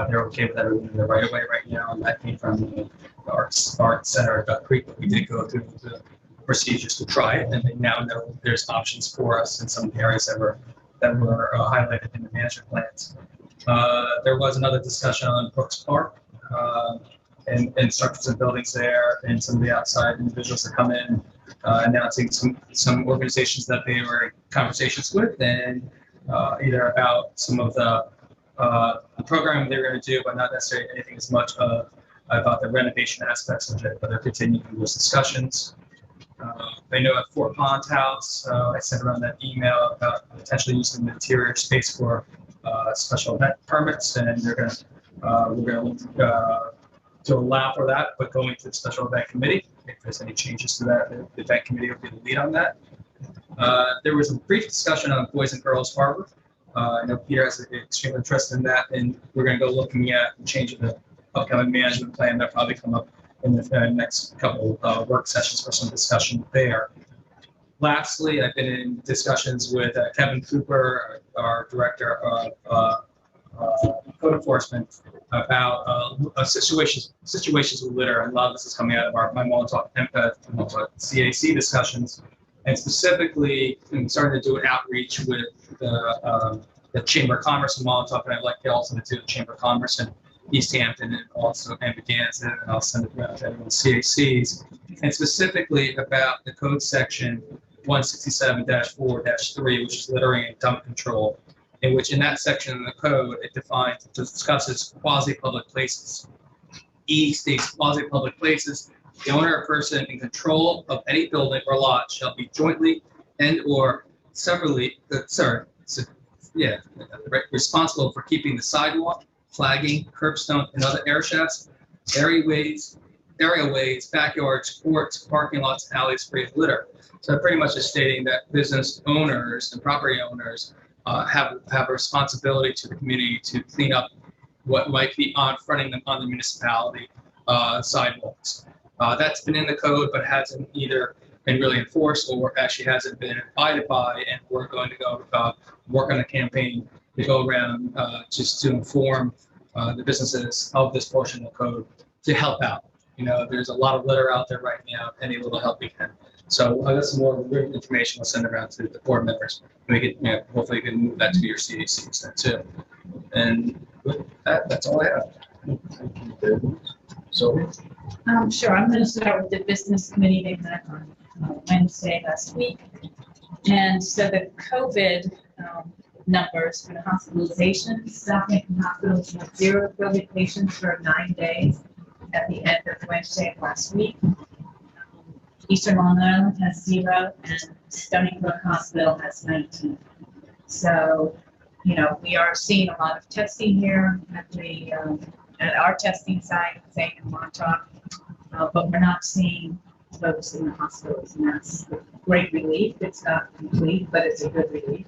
They're okay with that in the right of way right now, and that came from the Arts Center at Duck Creek. But we did go through the procedures to try it, and they now know there's options for us in some areas that were highlighted in the management plans. There was another discussion on Brooks Park and structures and buildings there, and some of the outside individuals that come in announcing some organizations that they were in conversations with, and either about some of the programming they're going to do, but not necessarily anything as much about the renovation aspects of it, but they're continuing those discussions. I know at Fort Pond House, I sent around that email about potentially using the interior space for special event permits, and we're going to allow for that, but going to the special event committee. If there's any changes to that, the event committee will be the lead on that. There was a brief discussion on Boys and Girls Harbor. I know Peter has an extreme interest in that, and we're going to go looking at changing the upcoming management plan that probably come up in the next couple work sessions for some discussion there. Lastly, I've been in discussions with Kevin Cooper, our director of code enforcement, about situations with litter. And a lot of this is coming out of my Montauk CAC discussions, and specifically starting to do an outreach with the Chamber of Commerce in Montauk, and I'd like to also do the Chamber of Commerce in East Hampton and also Amagansett, and I'll send it around to everyone CACs, and specifically about the code section 167-4-3, which is littering and dump control, in which in that section of the code, it defines, it discusses quasi-public places. E states quasi-public places. The owner or person in control of any building or lot shall be jointly and or severally, responsible for keeping the sidewalk, flagging, curbstone, and other air shafts, areaways, backyards, courts, parking lots, alleys free of litter. So pretty much is stating that business owners and property owners have a responsibility to the community to clean up what might be fronting them on the municipality sidewalks. That's been in the code, but hasn't either been really enforced or actually hasn't been abided by. And we're going to go work on a campaign to go around just to inform the businesses of this portion of the code to help out. You know, there's a lot of litter out there right now. Any little help we can. So I got some more written information we'll send around to the board members. We can, hopefully, you can move that to your CACs then too. And with that, that's all I have. So, sure. I'm going to start with the business committee. They met on Wednesday last week, and so the COVID numbers for the hospitalizations, Southampton hospitals had 0 COVID patients for 9 days at the end of Wednesday of last week. Eastern Long Island has 0, and Stony Brook Hospital has 19. So, you know, we are seeing a lot of testing here at the at our testing site, say in Montauk, but we're not seeing folks in the hospitals, and that's a great relief. It's not complete, but it's a good relief.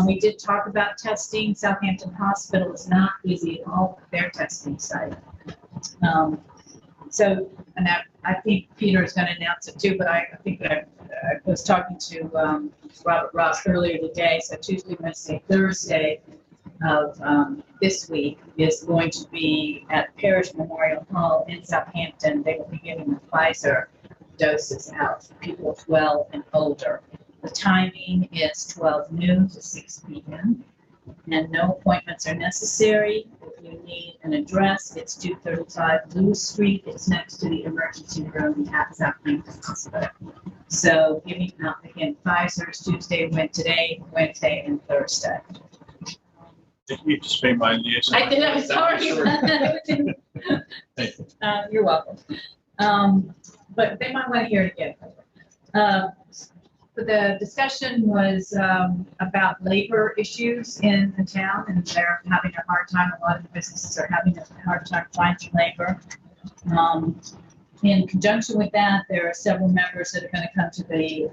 We did talk about testing. Southampton Hospital is not busy at all with their testing site. So, and I think Peter is going to announce it too, but I think I was talking to Robert Ross earlier today. So Tuesday, Wednesday, Thursday of this week is going to be at Parish Memorial Hall in Southampton. They will be giving the Pfizer doses out for people 12 and older. The timing is 12 noon to 6 p.m. and no appointments are necessary. If you need an address, it's 235 Lewis Street. It's next to the emergency room at Southampton Hospital. So giving out again Pfizer's Tuesday, Wednesday, and Thursday. Did you just pay my liaison? I did. I'm sorry. Thank you. You're welcome. But they might want to hear it again. But the discussion was about labor issues in the town, and they're having a hard time. A lot of the businesses are having a hard time finding labor. In conjunction with that, there are several members that are going to come to the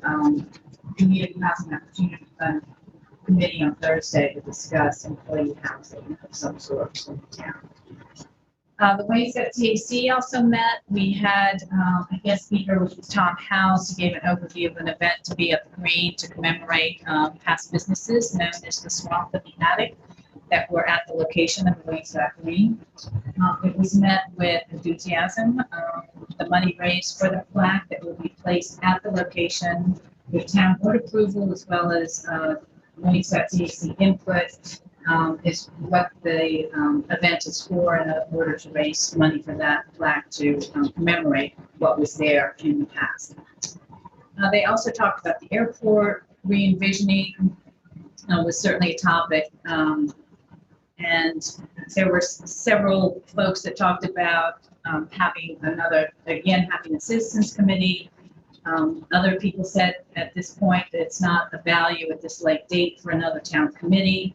Community Housing Opportunity Fund Committee on Thursday to discuss employee housing of some sort in the town. The Waynescott TAC also met. We had a guest speaker, which was Tom House, who gave an overview of an event to be at the Green to commemorate past businesses known as the Swamp and the Attic that were at the location of the Waynescott Green. It was met with enthusiasm. The money raised for the plaque that will be placed at the location with town board approval as well as Waynescott TAC input is what the event is for in order to raise money for that plaque to commemorate what was there in the past. They also talked about the airport. Re-envisioning was certainly a topic. And there were several folks that talked about having a citizens committee. Other people said at this point that it's not a value at this late date for another town committee.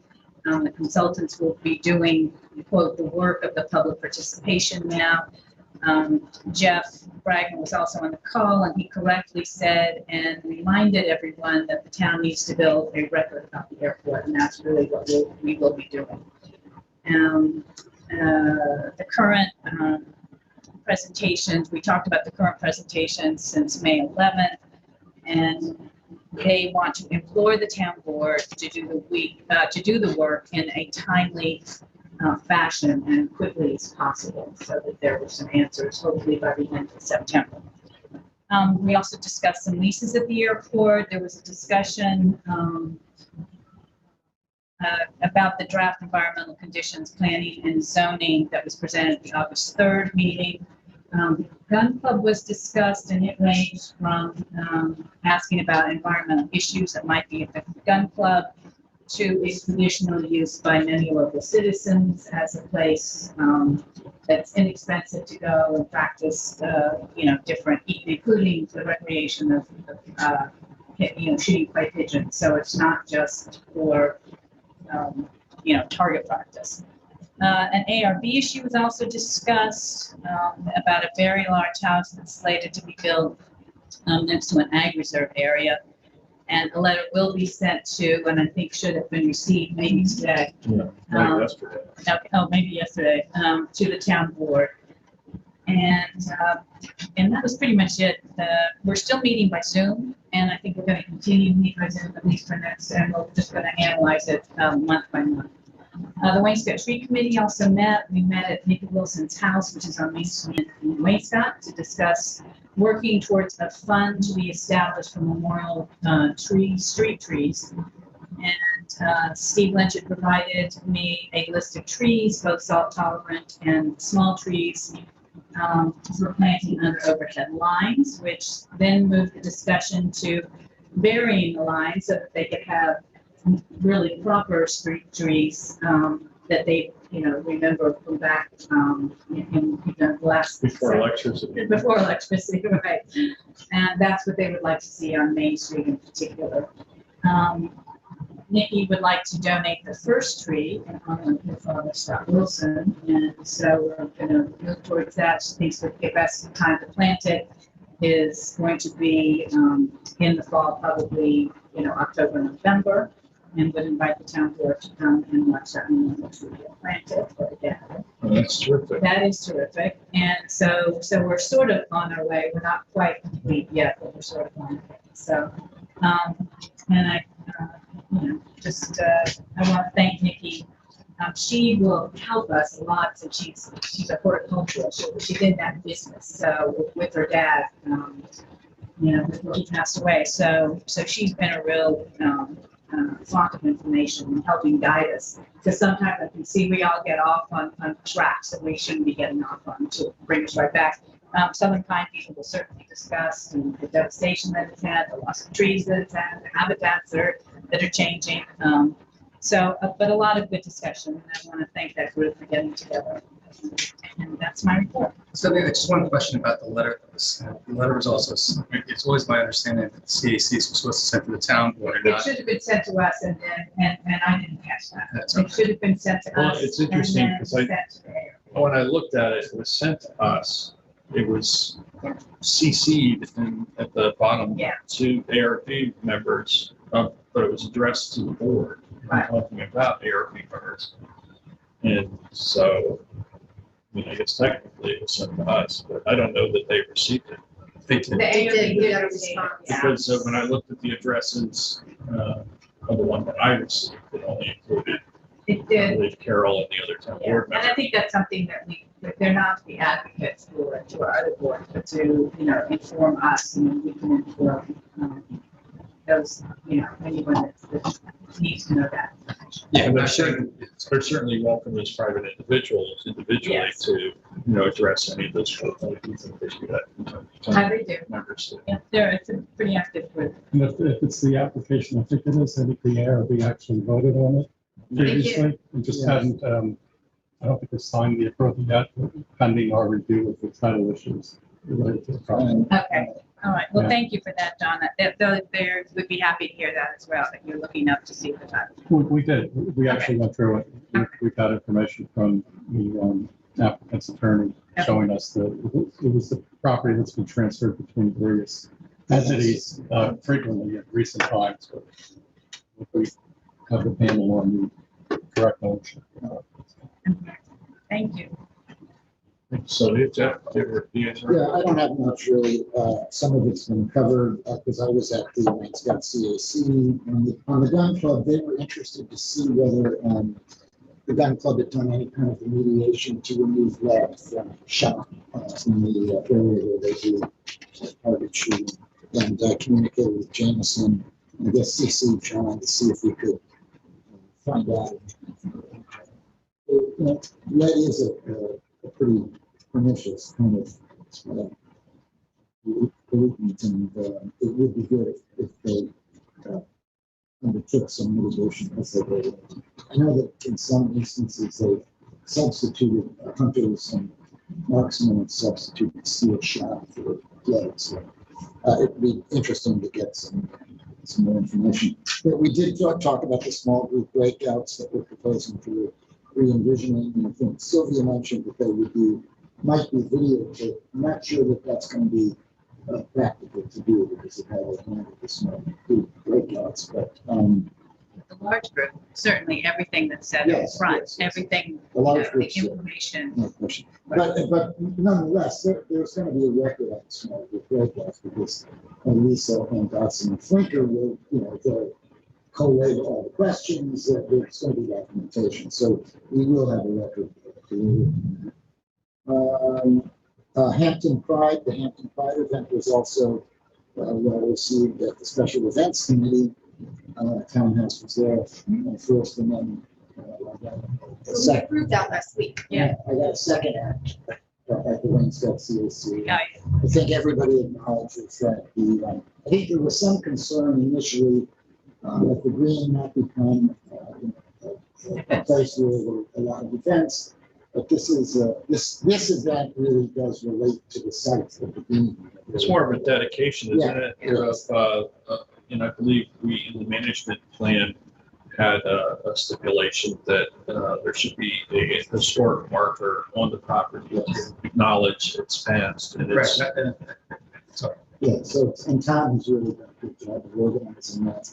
The consultants will be doing, quote, the work of the public participation now. Jeff Bragman was also on the call, and he correctly said and reminded everyone that the town needs to build a record about the airport, and that's really what we will be doing. The current presentations, we talked about the current presentations since May 11th, and they want to implore the town board to do the work in a timely fashion and quickly as possible, so that there were some answers hopefully by the end of September. We also discussed some leases at the airport. There was a discussion about the draft environmental conditions planning and zoning that was presented at the August 3rd meeting. Gun club was discussed, and it ranged from asking about environmental issues that might be affecting the gun club to its traditional use by many local citizens as a place that's inexpensive to go and practice, different, including the recreation of shooting clay pigeons. So it's not just for, target practice. An ARB issue was also discussed about a very large house that's slated to be built next to an ag reserve area. And a letter will be sent to, and I think should have been received maybe today. Yeah, yesterday. Okay, maybe yesterday, to the town board. And that was pretty much it. We're still meeting by Zoom, and I think we're going to continue to meet by Zoom at least for next, and we're just going to analyze it month by month. The Wainscott Tree Committee also met. We met at Nikki Wilson's house, which is on Main Street in Wainscott, to discuss working towards a fund to be established for memorial street trees. And Steve Lynch had provided me a list of trees, both salt tolerant and small trees, for planting under overhead lines, which then moved the discussion to burying the lines so that they could have really proper street trees that they, remember from back in the last Before electricity. Before electricity, right? And that's what they would like to see on Main Street in particular. Nikki would like to donate the first tree in honor of her father, Scott Wilson, and so we're going to move towards that. She thinks the best time to plant it is going to be in the fall, probably October, November, and would invite the town board to come and watch that memorial tree get planted or gathered. Oh, that's terrific. That is terrific, and so we're sort of on our way. We're not quite complete yet, but we're sort of on our way. So, and I. I want to thank Nikki. She will help us a lot since she's a horticulturalist. She did that business. So with her dad, before he passed away. So she's been a real font of information and helping guide us. Because sometimes I can see we all get off on tracks that we shouldn't be getting off on to bring us right back. Southern Pine people will certainly discuss the devastation that it's had, the loss of trees that it's had, the habitats that are changing. But a lot of good discussion, and I want to thank that group for getting together. And that's my report. So just one question about the letter. The letter was also, it's always my understanding that the CACs were supposed to send to the town board. It should have been sent to us, and I didn't catch that. It should have been sent to us. Well, it's interesting because when I looked at it, it was sent to us. It was CC'd at the bottom to ARP members, but it was addressed to the board. Talking about ARP members. And so, I guess technically it was sent to us, but I don't know that they received it. They did. They did get a response. Because when I looked at the addresses of the one that I received, it only included I believe Carol and the other town board members. And I think that's something that they're not the advocates for to our other boards, but to inform us, and we can inform those anyone that needs to know that. Yeah, and they're certainly welcome as private individuals individually to address any of those issues that They do. members. Yeah, it's a pretty active group. And if it's the application, I think it is, I think the ARB actually voted on it previously and just hadn't, I don't think it's signed the approval yet, pending our review of the title issues related to the project. Okay. All right, well, Yeah. thank you for that, John. They would be happy to hear that as well, that you're looking up to see the time. We did. We actually went through it. We got information from the applicant's attorney showing us that it was the property that's been transferred between various entities frequently in recent times. But if we have the panel on the correct ownership. Thank you. So Jeff, Yeah, I don't have much really. Some of it's been covered because I was at the Scott CAC. On the gun club, they were interested to see whether the gun club had done any kind of remediation to remove lead from shop in the area where they do target shooting. And communicated with Jameson, I guess CC John, to see if we could find out. You know, lead is a pretty pernicious kind of pollutant, and it would be good if they undertook some mitigation as they go. I know that in some instances they substituted hunters and marksmen have substituted steel shot for lead. So it'd be interesting to get some more information. But we did talk about the small group breakouts that we're proposing for re-envisioning. And I think Sylvia mentioned that they would be, might be videotaped. I'm not sure that that's going to be practical to do because of how they handle the small group breakouts. But The large group, certainly everything that's said up front, everything, the large the groups, information. no question. But nonetheless, there's going to be a record on small group breakouts because Lisa and Dotson and Flinker will, they'll collate all the questions. There's going to be documentation, so we will have a record. Hampton Pride, the Hampton Pride event was also well received at the Special Events Committee. Townhouse was there first, and then So we approved that last week. Yeah. I got a second act at the Waynescott CAC. Yeah. I think everybody acknowledges that I think there was some concern initially that the green not become a place where there were a lot of events. But this is this event really does relate to the sites of the green. It's more of a dedication, isn't it? Yes. I believe we, in the management plan, had a stipulation that there should be a historic marker on the property to acknowledge its past. And it's, Yeah, so, and Tom has really done a good job of organizing that.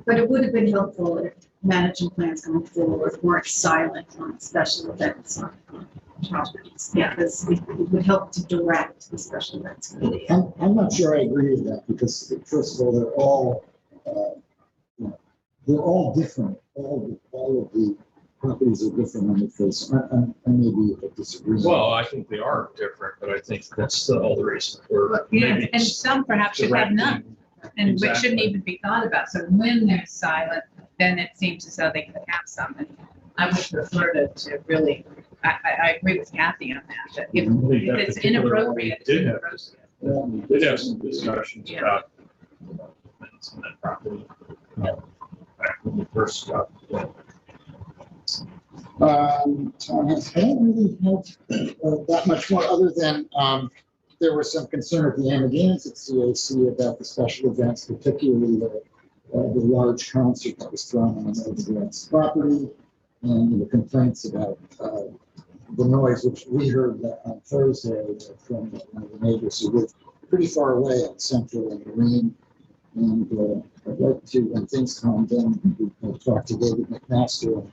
But it would have been helpful if management plans going forward weren't silent on special events on properties. Yeah, because it would help to direct the special events committee. I'm not sure I agree with that because first of all, they're all different. All of the properties are different on the face. I may be a disagreement. well, I think they are different, but I think that's all the reason for Yeah, maybe and some perhaps should have none, and which shouldn't Exactly. even be thought about. So when there's silent, then it seems as though they could have some. And I would prefer to really, I agree with Kathy on that, that if that it's particular one, inappropriate, it's we did have inappropriate. We did have some discussions Yeah. about events on that property. Back when we first got. Townhouse, I don't really have that much more other than there was some concern at the Amagansett CAC about the special events, particularly the large concert that was thrown on the property and the complaints about the noise, which we heard on Thursday from one of the neighbors who live pretty far away on Central and Marine. And I'd like to, when things calm down, we'll talk to David McMaster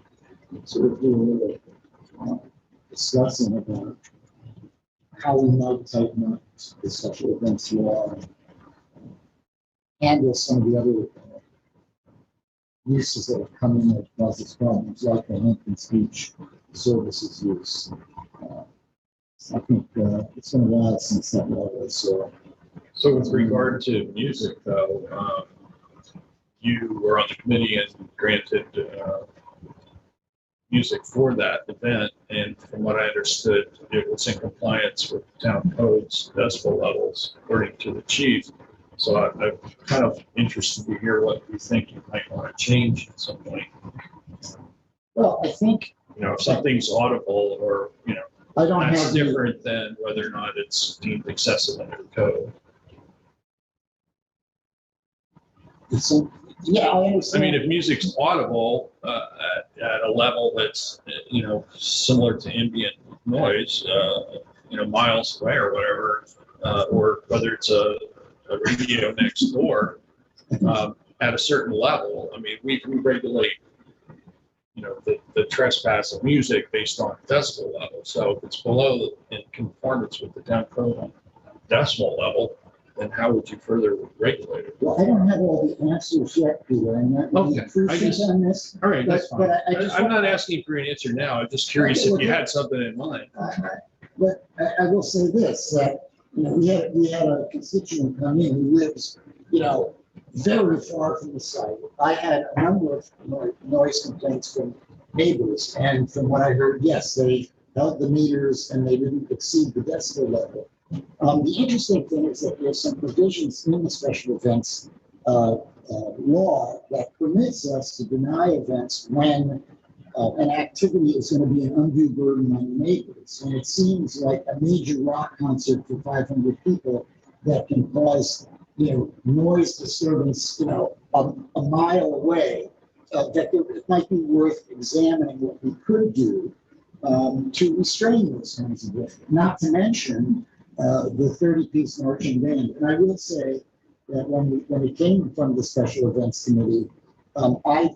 and sort of do a little discussing about how we might tighten up the special events law and handle some of the other uses that have come in that causes problems, like the Hampton speech services use. I think it's been a while since that law was. So with regard to music, though, you were on the committee and granted music for that event, and from what I understood, it was in compliance with town codes, decibel levels, according to the chief. So I'm kind of interested to hear what you think you might want to change at some point. Well, I think, if something's audible or, I don't that's have different than whether or not it's deemed excessive under the code. Yeah, I I understand. mean, if music's audible at a level that's, similar to ambient noise, miles away or whatever, or whether it's a radio next door, at a certain level, I mean, we regulate, the trespass of music based on decibel level. So if it's below in conformance with the town code on decimal level, then how would you further regulate it? Well, I don't have all the answers yet, Peter, and that would be Okay, crucial on this. All right, that's fine. But I just I'm want- not asking for an answer now. I'm just curious if you had something in mind. But I will say this, that, we had a constituent come in who lives, very far from the site. I had a number of noise complaints from neighbors, and from what I heard, yes, they held the meters and they didn't exceed the decibel level. The interesting thing is that there's some provisions in the special events law that permits us to deny events when an activity is going to be an undue burden on the neighbors. And it seems like a major rock concert for 500 people that can cause, noise disturbance, a mile away, that it might be worth examining what we could do to restrain those kinds of events. Not to mention the 30-piece marching band. And I will say that when it came from the special events committee, I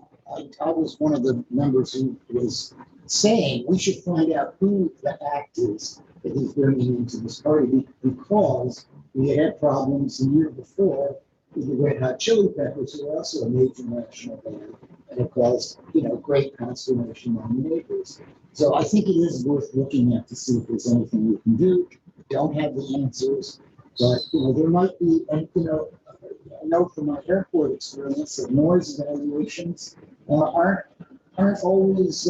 was one of the members who was saying we should find out who the act is that he's bringing into this party, because we had problems the year before with the Red Hot Chili Peppers, who are also a major national band, and it caused great consternation among the neighbors. So I think it is worth looking at to see if there's anything we can do. Don't have the answers, but there might be, and I know from my airport experience that noise evaluations aren't always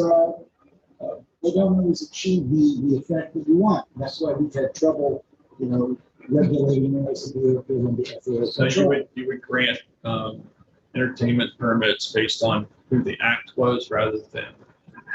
they don't always achieve the effect that you want. That's why we've had trouble, regulating noise in the airport and the FAA So control. you would grant entertainment permits based on who the act was rather than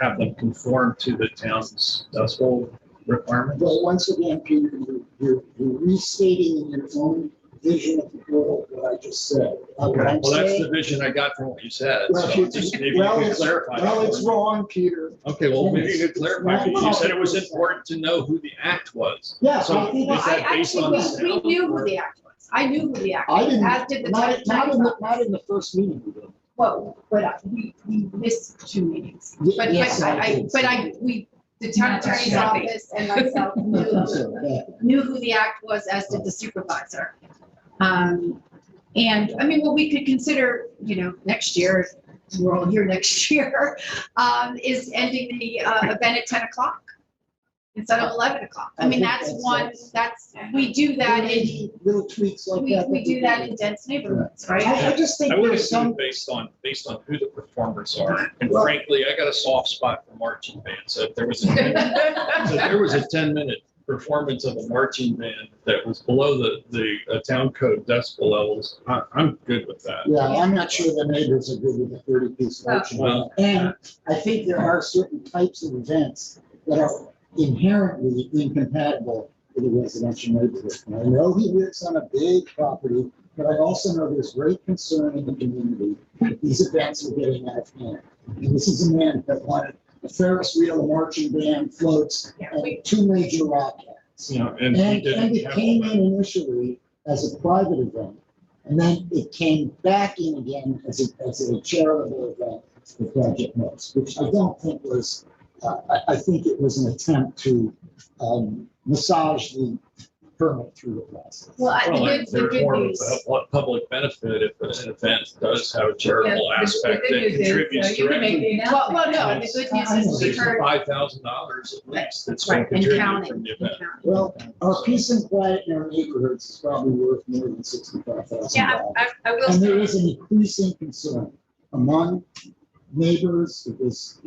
have them conform to the town's decibel requirements? Well, once again, Peter, you're restating in your own vision of the world what I just said. Okay. Well, that's the vision I got from what you said. Well, So just maybe you could clarify. well, it's wrong, Peter. Okay, well, maybe you could clarify. Well, You said it was important to know who the act was. Yeah, So I think- is that based on the We sound? knew who the act was. I knew who the act I was, didn't, as did the not town in attorney's not in the first meeting we did. Well, but we missed 2 meetings. But Yes, the town attorney's office and myself knew who the act was, as did the supervisor. And I mean, what we could consider, next year, we're all here next year, is ending the event at 10 o'clock instead of 11 o'clock. I mean, we do that in, little tweaks like that. we do that in dense neighborhoods, right? I just think I would there's assume some. based on who the performers are. And Well- frankly, I got a soft spot for marching bands. So if there was a 10-minute performance of a marching band that was below the town code decibel levels, I'm good with that. Yeah, I'm not sure the neighbors are good with the 30-piece marching band. And I think there are certain types of events that are inherently incompatible with a residential neighborhood. And I know he lives on a big property, but I also know there's great concern in the community that these events are getting out of hand. And this is a man that wanted a Ferris wheel, a marching band, floats, and 2 major rock acts. And it came in initially as a private event, and then it came back in again as a charitable event for Project Most, which I don't think was, I think it was an attempt to massage the permit through the process. Well, There's more of a public benefit if an event does have a charitable aspect that contributes directly. Well, no, the good news is we heard. $5,000 at least that's going Right, to and contribute counting, from the event. Well, our peace and quiet in our neighborhoods is probably worth more than $65,000. Yeah, I will. And there is an increasing concern among neighbors. It was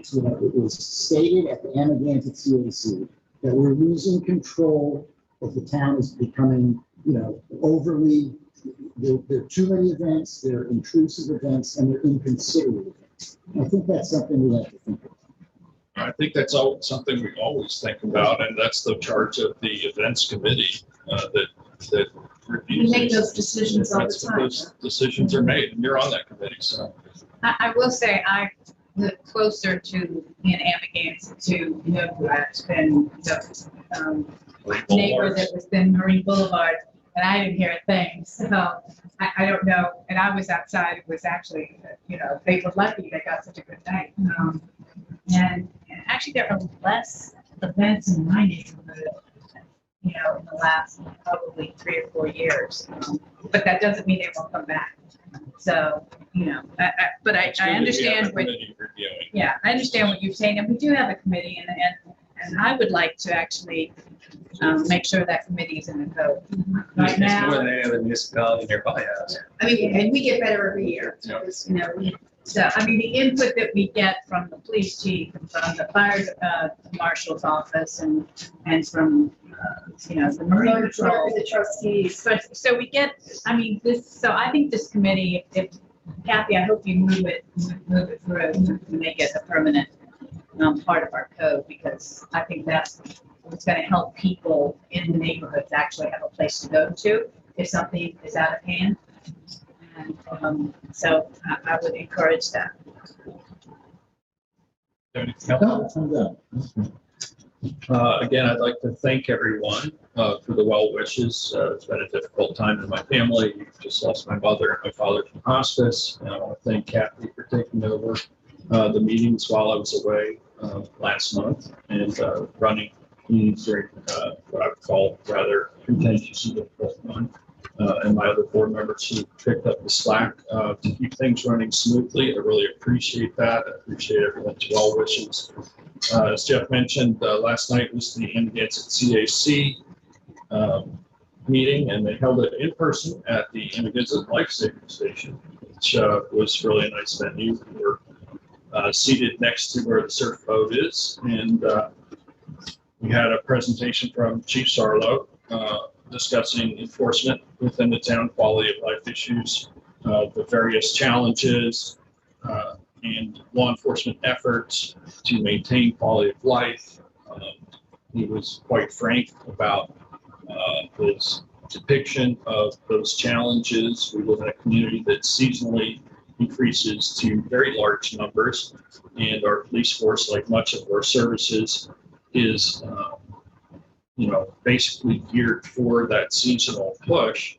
stated at the Amagansett CAC that we're losing control, that the town is becoming, overly, there are too many events, they're intrusive events, and they're inconsiderate events. I think that's something we have to think about. I think that's something we always think about, and that's the charge of the events committee, that reviews We make these. those decisions all the That's what time. those decisions are made, and you're on that committee, so. I will say I live closer to in Amagansett to who has been the neighbor that was in Marine Boulevard, and I didn't hear a thing. So I don't know. And I was outside. It was actually, they were lucky they got such a good night. And actually, there are less events in my neighborhood, in the last probably 3 or 4 years. But that doesn't mean they won't come back. So, but I understand what, I understand what you're saying, and we do have a committee, and I would like to actually make sure that committee is in the code. Right It's now, more than any other municipality nearby has. I mean, and we get better every year. Because, so, the input that we get from the police chief and from the fire marshal's office and from, the marine patrol. The trustees. So we get, so I think this committee, if Kathy, I hope you move it through to make it a permanent part of our code, because I think that's what's going to help people in the neighborhoods actually have a place to go to if something is out of hand. And so I would encourage that. No, I'm done. Again, I'd like to thank everyone for the well wishes. It's been a difficult time in my family. Just lost my mother and my father from hospice. And I want to thank Kathy for taking over the meetings while I was away last month and running meetings during what I would call rather contentious and difficult one. And my other board members who picked up the slack to keep things running smoothly. I really appreciate that. I appreciate everyone's well wishes. As Jeff mentioned, last night was the Amagansett CAC meeting, and they held it in person at the Amagansett Life Saving Station, which was really a nice venue. We were seated next to where the surf boat is, and we had a presentation from Chief Sarlo discussing enforcement within the town, quality of life issues, the various challenges, and law enforcement efforts to maintain quality of life. He was quite frank about his depiction of those challenges. We live in a community that seasonally increases to very large numbers, and our police force, like much of our services, is basically geared for that seasonal push.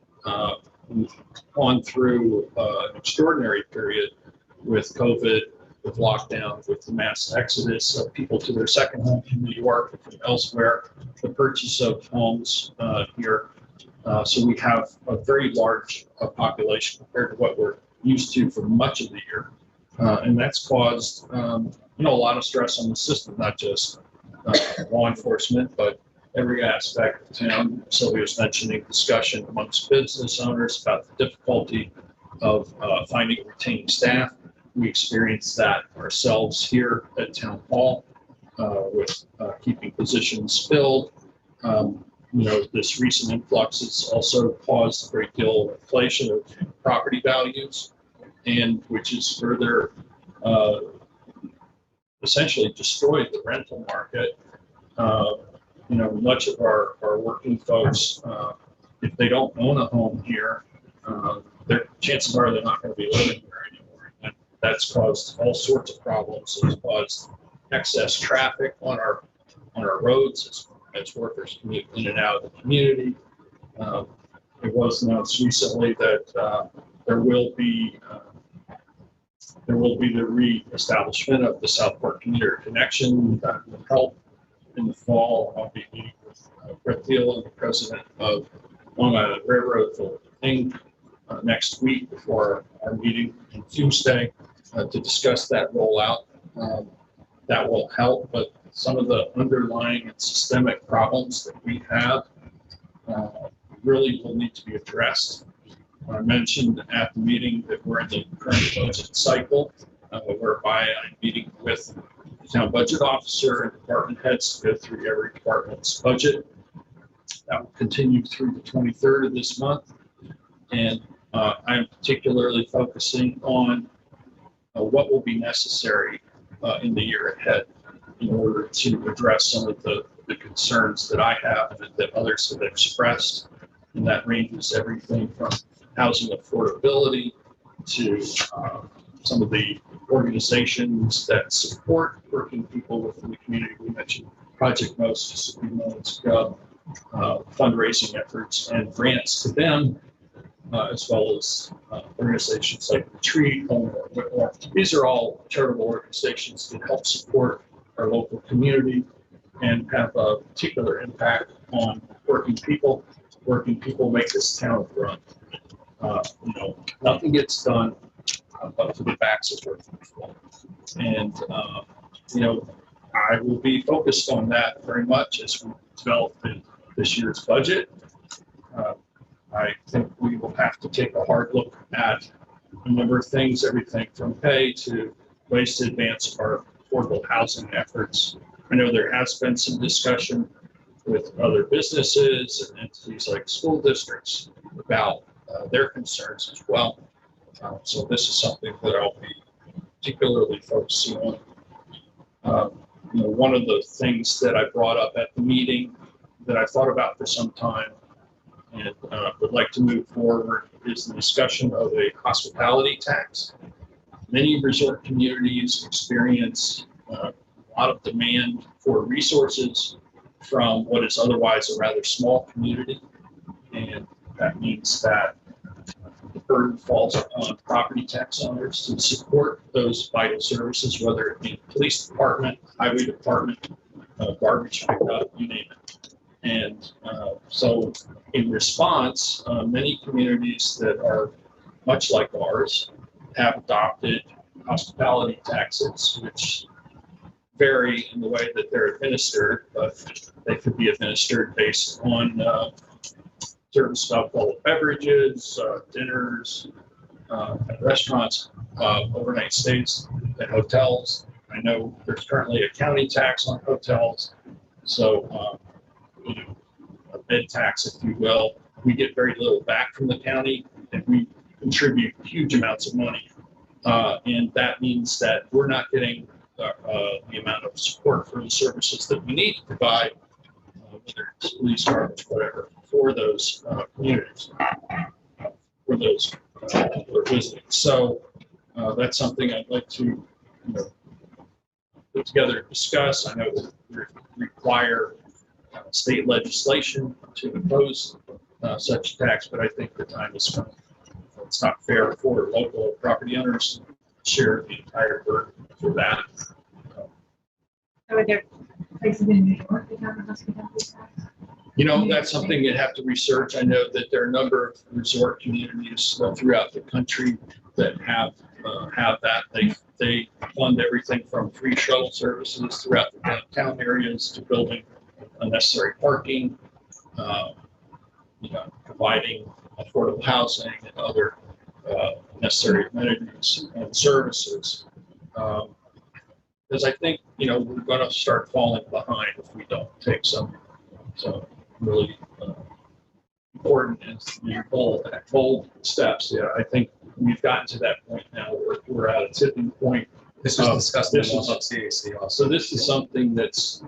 We've gone through an extraordinary period with COVID, with lockdown, with the mass exodus of people to their second home in New York and from elsewhere, the purchase of homes here. So we have a very large population compared to what we're used to for much of the year. And that's caused, a lot of stress on the system, not just law enforcement, but every aspect of town. Sylvia was mentioning discussion amongst business owners about the difficulty of finding and retaining staff. We experienced that ourselves here at Town Hall with keeping positions filled. This recent influx has also caused a great deal of inflation of property values, and which has further essentially destroyed the rental market. Much of our working folks, if they don't own a home here, their chances are they're not going to be living here anymore. And that's caused all sorts of problems. It's caused excess traffic on our roads as workers commute in and out of the community. It was announced recently that there will be the re-establishment of the Southport Commuter Connection that will help in the fall. I'll be meeting with Brett Thiel, the president of Long Island Railroad, Philip Inc., next week before our meeting on Tuesday to discuss that rollout. That will help, but some of the underlying and systemic problems that we have really will need to be addressed. I mentioned at the meeting that we're in the current budget cycle, whereby I'm meeting with the town budget officer and department heads to go through every department's budget. That will continue through the 23rd of this month. And I'm particularly focusing on what will be necessary in the year ahead in order to address some of the concerns that I have and that others have expressed. And that ranges everything from housing affordability to some of the organizations that support working people within the community. We mentioned Project Most just a few moments ago, fundraising efforts and grants to them, as well as organizations like Retreat, Home or Whitmore. These are all charitable organizations that help support our local community and have a particular impact on working people. Working people make this town run. Nothing gets done but to the backs of working people. And, I will be focused on that very much as we develop this year's budget. I think we will have to take a hard look at a number of things, everything from pay to ways to advance our affordable housing efforts. I know there has been some discussion with other businesses and entities like school districts about their concerns as well. So this is something that I'll be particularly focusing on. One of the things that I brought up at the meeting that I thought about for some time and would like to move forward is the discussion of a hospitality tax. Many resort communities experience a lot of demand for resources from what is otherwise a rather small community. And that means that the burden falls upon property tax owners to support those vital services, whether it be police department, highway department, garbage pickup, you name it. And so in response, many communities that are much like ours have adopted hospitality taxes, which vary in the way that they're administered, but they could be administered based on certain stuff, alcoholic beverages, dinners, at restaurants, overnight stays at hotels. I know there's currently a county tax on hotels. So, a bed tax, if you will. We get very little back from the county, and we contribute huge amounts of money. And that means that we're not getting the amount of support for the services that we need to provide, whether it's police, garbage, whatever, for those communities, for those who are visiting. So that's something I'd like to put together and discuss. I know it would require state legislation to impose such a tax, but I think the time is coming. It's not fair for local property owners to share the entire burden for that. Are there places in New York that have a hospitality tax? That's something you'd have to research. I know that there are a number of resort communities throughout the country that have that. They fund everything from free shuttle services throughout the downtown areas to building unnecessary parking, providing affordable housing and other necessary amenities and services. Because I think, we're going to start falling behind if we don't take some really important and bold steps. Yeah, I think we've gotten to that point now where we're at a tipping point. This was discussed in the CAC also. So this is something that's,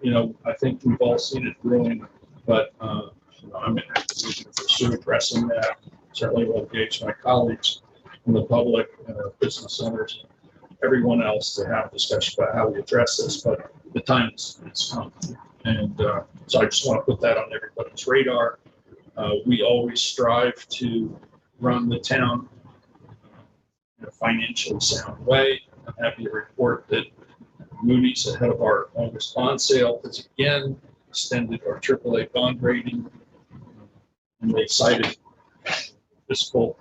I think we've all seen it brewing, but I'm in a position to pursue addressing that. Certainly will engage my colleagues in the public and our business owners, everyone else to have a discussion about how we address this, but the time is come. And so I just want to put that on everybody's radar. We always strive to run the town in a financially sound way. I'm happy to report that Moody's, ahead of our August bond sale, has again extended our AAA bond rating. And they cited fiscal,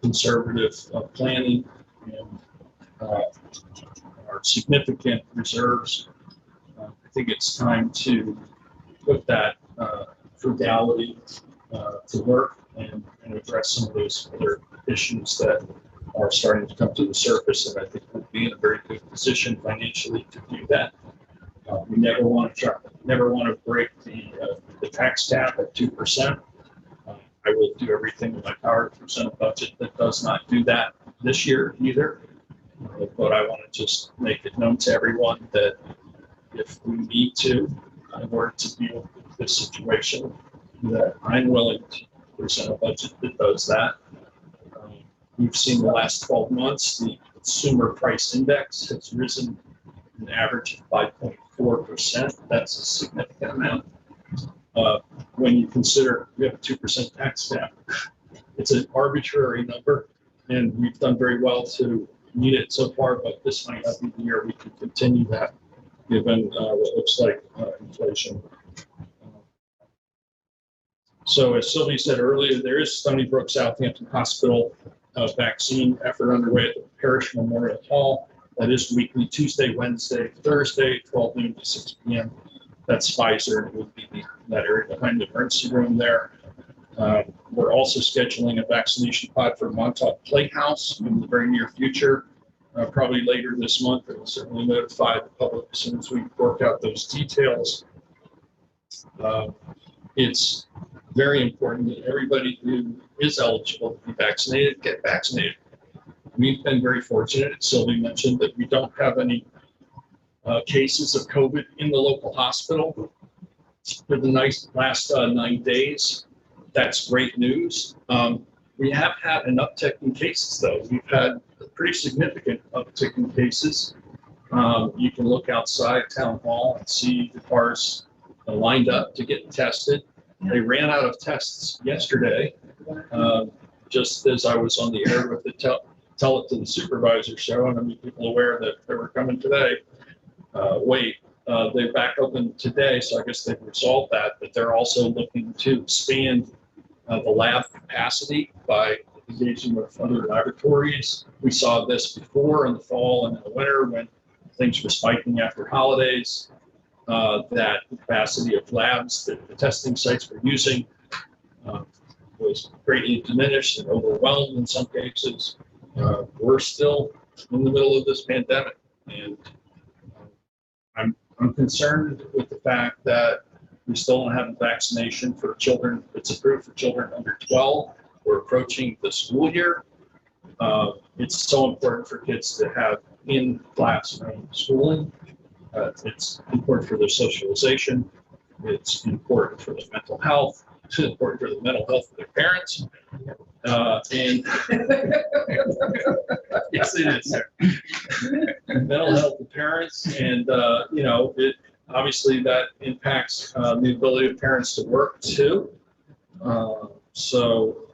conservative planning and our significant reserves. I think it's time to put that frugality to work and address some of those other issues that are starting to come to the surface. And I think we'll be in a very good position financially to do that. We never want to break the tax cap at 2%. I will do everything in my power to present a budget that does not do that this year either. But I want to just make it known to everyone that if we need to, in order to deal with this situation, that I'm willing to present a budget that does that. We've seen the last 12 months, the consumer price index has risen an average of 5.4%. That's a significant amount. When you consider we have a 2% tax cap, it's an arbitrary number, and we've done very well to meet it so far, but this might not be the year we can continue that given what looks like inflation. So as Sylvia said earlier, there is Stony Brook Southampton Hospital vaccine effort underway at the Parish Memorial Hall. That is weekly, Tuesday, Wednesday, Thursday, 12 noon to 6 p.m. That's Pfizer. It would be that area behind the emergency room there. We're also scheduling a vaccination pod for Montauk Playhouse in the very near future, probably later this month. We'll certainly notify the public as soon as we work out those details. It's very important that everybody who is eligible to be vaccinated get vaccinated. We've been very fortunate, as Sylvie mentioned, that we don't have any cases of COVID in the local hospital for the last 9 days. That's great news. We have had an uptick in cases, though. We've had a pretty significant uptick in cases. You can look outside Town Hall and see the cars lined up to get tested. They ran out of tests yesterday, just as I was on the air with the tell it to the supervisor show, and I made people aware that they were coming today. They're back open today, so I guess they've resolved that, but they're also looking to expand the lab capacity by engaging with other laboratories. We saw this before in the fall and in the winter when things were spiking after holidays. That capacity of labs that the testing sites were using was greatly diminished and overwhelmed in some cases. We're still in the middle of this pandemic, and I'm concerned with the fact that we still don't have a vaccination for children that's approved for children under 12. We're approaching the school year. It's so important for kids to have in-classroom schooling. It's important for their socialization. It's important for their mental health. It's important for the mental health of their parents. And yes, it is. Mental health of parents, and it obviously that impacts the ability of parents to work too. So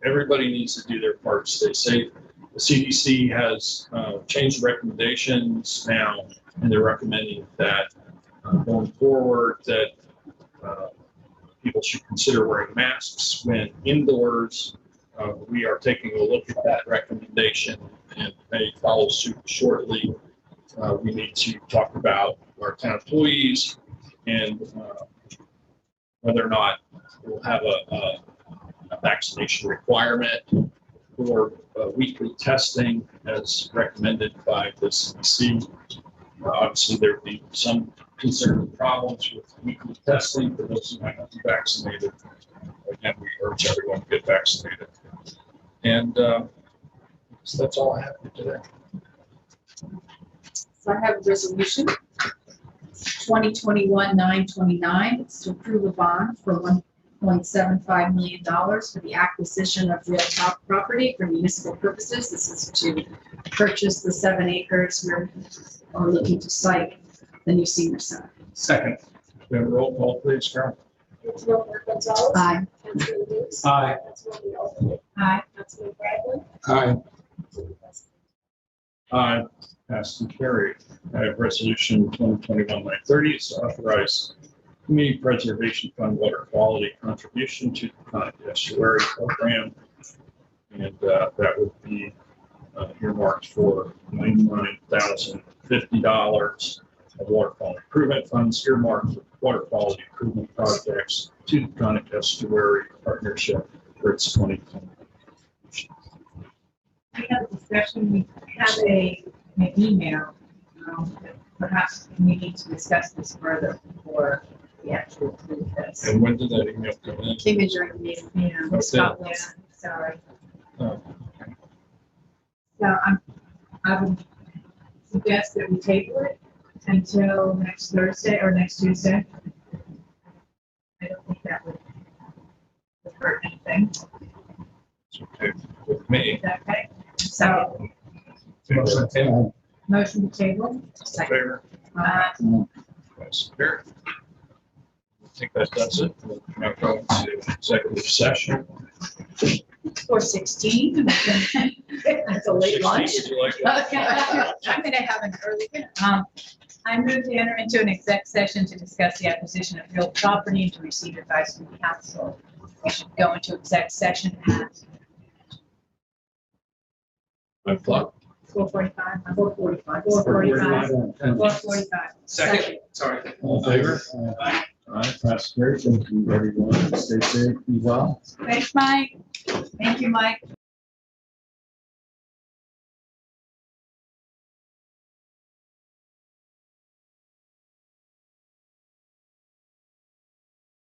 everybody needs to do their part to stay safe. The CDC has changed recommendations now, and they're recommending that going forward that people should consider wearing masks when indoors. We are taking a look at that recommendation and may follow suit shortly. We need to talk about our town employees and whether or not we'll have a vaccination requirement for weekly testing as recommended by the CDC. Obviously, there would be some concern and problems with weekly testing for those who might not be vaccinated. Again, we urge everyone to get vaccinated. And so that's all I have for today. So I have a resolution, 2021-929. It's to approve a bond for $1.75 million for the acquisition of real property for municipal purposes. This is to purchase the 7 acres we're looking to site the new senior center. Second. We have a roll call, please, Carol. Councilmember Gonzalez. Aye. Councilmember Lewis. Aye. Councilmember Yelsey. Aye. Councilmember Bradley. Aye. Aye. Passed and carried. I have resolution 2021-930. It's to authorize Community Preservation Fund water quality contribution to the Conic Estuary program. And that would be earmarked for $99,050 of water quality improvement funds earmarked for water quality improvement projects to the Conic Estuary Partnership for its 2020. We had a discussion, we have an email, perhaps we need to discuss this further before we actually approve this. And when did that email come in? Came in during the meeting. Yeah, Scott Wilson, sorry. Oh. So I would suggest that we table it until next Thursday or next Tuesday. I don't think that would Second. Motion to table. Motion to table. Second. Favor? That's carried. I think that does it. We'll now go into executive session. 4:16. That's a late lunch. 16, would you like that? I'm gonna have an early dinner. I move to enter into an exec session to discuss the acquisition of real property and to receive advice from counsel. We should go into exec session at I've thought. 4:45. 4:45. 4:45. 4:45. Second. Sorry. All in favor? All right, that's great. Thank you, everyone. Stay safe, be well. Thanks, Mike. Thank you, Mike.